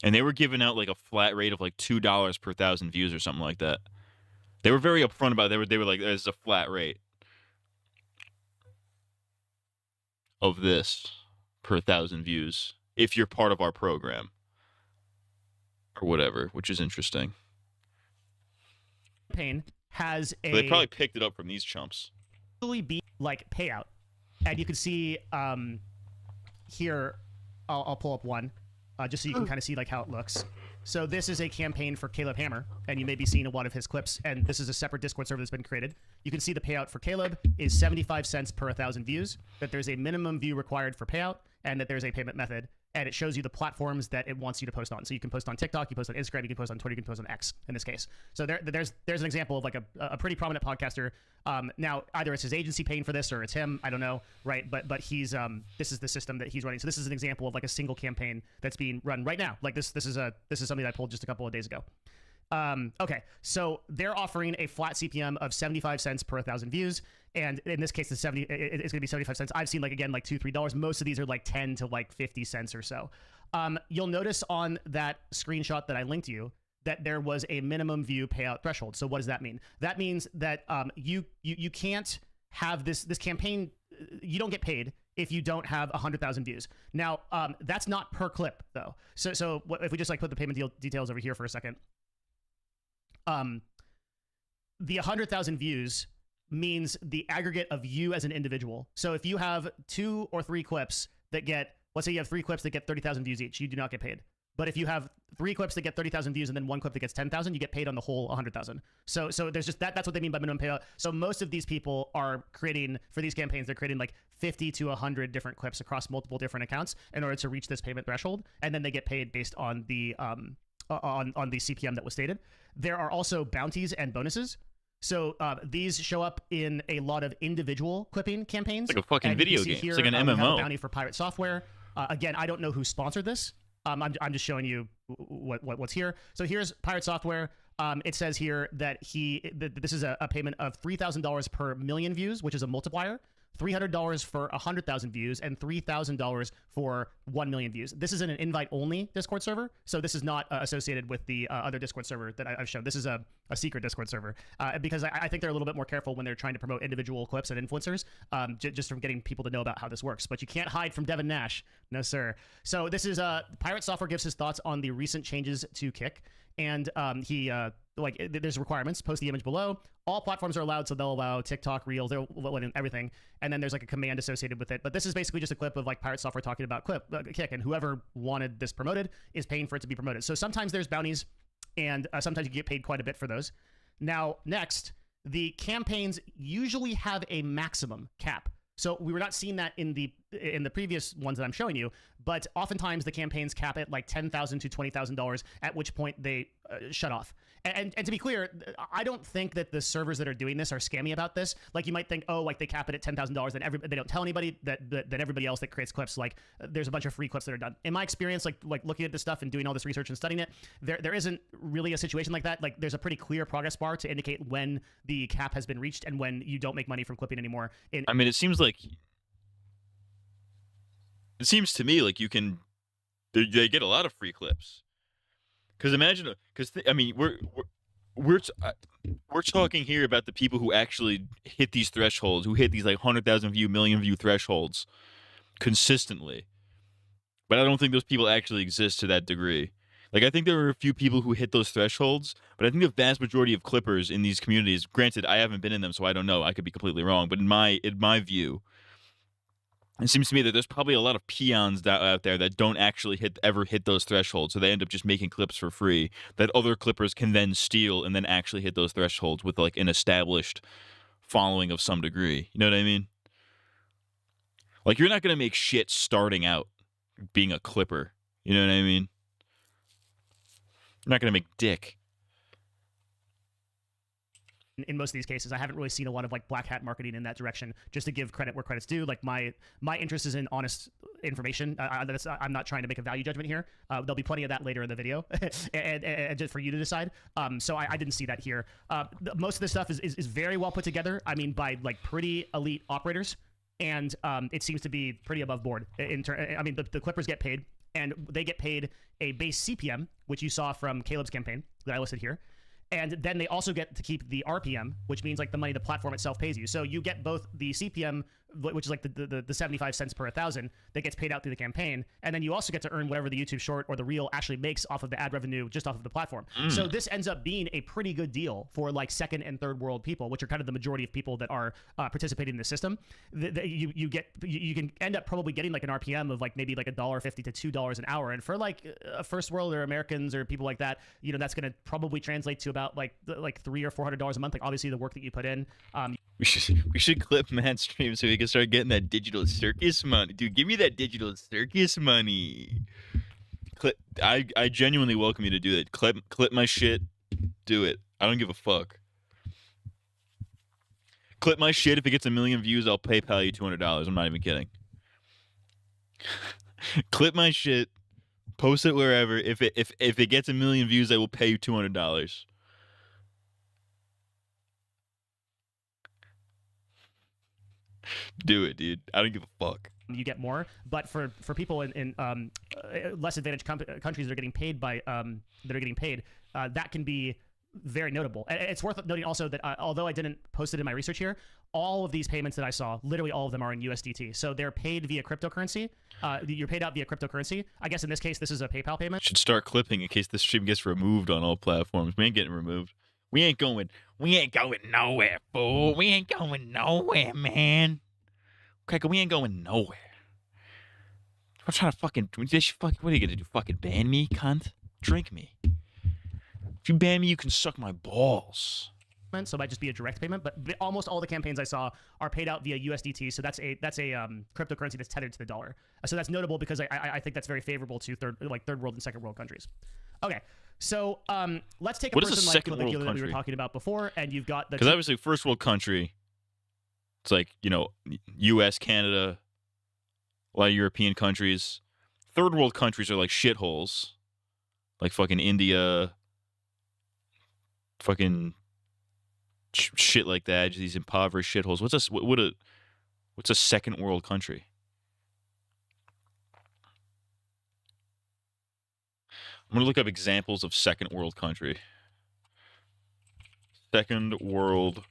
and they were giving out like a flat rate of like $2 per 1,000 views or something like that. They were very upfront about it. They were like, "There's a flat rate of this per 1,000 views if you're part of our program or whatever," which is interesting. Campaign has a. So they probably picked it up from these chumps. Be like payout, and you can see here. I'll pull up one, just so you can kind of see like how it looks. So this is a campaign for Caleb Hammer, and you may be seeing a lot of his clips. And this is a separate Discord server that's been created. You can see the payout for Caleb is 75 cents per 1,000 views. That there's a minimum view required for payout, and that there's a payment method. And it shows you the platforms that it wants you to post on. So you can post on TikTok, you post on Instagram, you can post on Twitter, you can post on X in this case. So there's an example of like a pretty prominent podcaster. Now either it's his agency paying for this or it's him, I don't know, right? But he's this is the system that he's running. So this is an example of like a single campaign that's being run right now. Like this is something that I pulled just a couple of days ago. Okay, so they're offering a flat CPM of 75 cents per 1,000 views, and in this case, it's going to be 75 cents. I've seen like again like $2-3. Most of these are like 10 to like 50 cents or so. You'll notice on that screenshot that I linked you that there was a minimum view payout threshold. So what does that mean? That means that you can't have this campaign. You don't get paid if you don't have 100,000 views. Now that's not per clip though. So if we just like put the payment details over here for a second. The 100,000 views means the aggregate of you as an individual. So if you have 2 or 3 clips that get, let's say you have 3 clips that get 30,000 views each, you do not get paid. But if you have 3 clips that get 30,000 views and then 1 clip that gets 10,000, you get paid on the whole 100,000. So there's just that's what they mean by minimum payout. So most of these people are creating, for these campaigns, they're creating like 50 to 100 different clips across multiple different accounts in order to reach this payment threshold. And then they get paid based on the on the CPM that was stated. There are also bounties and bonuses. So these show up in a lot of individual clipping campaigns. It's like a fucking video game. It's like an MMO. We have a bounty for Pirate Software. Again, I don't know who sponsored this. I'm just showing you what's here. So here's Pirate Software. It says here that this is a payment of $3,000 per million views, which is a multiplier. $300 for 100,000 views and $3,000 for 1 million views. This is an invite-only Discord server, so this is not associated with the other Discord server that I've shown. This is a secret Discord server because I think they're a little bit more careful when they're trying to promote individual clips and influencers, just from getting people to know about how this works. But you can't hide from Devin Nash. No, sir. So this is Pirate Software gives his thoughts on the recent changes to Kick. And there's requirements. Post the image below. All platforms are allowed, so they'll allow TikTok, Reels, they'll allow everything. And then there's like a command associated with it. But this is basically just a clip of like Pirate Software talking about Kick, and whoever wanted this promoted is paying for it to be promoted. So sometimes there's bounties, and sometimes you get paid quite a bit for those. Now, next, the campaigns usually have a maximum cap. So we were not seeing that in the previous ones that I'm showing you, but oftentimes the campaigns cap at like $10,000 to $20,000, at which point they shut off. And to be clear, I don't think that the servers that are doing this are scammy about this. Like you might think, oh, like they cap it at $10,000, then they don't tell anybody that everybody else that creates clips, like there's a bunch of free clips that are done. In my experience, like looking at this stuff and doing all this research and studying it, there isn't really a situation like that. Like there's a pretty clear progress bar to indicate when the cap has been reached and when you don't make money from clipping anymore. I mean, it seems to me like they get a lot of free clips. Because imagine, we're talking here about the people who actually hit these thresholds, who hit these like 100,000 view, million view thresholds consistently. But I don't think those people actually exist to that degree. Like I think there are a few people who hit those thresholds, but I think the vast majority of clippers in these communities, granted, I haven't been in them, so I don't know. I could be completely wrong, but in my view, it seems to me that there's probably a lot of peons out there that don't actually ever hit those thresholds, so they end up just making clips for free that other clippers can then steal and then actually hit those thresholds with like an established following of some degree. You know what I mean? Like you're not gonna make shit starting out being a clipper. You know what I mean? You're not gonna make dick. In most of these cases, I haven't really seen a lot of like black hat marketing in that direction. Just to give credit where credit's due, like my interest is in honest information. I'm not trying to make a value judgment here. There'll be plenty of that later in the video, and just for you to decide. So I didn't see that here. Most of this stuff is very well put together. I mean, by like pretty elite operators. and it seems to be pretty above board. I mean, the Clippers get paid, and they get paid a base CPM, which you saw from Caleb's campaign that I listed here. And then they also get to keep the RPM, which means like the money the platform itself pays you. So you get both the CPM, which is like the 75 cents per 1,000 that gets paid out through the campaign. And then you also get to earn whatever the YouTube short or the reel actually makes off of the ad revenue just off of the platform. So this ends up being a pretty good deal for like second and third world people, which are kind of the majority of people that are participating in the system. You can end up probably getting like an RPM of like maybe like $1.50 to $2 an hour. And for like first world or Americans or people like that, you know, that's going to probably translate to about like $300 or $400 a month. Like obviously the work that you put in. We should clip Matt's stream so we can start getting that digital circus money. Dude, give me that digital circus money. I genuinely welcome you to do it. Clip my shit. Do it. I don't give a fuck. Clip my shit. If it gets 1 million views, I'll PayPal you $200. I'm not even kidding. Clip my shit. Post it wherever. If it gets 1 million views, I will pay you $200. Do it, dude. I don't give a fuck. You get more, but for people in less advantaged countries that are getting paid that can be very notable. And it's worth noting also that although I didn't post it in my research here, all of these payments that I saw, literally all of them are in USDT. So they're paid via cryptocurrency. You're paid out via cryptocurrency. I guess in this case, this is a PayPal payment. Should start clipping in case this stream gets removed on all platforms. We ain't getting removed. We ain't going nowhere, fool. We ain't going nowhere, man. Okay, we ain't going nowhere. I'm trying to fucking. What are you gonna do? Fucking ban me, cunt? Drink me. If you ban me, you can suck my balls. So it might just be a direct payment, but almost all the campaigns I saw are paid out via USDT. So that's a cryptocurrency that's tethered to the dollar. So that's notable because I think that's very favorable to third world and second world countries. Okay, so let's take a person like the dealer that we were talking about before, and you've got the because obviously first world country. It's like, you know, U.S., Canada, a lot of European countries. Third world countries are like shitholes. Like fucking India. Fucking shit like that. Just these impoverished shitholes. What's a second world country? I'm going to look up examples of second world country. Second world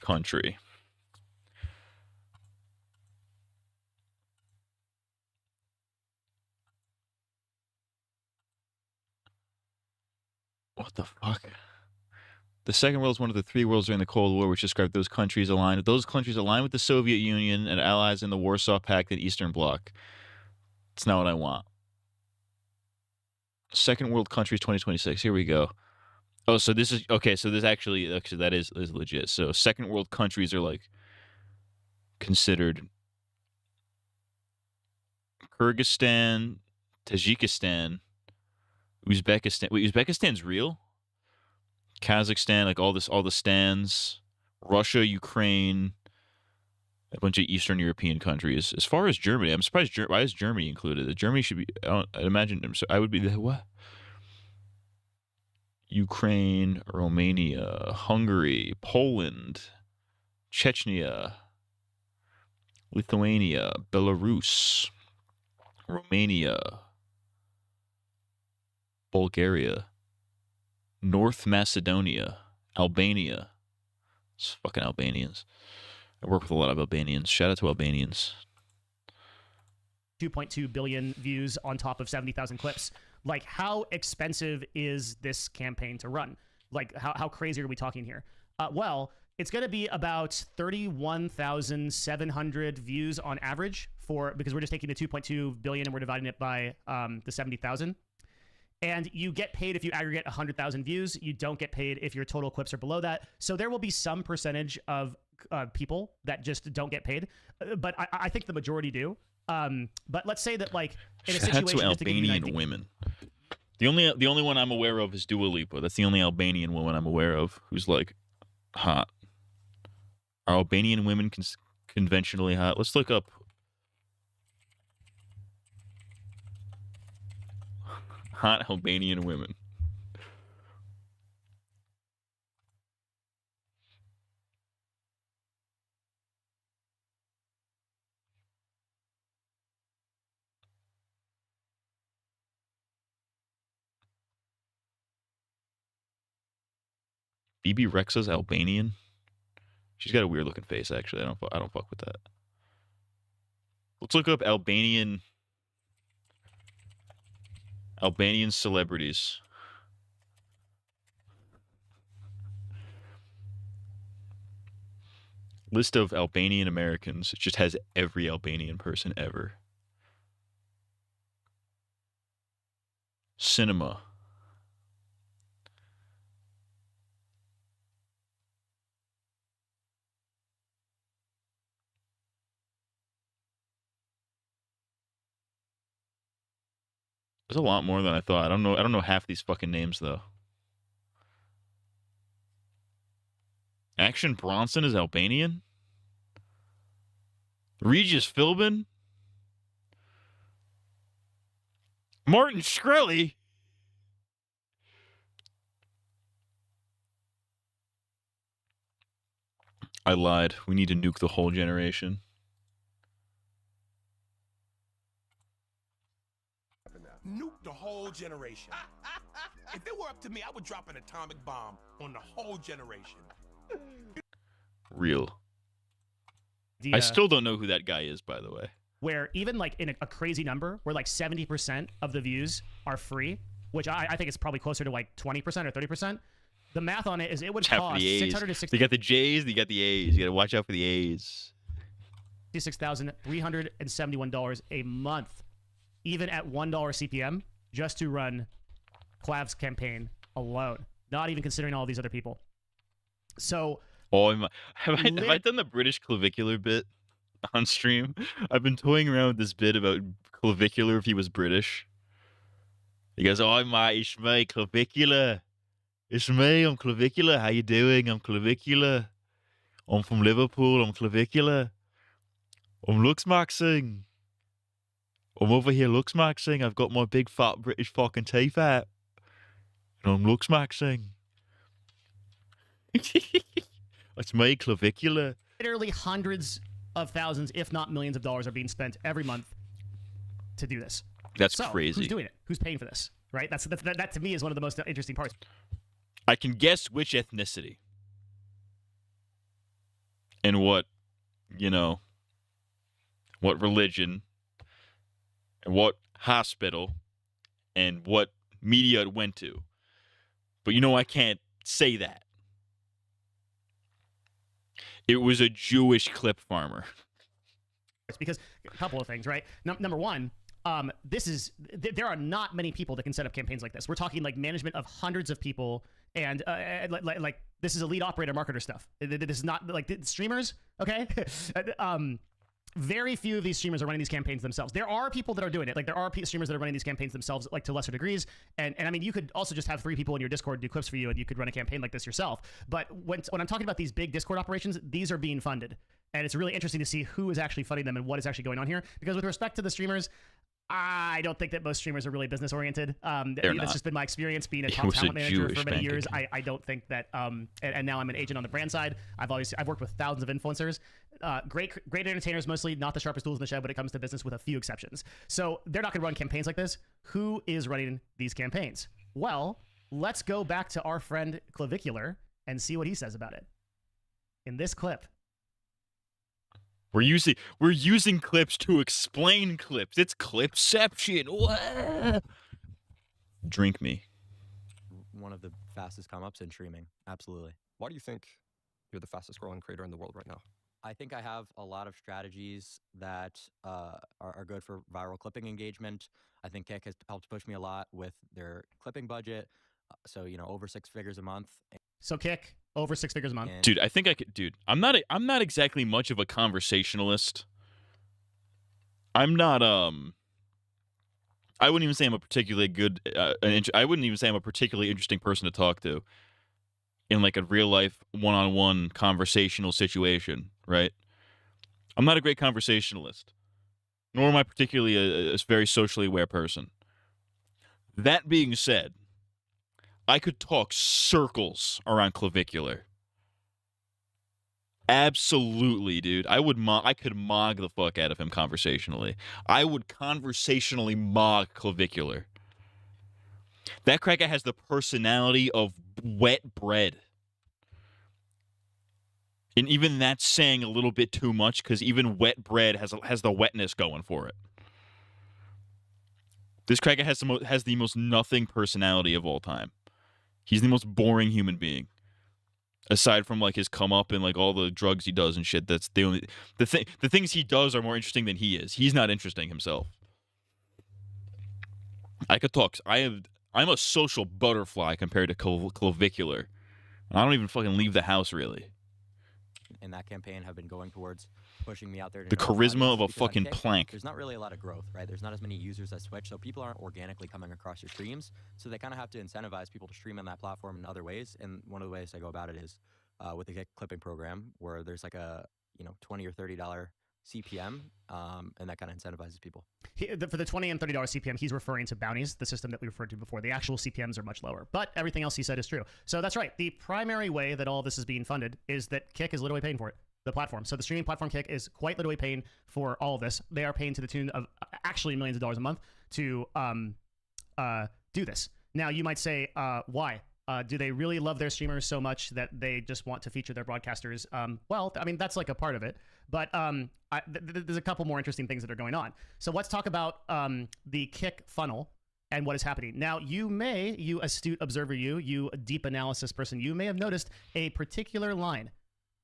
country. What the fuck? The Second World is one of the three worlds during the Cold War, which described those countries aligned with the Soviet Union and allies in the Warsaw Pact and Eastern Bloc. It's not what I want. Second World countries 2026. Here we go. Oh, so this is okay. So this actually that is legit. So Second World countries are like considered Kyrgyzstan, Tajikistan, Uzbekistan. Wait, Uzbekistan's real? Kazakhstan, like all the stands. Russia, Ukraine, a bunch of Eastern European countries. As far as Germany, I'm surprised. Why is Germany included? Germany should be. I'd imagine. I would be the what? Ukraine, Romania, Hungary, Poland, Chechnya, Lithuania, Belarus, Romania, Bulgaria, North Macedonia, Albania. It's fucking Albanians. I work with a lot of Albanians. Shout out to Albanians. 2.2 billion views on top of 70,000 clips. Like, how expensive is this campaign to run? Like, how crazy are we talking here? Well, it's going to be about 31,700 views on average because we're just taking the 2.2 billion and we're dividing it by the 70,000. And you get paid if you aggregate 100,000 views. You don't get paid if your total clips are below that. So there will be some percentage of people that just don't get paid. But I think the majority do. But let's say that, like, in a situation, to Albanian women. The only one I'm aware of is Dua Lipa. That's the only Albanian woman I'm aware of who's like hot. Are Albanian women conventionally hot? Let's look up hot Albanian women. BB Rexa's Albanian. She's got a weird looking face. Actually, I don't fuck with that. Let's look up Albanian celebrities. List of Albanian Americans. It just has every Albanian person ever. Cinema. There's a lot more than I thought. I don't know half these fucking names though. Action Bronson is Albanian? Regis Philbin? Martin Shkreli? I lied. We need to nuke the whole generation. Nuke the whole generation. If it were up to me, I would drop an atomic bomb on the whole generation. Real. I still don't know who that guy is, by the way. Where even like in a crazy number, where like 70% of the views are free, which I think is probably closer to like 20% or 30%. The math on it is it would cost $660. They got the J's, they got the A's. You got to watch out for the A's. $66,371 a month, even at $1 CPM, just to run Clav's campaign alone. Not even considering all these other people. So, have I done the British clavicular bit on stream? I've been toying around with this bit about clavicular if he was British. He goes, "Oh, mate, it's me, clavicular. It's me, I'm clavicular. How you doing? I'm clavicular. I'm from Liverpool. I'm clavicular. I'm Luxmaxing. I'm over here Luxmaxing. I've got my big fat British fucking teeth out. And I'm Luxmaxing." It's me, clavicular. Literally hundreds of thousands, if not millions of dollars are being spent every month to do this. That's so, crazy. Who's doing it? Who's paying for this? Right? That to me is one of the most interesting parts. I can guess which ethnicity and what religion and what hospital and what media it went to. But I can't say that. It was a Jewish clip farmer. It's because a couple of things, right? Number one, there are not many people that can set up campaigns like this. We're talking like management of hundreds of people, and like this is elite operator marketer stuff. This is not like streamers, okay? Very few of these streamers are running these campaigns themselves. There are people that are doing it. Like there are streamers that are running these campaigns themselves, like to lesser degrees. And I mean, you could also just have 3 people in your Discord do clips for you, and you could run a campaign like this yourself. But when I'm talking about these big Discord operations, these are being funded. And it's really interesting to see who is actually funding them and what is actually going on here. Because with respect to the streamers, I don't think that most streamers are really business oriented. That's just been my experience being a top talent manager for many years. I don't think that, and now I'm an agent on the brand side. I've worked with thousands of influencers, great entertainers, mostly not the sharpest tools in the shed when it comes to business, with a few exceptions. So they're not going to run campaigns like this. Who is running these campaigns? Well, let's go back to our friend Clavicular and see what he says about it in this clip. We're using clips to explain clips. It's clipception. What? Drink me. One of the fastest come-ups in streaming. Absolutely. Why do you think you're the fastest growing creator in the world right now? I think I have a lot of strategies that are good for viral clipping engagement. I think Kick has helped push me a lot with their clipping budget. So, over 6 figures a month. So Kick, over 6 figures a month. Dude, I think I could. Dude, I'm not exactly much of a conversationalist. I'm not. I wouldn't even say I'm a particularly good. I wouldn't even say I'm a particularly interesting person to talk to in like a real life one-on-one conversational situation, right? I'm not a great conversationalist, nor am I particularly a very socially aware person. That being said, I could talk circles around Clavicular. Absolutely, dude. I could mog the fuck out of him conversationally. I would conversationally mog Clavicular. That cracker has the personality of wet bread. And even that's saying a little bit too much because even wet bread has the wetness going for it. This cracker has the most nothing personality of all time. He's the most boring human being. Aside from like his come up and like all the drugs he does and shit, that's the things he does are more interesting than he is. He's not interesting himself. I could talk. I'm a social butterfly compared to clavicular. I don't even fucking leave the house really. In that campaign have been going towards pushing me out there to The know charisma of a because on fucking Kick, plank. There's not really a lot of growth, right? There's not as many users that switch, so people aren't organically coming across your streams. So they kind of have to incentivize people to stream on that platform in other ways. And one of the ways I go about it is with the Kick clipping program, where there's like a $20 or $30 CPM, and that kind of incentivizes people. For the $20 and $30 CPM, he's referring to bounties, the system that we referred to before. The actual CPMs are much lower, but everything else he said is true. So that's right. The primary way that all this is being funded is that Kick is literally paying for it, the platform. So the streaming platform Kick is quite literally paying for all of this. They are paying to the tune of actually millions of dollars a month to do this. Now, you might say, why? Do they really love their streamers so much that they just want to feature their broadcasters? Well, I mean, that's like a part of it. But there's a couple more interesting things that are going on. So let's talk about the Kick funnel and what is happening. Now, you astute observer, you deep analysis person, you may have noticed a particular line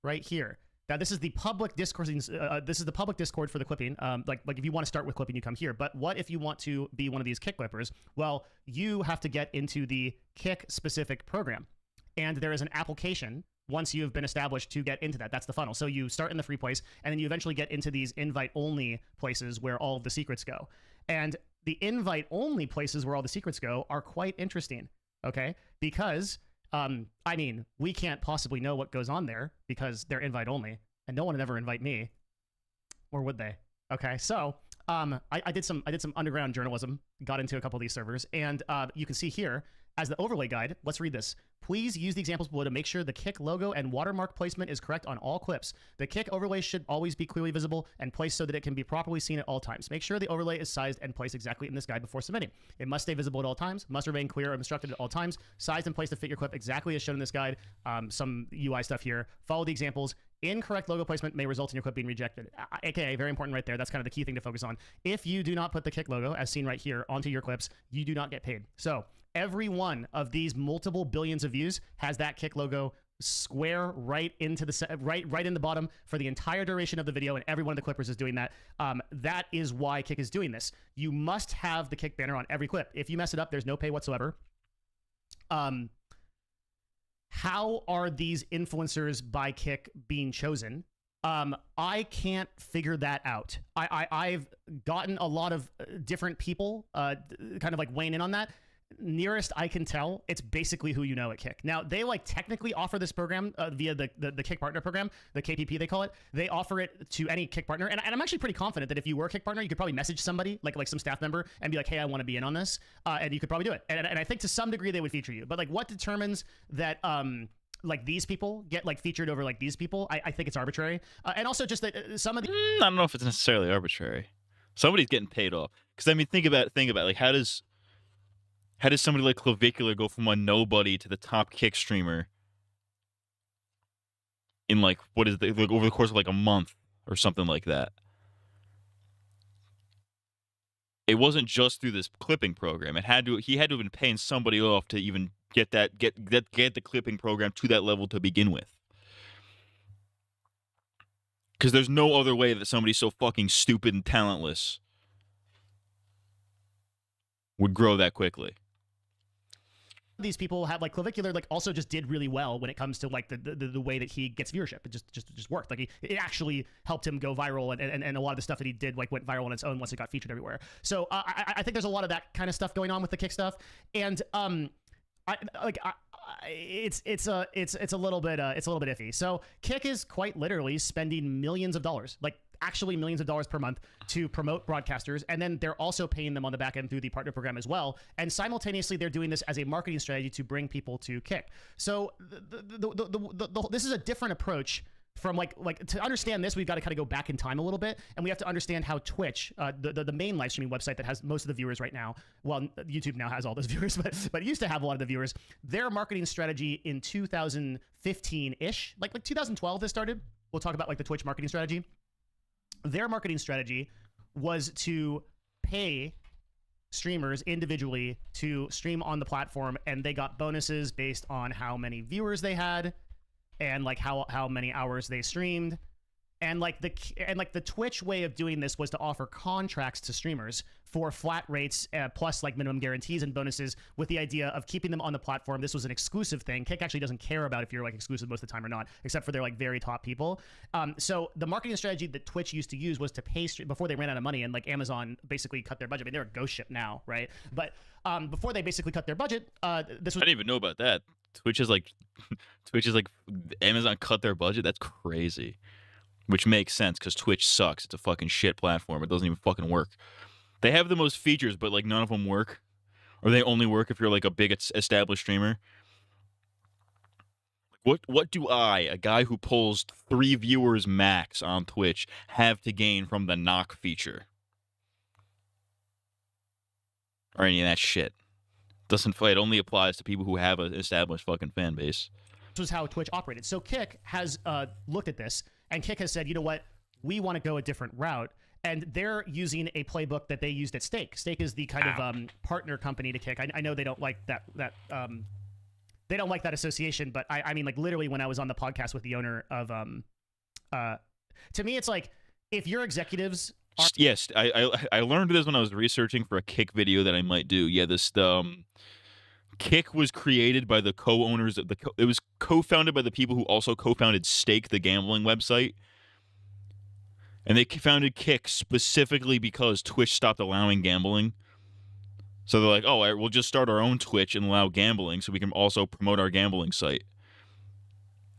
right here. Now, this is the public Discord. This is the public Discord for the clipping. Like if you want to start with clipping, you come here. But what if you want to be one of these Kick clippers? Well, you have to get into the Kick specific program, and there is an application once you have been established to get into that. That's the funnel. So you start in the free place, and then you eventually get into these invite-only places where all of the secrets go. And the invite-only places where all the secrets go are quite interesting. Okay, because I mean, we can't possibly know what goes on there because they're invite only, and no one would ever invite me, or would they? Okay, so I did some underground journalism, got into a couple of these servers, and you can see here as the overlay guide. Let's read this. Please use the examples below to make sure the Kick logo and watermark placement is correct on all clips. The Kick overlay should always be clearly visible and placed so that it can be properly seen at all times. Make sure the overlay is sized and placed exactly in this guide before submitting. It must stay visible at all times, must remain clear or obstructed at all times, sized and placed to fit your clip exactly as shown in this guide. Some UI stuff here. Follow the examples. Incorrect logo placement may result in your clip being rejected. AKA, very important right there. That's kind of the key thing to focus on. If you do not put the Kick logo, as seen right here, onto your clips, you do not get paid. So every one of these multiple billions of views has that Kick logo square right into the right in the bottom for the entire duration of the video, and every one of the clippers is doing that. That is why Kick is doing this. You must have the Kick banner on every clip. If you mess it up, there's no pay whatsoever. How are these influencers by Kick being chosen? I can't figure that out. I've gotten a lot of different people kind of like weighing in on that. Nearest I can tell, it's basically who you know at Kick. Now, they like technically offer this program via the Kick partner program, the KPP they call it. They offer it to any Kick partner, and I'm actually pretty confident that if you were a Kick partner, you could probably message somebody, like some staff member, and be like, hey, I want to be in on this, and you could probably do it. And I think to some degree they would feature you. But like, what determines that like these people get like featured over like these people? I think it's arbitrary, and also just that some of the I don't know if it's necessarily arbitrary. Somebody's getting paid off. Because I mean, think about like how does somebody like Clavicular go from a nobody to the top Kick streamer in like like over the course of like a month or something like that? It wasn't just through this clipping program. He had to have been paying somebody off to even get the clipping program to that level to begin with. Because there's no other way that somebody so fucking stupid and talentless would grow that quickly. These people have like Clavicular like also just did really well when it comes to like the way that he gets viewership. It just worked. Like it actually helped him go viral, and a lot of the stuff that he did like went viral on its own once it got featured everywhere. So I think there's a lot of that kind of stuff going on with the Kick stuff, and it's a little bit iffy. So Kick is quite literally spending millions of dollars, like actually millions of dollars per month to promote broadcasters, and then they're also paying them on the back end through the partner program as well, and simultaneously they're doing this as a marketing strategy to bring people to Kick. So this is a different approach from like to understand this, we've got to kind of go back in time a little bit, and we have to understand how Twitch, the main live streaming website that has most of the viewers right now, well, YouTube now has all those viewers, but it used to have a lot of the viewers. Their marketing strategy in 2015-ish, like 2012, this started. We'll talk about like the Twitch marketing strategy. Their marketing strategy was to pay streamers individually to stream on the platform, and they got bonuses based on how many viewers they had and like how many hours they streamed. And like the Twitch way of doing this was to offer contracts to streamers for flat rates plus like minimum guarantees and bonuses, with the idea of keeping them on the platform. This was an exclusive thing. Kick actually doesn't care about if you're like exclusive most of the time or not, except for their like very top people. So the marketing strategy that Twitch used to use was to pay before they ran out of money, and like Amazon basically cut their budget. I mean, they're a ghost ship now, right? But before they basically cut their budget, this was. I didn't even know about that. Twitch is like Amazon cut their budget. That's crazy. Which makes sense because Twitch sucks. It's a fucking shit platform. It doesn't even fucking work. They have the most features, but like none of them work. Or they only work if you're like a big established streamer. What do I, a guy who pulls 3 viewers max on Twitch, have to gain from the knock feature? Or any of that shit. It only applies to people who have an established fucking fan base. This was how Twitch operated. So Kick has looked at this, and Kick has said, you know what, we want to go a different route. And they're using a playbook that they used at Stake. Stake is the kind of partner company to Kick. I know they don't like that they don't like that association, but I mean, like literally when I was on the podcast with the owner of to me it's like, if your executives are yes, I learned this when I was researching for a Kick video that I might do. Yeah, Kick was created by the co-owners of it was co-founded by the people who also co-founded Stake, the gambling website. And they founded Kick specifically because Twitch stopped allowing gambling. So they're like, oh, all right, we'll just start our own Twitch and allow gambling so we can also promote our gambling site.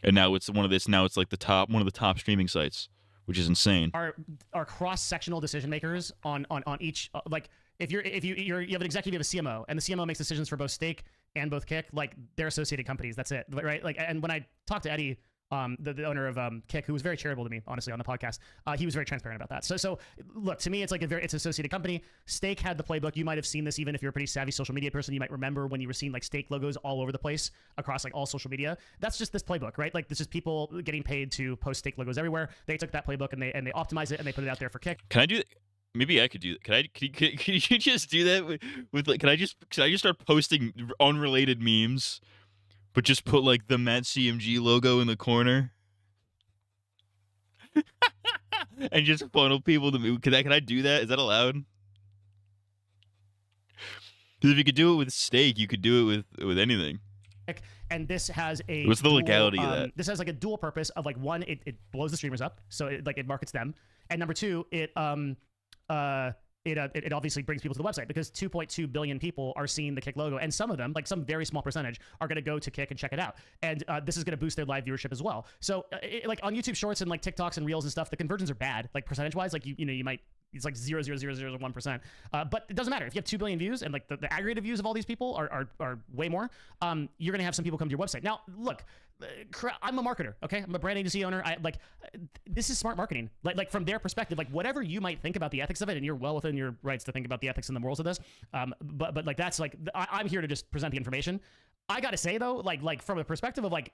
And now it's one of like one of the top streaming sites, which is insane. Are cross-sectional decision makers on each like if you have an executive, you have a CMO, and the CMO makes decisions for both Stake and both Kick, like they're associated companies. That's it, right? Like, and when I talked to Eddie, the owner of Kick, who was very charitable to me, honestly, on the podcast, he was very transparent about that. So look, to me, it's like it's an associated company. Stake had the playbook. You might have seen this even if you're a pretty savvy social media person. You might remember when you were seeing like Stake logos all over the place across like all social media. That's just this playbook, right? Like this is people getting paid to post Stake logos everywhere. They took that playbook and they optimized it and they put it out there for Kick. Can I do that? Maybe I could do that. Can you just do that with like? Can I just start posting unrelated memes, but just put like the Matt CMG logo in the corner, and just funnel people to me? Can I do that? Is that allowed? Because if you could do it with Stake, you could do it with anything. And this has a what's the legality of that? This has like a dual purpose of like, one, it blows the streamers up, so it markets them, and number two, it obviously brings people to the website, because 2.2 billion people are seeing the Kick logo, and some of them, like some very small percentage, are going to go to Kick and check it out, and this is going to boost their live viewership as well. So like on YouTube Shorts and like TikToks and Reels and stuff, the conversions are bad, like percentage wise, like you might, it's like 0.00001%, but it doesn't matter if you have 2 billion views, and like the aggregated views of all these people are way more. You're gonna have some people come to your website. Now look, I'm a marketer, okay? I'm a brand agency owner. This is smart marketing. Like from their perspective, like whatever you might think about the ethics of it, and you're well within your rights to think about the ethics and the morals of this. But like that's like I'm here to just present the information. I gotta say though, like from a perspective of like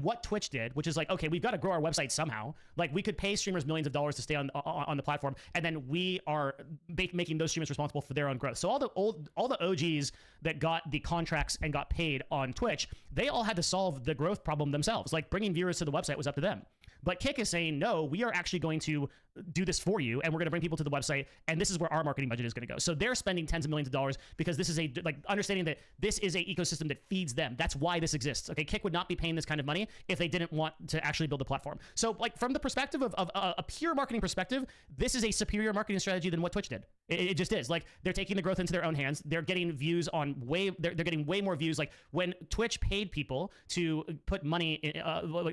what Twitch did, which is like, okay, we've got to grow our website somehow. Like we could pay streamers millions of dollars to stay on the platform, and then we are making those streamers responsible for their own growth. So all the OGs that got the contracts and got paid on Twitch, they all had to solve the growth problem themselves. Like bringing viewers to the website was up to them. But Kick is saying, no, we are actually going to do this for you, and we're going to bring people to the website, and this is where our marketing budget is going to go. So they're spending tens of millions of dollars because this is understanding that this is a ecosystem that feeds them. That's why this exists. Okay, Kick would not be paying this kind of money if they didn't want to actually build a platform. So like from the perspective of a pure marketing perspective, this is a superior marketing strategy than what Twitch did. It just is. Like they're taking the growth into their own hands. They're getting views on they're getting way more views. Like when Twitch paid people to put money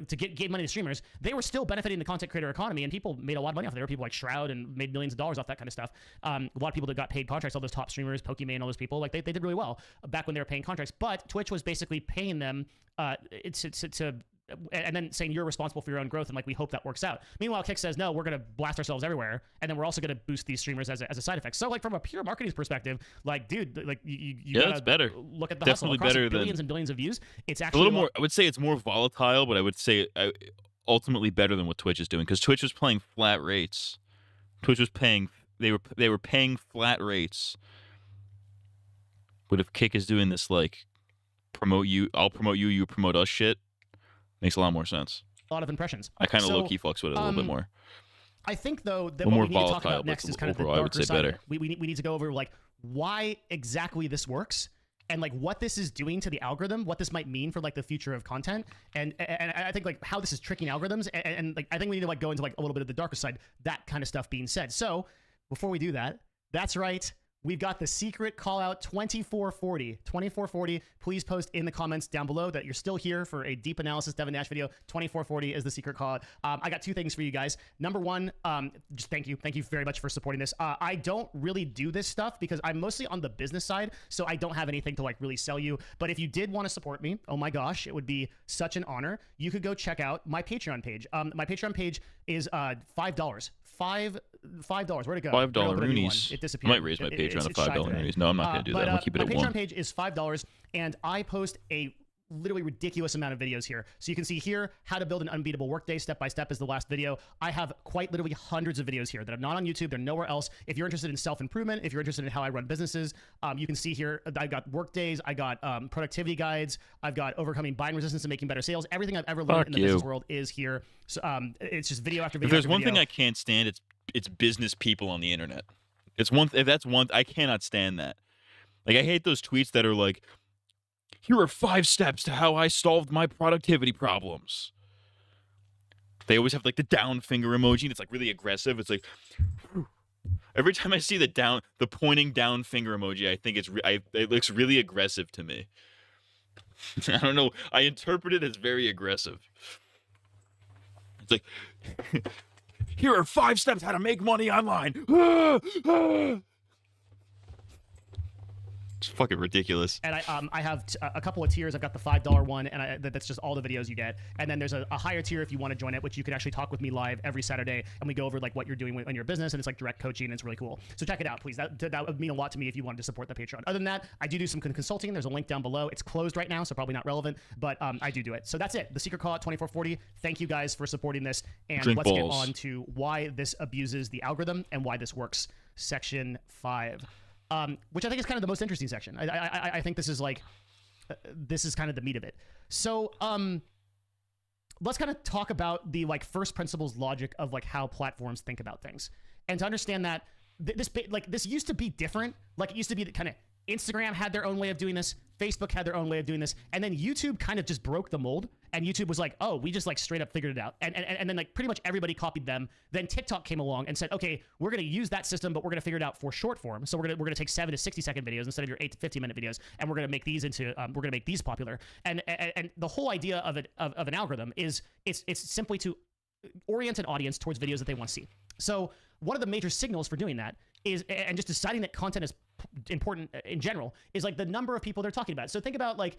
to give money to streamers, they were still benefiting the content creator economy, and people made a lot of money off it. There were people like Shroud and made millions of dollars off that kind of stuff. A lot of people that got paid contracts, all those top streamers, Pokimane, all those people, like they did really well back when they were paying contracts. But Twitch was basically paying them to and then saying you're responsible for your own growth and like we hope that works out. Meanwhile, Kick says no, we're gonna blast ourselves everywhere, and then we're also gonna boost these streamers as a side effect. So like from a pure marketing perspective, like dude, like you Yeah, gotta it's better. look at the Definitely hustle across better billions than and billions of views. It's a actually little more. I would say it's more volatile, but I would say ultimately better than what Twitch is doing because Twitch was playing flat rates. Twitch was paying. They were paying flat rates. But if Kick is doing this like promote you, I'll promote you, you promote us shit, makes a lot more sense. a lot of impressions. I kind of So, low key fucks with it a little bit more. I think though that Well, what more we need to talk volatile, about but next is kind of the overall, I would darker say side. Of better. it. We need to go over like why exactly this works and like what this is doing to the algorithm, what this might mean for like the future of content, and I think like how this is tricking algorithms, and like I think we need to like go into like a little bit of the darker side. That kind of stuff being said, so before we do that, that's right. We've got the secret call out 2440. 2440. Please post in the comments down below that you're still here for a deep analysis Devin Nash video. 2440 is the secret call out. I got two things for you guys. Number one, just thank you. Thank you very much for supporting this. I don't really do this stuff because I'm mostly on the business side, so I don't have anything to like really sell you. But if you did want to support me, oh my gosh, it would be such an honor. You could go check out my Patreon page. My Patreon page is $5. $5. Where'd it go? $5 Roonies. It I disappeared. might raise my Patreon to $5 Roonies. No, I'm not gonna do that. I'm gonna keep it my at Patreon one. page is $5, and I post a literally ridiculous amount of videos here. So you can see here how to build an unbeatable workday step by step is the last video. I have quite literally hundreds of videos here that are not on YouTube. They're nowhere else. If you're interested in self-improvement, if you're interested in how I run businesses, you can see here I got workdays, I got productivity guides, I've got overcoming buying resistance and making better sales. Everything I've ever learned Fuck in the you. business world is here. So it's just video after video. If there's after one video. thing I can't stand, it's business people on the internet. It's one. If that's one, I cannot stand that. Like I hate those tweets that are like, "Here are 5 steps to how I solved my productivity problems." They always have like the down finger emoji. And it's like really aggressive. It's like every time I see the pointing down finger emoji, I think it looks really aggressive to me. I don't know. I interpret it as very aggressive. It's like, here are 5 steps how to make money online. It's fucking ridiculous. And I have a couple of tiers. I've got the $5 one, and that's just all the videos you get. And then there's a higher tier if you want to join it, which you can actually talk with me live every Saturday, and we go over like what you're doing in your business, and it's like direct coaching, and it's really cool. So check it out, please. That would mean a lot to me if you wanted to support the Patreon. Other than that, I do some consulting. There's a link down below. It's closed right now, so probably not relevant, but I do it. So that's it. The secret call at 2440. Thank you guys for supporting this, and Drink let's balls. get on to why this abuses the algorithm and why this works. Section 5. Which I think is kind of the most interesting section. I think this is like, this is kind of the meat of it. So let's kind of talk about the like first principles logic of like how platforms think about things, and to understand that this used to be different. Like it used to be that kind of Instagram had their own way of doing this, Facebook had their own way of doing this, and then YouTube kind of just broke the mold, and YouTube was like, oh, we just like straight up figured it out, and then like pretty much everybody copied them. Then TikTok came along and said, okay, we're gonna use that system, but we're gonna figure it out for short form. So we're gonna take 7 to 60 second videos instead of your 8 to 15 minute videos, and we're gonna make these into we're gonna make these popular. And the whole idea of an algorithm is it's simply to orient an audience towards videos that they want to see. So one of the major signals for doing that is, and just deciding that content is important in general, is like the number of people they're talking about. So think about like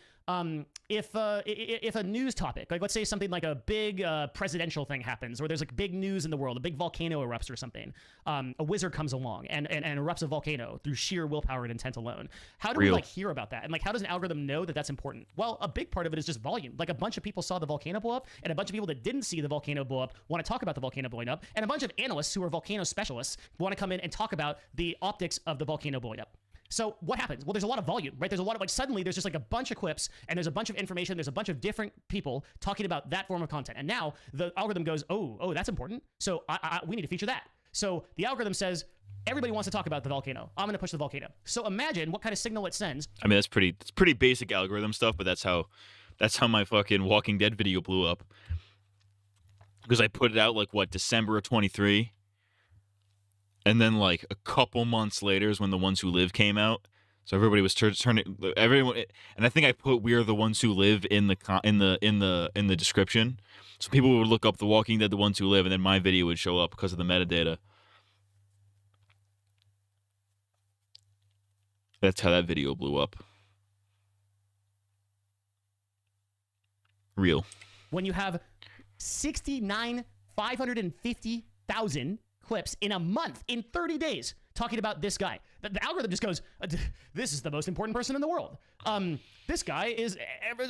if a news topic, like let's say something like a big presidential thing happens, or there's like big news in the world, a big volcano erupts or something, a wizard comes along and erupts a volcano through sheer willpower and intent alone. How do we like hear about that? And like how does an algorithm know that that's important? Well, a big part of it is just volume. Like a bunch of people saw the volcano blow up, and a bunch of people that didn't see the volcano blow up want to talk about the volcano blowing up, and a bunch of analysts who are volcano specialists want to come in and talk about the optics of the volcano blowing up. So what happens? Well, there's a lot of volume, right? There's a lot of like suddenly there's just like a bunch of clips, and there's a bunch of information. There's a bunch of different people talking about that form of content. And now the algorithm goes, oh, that's important. So we need to feature that. So the algorithm says, everybody wants to talk about the volcano. I'm going to push the volcano. So imagine what kind of signal it sends. I mean, it's pretty basic algorithm stuff, but that's how my fucking Walking Dead video blew up. Because I put it out like December of 23. And then like a couple months later is when The Ones Who Live came out. So everybody was turning everyone, and I think I put "We Are the Ones Who Live" in the description, so people would look up The Walking Dead, The Ones Who Live, and then my video would show up because of the metadata. That's how that video blew up. Real. when you have 550,000 clips in a month, in 30 days, talking about this guy. The algorithm just goes, this is the most important person in the world. This guy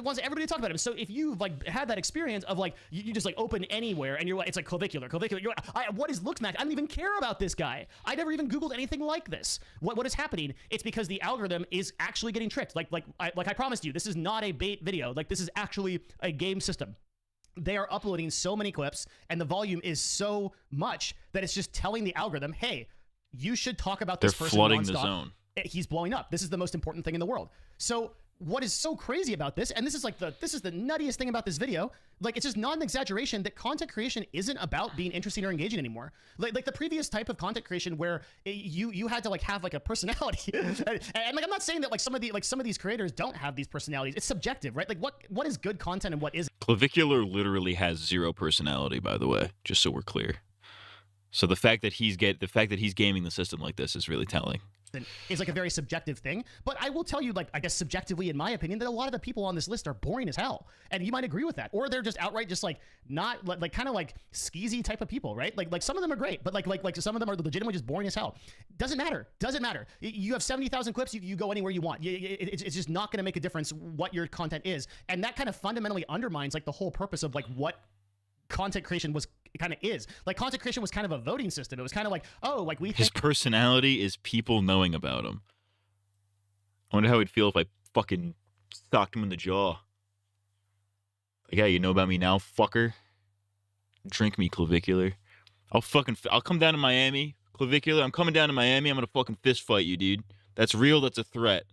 wants everybody to talk about him. So if you've like had that experience of like, you just like open anywhere and you're like, it's like clavicular. You're like, what is looks match? I don't even care about this guy. I never even Googled anything like this. What is happening? It's because the algorithm is actually getting tricked. Like I promised you, this is not a bait video. Like this is actually a game system. They are uploading so many clips and the volume is so much that it's just telling the algorithm, hey, you should talk about this person flooding nonstop. the zone. He's blowing up. This is the most important thing in the world. So what is so crazy about this, and this is the nuttiest thing about this video, like it's just not an exaggeration that content creation isn't about being interesting or engaging anymore. Like the previous type of content creation where you had to like have like a personality. and like I'm not saying that like some of these creators don't have these personalities. It's subjective, right? Like what is good content and what isn't. Clavicular literally has zero personality, by the way, just so we're clear. So the fact that he's gaming the system like this is really telling. Is like a very subjective thing, but I will tell you, like I guess subjectively, in my opinion, that a lot of the people on this list are boring as hell, and you might agree with that, or they're just outright just like not like kind of like skeezy type of people, right? Like some of them are great, but like some of them are legitimately just boring as hell. Doesn't matter. You have 70,000 clips, you go anywhere you want. It's just not going to make a difference what your content is, and that kind of fundamentally undermines like the whole purpose of like what content creation was kind of is. Like content creation was kind of a voting system. It was kind of like, oh, like his personality is people knowing about him. I wonder how he'd feel if I fucking socked him in the jaw. Like, yeah, you know about me now, fucker. Drink me, Clavicular. I'll come down to Miami, Clavicular. I'm coming down to Miami. I'm gonna fucking fist fight you, dude. That's real. That's a threat.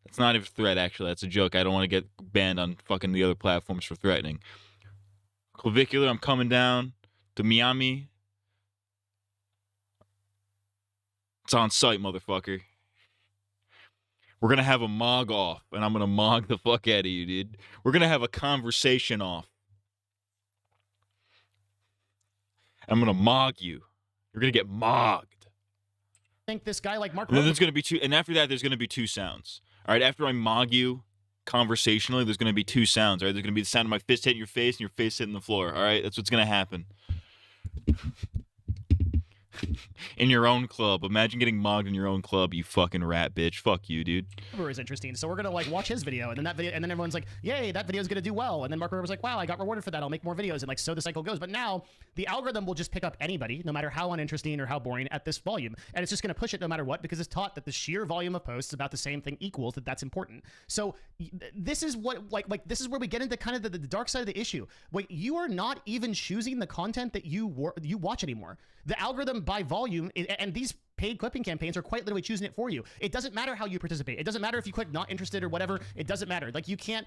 That's not even a threat, actually. That's a joke. I don't want to get banned on fucking the other platforms for threatening. Clavicular, I'm coming down to Miami. It's on site, motherfucker. We're going to have a mog off, and I'm going to mog the fuck out of you, dude. We're going to have a conversation off. I'm going to mog you. You're going to get mogged. think this guy like Mark. And then there's going to be two, and after that, there's going to be two sounds. All right, after I mog you conversationally, there's going to be two sounds. All right, there's going to be the sound of my fist hitting your face and your face hitting the floor. All right, that's what's going to happen. In your own club. Imagine getting mogged in your own club, you fucking rat bitch. Fuck you, dude. Rubber is interesting, so we're gonna like watch his video, and then that video, and then everyone's like, "Yay, that video's gonna do well." And then Mark Rubber's like, "Wow, I got rewarded for that. I'll make more videos." And like so the cycle goes. But now the algorithm will just pick up anybody, no matter how uninteresting or how boring, at this volume, and it's just gonna push it no matter what, because it's taught that the sheer volume of posts about the same thing equals that's important. So this is what like this is where we get into kind of the dark side of the issue. Wait, you are not even choosing the content that you watch anymore. The algorithm by volume, and these paid clipping campaigns are quite literally choosing it for you. It doesn't matter how you participate. It doesn't matter if you click not interested or whatever. It doesn't matter. Like you can't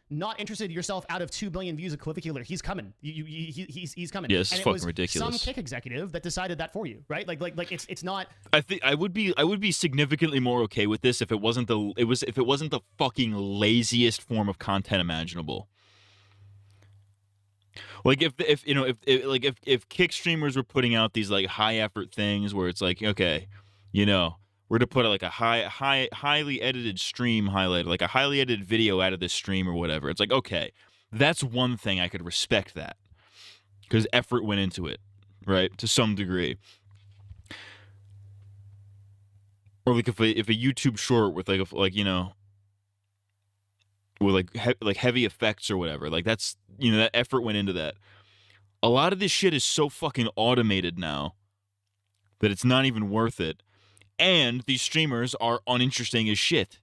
not interested yourself out of 2 billion views of Clavicular. He's coming. He's coming. Yeah, this is and fucking ridiculous. Some kick executive that decided that for you, right? Like it's not. I think I would be significantly more okay with this if it wasn't the fucking laziest form of content imaginable. Like if kick streamers were putting out these like high effort things where it's like, okay, we're to put like a highly edited stream highlight, like a highly edited video out of this stream or whatever. It's like, okay, that's one thing I could respect that because effort went into it, right, to some degree. Or like if a YouTube short with with like heavy effects or whatever, like that's that effort went into that. A lot of this shit is so fucking automated now that it's not even worth it, and these streamers are uninteresting as shit.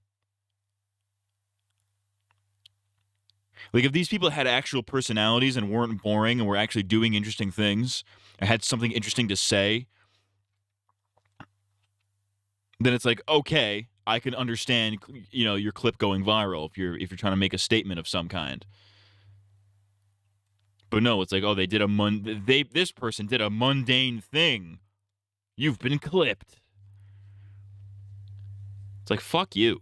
Like if these people had actual personalities and weren't boring and were actually doing interesting things and had something interesting to say, then it's like, okay, I can understand, your clip going viral if you're trying to make a statement of some kind. But no, it's like, oh, this person did a mundane thing. You've been clipped. It's like, fuck you.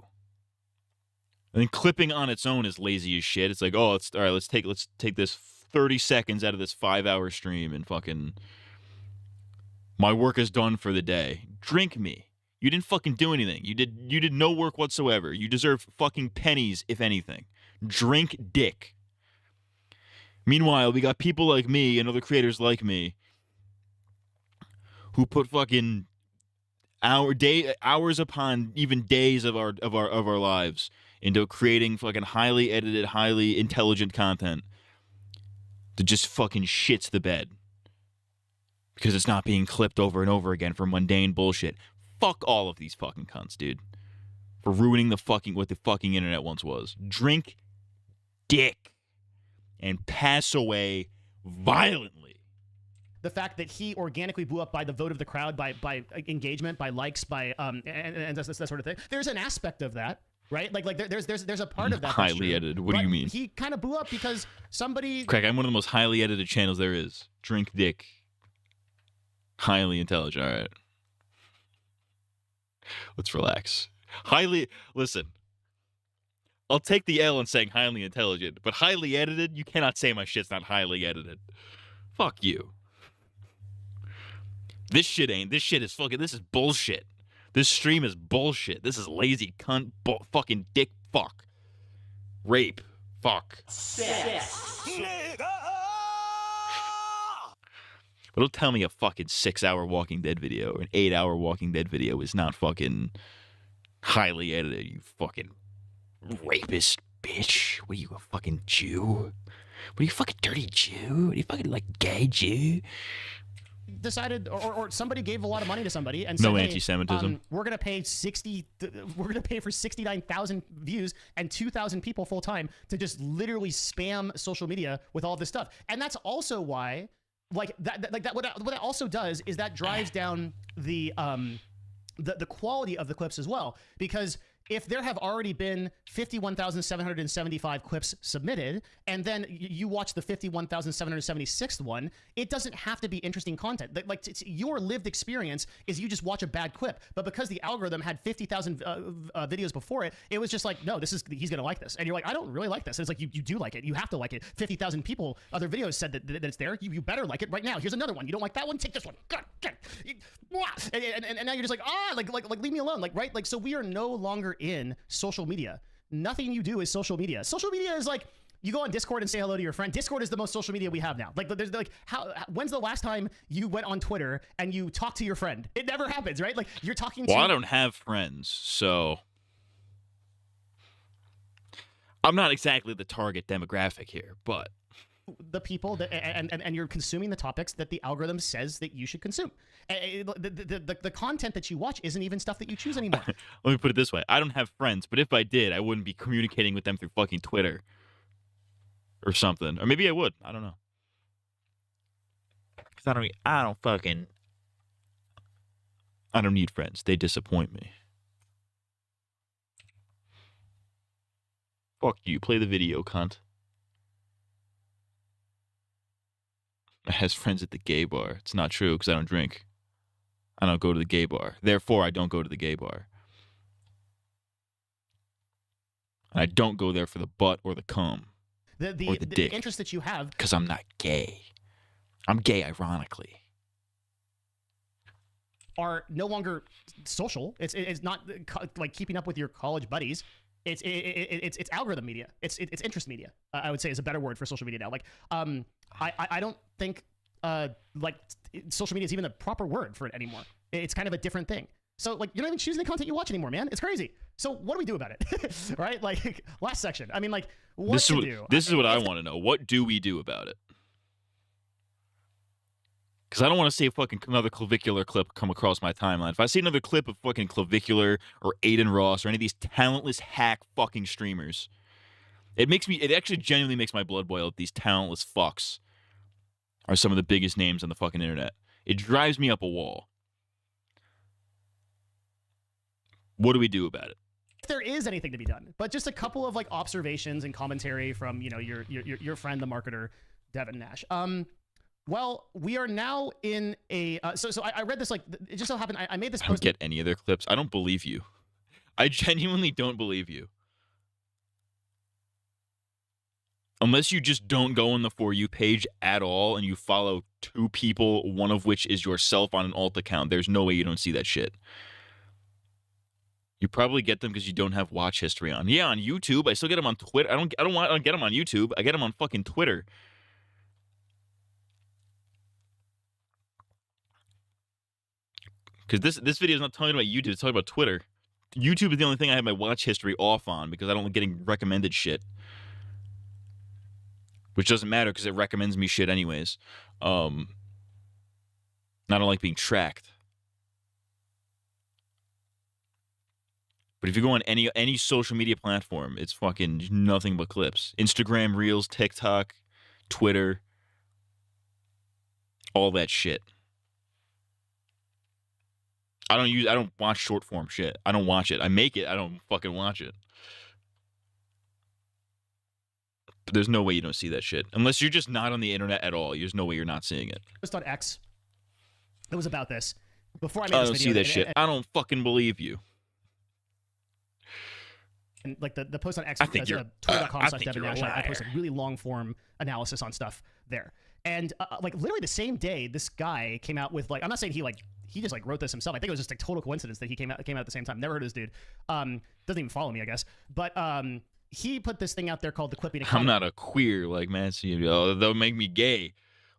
I think clipping on its own is lazy as shit. It's like, oh, all right, let's take this 30 seconds out of this 5-hour stream and fucking my work is done for the day. Drink me. You didn't fucking do anything. You did no work whatsoever. You deserve fucking pennies, if anything. Drink dick. Meanwhile, we got people like me and other creators like me who put fucking hours upon even days of our lives into creating fucking highly edited, highly intelligent content that just fucking shits the bed because it's not being clipped over and over again for mundane bullshit. Fuck all of these fucking cunts, dude, for ruining what the fucking internet once was. Drink dick and pass away violently. The fact that he organically blew up by the vote of the crowd, by engagement, by likes, by and that sort of thing. There's an aspect of that, right? Like there's a part of that that's Highly true. edited. What do you mean? He kind of blew up because somebody. Craig, I'm one of the most highly edited channels there is. Drink dick. Highly intelligent. All right. Let's relax. Listen. I'll take the L in saying highly intelligent, but highly edited, you cannot say my shit's not highly edited. Fuck you. This shit is bullshit. This stream is bullshit. This is lazy cunt, fucking dick fuck. Rape. Fuck. But don't tell me a fucking 6-hour Walking Dead video or an 8-hour Walking Dead video is not fucking highly edited, you fucking rapist bitch. What are you, a fucking Jew? What are you, fucking dirty Jew? What are you, fucking, like, gay Jew? Decided, or somebody gave a lot of money to somebody and No said, hey, anti-Semitism. we're gonna pay for 69,000 views and 2,000 people full time to just literally spam social media with all this stuff. And that's also why, what that also does is that drives down the quality of the clips as well, because if there have already been 51,775 clips submitted, and then you watch the 51,776th one, it doesn't have to be interesting content. Like your lived experience is you just watch a bad clip, but because the algorithm had 50,000 videos before it, it was just like, no, he's gonna like this, and you're like, I don't really like this. And it's like you do like it. You have to like it. 50,000 people, other videos said that it's there. You better like it right now. Here's another one. You don't like that one? Take this one. God. And now you're just like, like leave me alone. Like, right? Like, so we are no longer in social media. Nothing you do is social media. Social media is like you go on Discord and say hello to your friend. Discord is the most social media we have now. Like, there's like, when's the last time you went on Twitter and you talked to your friend? It never happens, right? Like you're talking to. Well, I don't have friends, so I'm not exactly the target demographic here, but the people that and you're consuming the topics that the algorithm says that you should consume. The content that you watch isn't even stuff that you choose anymore. Let me put it this way. I don't have friends, but if I did, I wouldn't be communicating with them through fucking Twitter or something. Or maybe I would. I don't know. Because I don't need friends. They disappoint me. Fuck you. Play the video, cunt. I has friends at the gay bar. It's not true because I don't drink. I don't go to the gay bar. Therefore, I don't go to the gay bar. And I don't go there for the butt or the cum. Or the dick. Interest that you have. Because I'm not gay. I'm gay ironically. Are no longer social. It's not like keeping up with your college buddies. It's algorithm media. It's interest media. I would say is a better word for social media now. Like I don't think like social media is even the proper word for it anymore. It's kind of a different thing. So like you're not even choosing the content you watch anymore, man. It's crazy. So what do we do about it? Right? Like last section. I mean, like what to do? This is what I want to know. What do we do about it? Because I don't want to see another clavicular clip come across my timeline. If I see another clip of fucking clavicular or Aiden Ross or any of these talentless hack fucking streamers, it actually genuinely makes my blood boil that these talentless fucks are some of the biggest names on the fucking internet. It drives me up a wall. What do we do about it? If there is anything to be done, but just a couple of like observations and commentary from your friend the marketer Devin Nash. Well, we are now in a so I read this, like it just so happened I made this post. I don't get any of their clips. I don't believe you. I genuinely don't believe you. Unless you just don't go on the For You page at all and you follow 2 people, one of which is yourself on an alt account, there's no way you don't see that shit. You probably get them because you don't have watch history on. Yeah, on YouTube. I still get them on Twitter. I don't get them on YouTube. I get them on fucking Twitter. Because this video is not talking about YouTube, it's talking about Twitter. YouTube is the only thing I have my watch history off on because I don't like getting recommended shit. Which doesn't matter because it recommends me shit anyways. I don't like being tracked. But if you go on any social media platform, it's fucking nothing but clips. Instagram, Reels, TikTok, Twitter, all that shit. I don't watch short form shit. I don't watch it. I make it. I don't fucking watch it. But there's no way you don't see that shit. Unless you're just not on the internet at all. There's no way you're not seeing it. Post on X. It was about this. Before I made I this don't video. see that shit. I don't fucking believe you. And like the post on X, I think you're- twitter.com/Devin you're a Nash, I liar. posted really long form analysis on stuff there. And like literally the same day, this guy came out with like, I'm not saying he just like wrote this himself. I think it was just a total coincidence that he came out at the same time. Never heard of this dude. Doesn't even follow me, I guess. But he put this thing out there called the Clipping Economy. I'm not a queer like man. They'll make me gay.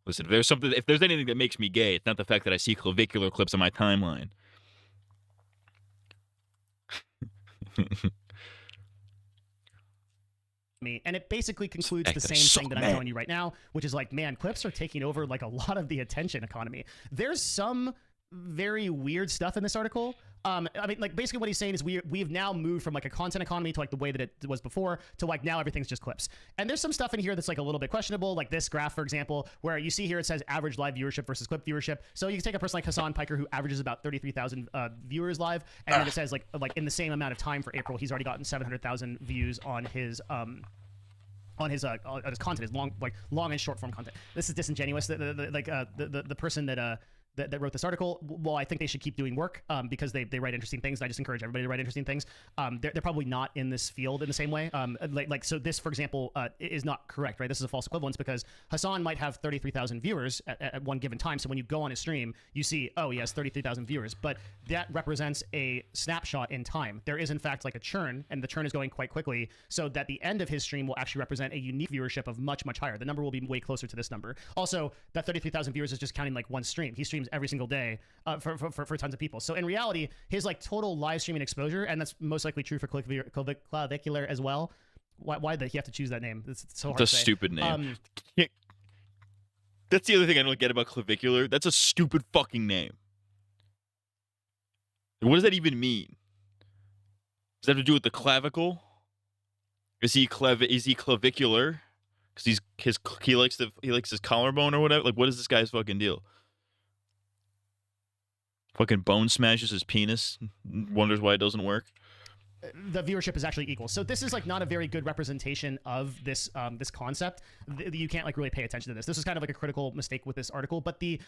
Listen, if there's anything that makes me gay, it's not the fact that I see clavicular clips on my timeline. And it basically concludes the That same suck, thing that man. I'm showing you right now, which is like, man, clips are taking over like a lot of the attention economy. There's some very weird stuff in this article. I mean, like basically what he's saying is we've now moved from like a content economy to like the way that it was before to like now everything's just clips. And there's some stuff in here that's like a little bit questionable, like this graph, for example, where you see here it says average live viewership versus clip viewership. So you can take a person like Hassan Piker who averages about 33,000 viewers live, and then it says like in the same amount of time for April, he's already gotten 700,000 views on his content, his long and short form content. This is disingenuous. The person that wrote this article, well, I think they should keep doing work because they write interesting things. And I just encourage everybody to write interesting things. They're probably not in this field in the same way. So this, for example, is not correct, right? This is a false equivalence because Hassan might have 33,000 viewers at one given time. So when you go on his stream, you see, oh, he has 33,000 viewers, but that represents a snapshot in time. There is in fact like a churn, and the churn is going quite quickly, so that the end of his stream will actually represent a unique viewership of much, much higher. The number will be way closer to this number. Also, that 33,000 viewers is just counting like one stream. He streams every single day for tons of people. So in reality, his like total live streaming exposure, and that's most likely true for clavicular as well. Why did he have to choose that name? It's so hard to say. That's a stupid name. That's the other thing I don't get about clavicular. That's a stupid fucking name. What does that even mean? Does that have to do with the clavicle? Is he clavicular? Because he likes his collarbone or whatever. Like, what is this guy's fucking deal? Fucking bone smashes his penis. Wonders why it doesn't work. The viewership is actually equal. So this is like not a very good representation of this this concept. You can't like really pay attention to this. This is kind of like a critical mistake with this article. But the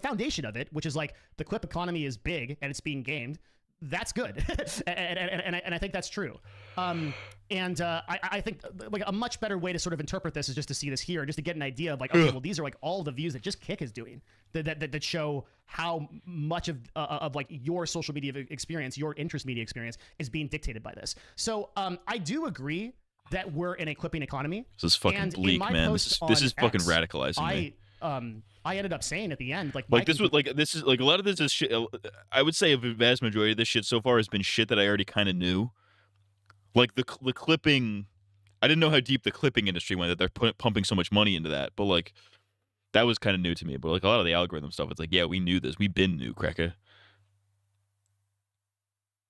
foundation of it, which is like the clip economy is big and it's being gamed. That's good, and I think that's true. I think like a much better way to sort of interpret this is just to see this here, just to get an idea of like, okay, well, these are like all the views that just Kick is doing that show how much of like your social media experience, your interest media experience is being dictated by this. So I do agree that we're in a clipping economy. This is fucking bleak, man. This is fucking radicalizing me. I ended up saying at the end, like this was like this is like a lot of this is shit. I would say a vast majority of this shit so far has been shit that I already kind of knew. Like the clipping, I didn't know how deep the clipping industry went, that they're pumping so much money into that. But like that was kind of new to me. But like a lot of the algorithm stuff, it's like, yeah, we knew this. We've been new, cracker.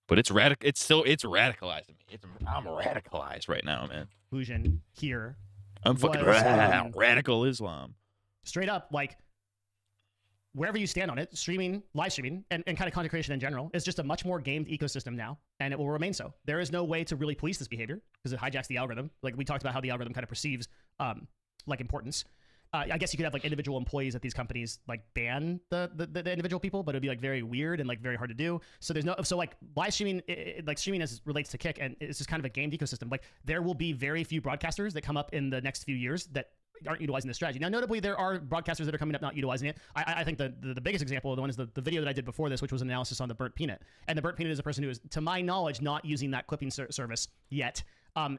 But it's radicalizing me. I'm radicalized right now, man. Conclusion here. I'm fucking radical Islam. Straight up, like wherever you stand on it, streaming, live streaming, and kind of content creation in general is just a much more gamed ecosystem now, and it will remain so. There is no way to really police this behavior because it hijacks the algorithm. Like we talked about how the algorithm kind of perceives like importance. I guess you could have like individual employees at these companies like ban the individual people, but it'd be like very weird and like very hard to do. So there's no like live streaming, like streaming as relates to Kick, and it's just kind of a gamed ecosystem. Like there will be very few broadcasters that come up in the next few years that aren't utilizing this strategy. Now, notably, there are broadcasters that are coming up not utilizing it. I think the biggest example of the one is the video that I did before this, which was an analysis on the Burnt Peanut. And the Burnt Peanut is a person who is, to my knowledge, not using that clipping service yet.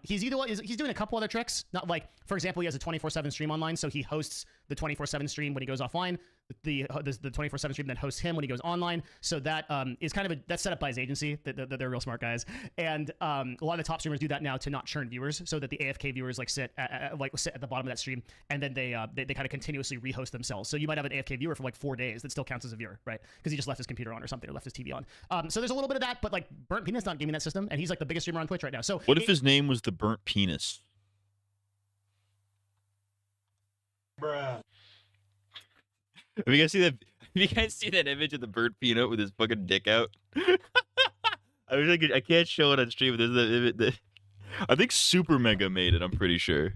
He's doing a couple other tricks. Not like, for example, he has a 24/7 stream online, so he hosts the 24/7 stream when he goes offline. the 24/7 stream that hosts him when he goes online. So that is kind of that's set up by his agency. They're real smart guys, and a lot of the top streamers do that now to not churn viewers, so that the AFK viewers like sit at the bottom of that stream, and then they kind of continuously rehost themselves. So you might have an AFK viewer for like 4 days that still counts as a viewer, right? Because he just left his computer on or something, or left his TV on. So there's a little bit of that, but like Burnt Penis not gaming that system, and he's like the biggest streamer on Twitch right now. So what if his name was the Burnt Penis? Bruh. Have you guys see that? Have you guys see that image of the burnt peanut with his fucking dick out? I wish I can't show it on stream. But there's the I think Super Mega made it. I'm pretty sure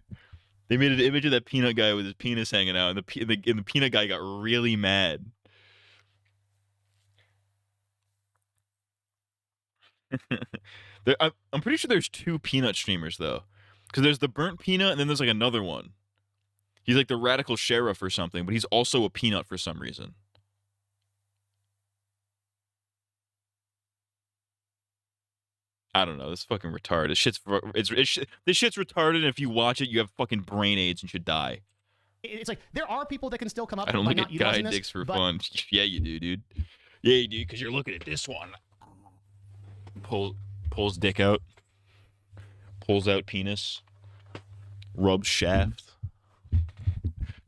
they made an image of that peanut guy with his penis hanging out, and the peanut guy got really mad. I'm pretty sure there's 2 peanut streamers though, because there's the burnt peanut and then there's like another one. He's like the radical sheriff or something, but he's also a peanut for some reason. I don't know. This fucking retarded. This shit's retarded, and if you watch it, you have fucking brain AIDS and should die. It's like there are people that can still come up. I don't by look not at guy utilizing this, dicks for but fun. Yeah, you do, dude. Yeah, you do, because you're looking at this one. Pulls dick out. Pulls out penis. Rubs shaft.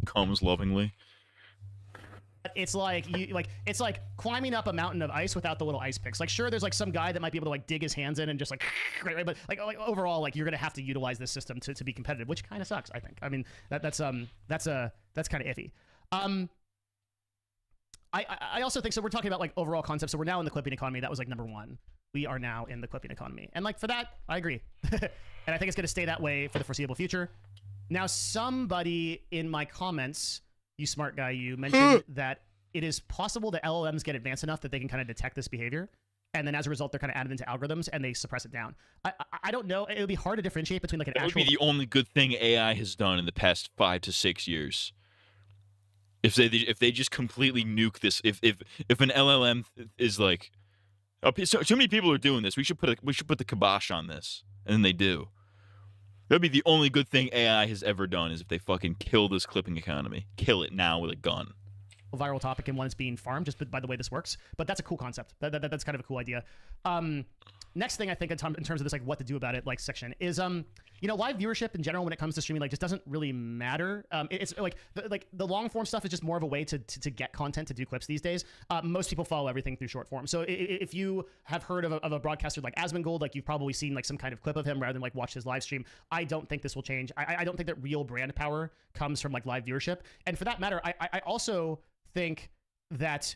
Comes lovingly. It's like it's like climbing up a mountain of ice without the little ice picks. Like sure, there's like some guy that might be able to like dig his hands in and just like, right, but like overall, like you're gonna have to utilize this system to be competitive, which kind of sucks. I think. I mean that's kind of iffy. I also think so. We're talking about like overall concepts. So we're now in the clipping economy. That was like number 1. We are now in the clipping economy, and like for that, I agree, and I think it's gonna stay that way for the foreseeable future. Now, somebody in my comments, you smart guy, you mentioned that it is possible that LLMs get advanced enough that they can kind of detect this behavior, and then as a result, they're kind of added into algorithms and they suppress it down. I don't know. It would be hard to differentiate between like an That actual. would be the only good thing AI has done in the past 5 to 6 years. If they just completely nuke this, if an LLM is like, oh, so many people are doing this, we should put the kibosh on this, and then they do. That'd be the only good thing AI has ever done, is if they fucking kill this clipping economy. Kill it now with a gun. Viral topic and one is being farmed, just by the way this works. But that's a cool concept. That's kind of a cool idea. Next thing I think in terms of this, like what to do about it, like section is, live viewership in general when it comes to streaming, like just doesn't really matter. It's like the long form stuff is just more of a way to get content, to do clips these days. Most people follow everything through short form. So if you have heard of a broadcaster like Asmongold, like you've probably seen like some kind of clip of him rather than like watch his live stream. I don't think this will change. I don't think that real brand power comes from like live viewership. And for that matter, I also think that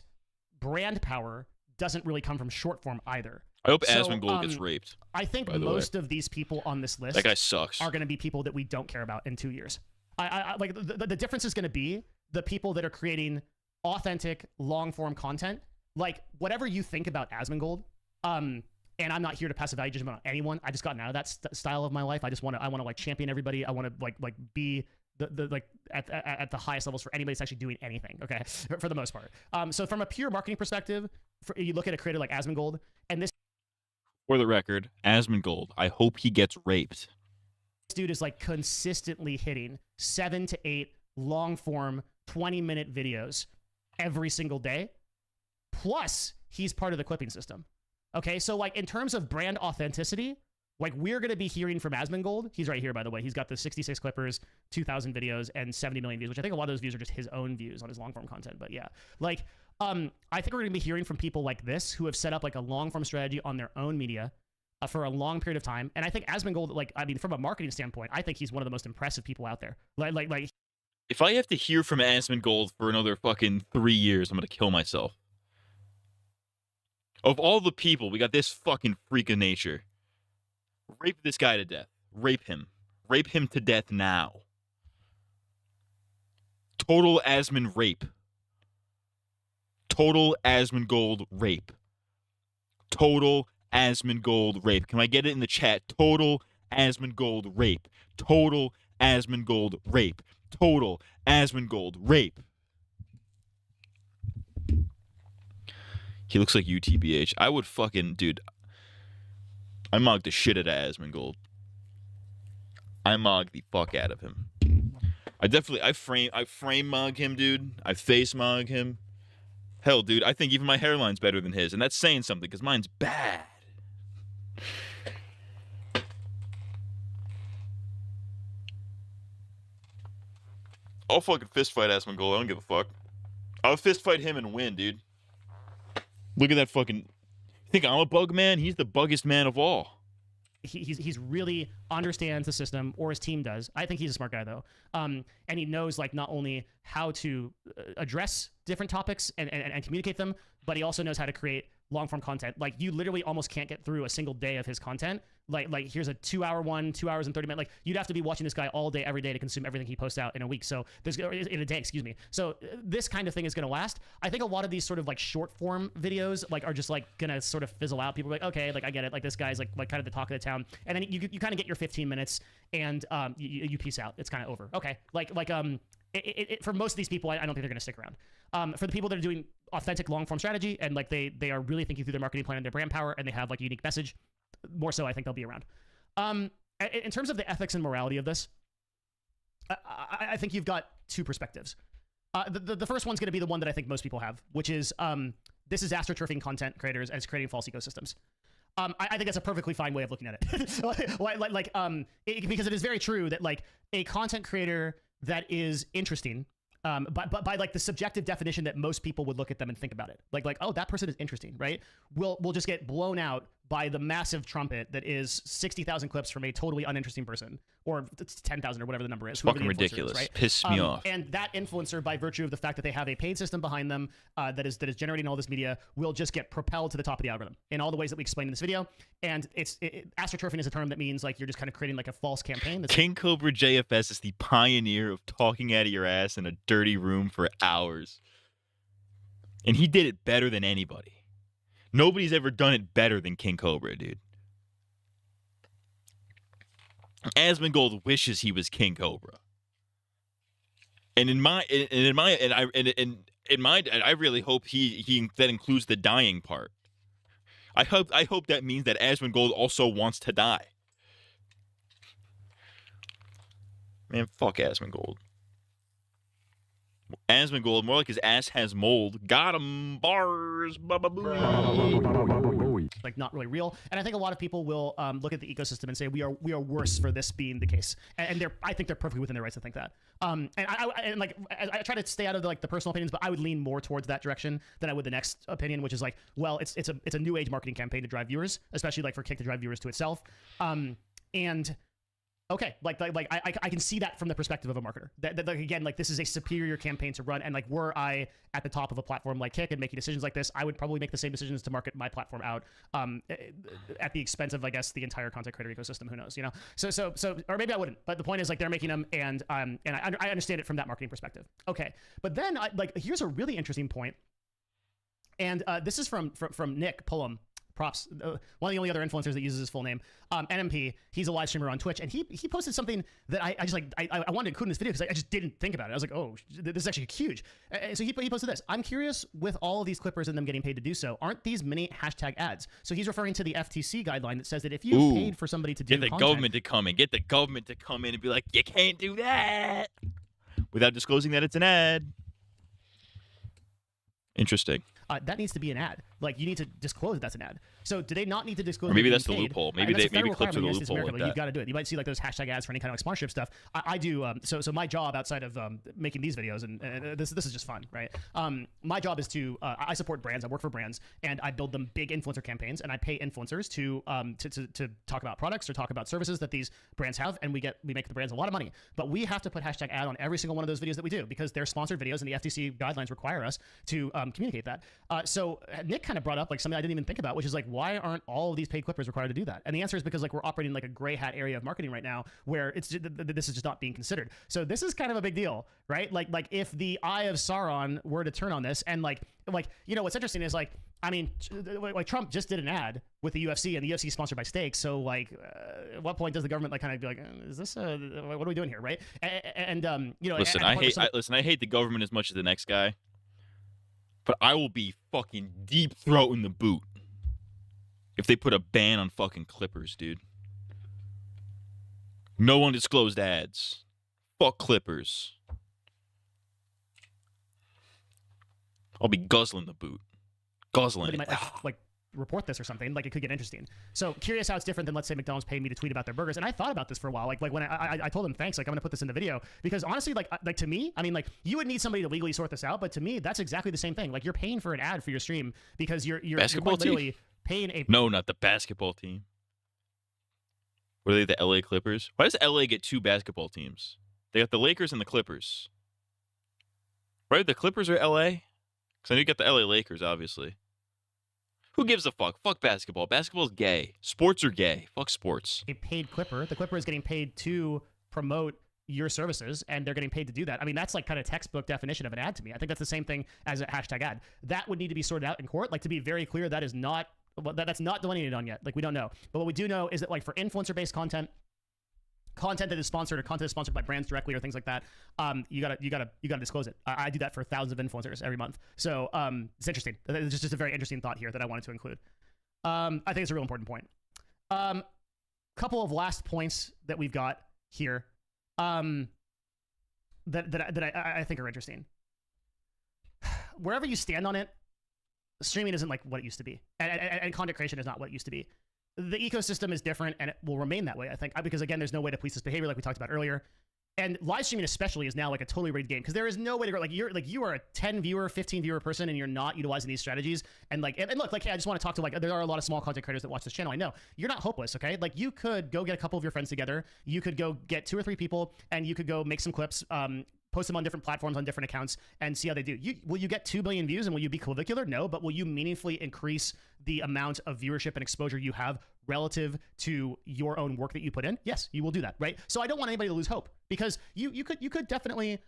brand power doesn't really come from short form either. I hope Asmongold gets raped. I think most of these people on this list, that guy sucks, are going to be people that we don't care about in 2 years. I like the difference is going to be the people that are creating authentic long form content. Like whatever you think about Asmongold, and I'm not here to pass a value judgment on anyone. I just gotten out of that style of my life. I want to like champion everybody. I want to like be the like at the highest levels for anybody that's actually doing anything. Okay, for the most part. So from a pure marketing perspective, you look at a creator like Asmongold, and this. For the record, Asmongold, I hope he gets raped. This dude is like consistently hitting 7 to 8 long form 20-minute videos every single day. Plus, he's part of the clipping system. Okay, so like in terms of brand authenticity, like we're going to be hearing from Asmongold. He's right here, by the way. He's got the 66 clippers, 2,000 videos, and 70 million views, which I think a lot of those views are just his own views on his long form content. But yeah, like I think we're going to be hearing from people like this who have set up like a long form strategy on their own media for a long period of time. And I think Asmongold, like, I mean, from a marketing standpoint, I think he's one of the most impressive people out there. Like if I have to hear from Asmongold for another fucking 3 years, I'm going to kill myself. Of all the people, we got this fucking freak of nature. Rape this guy to death. Rape him. Rape him to death now. Total Asmon rape. Total Asmongold rape. Total Asmongold rape. Can I get it in the chat? Total Asmongold rape. Total Asmongold rape. Total Asmongold rape. He looks like UTBH. I would fucking, dude. I mogged the shit out of Asmongold. I mogged the fuck out of him. I frame mog him, dude. I face mog him. Hell, dude, I think even my hairline's better than his, and that's saying something because mine's bad. I'll fucking fist fight Asmongold. I don't give a fuck. I'll fist fight him and win, dude. Look at that fucking. You think I'm a bug man? He's the buggiest man of all. He's really understands the system, or his team does. I think he's a smart guy though, and he knows like not only how to address different topics and communicate them, but he also knows how to create long form content. Like you literally almost can't get through a single day of his content. Like here's a 2 hour one, 2 hours and 30 minutes. Like you'd have to be watching this guy all day, every day to consume everything he posts out in a week. So there's in a day, excuse me. So this kind of thing is going to last. I think a lot of these sort of like short form videos like are just like going to sort of fizzle out. People are like, okay, like I get it. Like this guy's like kind of the talk of the town. And then you kind of get your 15 minutes and you peace out. It's kind of over. Okay. For most of these people, I don't think they're going to stick around. For the people that are doing authentic long form strategy and like they are really thinking through their marketing plan and their brand power and they have like a unique message, more so I think they'll be around. In terms of the ethics and morality of this, I think you've got two perspectives. The first one's going to be the one that I think most people have, which is this is astroturfing content creators and it's creating false ecosystems. I think that's a perfectly fine way of looking at it. Because it is very true that like a content creator that is interesting, by like the subjective definition that most people would look at them and think about it, like oh, that person is interesting, right? Will just get blown out by the massive trumpet that is 60,000 clips from a totally uninteresting person, or 10,000 or whatever the number is. Fucking ridiculous. Right? Piss me off. And that influencer, by virtue of the fact that they have a paid system behind them that is generating all this media, will just get propelled to the top of the algorithm in all the ways that we explained in this video. And astroturfing is a term that means like you're just kind of creating like a false campaign. King Cobra JFS is the pioneer of talking out of your ass in a dirty room for hours. And he did it better than anybody. Nobody's ever done it better than King Cobra, dude. Asmongold wishes he was King Cobra. And I really hope he that includes the dying part. I hope that means that Asmongold also wants to die. Man, fuck Asmongold. Asmongold, more like his ass has mold. Got him, bars, like not really real. And I think a lot of people will look at the ecosystem and say we are worse for this being the case. And I think they're perfectly within their rights to think that. And I try to stay out of the personal opinions, but I would lean more towards that direction than I would the next opinion, which is like, well, it's a new age marketing campaign to drive viewers, especially like for Kick to drive viewers to itself. And okay, I can see that from the perspective of a marketer. That again, like this is a superior campaign to run, and like were I at the top of a platform like Kick and making decisions like this, I would probably make the same decisions to market my platform out at the expense of, I guess, the entire content creator ecosystem. Who knows, you know? So, or maybe I wouldn't. But the point is, like, they're making them, and I understand it from that marketing perspective. Okay, but then here's a really interesting point, and this is from Nick Pullum. Props. One of the only other influencers that uses his full name, NMP. He's a live streamer on Twitch, and he posted something that I just like. I wanted to include in this video because I just didn't think about it. I was like, oh, this is actually huge. So he posted this. I'm curious, with all of these clippers and them getting paid to do so, aren't these mini hashtag ads? So he's referring to the FTC guideline that says that if you paid for somebody to do get the government to come in, and be like, you can't do that without disclosing that it's an ad. Interesting. That needs to be an ad. Like, you need to disclose that that's an ad. So do they not need to disclose? Or maybe that that's the paid? loophole. Maybe clips are the loophole with that. You've got to do it. You might see like those hashtag ads for any kind of like sponsorship stuff. I do. So my job outside of making these videos, and this is just fun, right? My job is to I support brands. I work for brands, and I build them big influencer campaigns, and I pay influencers to talk about products or talk about services that these brands have, and we make the brands a lot of money. But we have to put hashtag ad on every single one of those videos that we do because they're sponsored videos, and the FTC guidelines require us to communicate that. So Nick kind of brought up like something I didn't even think about, which is like, why aren't all of these paid clippers required to do that? And the answer is because like we're operating like a gray hat area of marketing right now, where this is just not being considered. So this is kind of a big deal, right? Like if the Eye of Sauron were to turn on this, and like you know what's interesting is like, I mean, like Trump just did an ad with the UFC, and the UFC is sponsored by steaks. So like, at what point does the government like kind of be like, is this what are we doing here, right? And you know, listen, I hate the government as much as the next guy. But I will be fucking deep throating the boot if they put a ban on fucking clippers, dude. No undisclosed ads. Fuck Clippers. I'll be guzzling the boot. Guzzling Somebody it. might like report this or something. Like it could get interesting. So curious how it's different than, let's say, McDonald's paying me to tweet about their burgers. And I thought about this for a while. Like when I told them thanks, like I'm gonna put this in the video because honestly, like to me, I mean, like you would need somebody to legally sort this out, but to me, that's exactly the same thing. Like you're paying for an ad for your stream because you're Basketball quite literally paying a No, not the basketball team. What are they, the LA Clippers? Why does LA get two basketball teams? They got the Lakers and the Clippers. Right? The Clippers are LA? Because I know you got the LA Lakers, obviously. Who gives a fuck? Fuck basketball. Basketball's gay. Sports are gay. Fuck sports. a paid Clipper. The Clipper is getting paid to promote your services, and they're getting paid to do that. I mean, that's like kind of textbook definition of an ad to me. I think that's the same thing as a hashtag ad. That would need to be sorted out in court. Like, to be very clear, that is not, that's not delineated on yet. Like, we don't know. But what we do know is that, like, for influencer-based content that is sponsored or content is sponsored by brands directly or things like that, you gotta disclose it. I do that for thousands of influencers every month. So it's interesting. It's just a very interesting thought here that I wanted to include. I think it's a real important point. Couple of last points that we've got here that I think are interesting. Wherever you stand on it, streaming isn't like what it used to be, and content creation is not what it used to be. The ecosystem is different, and it will remain that way, I think, because again, there's no way to police this behavior like we talked about earlier. And live streaming especially is now like a totally rigged game because there is no way to go. Like you are a 10 viewer, 15 viewer person, and you're not utilizing these strategies. And look, hey, I just want to talk to, like, there are a lot of small content creators that watch this channel. I know you're not hopeless, okay? Like, you could go get a couple of your friends together. You could go get 2 or 3 people, and you could go make some clips, post them on different platforms on different accounts, and see how they do. Will you get 2 billion views, and will you be clavicular? No, but will you meaningfully increase the amount of viewership and exposure you have relative to your own work that you put in? Yes, you will do that, right? So I don't want anybody to lose hope, because you could definitely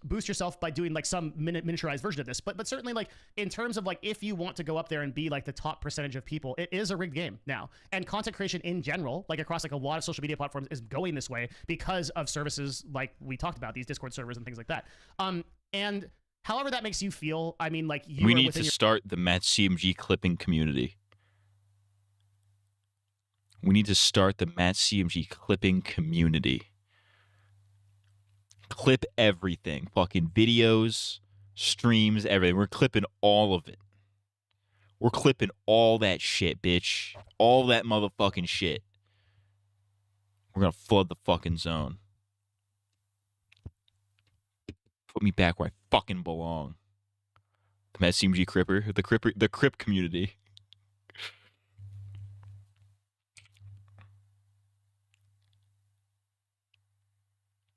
boost yourself by doing like some miniaturized version of this. But certainly, like, in terms of like, if you want to go up there and be like the top percentage of people, it is a rigged game now. And content creation in general, like across like a lot of social media platforms, is going this way because of services like we talked about, these Discord servers and things like that. And however that makes you feel, I mean, like, we need to start the Matt CMG clipping community. We need to start the Matt CMG clipping community. Clip everything. Fucking videos, streams, everything. We're clipping all of it. We're clipping all that shit, bitch. All that motherfucking shit. We're gonna flood the fucking zone. Put me back where I fucking belong. The Matt CMG Cripper. The Crip community.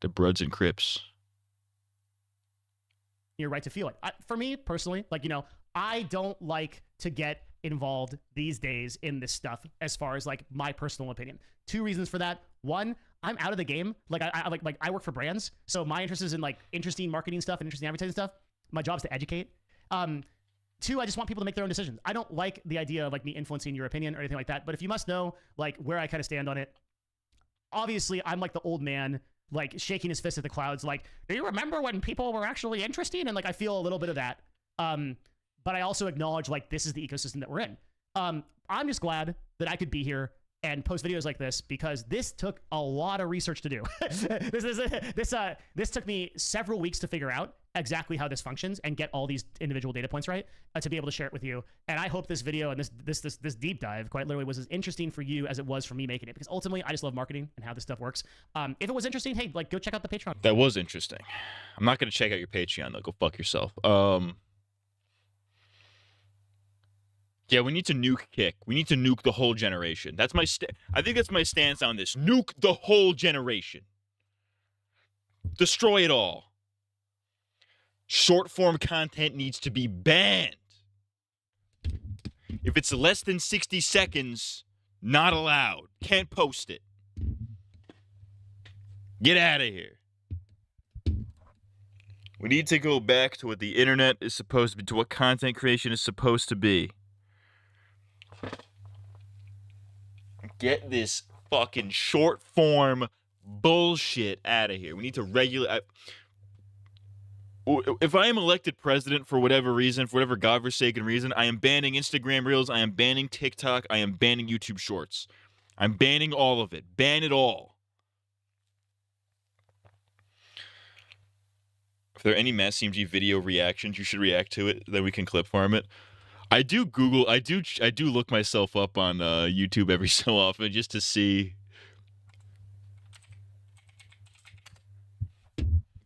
The Bruds and Crips. Your right to feel it. For me personally, like, I don't like to get involved these days in this stuff as far as like my personal opinion. 2 reasons for that. 1, I'm out of the game. Like I work for brands, so my interest is in like interesting marketing stuff and interesting advertising stuff. My job's to educate. 2, I just want people to make their own decisions. I don't like the idea of like me influencing your opinion or anything like that. But if you must know like where I kind of stand on it, obviously I'm like the old man, like shaking his fist at the clouds, like, do you remember when people were actually interesting? And like, I feel a little bit of that. But I also acknowledge like this is the ecosystem that we're in. I'm just glad that I could be here and post videos like this, because this took a lot of research to do. This took me several weeks to figure out exactly how this functions and get all these individual data points right, to be able to share it with you. And I hope this video and this deep dive quite literally was as interesting for you as it was for me making it, because ultimately I just love marketing and how this stuff works. If it was interesting, hey, like, go check out the Patreon. That was interesting. I'm not gonna check out your Patreon though. Go fuck yourself. Yeah, we need to nuke Kick. We need to nuke the whole generation. That's my I think that's my stance on this. Nuke the whole generation. Destroy it all. Short form content needs to be banned. If it's less than 60 seconds, not allowed. Can't post it. Get out of here. We need to go back to what the internet is supposed to be, to what content creation is supposed to be. Get this fucking short form bullshit out of here. We need to regulate. If I am elected president for whatever reason, for whatever godforsaken reason, I am banning Instagram Reels, I am banning TikTok, I am banning YouTube Shorts. I'm banning all of it. Ban it all. If there are any Matt CMG video reactions, you should react to it. Then we can clip farm it. I do Google. I do look myself up on YouTube every so often just to see.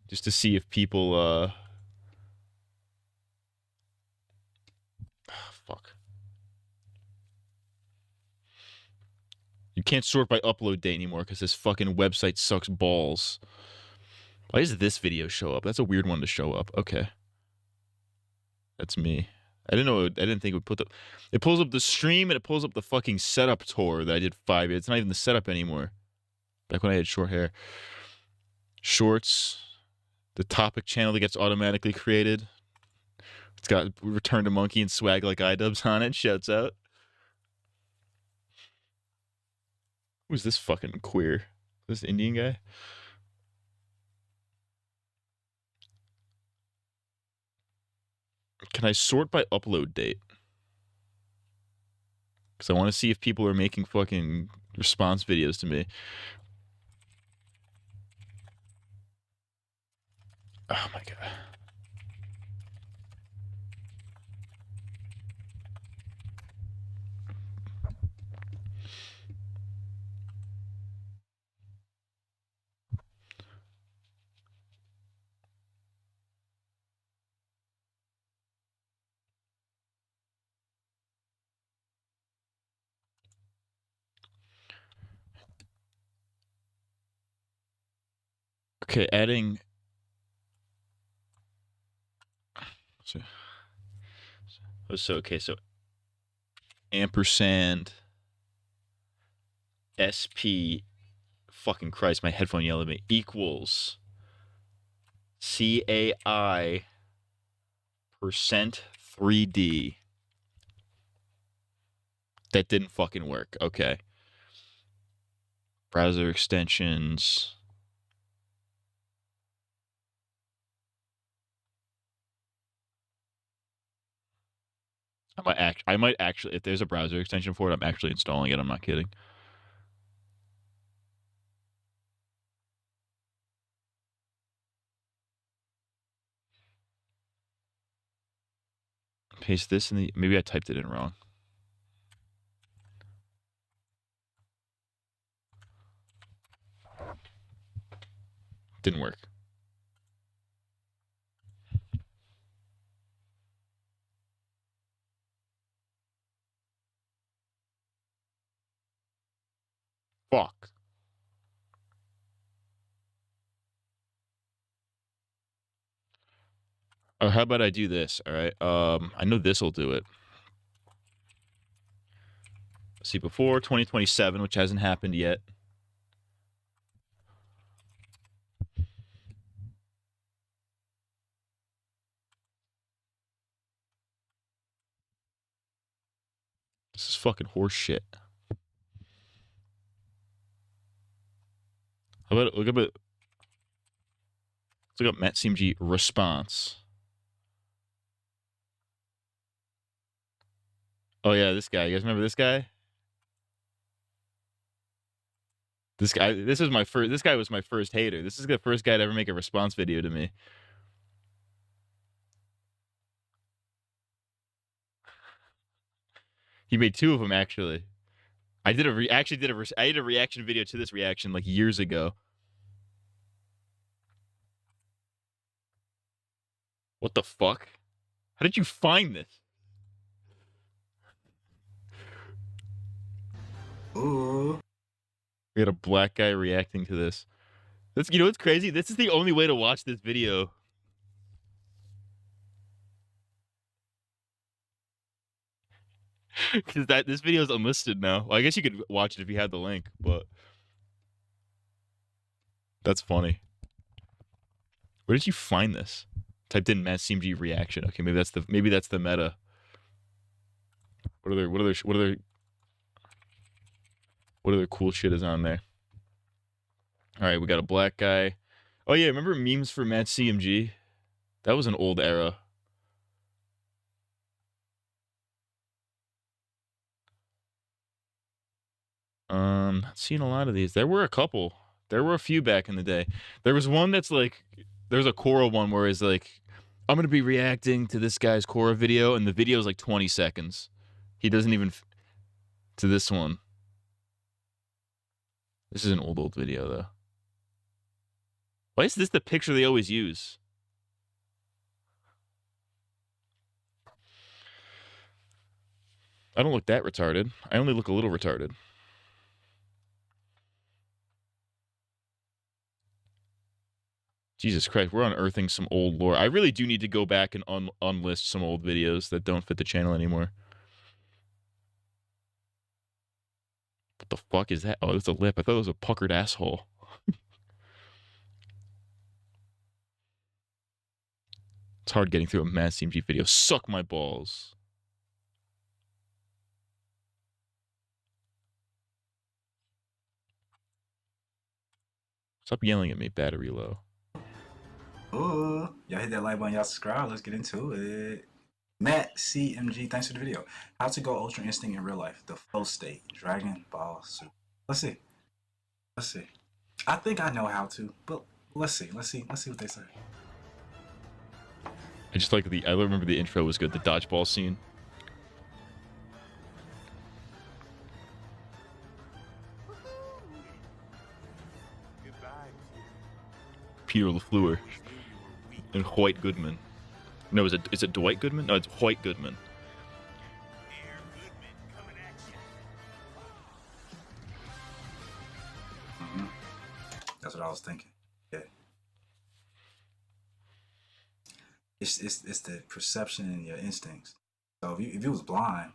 Just to see if people. Fuck. You can't sort by upload date anymore because this fucking website sucks balls. Why does this video show up? That's a weird one to show up. Okay. That's me. I didn't think it would put the... It pulls up the stream and it pulls up the fucking setup tour that I did 5 years. It's not even the setup anymore. Back when I had short hair. Shorts. The topic channel that gets automatically created. It's got Return to Monkey and Swag Like iDubbbz on it. Shouts out. Who's this fucking queer? This Indian guy? Can I sort by upload date? Because I want to see if people are making fucking response videos to me. Oh my god. Okay, adding... Okay, so ampersand SP, fucking Christ, my headphone yelled at me, equals CAI %3D. That didn't fucking work. Okay. Browser extensions. I might actually, if there's a browser extension for it, I'm actually installing it. I'm not kidding. Paste this in the, maybe I typed it in wrong. Didn't work. Fuck. Oh, how about I do this? All right. I know this will do it. Let's see, before 2027, which hasn't happened yet. This is fucking horse shit. How about look up Matt CMG response. Oh yeah, this guy. You guys remember this guy? This guy. This guy was my first hater. This is the first guy to ever make a response video to me. He made 2 of them actually. I did a reaction video to this reaction like years ago. What the fuck? How did you find this? We had a black guy reacting to this. That's, you know what's crazy? This is the only way to watch this video. Because this video is unlisted now. Well, I guess you could watch it if you had the link, but that's funny. Where did you find this? Typed in Matt CMG reaction. Okay, maybe that's the meta. What other cool shit is on there? All right, we got a black guy. Oh yeah, remember memes for Matt CMG? That was an old era. Not seeing a lot of these. There were a couple. There were a few back in the day. There was one that's like There's a Korra one where it's like, I'm going to be reacting to this guy's Korra video, and the video is like 20 seconds. He doesn't even... to this one. This is an old video, though. Why is this the picture they always use? I don't look that retarded. I only look a little retarded. Jesus Christ, we're unearthing some old lore. I really do need to go back and unlist some old videos that don't fit the channel anymore. What the fuck is that? Oh, it's a lip. I thought it was a puckered asshole. It's hard getting through a Mass CMG video. Suck my balls. Stop yelling at me, battery low. Ooh, y'all hit that like button, y'all subscribe. Let's get into it. Matt CMG, thanks for the video. How to go Ultra Instinct in real life. The flow state. Dragon Ball Super. Let's see. Let's see. I think I know how to, but let's see. Let's see what they say. I just like I remember the intro was good. The dodgeball scene. Peter LaFleur and White Goodman. No, is it Dwight Goodman? No, it's White Goodman. That's what I was thinking. Yeah. It's the perception and your instincts. So if you was blind,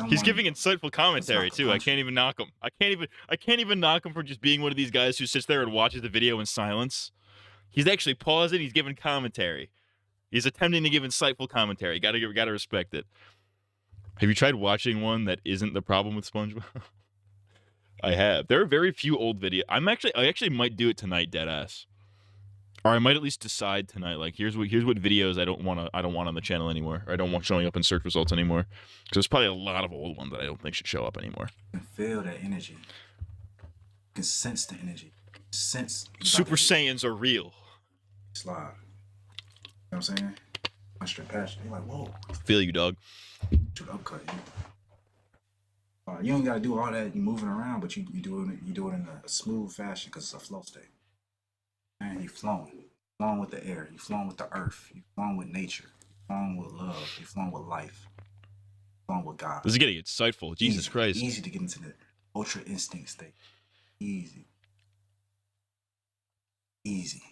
He's giving insightful commentary too. I can't even knock him. I can't even knock him for just being one of these guys who sits there and watches the video in silence. He's actually pausing. He's giving commentary. He's attempting to give insightful commentary. Gotta respect it. Have you tried watching one that isn't the problem with SpongeBob? I have. There are very few old videos. I actually might do it tonight, deadass. Or I might at least decide tonight. Like here's what videos I don't want on the channel anymore. Or I don't want showing up in search results anymore. Because there's probably a lot of old ones that I don't think should show up anymore. You can feel that energy. You can sense the energy. Sense. Super Saiyans are real. Slide. You know what I'm saying? My straight passion. You're like, whoa. Feel you, dog. Should upcut you. You ain't gotta do all that. You moving around, but you do it in a smooth fashion because it's a flow state. And you flowing with the air. You flowing with the earth. You flowing with nature. You flowing with love. You flowing with life. You flowing with God. This is getting insightful. Jesus Christ. Easy to get into the ultra instinct state. Easy. Easy.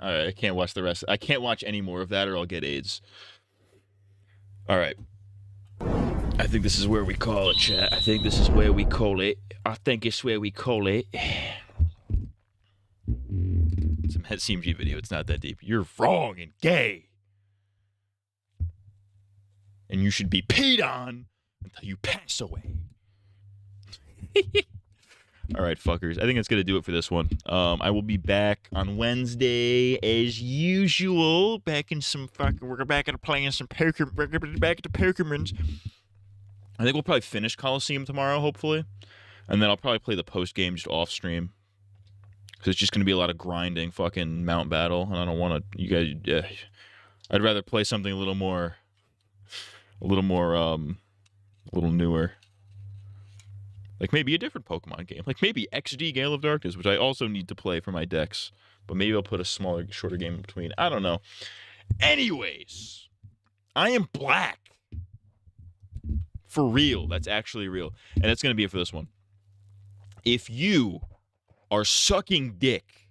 Alright, I can't watch the rest. I can't watch any more of that or I'll get AIDS. Alright. I think this is where we call it, chat. I think this is where we call it. I think it's where we call it. It's a CMG video. It's not that deep. You're wrong and gay. And you should be peed on until you pass away. All right, fuckers. I think that's going to do it for this one. I will be back on Wednesday as usual. Back in some fucking... We're back at playing some poker... We're back at the Pokémons. I think we'll probably finish Coliseum tomorrow, hopefully. And then I'll probably play the post-game just off-stream. Because it's just going to be a lot of grinding fucking Mount Battle. And I don't want to... You guys... Yeah. I'd rather play something a little more... A little newer. Like maybe a different Pokemon game. Like maybe XD Gale of Darkness, which I also need to play for my decks. But maybe I'll put a smaller, shorter game in between. I don't know. Anyways, I am black. For real. That's actually real. And that's going to be it for this one. If you are sucking dick,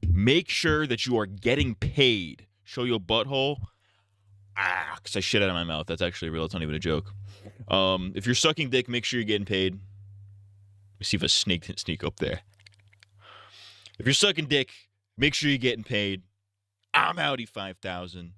make sure that you are getting paid. Show your butthole. Because I shit out of my mouth. That's actually real. It's not even a joke. If you're sucking dick, make sure you're getting paid. Let me see if a snake can sneak up there. If you're sucking dick, make sure you're getting paid. I'm Audi 5000.